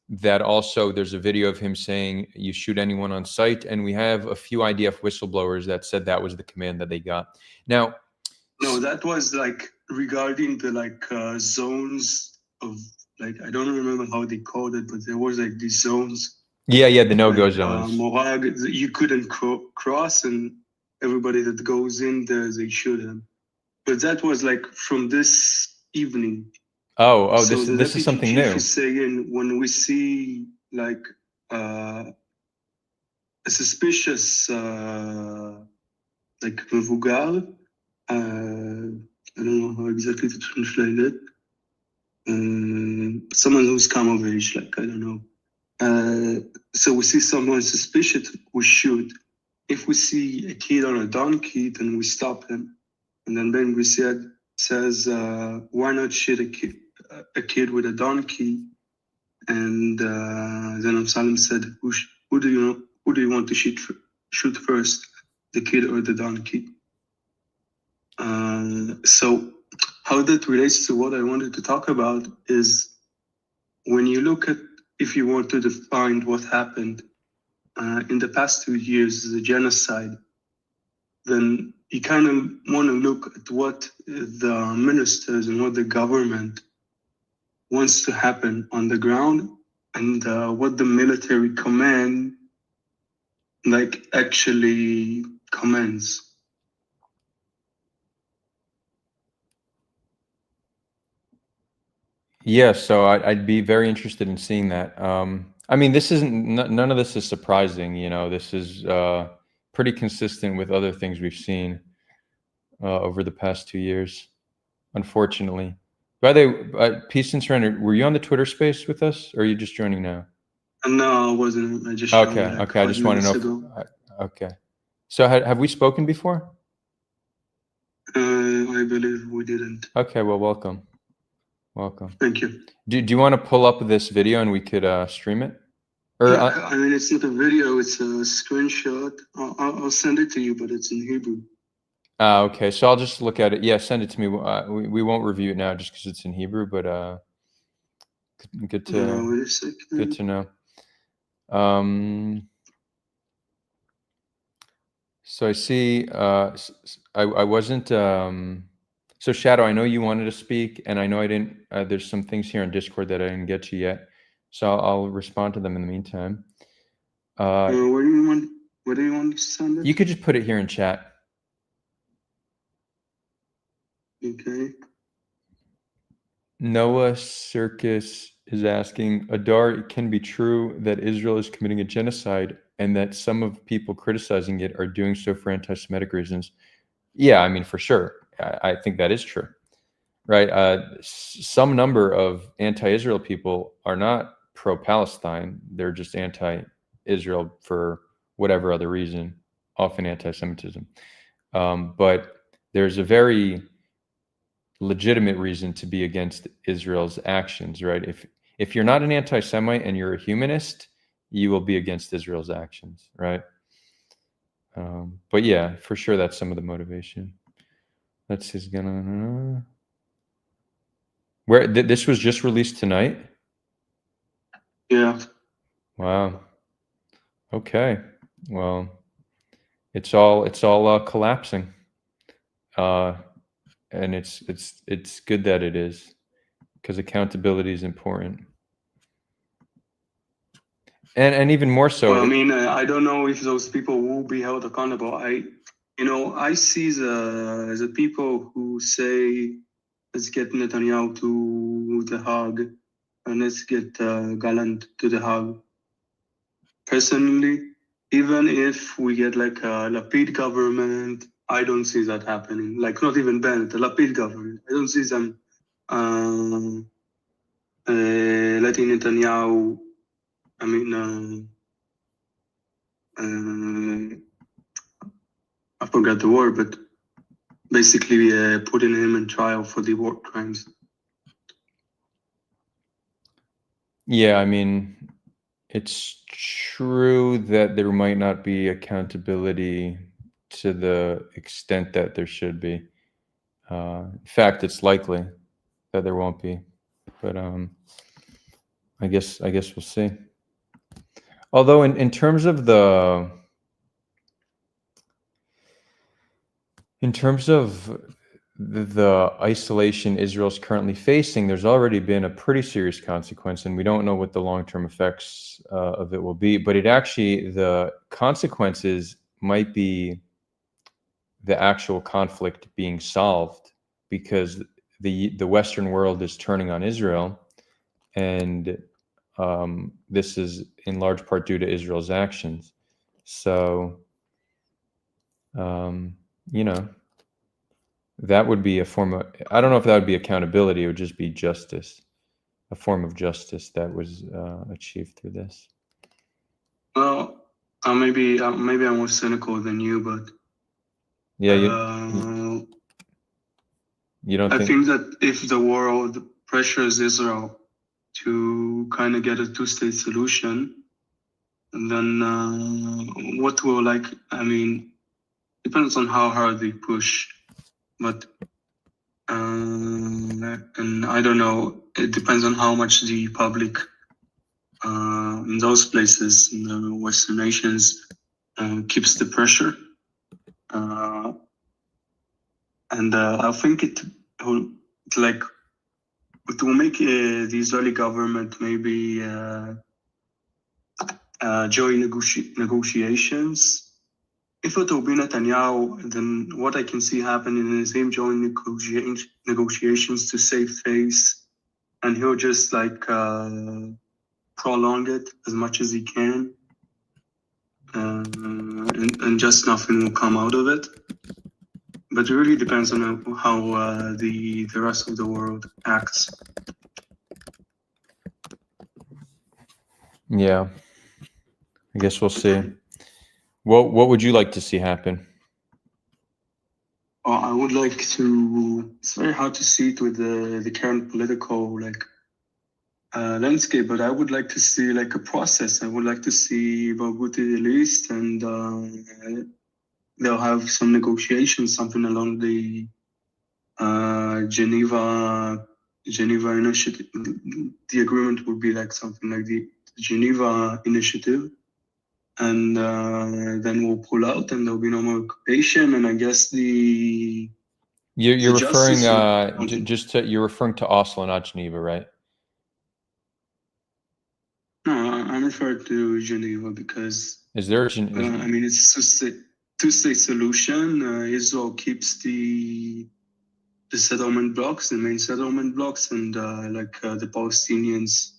that also there's a video of him saying you shoot anyone on sight, and we have a few IDF whistleblowers that said that was the command that they got. Now, no, that was like regarding the like zones of like, I don't remember how they called it, but there was like these zones. Yeah, the no-go zones. Morag, you couldn't cross, and everybody that goes in there, they shoot him. But that was like from this evening. Oh, So this is something new. Is saying when we see like a suspicious like מבוגר, I don't know how exactly to translate it. Someone who's come of age, like, I don't know. So we see someone suspicious, we shoot. If we see a kid on a donkey, then we stop him. And then Ben says, why not shoot a kid with a donkey? And then Absalom said, who do you want to shoot first, the kid or the donkey? So how that relates to what I wanted to talk about is when you look at, if you want to define what happened in the past 2 years, the genocide, then you kind of want to look at what the ministers and what the government wants to happen on the ground, and what the military command like actually commands. Yeah, so I'd be very interested in seeing that. I mean, this isn't, none of this is surprising, you know, this is pretty consistent with other things we've seen over the past 2 years, unfortunately. By the way, Peace and Surrender, were you on the Twitter space with us, or are you just joining now? No, I wasn't. I just okay. I just want to know. Okay. So have we spoken before? I believe we didn't. Okay, well, welcome. Welcome. Thank you. Do you want to pull up this video and we could stream it? Or yeah, I mean, it's not a video; it's a screenshot. I'll send it to you, but it's in Hebrew. Okay, so I'll just look at it. Yeah, send it to me. We won't review it now just because it's in Hebrew, but good to know. So I see. I wasn't. So Shadow, I know you wanted to speak, and I know I didn't. There's some things here on Discord that I didn't get to yet, so I'll respond to them in the meantime. Where do you want to send it? You could just put it here in chat. Okay. Noah Circus is asking, Adar, it can be true that Israel is committing a genocide and that some of people criticizing it are doing so for anti-Semitic reasons. Yeah, I mean, for sure. I think that is true, right? Some number of anti-Israel people are not pro-Palestine. They're just anti-Israel for whatever other reason, often anti-Semitism. But there's a very legitimate reason to be against Israel's actions, right? If you're not an anti-Semite and you're a humanist, you will be against Israel's actions, right? But yeah, for sure, that's some of the motivation. Let's see, where this was just released tonight. Yeah. Wow. Okay. Well, it's all collapsing. And it's good that it is, because accountability is important. And even more so. Well, I mean, I don't know if those people will be held accountable. I see the people who say, let's get Netanyahu to The Hague and let's get Gallant to The Hague. Personally, even if we get like a Lapid government, I don't see that happening. Like, not even Bennett, a Lapid government. I don't see them letting Netanyahu, I mean, I forgot the word, but basically putting him in trial for the war crimes. Yeah, I mean, it's true that there might not be accountability to the extent that there should be. In fact, it's likely that there won't be. But I guess we'll see. Although in terms of the isolation Israel's currently facing, there's already been a pretty serious consequence, and we don't know what the long-term effects of it will be. But the consequences might be the actual conflict being solved, because the Western world is turning on Israel, and this is in large part due to Israel's actions. So, that would be a form of, I don't know if that would be accountability, it would just be justice, a form of justice that was achieved through this. Well, maybe I'm more cynical than you, but yeah, you don't I think that if the world pressures Israel to kind of get a two-state solution, then what will depends on how hard they push, but and I don't know, it depends on how much the public in those places, in the Western nations, keeps the pressure. And I think it will make the Israeli government maybe join negotiations. If it will be Netanyahu, then what I can see happening is him join negotiations to save face, and he'll just prolong it as much as he can, and just nothing will come out of it. But it really depends on how the rest of the world acts. Yeah, I guess we'll see. What would you like to see happen? I would like to. It's very hard to see it with the current political landscape, but I would like to see a process. I would like to see Barghouti released, and they'll have some negotiations, something along the Geneva Initiative. The agreement would be something like the Geneva Initiative, and then we'll pull out, and there'll be no more occupation. And I guess you're referring you're referring to Oslo, not Geneva, right? No, I'm referring to Geneva because it's a two-state solution. Israel keeps the settlement blocks, the main settlement blocks, and the Palestinians.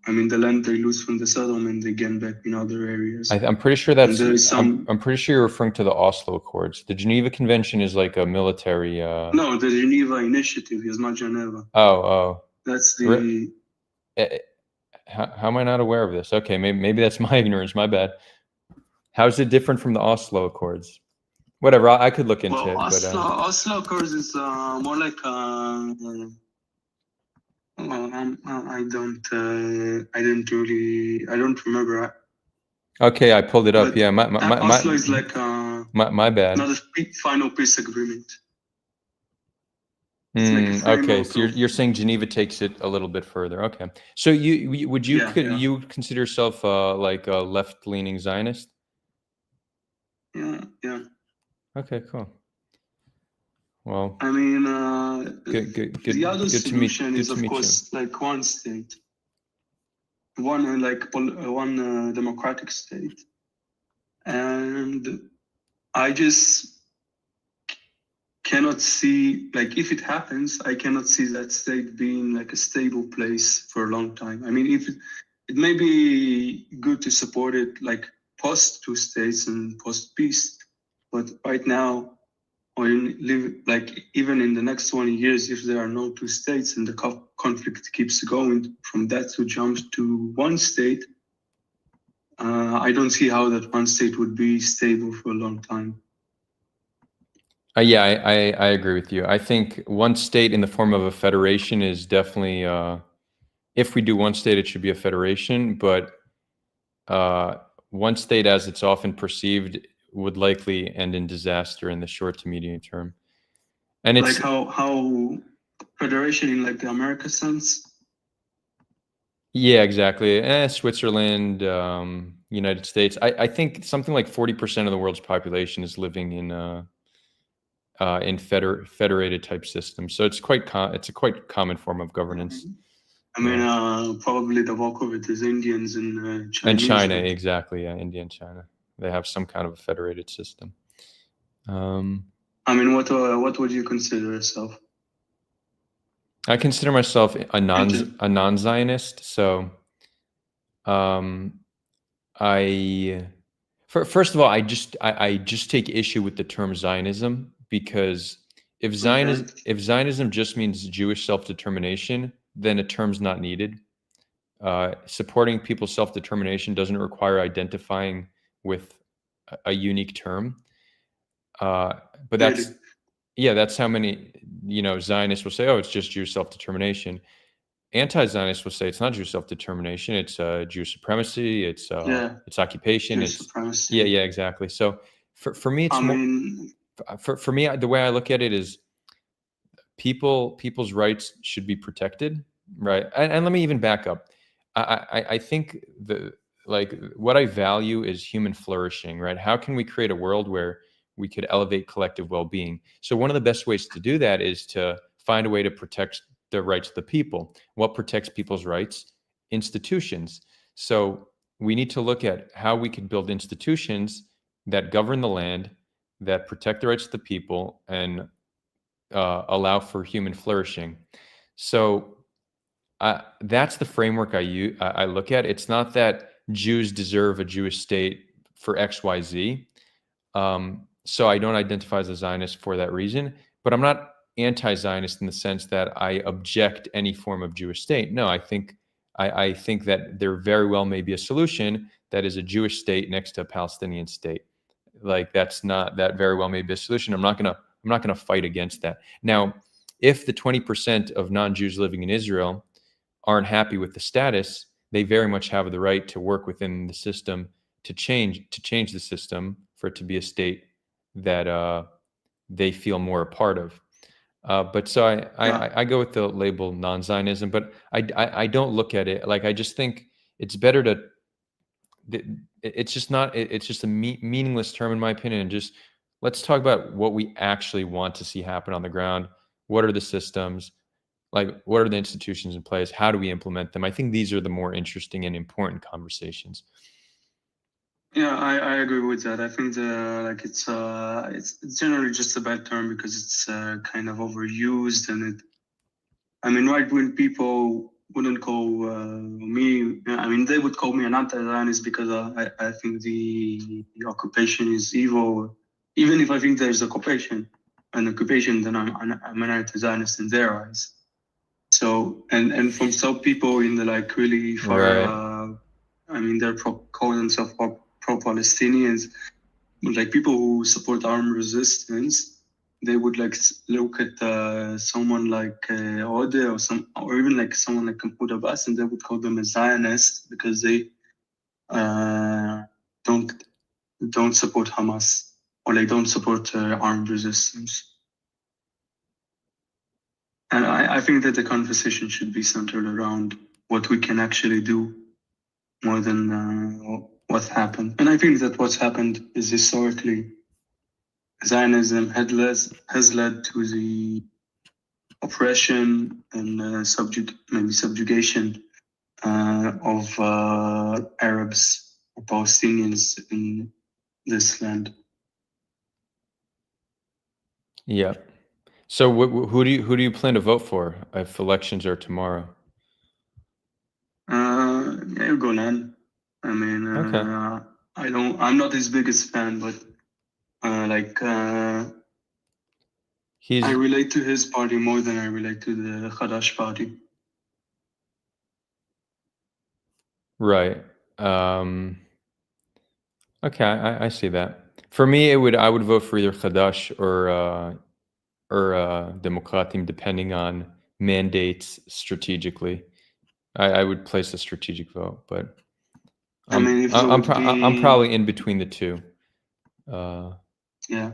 The land they lose from the settlement, they gain back in other areas. I'm pretty sure I'm pretty sure you're referring to the Oslo Accords. The Geneva Convention is like a military. No, the Geneva Initiative is not Geneva. Oh. That's the. How am I not aware of this? Okay, maybe that's my ignorance. My bad. How is it different from the Oslo Accords? Whatever, I could look into it. Oslo Accords is more like. I don't remember. Okay, I pulled it up. Yeah, Oslo is my bad. Not a final peace agreement. Okay, so you're saying Geneva takes it a little bit further. Okay, so you consider yourself like a left-leaning Zionist? Yeah. Okay, cool. Well, the other solution is, of course, one state, one democratic state, and I just cannot see, if it happens, I cannot see that state being a stable place for a long time. If it may be good to support it post two states and post peace, but right now, or even in the next 20 years, if there are no two states and the conflict keeps going, from that to jump to one state, I don't see how that one state would be stable for a long time. Yeah, I agree with you. I think one state in the form of a federation is definitely, if we do one state, it should be a federation, but one state, as it's often perceived, would likely end in disaster in the short to medium term. And it's how federation in the America sense. Yeah, exactly. Switzerland, United States. I think something like 40% of the world's population is living in federated type systems. So it's it's a quite common form of governance. I mean, probably the bulk of it is Indians and Chinese. And China, right? exactly. Yeah, India and China. They have some kind of a federated system. I mean, what would you consider yourself? I consider myself a non-Zionist. So, first of all, I just take issue with the term Zionism, because if Zionism just means Jewish self-determination, then a term's not needed. Supporting people's self-determination doesn't require identifying with a unique term. But that's how many, Zionists will say, oh, it's just Jewish self-determination. Anti-Zionists will say it's not Jewish self-determination, it's Jewish supremacy, it's occupation, Jewish supremacy. Yeah, exactly. So for me, it's for me, the way I look at it is people's rights should be protected, right? And let me even back up. I think what I value is human flourishing, right? How can we create a world where we could elevate collective well-being? So one of the best ways to do that is to find a way to protect the rights of the people. What protects people's rights? Institutions. So we need to look at how we can build institutions that govern the land, that protect the rights of the people, and allow for human flourishing. So that's the framework I look at. It's not that Jews deserve a Jewish state for X, Y, Z. So I don't identify as a Zionist for that reason, but I'm not anti-Zionist in the sense that I object any form of Jewish state. No, I think that there very well may be a solution that is a Jewish state next to a Palestinian state. Like that very well may be a solution. I'm not gonna fight against that. Now, if the 20% of non-Jews living in Israel aren't happy with the status, they very much have the right to work within the system to change the system for it to be a state that they feel more a part of. But so I go with the label non-Zionism, but I don't look at it like, I just think it's better to. It's just not. It's just a meaningless term in my opinion. And just let's talk about what we actually want to see happen on the ground. What are the systems? Like, what are the institutions in place? How do we implement them? I think these are the more interesting and important conversations. Yeah, I agree with that. I think it's generally just a bad term because it's kind of overused, and right-wing people wouldn't call me. I mean, they would call me an anti-Zionist because I think the occupation is evil. Even if I think there's an occupation, then I'm an anti-Zionist in their eyes. So, and from some people in the really far, they're calling themselves pro-Palestinians, but people who support armed resistance, they would look at someone like Ode or even someone like Mahmoud Abbas, and they would call them a Zionist because they don't support Hamas or they don't support armed resistance. And I think that the conversation should be centered around what we can actually do more than what happened. And I think that what's happened is historically Zionism has led to the oppression and subjugation of Arabs or Palestinians in this land. Yeah. So who do you plan to vote for if elections are tomorrow? Golan. I mean, okay. I'm not his biggest fan, but I relate to his party more than I relate to the Khadash party. Right. Okay, I see that. For me, I would vote for either Khadash or Demokratim, depending on mandates strategically. I would place a strategic vote, but I'm probably in between the two. Yeah,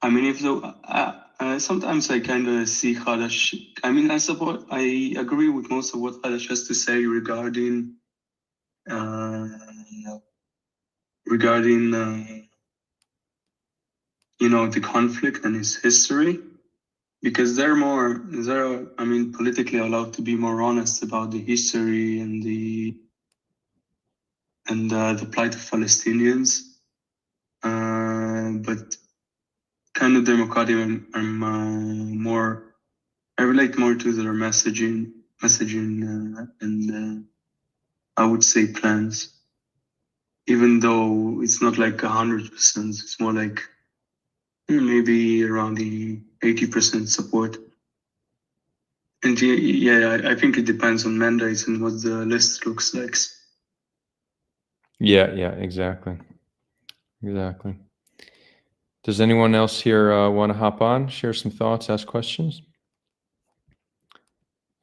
I mean, Sometimes I kind of see Kalash. I mean, I agree with most of what Kalash has to say regarding the conflict and its history, because they're I mean, politically allowed to be more honest about the history and the plight of Palestinians. But kind of democratic, I relate more to their messaging, and I would say plans. Even though it's not like 100%, it's more like maybe around the 80% support. And yeah, I think it depends on mandates and what the list looks like. Yeah, exactly. Does anyone else here want to hop on, share some thoughts, ask questions?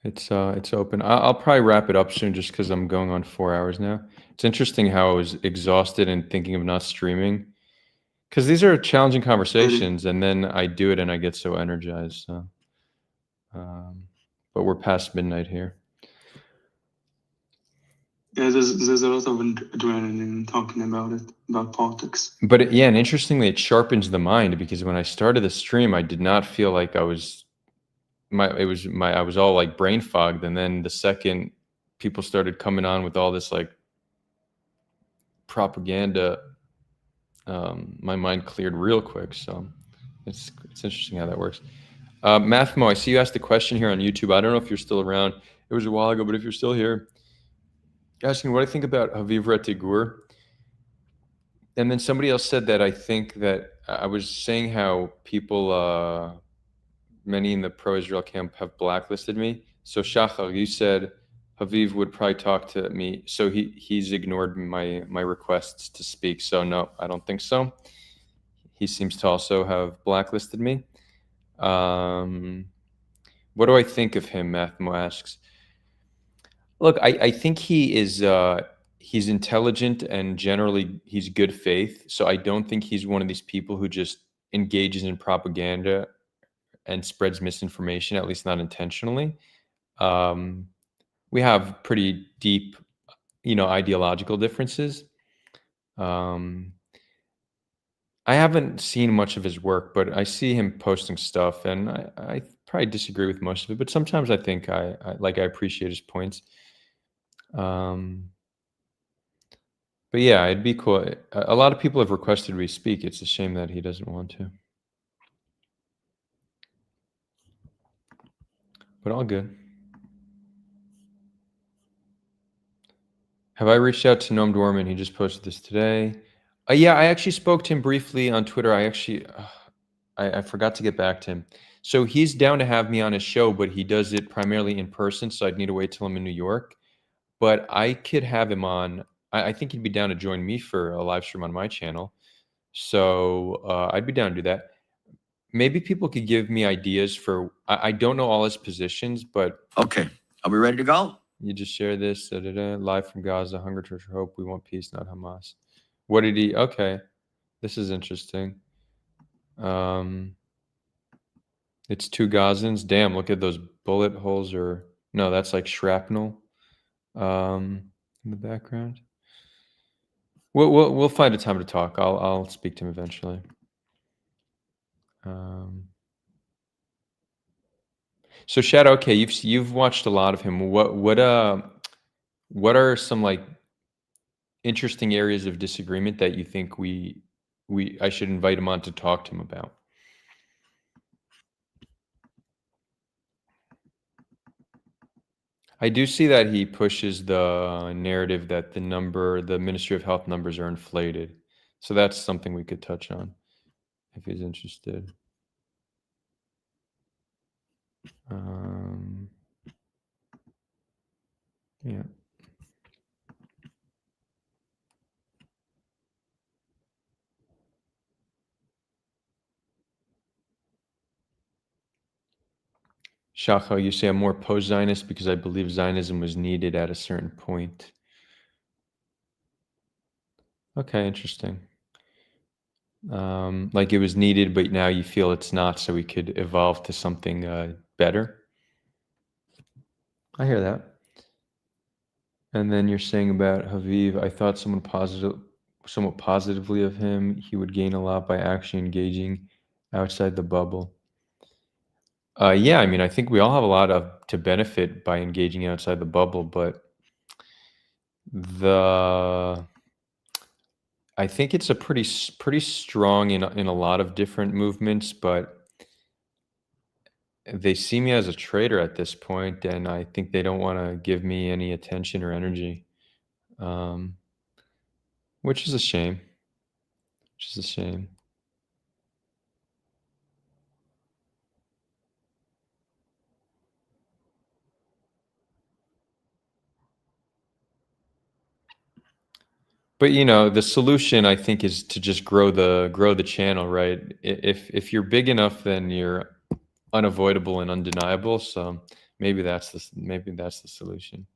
It's open. I'll probably wrap it up soon just because I'm going on 4 hours now. It's interesting how I was exhausted and thinking of not streaming, because these are challenging conversations, and then I do it and I get so energized. So, but we're past midnight here. Yeah, there's a lot of adrenaline talking about politics. But and interestingly, it sharpens the mind, because when I started the stream, I did not feel like I was all like brain fogged, and then the second people started coming on with all this like propaganda, my mind cleared real quick. So it's interesting how that works. Mathmo, I see you asked a question here on YouTube. I don't know if you're still around. It was a while ago, but if you're still here, asking what I think about Haviv Retegur. And then somebody else said that I think that I was saying how people, many in the pro-Israel camp have blacklisted me. So Shachar, you said Haviv would probably talk to me. So he's ignored my requests to speak. So no, I don't think so. He seems to also have blacklisted me. What do I think of him? Mathmo asks. Look, I think he is he's intelligent and generally he's good faith. So I don't think he's one of these people who just engages in propaganda and spreads misinformation, at least not intentionally. We have pretty deep, ideological differences. I haven't seen much of his work, but I see him posting stuff, and I probably disagree with most of it. But sometimes I think I appreciate his points. But yeah, it'd be cool. A lot of people have requested we speak. It's a shame that he doesn't want to. But all good. Have I reached out to Noam Dorman? He just posted this today. Yeah, I actually spoke to him briefly on Twitter. I forgot to get back to him. So he's down to have me on his show, but he does it primarily in person. So I'd need to wait till I'm in New York. But I could have him on. I think he'd be down to join me for a live stream on my channel. So I'd be down to do that. Maybe people could give me ideas for. I don't know all his positions, but okay. Are we ready to go? You just share this. Live from Gaza, Hunger, Torture, Hope. We want peace, not Hamas. What did he? Okay, this is interesting. It's 2 Gazans. Damn, look at those bullet holes, or no, that's like shrapnel. In the background. We'll find a time to talk. I'll speak to him eventually. So Shadow, okay, you've watched a lot of him. What are some like interesting areas of disagreement that you think I should invite him on to talk to him about? I do see that he pushes the narrative that the Ministry of Health numbers are inflated. So that's something we could touch on if he's interested. Yeah. Shachar, you say I'm more post-Zionist because I believe Zionism was needed at a certain point. Okay, interesting. like it was needed, but now you feel it's not, so we could evolve to something better. I hear that. And then you're saying about Haviv, I thought somewhat positively of him. He would gain a lot by actually engaging outside the bubble. Yeah, I mean, I think we all have a lot to benefit by engaging outside the bubble, but I think it's a pretty strong in a lot of different movements, but they see me as a traitor at this point, and I think they don't want to give me any attention or energy, which is a shame. But the solution, I think, is to just grow the channel, right? If you're big enough, then you're unavoidable and undeniable. So maybe that's the solution.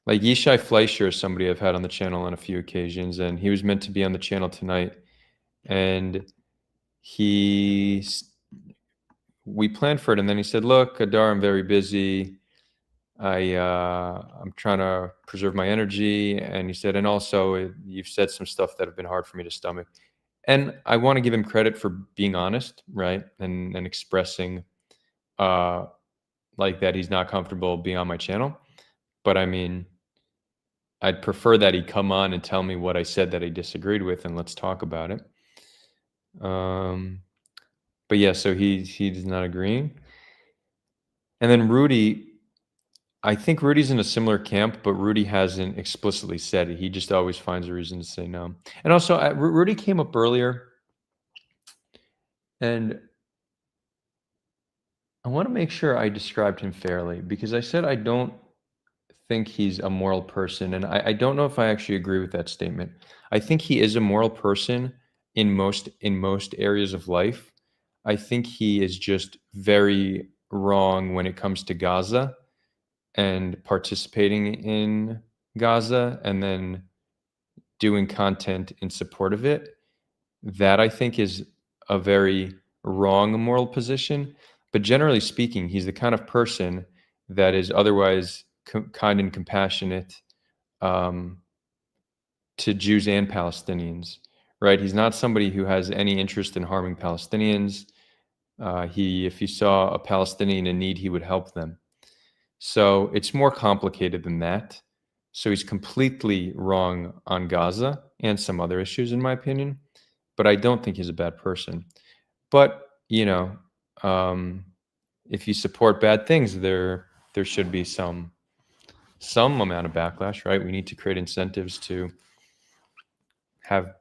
Like Yishai Fleischer is somebody I've had on the channel on a few occasions, and he was meant to be on the channel tonight, and we planned for it, and then he said, "Look, Adar, I'm very busy. I'm trying to preserve my energy," and he said, "And also, you've said some stuff that have been hard for me to stomach." And I want to give him credit for being honest, right, and expressing like that he's not comfortable being on my channel. But I mean, I'd prefer that he come on and tell me what I said that he disagreed with, and let's talk about it. But yeah, so he's not agreeing. And then Rudy, I think Rudy's in a similar camp, but Rudy hasn't explicitly said it. He just always finds a reason to say no. And also, Rudy came up earlier, and I want to make sure I described him fairly, because I said I don't think he's a moral person, and I don't know if I actually agree with that statement. I think he is a moral person in most areas of life. I think he is just very wrong when it comes to Gaza and participating in Gaza and then doing content in support of it. That, I think, is a very wrong moral position. But generally speaking, he's the kind of person that is otherwise kind and compassionate to Jews and Palestinians, right? He's not somebody who has any interest in harming Palestinians. If he saw a Palestinian in need, he would help them. So it's more complicated than that. So he's completely wrong on Gaza and some other issues, in my opinion. But I don't think he's a bad person. But if you support bad things, there should be some amount of backlash, right? We need to create incentives to have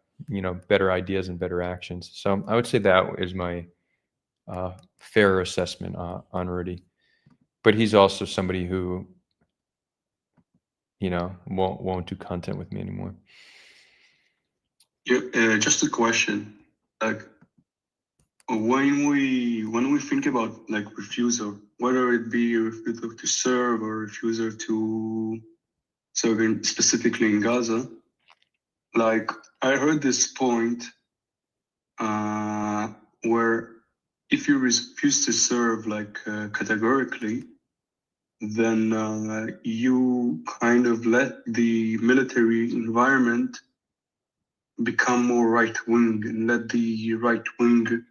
better ideas and better actions. So I would say that is my fair assessment on Rudy. But he's also somebody who won't do content with me anymore. Yeah, just a question. Like, when we think about like refusal, whether it be a refusal to serve or refusal to serve specifically in Gaza, like I heard this point where if you refuse to serve like categorically, then you kind of let the military environment become more right-wing and let the right-wing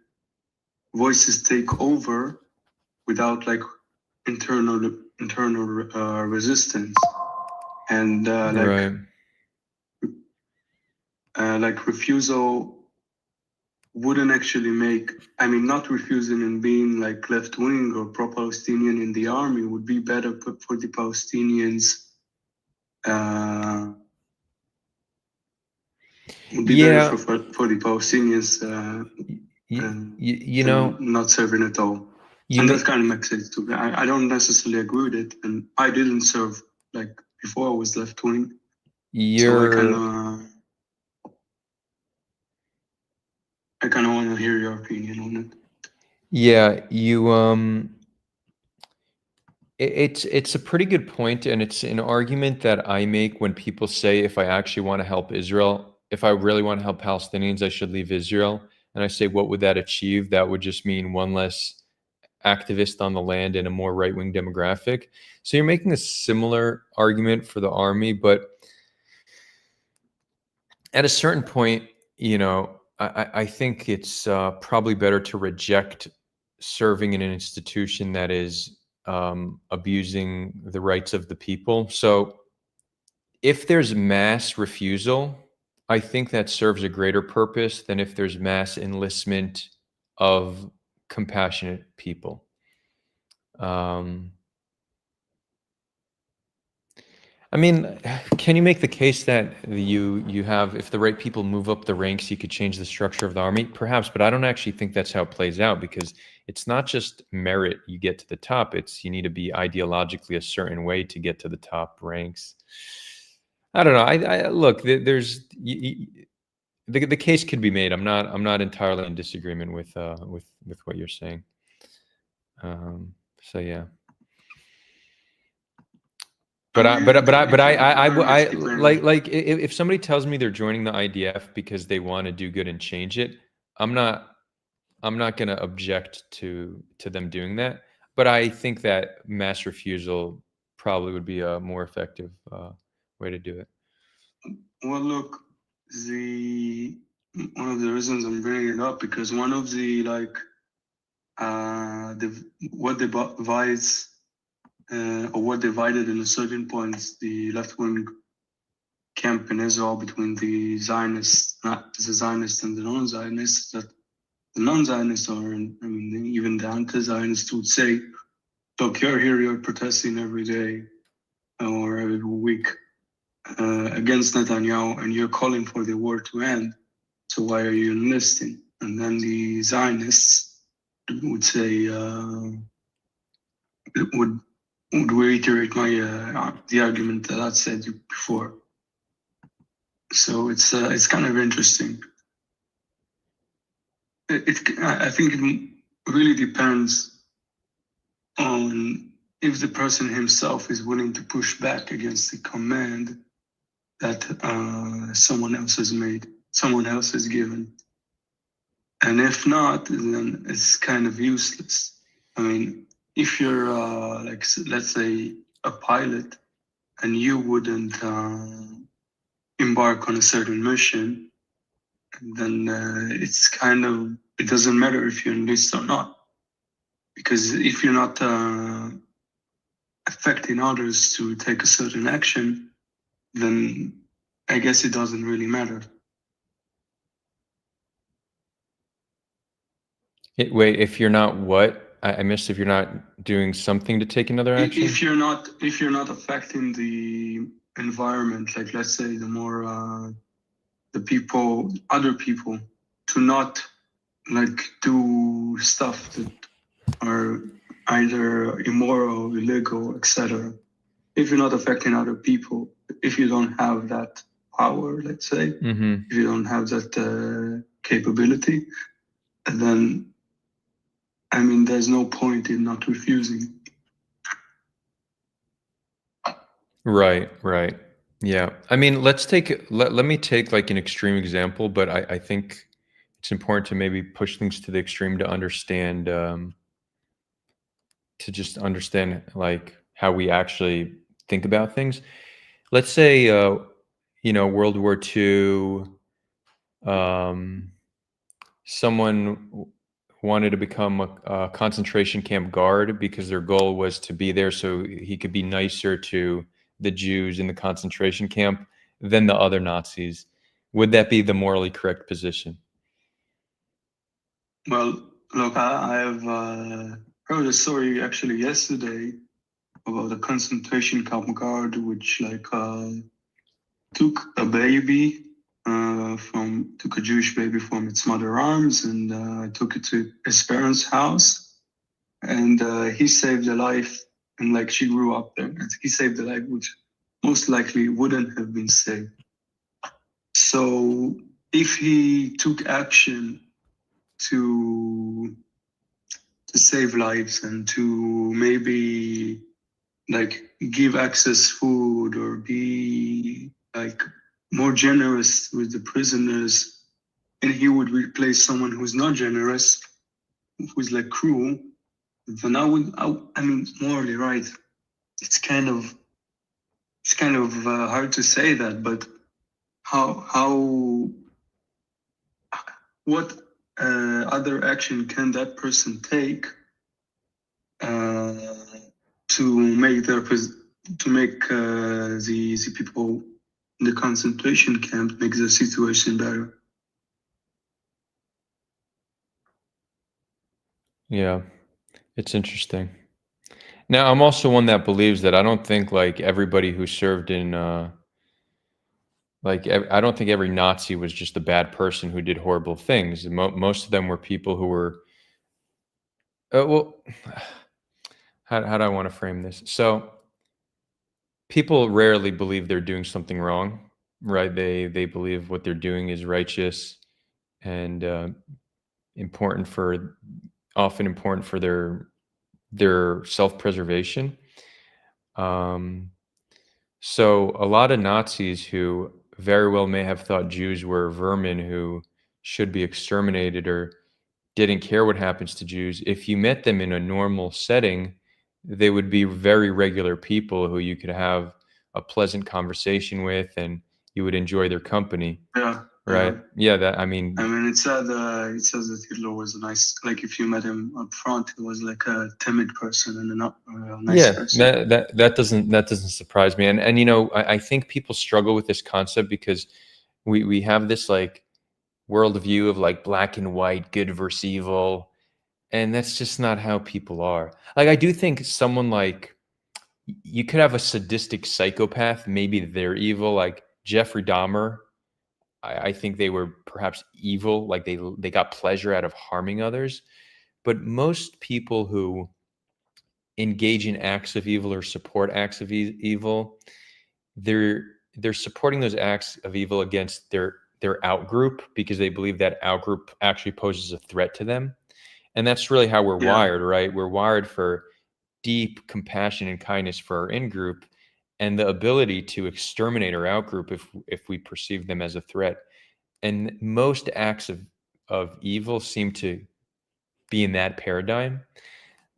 voices take over without like internal resistance. And like refusal wouldn't actually not refusing and being like left-wing or pro-Palestinian in the army would be better for the Palestinians. Would be better for the Palestinians not serving at all. And that kind of makes sense to me. I don't necessarily agree with it, and I didn't serve like before I was left-wing. So I kind of want to hear your opinion on it. Yeah, it's a pretty good point, and it's an argument that I make when people say if I actually want to help Israel, if I really want to help Palestinians, I should leave Israel. And I say, what would that achieve? That would just mean one less activist on the land and a more right-wing demographic. So you're making a similar argument for the army, but at a certain point, you know, I think it's probably better to reject serving in an institution that is abusing the rights of the people. So if there's mass refusal, I think that serves a greater purpose than if there's mass enlistment of compassionate people. I mean, can you make the case that you have, if the right people move up the ranks, you could change the structure of the army? Perhaps, but I don't actually think that's how it plays out, because it's not just merit you get to the top. It's you need to be ideologically a certain way to get to the top ranks. I don't know. I look, there's the case could be made. I'm not entirely in disagreement with what you're saying. So yeah. But I like if somebody tells me they're joining the IDF because they want to do good and change it, I'm not going to object to them doing that. But I think that mass refusal probably would be a more effective way to do it. Well, look, one of the reasons I'm bringing it up, because one of the what divides or what divided in a certain point the left-wing camp in Israel between the Zionists, not the Zionists and the non-Zionists, that the non-Zionists are, I mean, even the anti-Zionists would say, look, you're here, you're protesting every day or every week against Netanyahu, and you're calling for the war to end. So why are you enlisting? And then the Zionists would say, would reiterate my the argument that I said before. So it's kind of interesting. I think it really depends on if the person himself is willing to push back against the command that someone else has given. And if not, then it's kind of useless. I mean, if you're let's say a pilot and you wouldn't embark on a certain mission, then it doesn't matter if you enlist or not. Because if you're not affecting others to take a certain action, then I guess it doesn't really matter. Wait, if you're not what? I missed. If you're not doing something to take another action? If you're not affecting the environment, like let's say the more other people, to not do stuff that are either immoral, illegal, etc. If you're not affecting other people, if you don't have that power, let's say, if you don't have that capability, then I mean, there's no point in not refusing. Right. Yeah. I mean, let me take like an extreme example, but I think it's important to maybe push things to the extreme to understand, like how we actually think about things. Let's say, World War II, someone wanted to become a concentration camp guard because their goal was to be there so he could be nicer to the Jews in the concentration camp than the other Nazis. Would that be the morally correct position? Well, look, I have heard a story actually yesterday about a concentration camp guard which took a baby took a Jewish baby from its mother arms and took it to his parents' house, and he saved a life, and she grew up there. And he saved a life which most likely wouldn't have been saved. So if he took action to save lives and to maybe give access food or be more generous with the prisoners, and he would replace someone who's not generous, who's like cruel, then I mean, morally right. It's kind of hard to say that, but what other action can that person take to make the people in the concentration camp make the situation better? Yeah, it's interesting. Now, I'm also one that believes that I don't think like everybody who served in I don't think every Nazi was just a bad person who did horrible things. Most of them were people who were well, how do I want to frame this? So people rarely believe they're doing something wrong, right? They believe what they're doing is righteous and often important for their self-preservation. So a lot of Nazis who very well may have thought Jews were vermin who should be exterminated or didn't care what happens to Jews, if you met them in a normal setting, they would be very regular people who you could have a pleasant conversation with and you would enjoy their company. Yeah. Right. Yeah. I mean, it says that Hitler was a nice, like if you met him up front, he was like a timid person and a nice person. that doesn't surprise me. And you know, I think people struggle with this concept because we have this like worldview of like black and white, good versus evil. And that's just not how people are. Like, I do think someone like, you could have a sadistic psychopath, maybe they're evil, like Jeffrey Dahmer. I think they were perhaps evil, like they got pleasure out of harming others. But most people who engage in acts of evil or support acts of evil, they're supporting those acts of evil against their outgroup because they believe that outgroup actually poses a threat to them. And that's really how we're wired, right? We're wired for deep compassion and kindness for our in-group and the ability to exterminate our outgroup if we perceive them as a threat. And most acts of evil seem to be in that paradigm.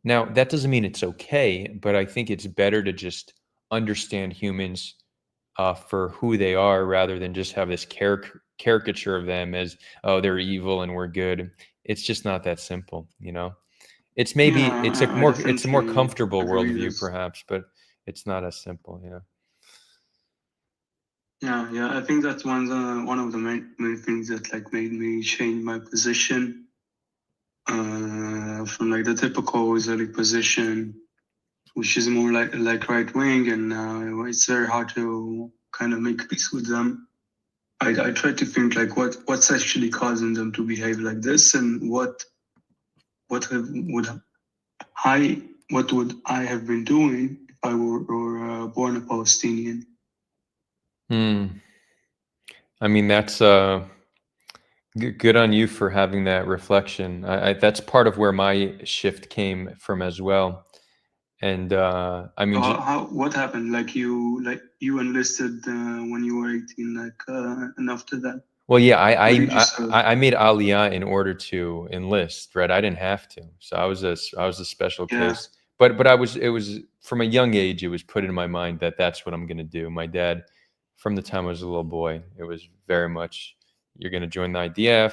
Now, that doesn't mean it's okay, but I think it's better to just understand humans for who they are rather than just have this caricature of them as, oh, they're evil and we're good. It's just not that simple, you know? It's it's a more comfortable worldview perhaps, but it's not as simple, you know? Yeah. I think that's one of the main things that like made me change my position from like the typical Israeli position, which is more like right wing, and it's very hard to kind of make peace with them. I try to think like what's actually causing them to behave like this, and what would I have been doing if I were born a Palestinian? I mean, that's good on you for having that reflection. That's part of where my shift came from as well. And I mean, what happened? Like you enlisted when you were 18, and after that. Well, yeah, I made Aliyah in order to enlist, right? I didn't have to, so I was a special case. But it was from a young age. It was put in my mind that that's what I'm going to do. My dad, from the time I was a little boy, it was very much, you're going to join the IDF.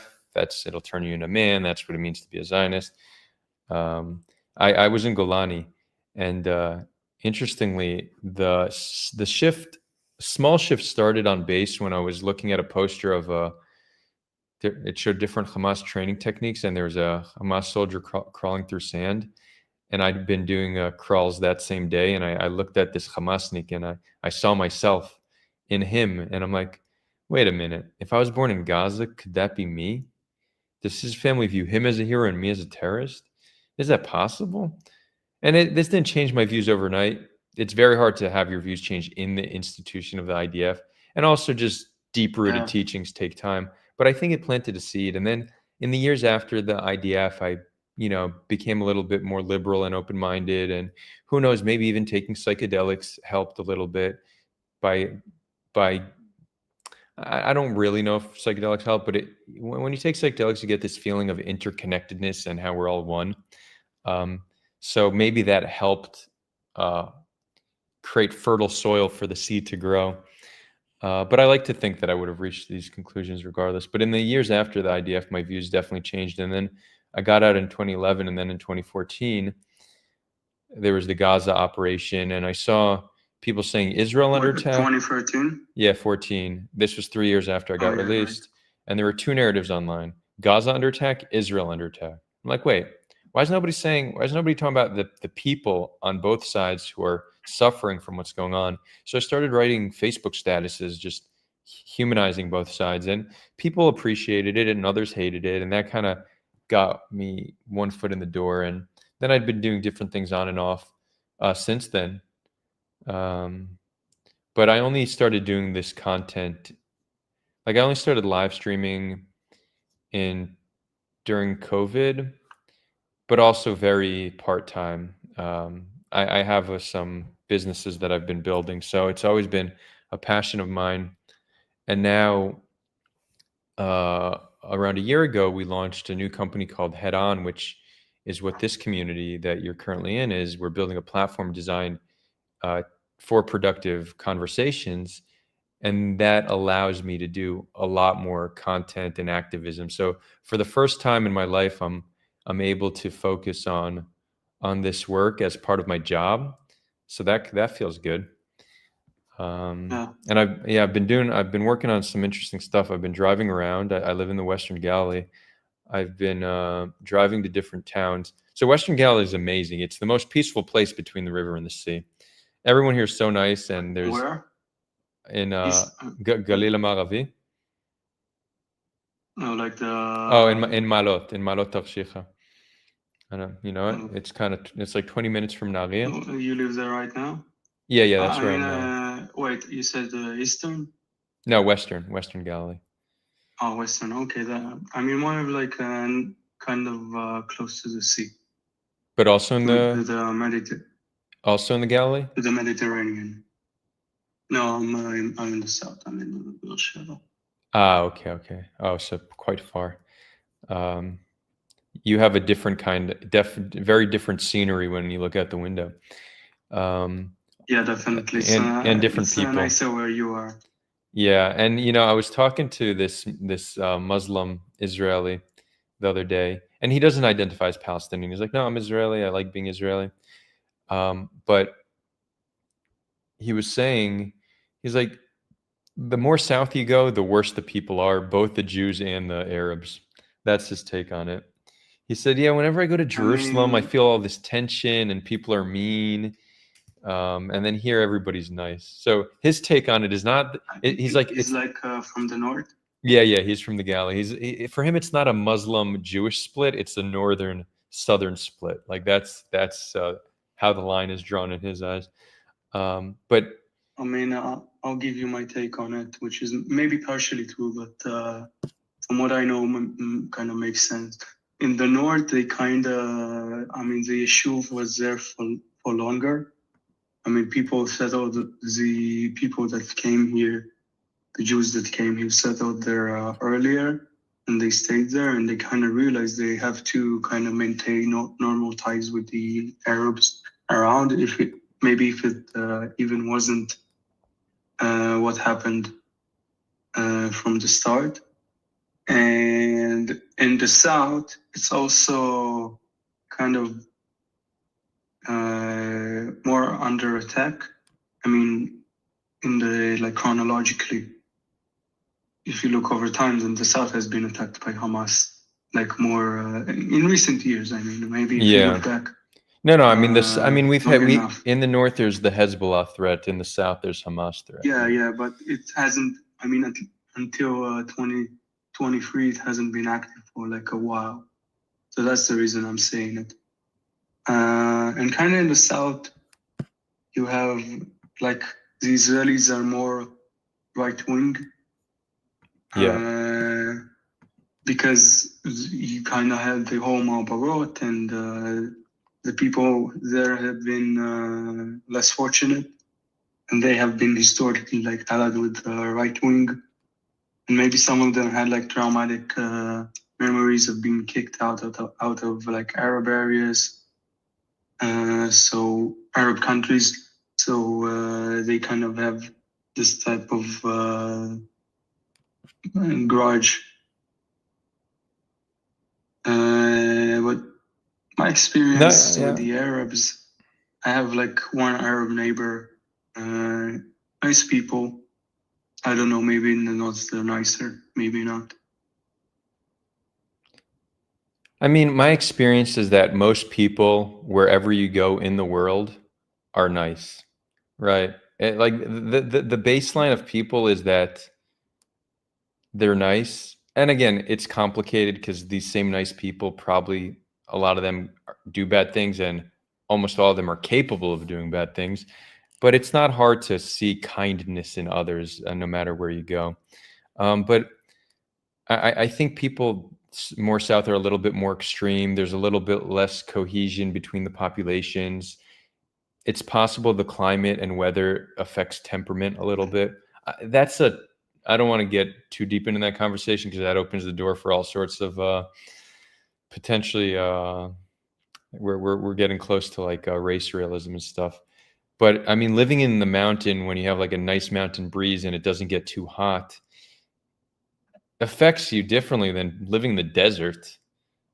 It'll turn you into a man. That's what it means to be a Zionist. I was in Golani, and interestingly, the small shift started on base when I was looking at a poster of it showed different Hamas training techniques, and there was a Hamas soldier crawling through sand. And I'd been doing crawls that same day, and I looked at this Hamasnik, and I saw myself in him, and I'm like, wait a minute, if I was born in Gaza, could that be me? Does his family view him as a hero and me as a terrorist? Is that possible? And this didn't change my views overnight. It's very hard to have your views change in the institution of the IDF, and also just deep-rooted teachings take time. But I think it planted a seed, and then in the years after the IDF, I became a little bit more liberal and open-minded, and who knows, maybe even taking psychedelics helped a little bit by I don't really know if psychedelics help, but when you take psychedelics, you get this feeling of interconnectedness and how we're all one. So maybe that helped create fertile soil for the seed to grow. But I like to think that I would have reached these conclusions regardless. But in the years after the IDF, my views definitely changed. And then I got out in 2011, and then in 2014, there was the Gaza operation, and I saw people saying Israel under attack. 2013? Yeah, 14. This was 3 years after I got released. And there were two narratives online: Gaza under attack, Israel under attack. I'm like, wait, why is nobody talking about the people on both sides who are suffering from what's going on? So I started writing Facebook statuses, just humanizing both sides, and people appreciated it and others hated it. And that kind of got me one foot in the door. And then I'd been doing different things on and off since then. But I only started doing this content, like I only started live streaming during COVID, but also very part-time. I have some businesses that I've been building, so it's always been a passion of mine. And now, around a year ago, we launched a new company called Head On, which is what this community that you're currently in is. We're building a platform designed for productive conversations, and that allows me to do a lot more content and activism. So for the first time in my life, I'm able to focus on this work as part of my job. So that feels good. And I've been working on some interesting stuff. I've been driving around. I live in the Western Galilee. I've been driving to different towns. So Western Galilee is amazing. It's the most peaceful place between the river and the sea. Everyone here is so nice, and there's Where? In Galil Maravi. No, like the. In Malot Tarshiha. I know, you know it. It's like 20 minutes from Nariya. You live there right now? Yeah, that's where I'm now. Wait, you said Eastern? No, Western Galilee. Oh, Western. Okay, more of like kind of close to the sea. But also in the Mediterranean. Also in the Galilee. The Mediterranean. No, I'm in the south. I'm in Beersheba. Okay. Oh, so quite far. You have a different very different scenery when you look out the window. Yeah, definitely. And different people. It's nicer where you are. Yeah, and I was talking to this Muslim Israeli the other day, and he doesn't identify as Palestinian. He's like, no, I'm Israeli. I like being Israeli. But he was saying, he's like, the more south you go, the worse the people are, both the Jews and the Arabs. That's his take on it. He said, yeah, whenever I go to Jerusalem, I feel all this tension and people are mean. And then here, everybody's nice. So his take on it is not, he's like from the north. Yeah, he's from the Galilee. For him, it's not a Muslim-Jewish split. It's a northern-southern split. Like that's how the line is drawn in his eyes. But I'll give you my take on it, which is maybe partially true, but from what I know, kind of makes sense. In the north, they kind of, the Yishuv was there for longer. People settled, the people that came here, the Jews that came here settled there earlier, and they stayed there, and they kind of realized they have to kind of maintain normal ties with the Arabs around, if it even wasn't what happened from the start. And in the south, it's also kind of more under attack. Chronologically, if you look over time, then the south has been attacked by Hamas, more in recent years. Maybe if you look back. No. In the north, there's the Hezbollah threat. In the south, there's Hamas threat. Yeah, but it hasn't. Until 2023, it hasn't been active for a while. So that's the reason I'm saying it. And kind of in the south, you have the Israelis are more right wing. Yeah. Because you kind of have the whole Ma'abarot, and the people there have been less fortunate, and they have been historically allied with right wing and maybe some of them had like traumatic memories of being kicked out of like Arab areas, so Arab countries. So they kind of have this type of grudge. But my experience with the Arabs, I have like one Arab neighbor, nice people. I don't know, maybe in the north they're nicer, maybe not. I mean, my experience is that most people, wherever you go in the world, are nice, right? Like the baseline of people is that they're nice. And again, it's complicated because these same nice people, probably a lot of them do bad things, and almost all of them are capable of doing bad things. But it's not hard to see kindness in others, no matter where you go. But I think people more south are a little bit more extreme. There's a little bit less cohesion between the populations. It's possible the climate and weather affects temperament a little bit. I don't want to get too deep into that conversation because that opens the door for all sorts of potentially we're getting close to like race realism and stuff. But I mean, living in the mountain when you have like a nice mountain breeze and it doesn't get too hot affects you differently than living in the desert.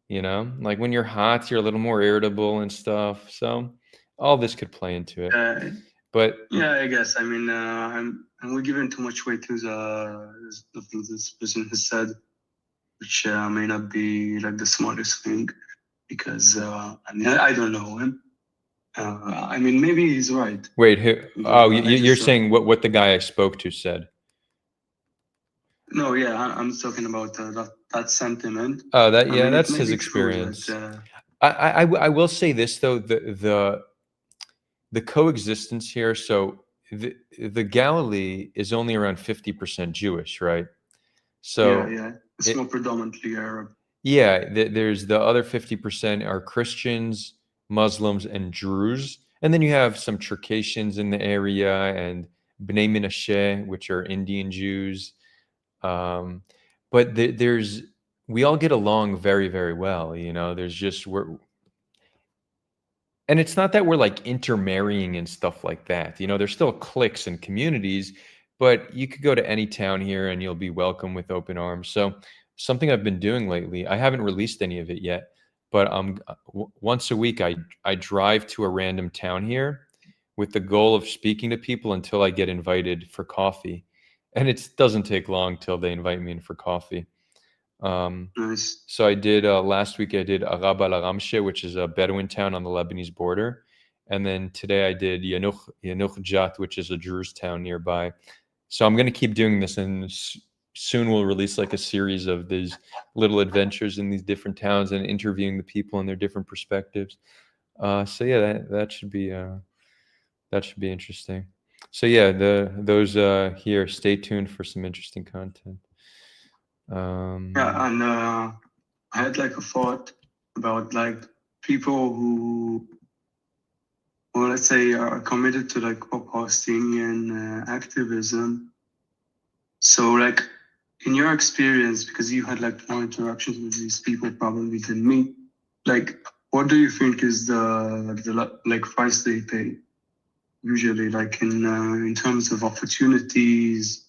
You know, like when you're hot, you're a little more irritable and stuff. So all this could play into it. But yeah, I guess. I mean, we're giving too much weight to the things this person has said, which may not be like the smartest thing, because I mean, I don't know him. I mean, maybe he's right. Wait, who? Oh, you're saying what the guy I spoke to said? No, yeah, I'm talking about that sentiment. Oh, that yeah, that's his experience. I will say this though, the coexistence here. So the Galilee is only around 50% Jewish, right? So yeah, it's more predominantly Arab. Yeah, there's the other 50% are Christians, Muslims, and Druze, and then you have some Circassians in the area and Bnei Menashe, which are Indian Jews. But we all get along very, very well. You know, and it's not that we're like intermarrying and stuff like that. You know, there's still cliques and communities, but you could go to any town here and you'll be welcome with open arms. So something I've been doing lately, I haven't released any of it yet, but once a week I drive to a random town here with the goal of speaking to people until I get invited for coffee. And it doesn't take long till they invite me in for coffee. Nice. So I did last week. I did Arab al Ramshe, which is a Bedouin town on the Lebanese border, and then today I did Yanuch Jat, which is a Druze town nearby. So I'm going to keep doing this, and soon we'll release like a series of these little adventures in these different towns and interviewing the people and their different perspectives. So yeah, that should be interesting. So yeah, those here, stay tuned for some interesting content. Yeah, and I had like a thought about like people who, well, let's say are committed to like Palestinian activism. So like in your experience, because you had like more interactions with these people probably than me, like what do you think is the like price they pay usually, like in terms of opportunities?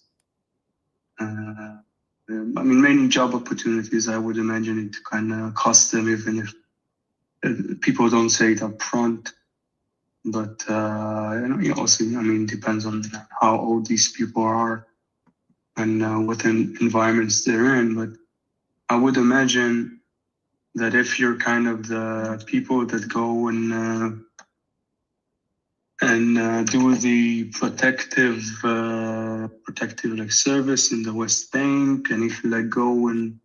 I mean, mainly job opportunities. I would imagine it kind of cost them, even if people don't say it up front. But also, I mean, depends on how old these people are and what environments they're in. But I would imagine that if you're kind of the people that go and do the protective like service in the West Bank, and if you like go and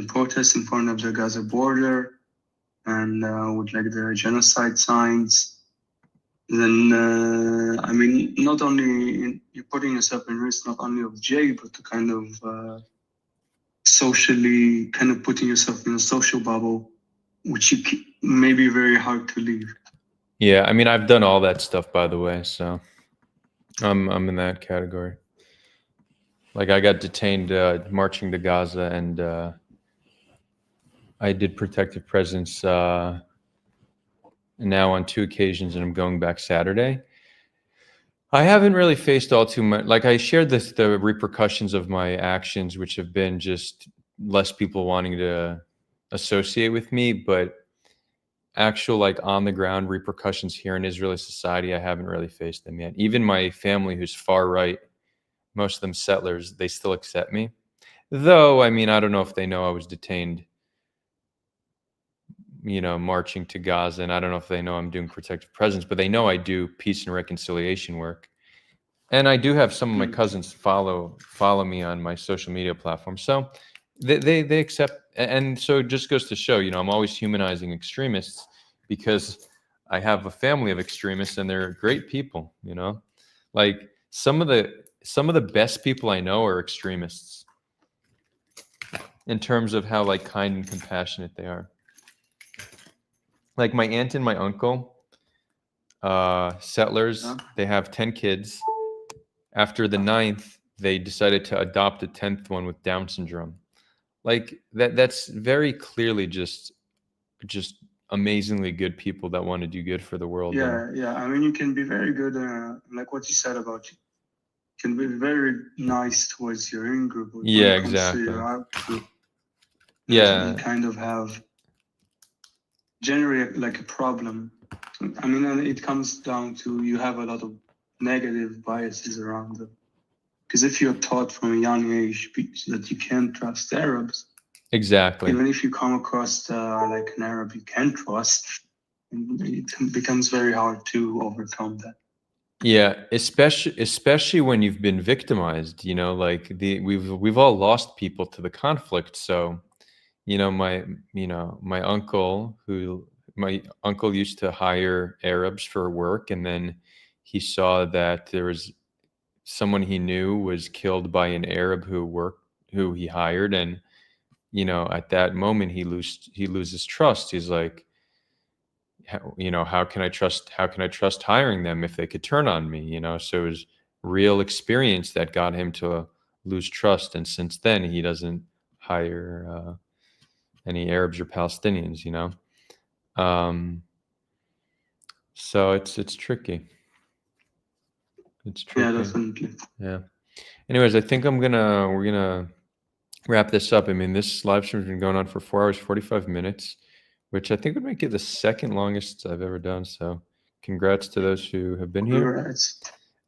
protest in front of the Gaza border and with like the genocide signs, then I mean, not only you're putting yourself in risk, not only of jail, but to kind of socially kind of putting yourself in a social bubble, which may be very hard to leave. Yeah, I mean, I've done all that stuff, by the way, so I'm in that category. Like I got detained marching to Gaza, and I did protective presence now on 2 occasions, and I'm going back Saturday. I haven't really faced all too much. Like I shared the repercussions of my actions, which have been just less people wanting to associate with me, but actual like on the ground repercussions here in Israeli society, I haven't really faced them yet. Even my family, who's far right, most of them settlers, they still accept me. Though, I mean, I don't know if they know I was detained, you know, marching to Gaza, and I don't know if they know I'm doing protective presence, but they know I do peace and reconciliation work. And I do have some of my cousins follow me on my social media platforms. So they accept, and so it just goes to show, you know, I'm always humanizing extremists because I have a family of extremists and they're great people, you know. Like some of the best people I know are extremists in terms of how like kind and compassionate they are. Like my aunt and my uncle, settlers, they have 10 kids. After the 9th, they decided to adopt a 10th one with Down syndrome. Like that's very clearly just amazingly good people that want to do good for the world. Yeah. I mean, you can be very good, like what you said about you can be very nice towards your in-group. Yeah, exactly. Your out-group. Yeah. You kind of have generally like a problem. I mean, and it comes down to you have a lot of negative biases around them. Because if you're taught from a young age that you can't trust Arabs, exactly. Even if you come across like an Arab you can trust, it becomes very hard to overcome that. Yeah, especially when you've been victimized. You know, like we've all lost people to the conflict. So, you know, my uncle used to hire Arabs for work, and then he saw that there was someone he knew was killed by an Arab who he hired, and you know, at that moment he loses trust. He's like, you know, how can I trust hiring them if they could turn on me, you know? So it was real experience that got him to lose trust, and since then he doesn't hire any Arabs or Palestinians, you know. So it's tricky. It's tricky. Yeah, definitely. Yeah. Anyways, I think we're gonna wrap this up. I mean, this live stream's been going on for 4 hours 45 minutes, which I think would make it the second longest I've ever done. So, congrats to those who have been here. Congrats.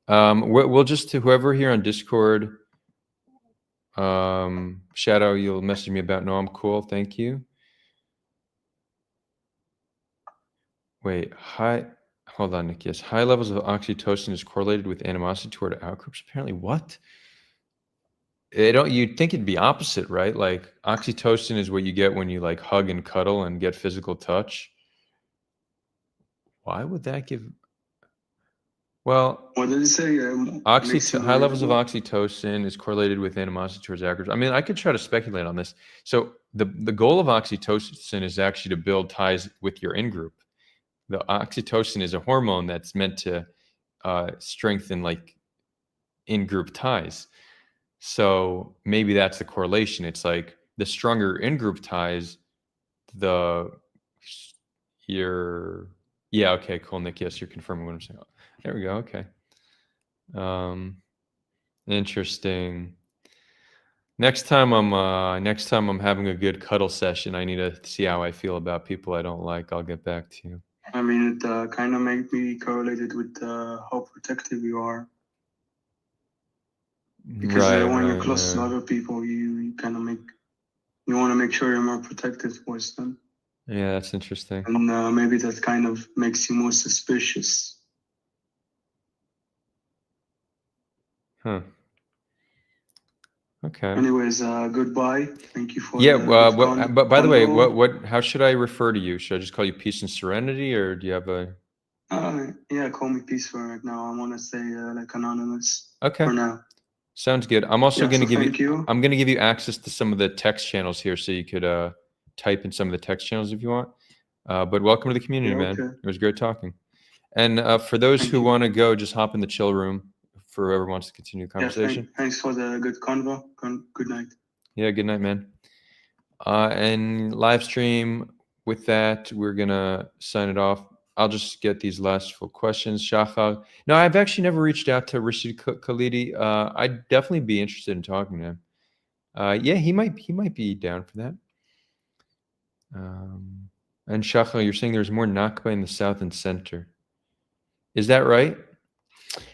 We'll just, to whoever here on Discord, Shadow, you'll message me about. No, I'm cool. Thank you. Wait, hold on, Nick. Yes, high levels of oxytocin is correlated with animosity toward outgroups. Apparently, what? You'd think it'd be opposite, right? Like oxytocin is what you get when you like hug and cuddle and get physical touch. Why would that give? Well, what did it say? High levels of oxytocin is correlated with animosity towards outgroups. I mean, I could try to speculate on this. So the goal of oxytocin is actually to build ties with your in-group. The oxytocin is a hormone that's meant to strengthen like in-group ties. So maybe that's the correlation. It's like the stronger in-group ties, yeah, okay, cool, Nick. Yes, you're confirming what I'm saying. There we go. Okay. Interesting. Next time I'm having a good cuddle session, I need to see how I feel about people I don't like. I'll get back to you. I mean, it kind of made me correlated with how protective you are. Because when you're close to other people, you kind of you want to make sure you're more protective towards them. Yeah, that's interesting. And maybe that kind of makes you more suspicious. Huh. Okay. Anyways, goodbye. Thank you for. Yeah. But by the way, how should I refer to you? Should I just call you Peace and Serenity, or do you have a? Yeah, call me Peace for right now. I want to say like anonymous. Okay. For now. Sounds good. I'm also going to give you. I'm going to give you access to some of the text channels here, so you could type in some of the text channels if you want. But welcome to the community, man. Okay. It was great talking. And for those who want to go, just hop in the chill room. for whoever wants to continue the conversation. Thanks for the good convo. Good night. Yeah, good night, man. And live stream, with that, we're going to sign it off. I'll just get these last full questions. Shachar. No, I've actually never reached out to Rashid Khalidi. I'd definitely be interested in talking to him. Yeah, he might be down for that. And Shachar, you're saying there's more Nakba in the south and center. Is that right?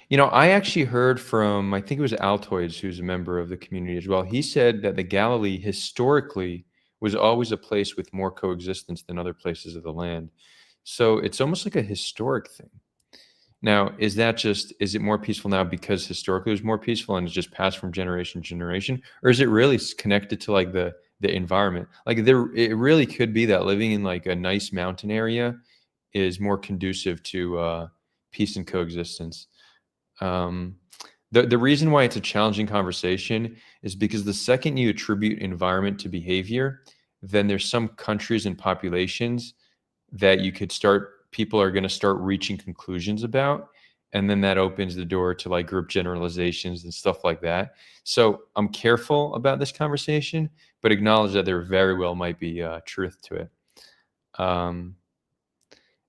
You know, I actually heard from, I think it was Altoids, who's a member of the community as well. He said that the Galilee historically was always a place with more coexistence than other places of the land. So it's almost like a historic thing. Now, is it more peaceful now because historically it was more peaceful and it's just passed from generation to generation? Or is it really connected to like the environment? Like it really could be that living in like a nice mountain area is more conducive to peace and coexistence. The reason why it's a challenging conversation is because the second you attribute environment to behavior, then there's some countries and populations that people are going to start reaching conclusions about. And then that opens the door to like group generalizations and stuff like that. So I'm careful about this conversation, but acknowledge that there very well might be truth to it.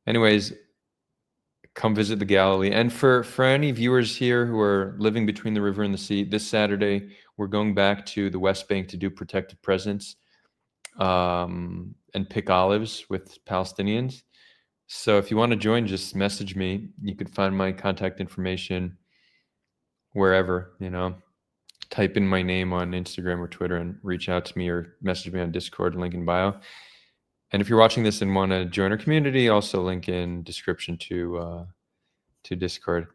Anyways, come visit the Galilee. And for any viewers here who are living between the river and the sea, this Saturday, we're going back to the West Bank to do protective presence and pick olives with Palestinians. So if you want to join, just message me. You could find my contact information wherever, type in my name on Instagram or Twitter and reach out to me or message me on Discord, link in bio. And if you're watching this and want to join our community, also link in description to Discord.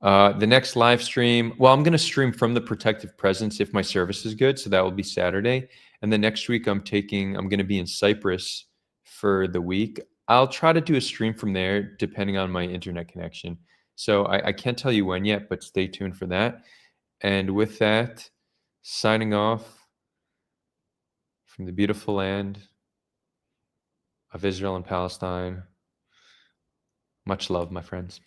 The next live stream, well, I'm going to stream from the protective presence if my service is good. So that will be Saturday. And the next week I'm going to be in Cyprus for the week. I'll try to do a stream from there depending on my internet connection. So I can't tell you when yet, but stay tuned for that. And with that, signing off from the beautiful land of Israel and Palestine. Much love, my friends.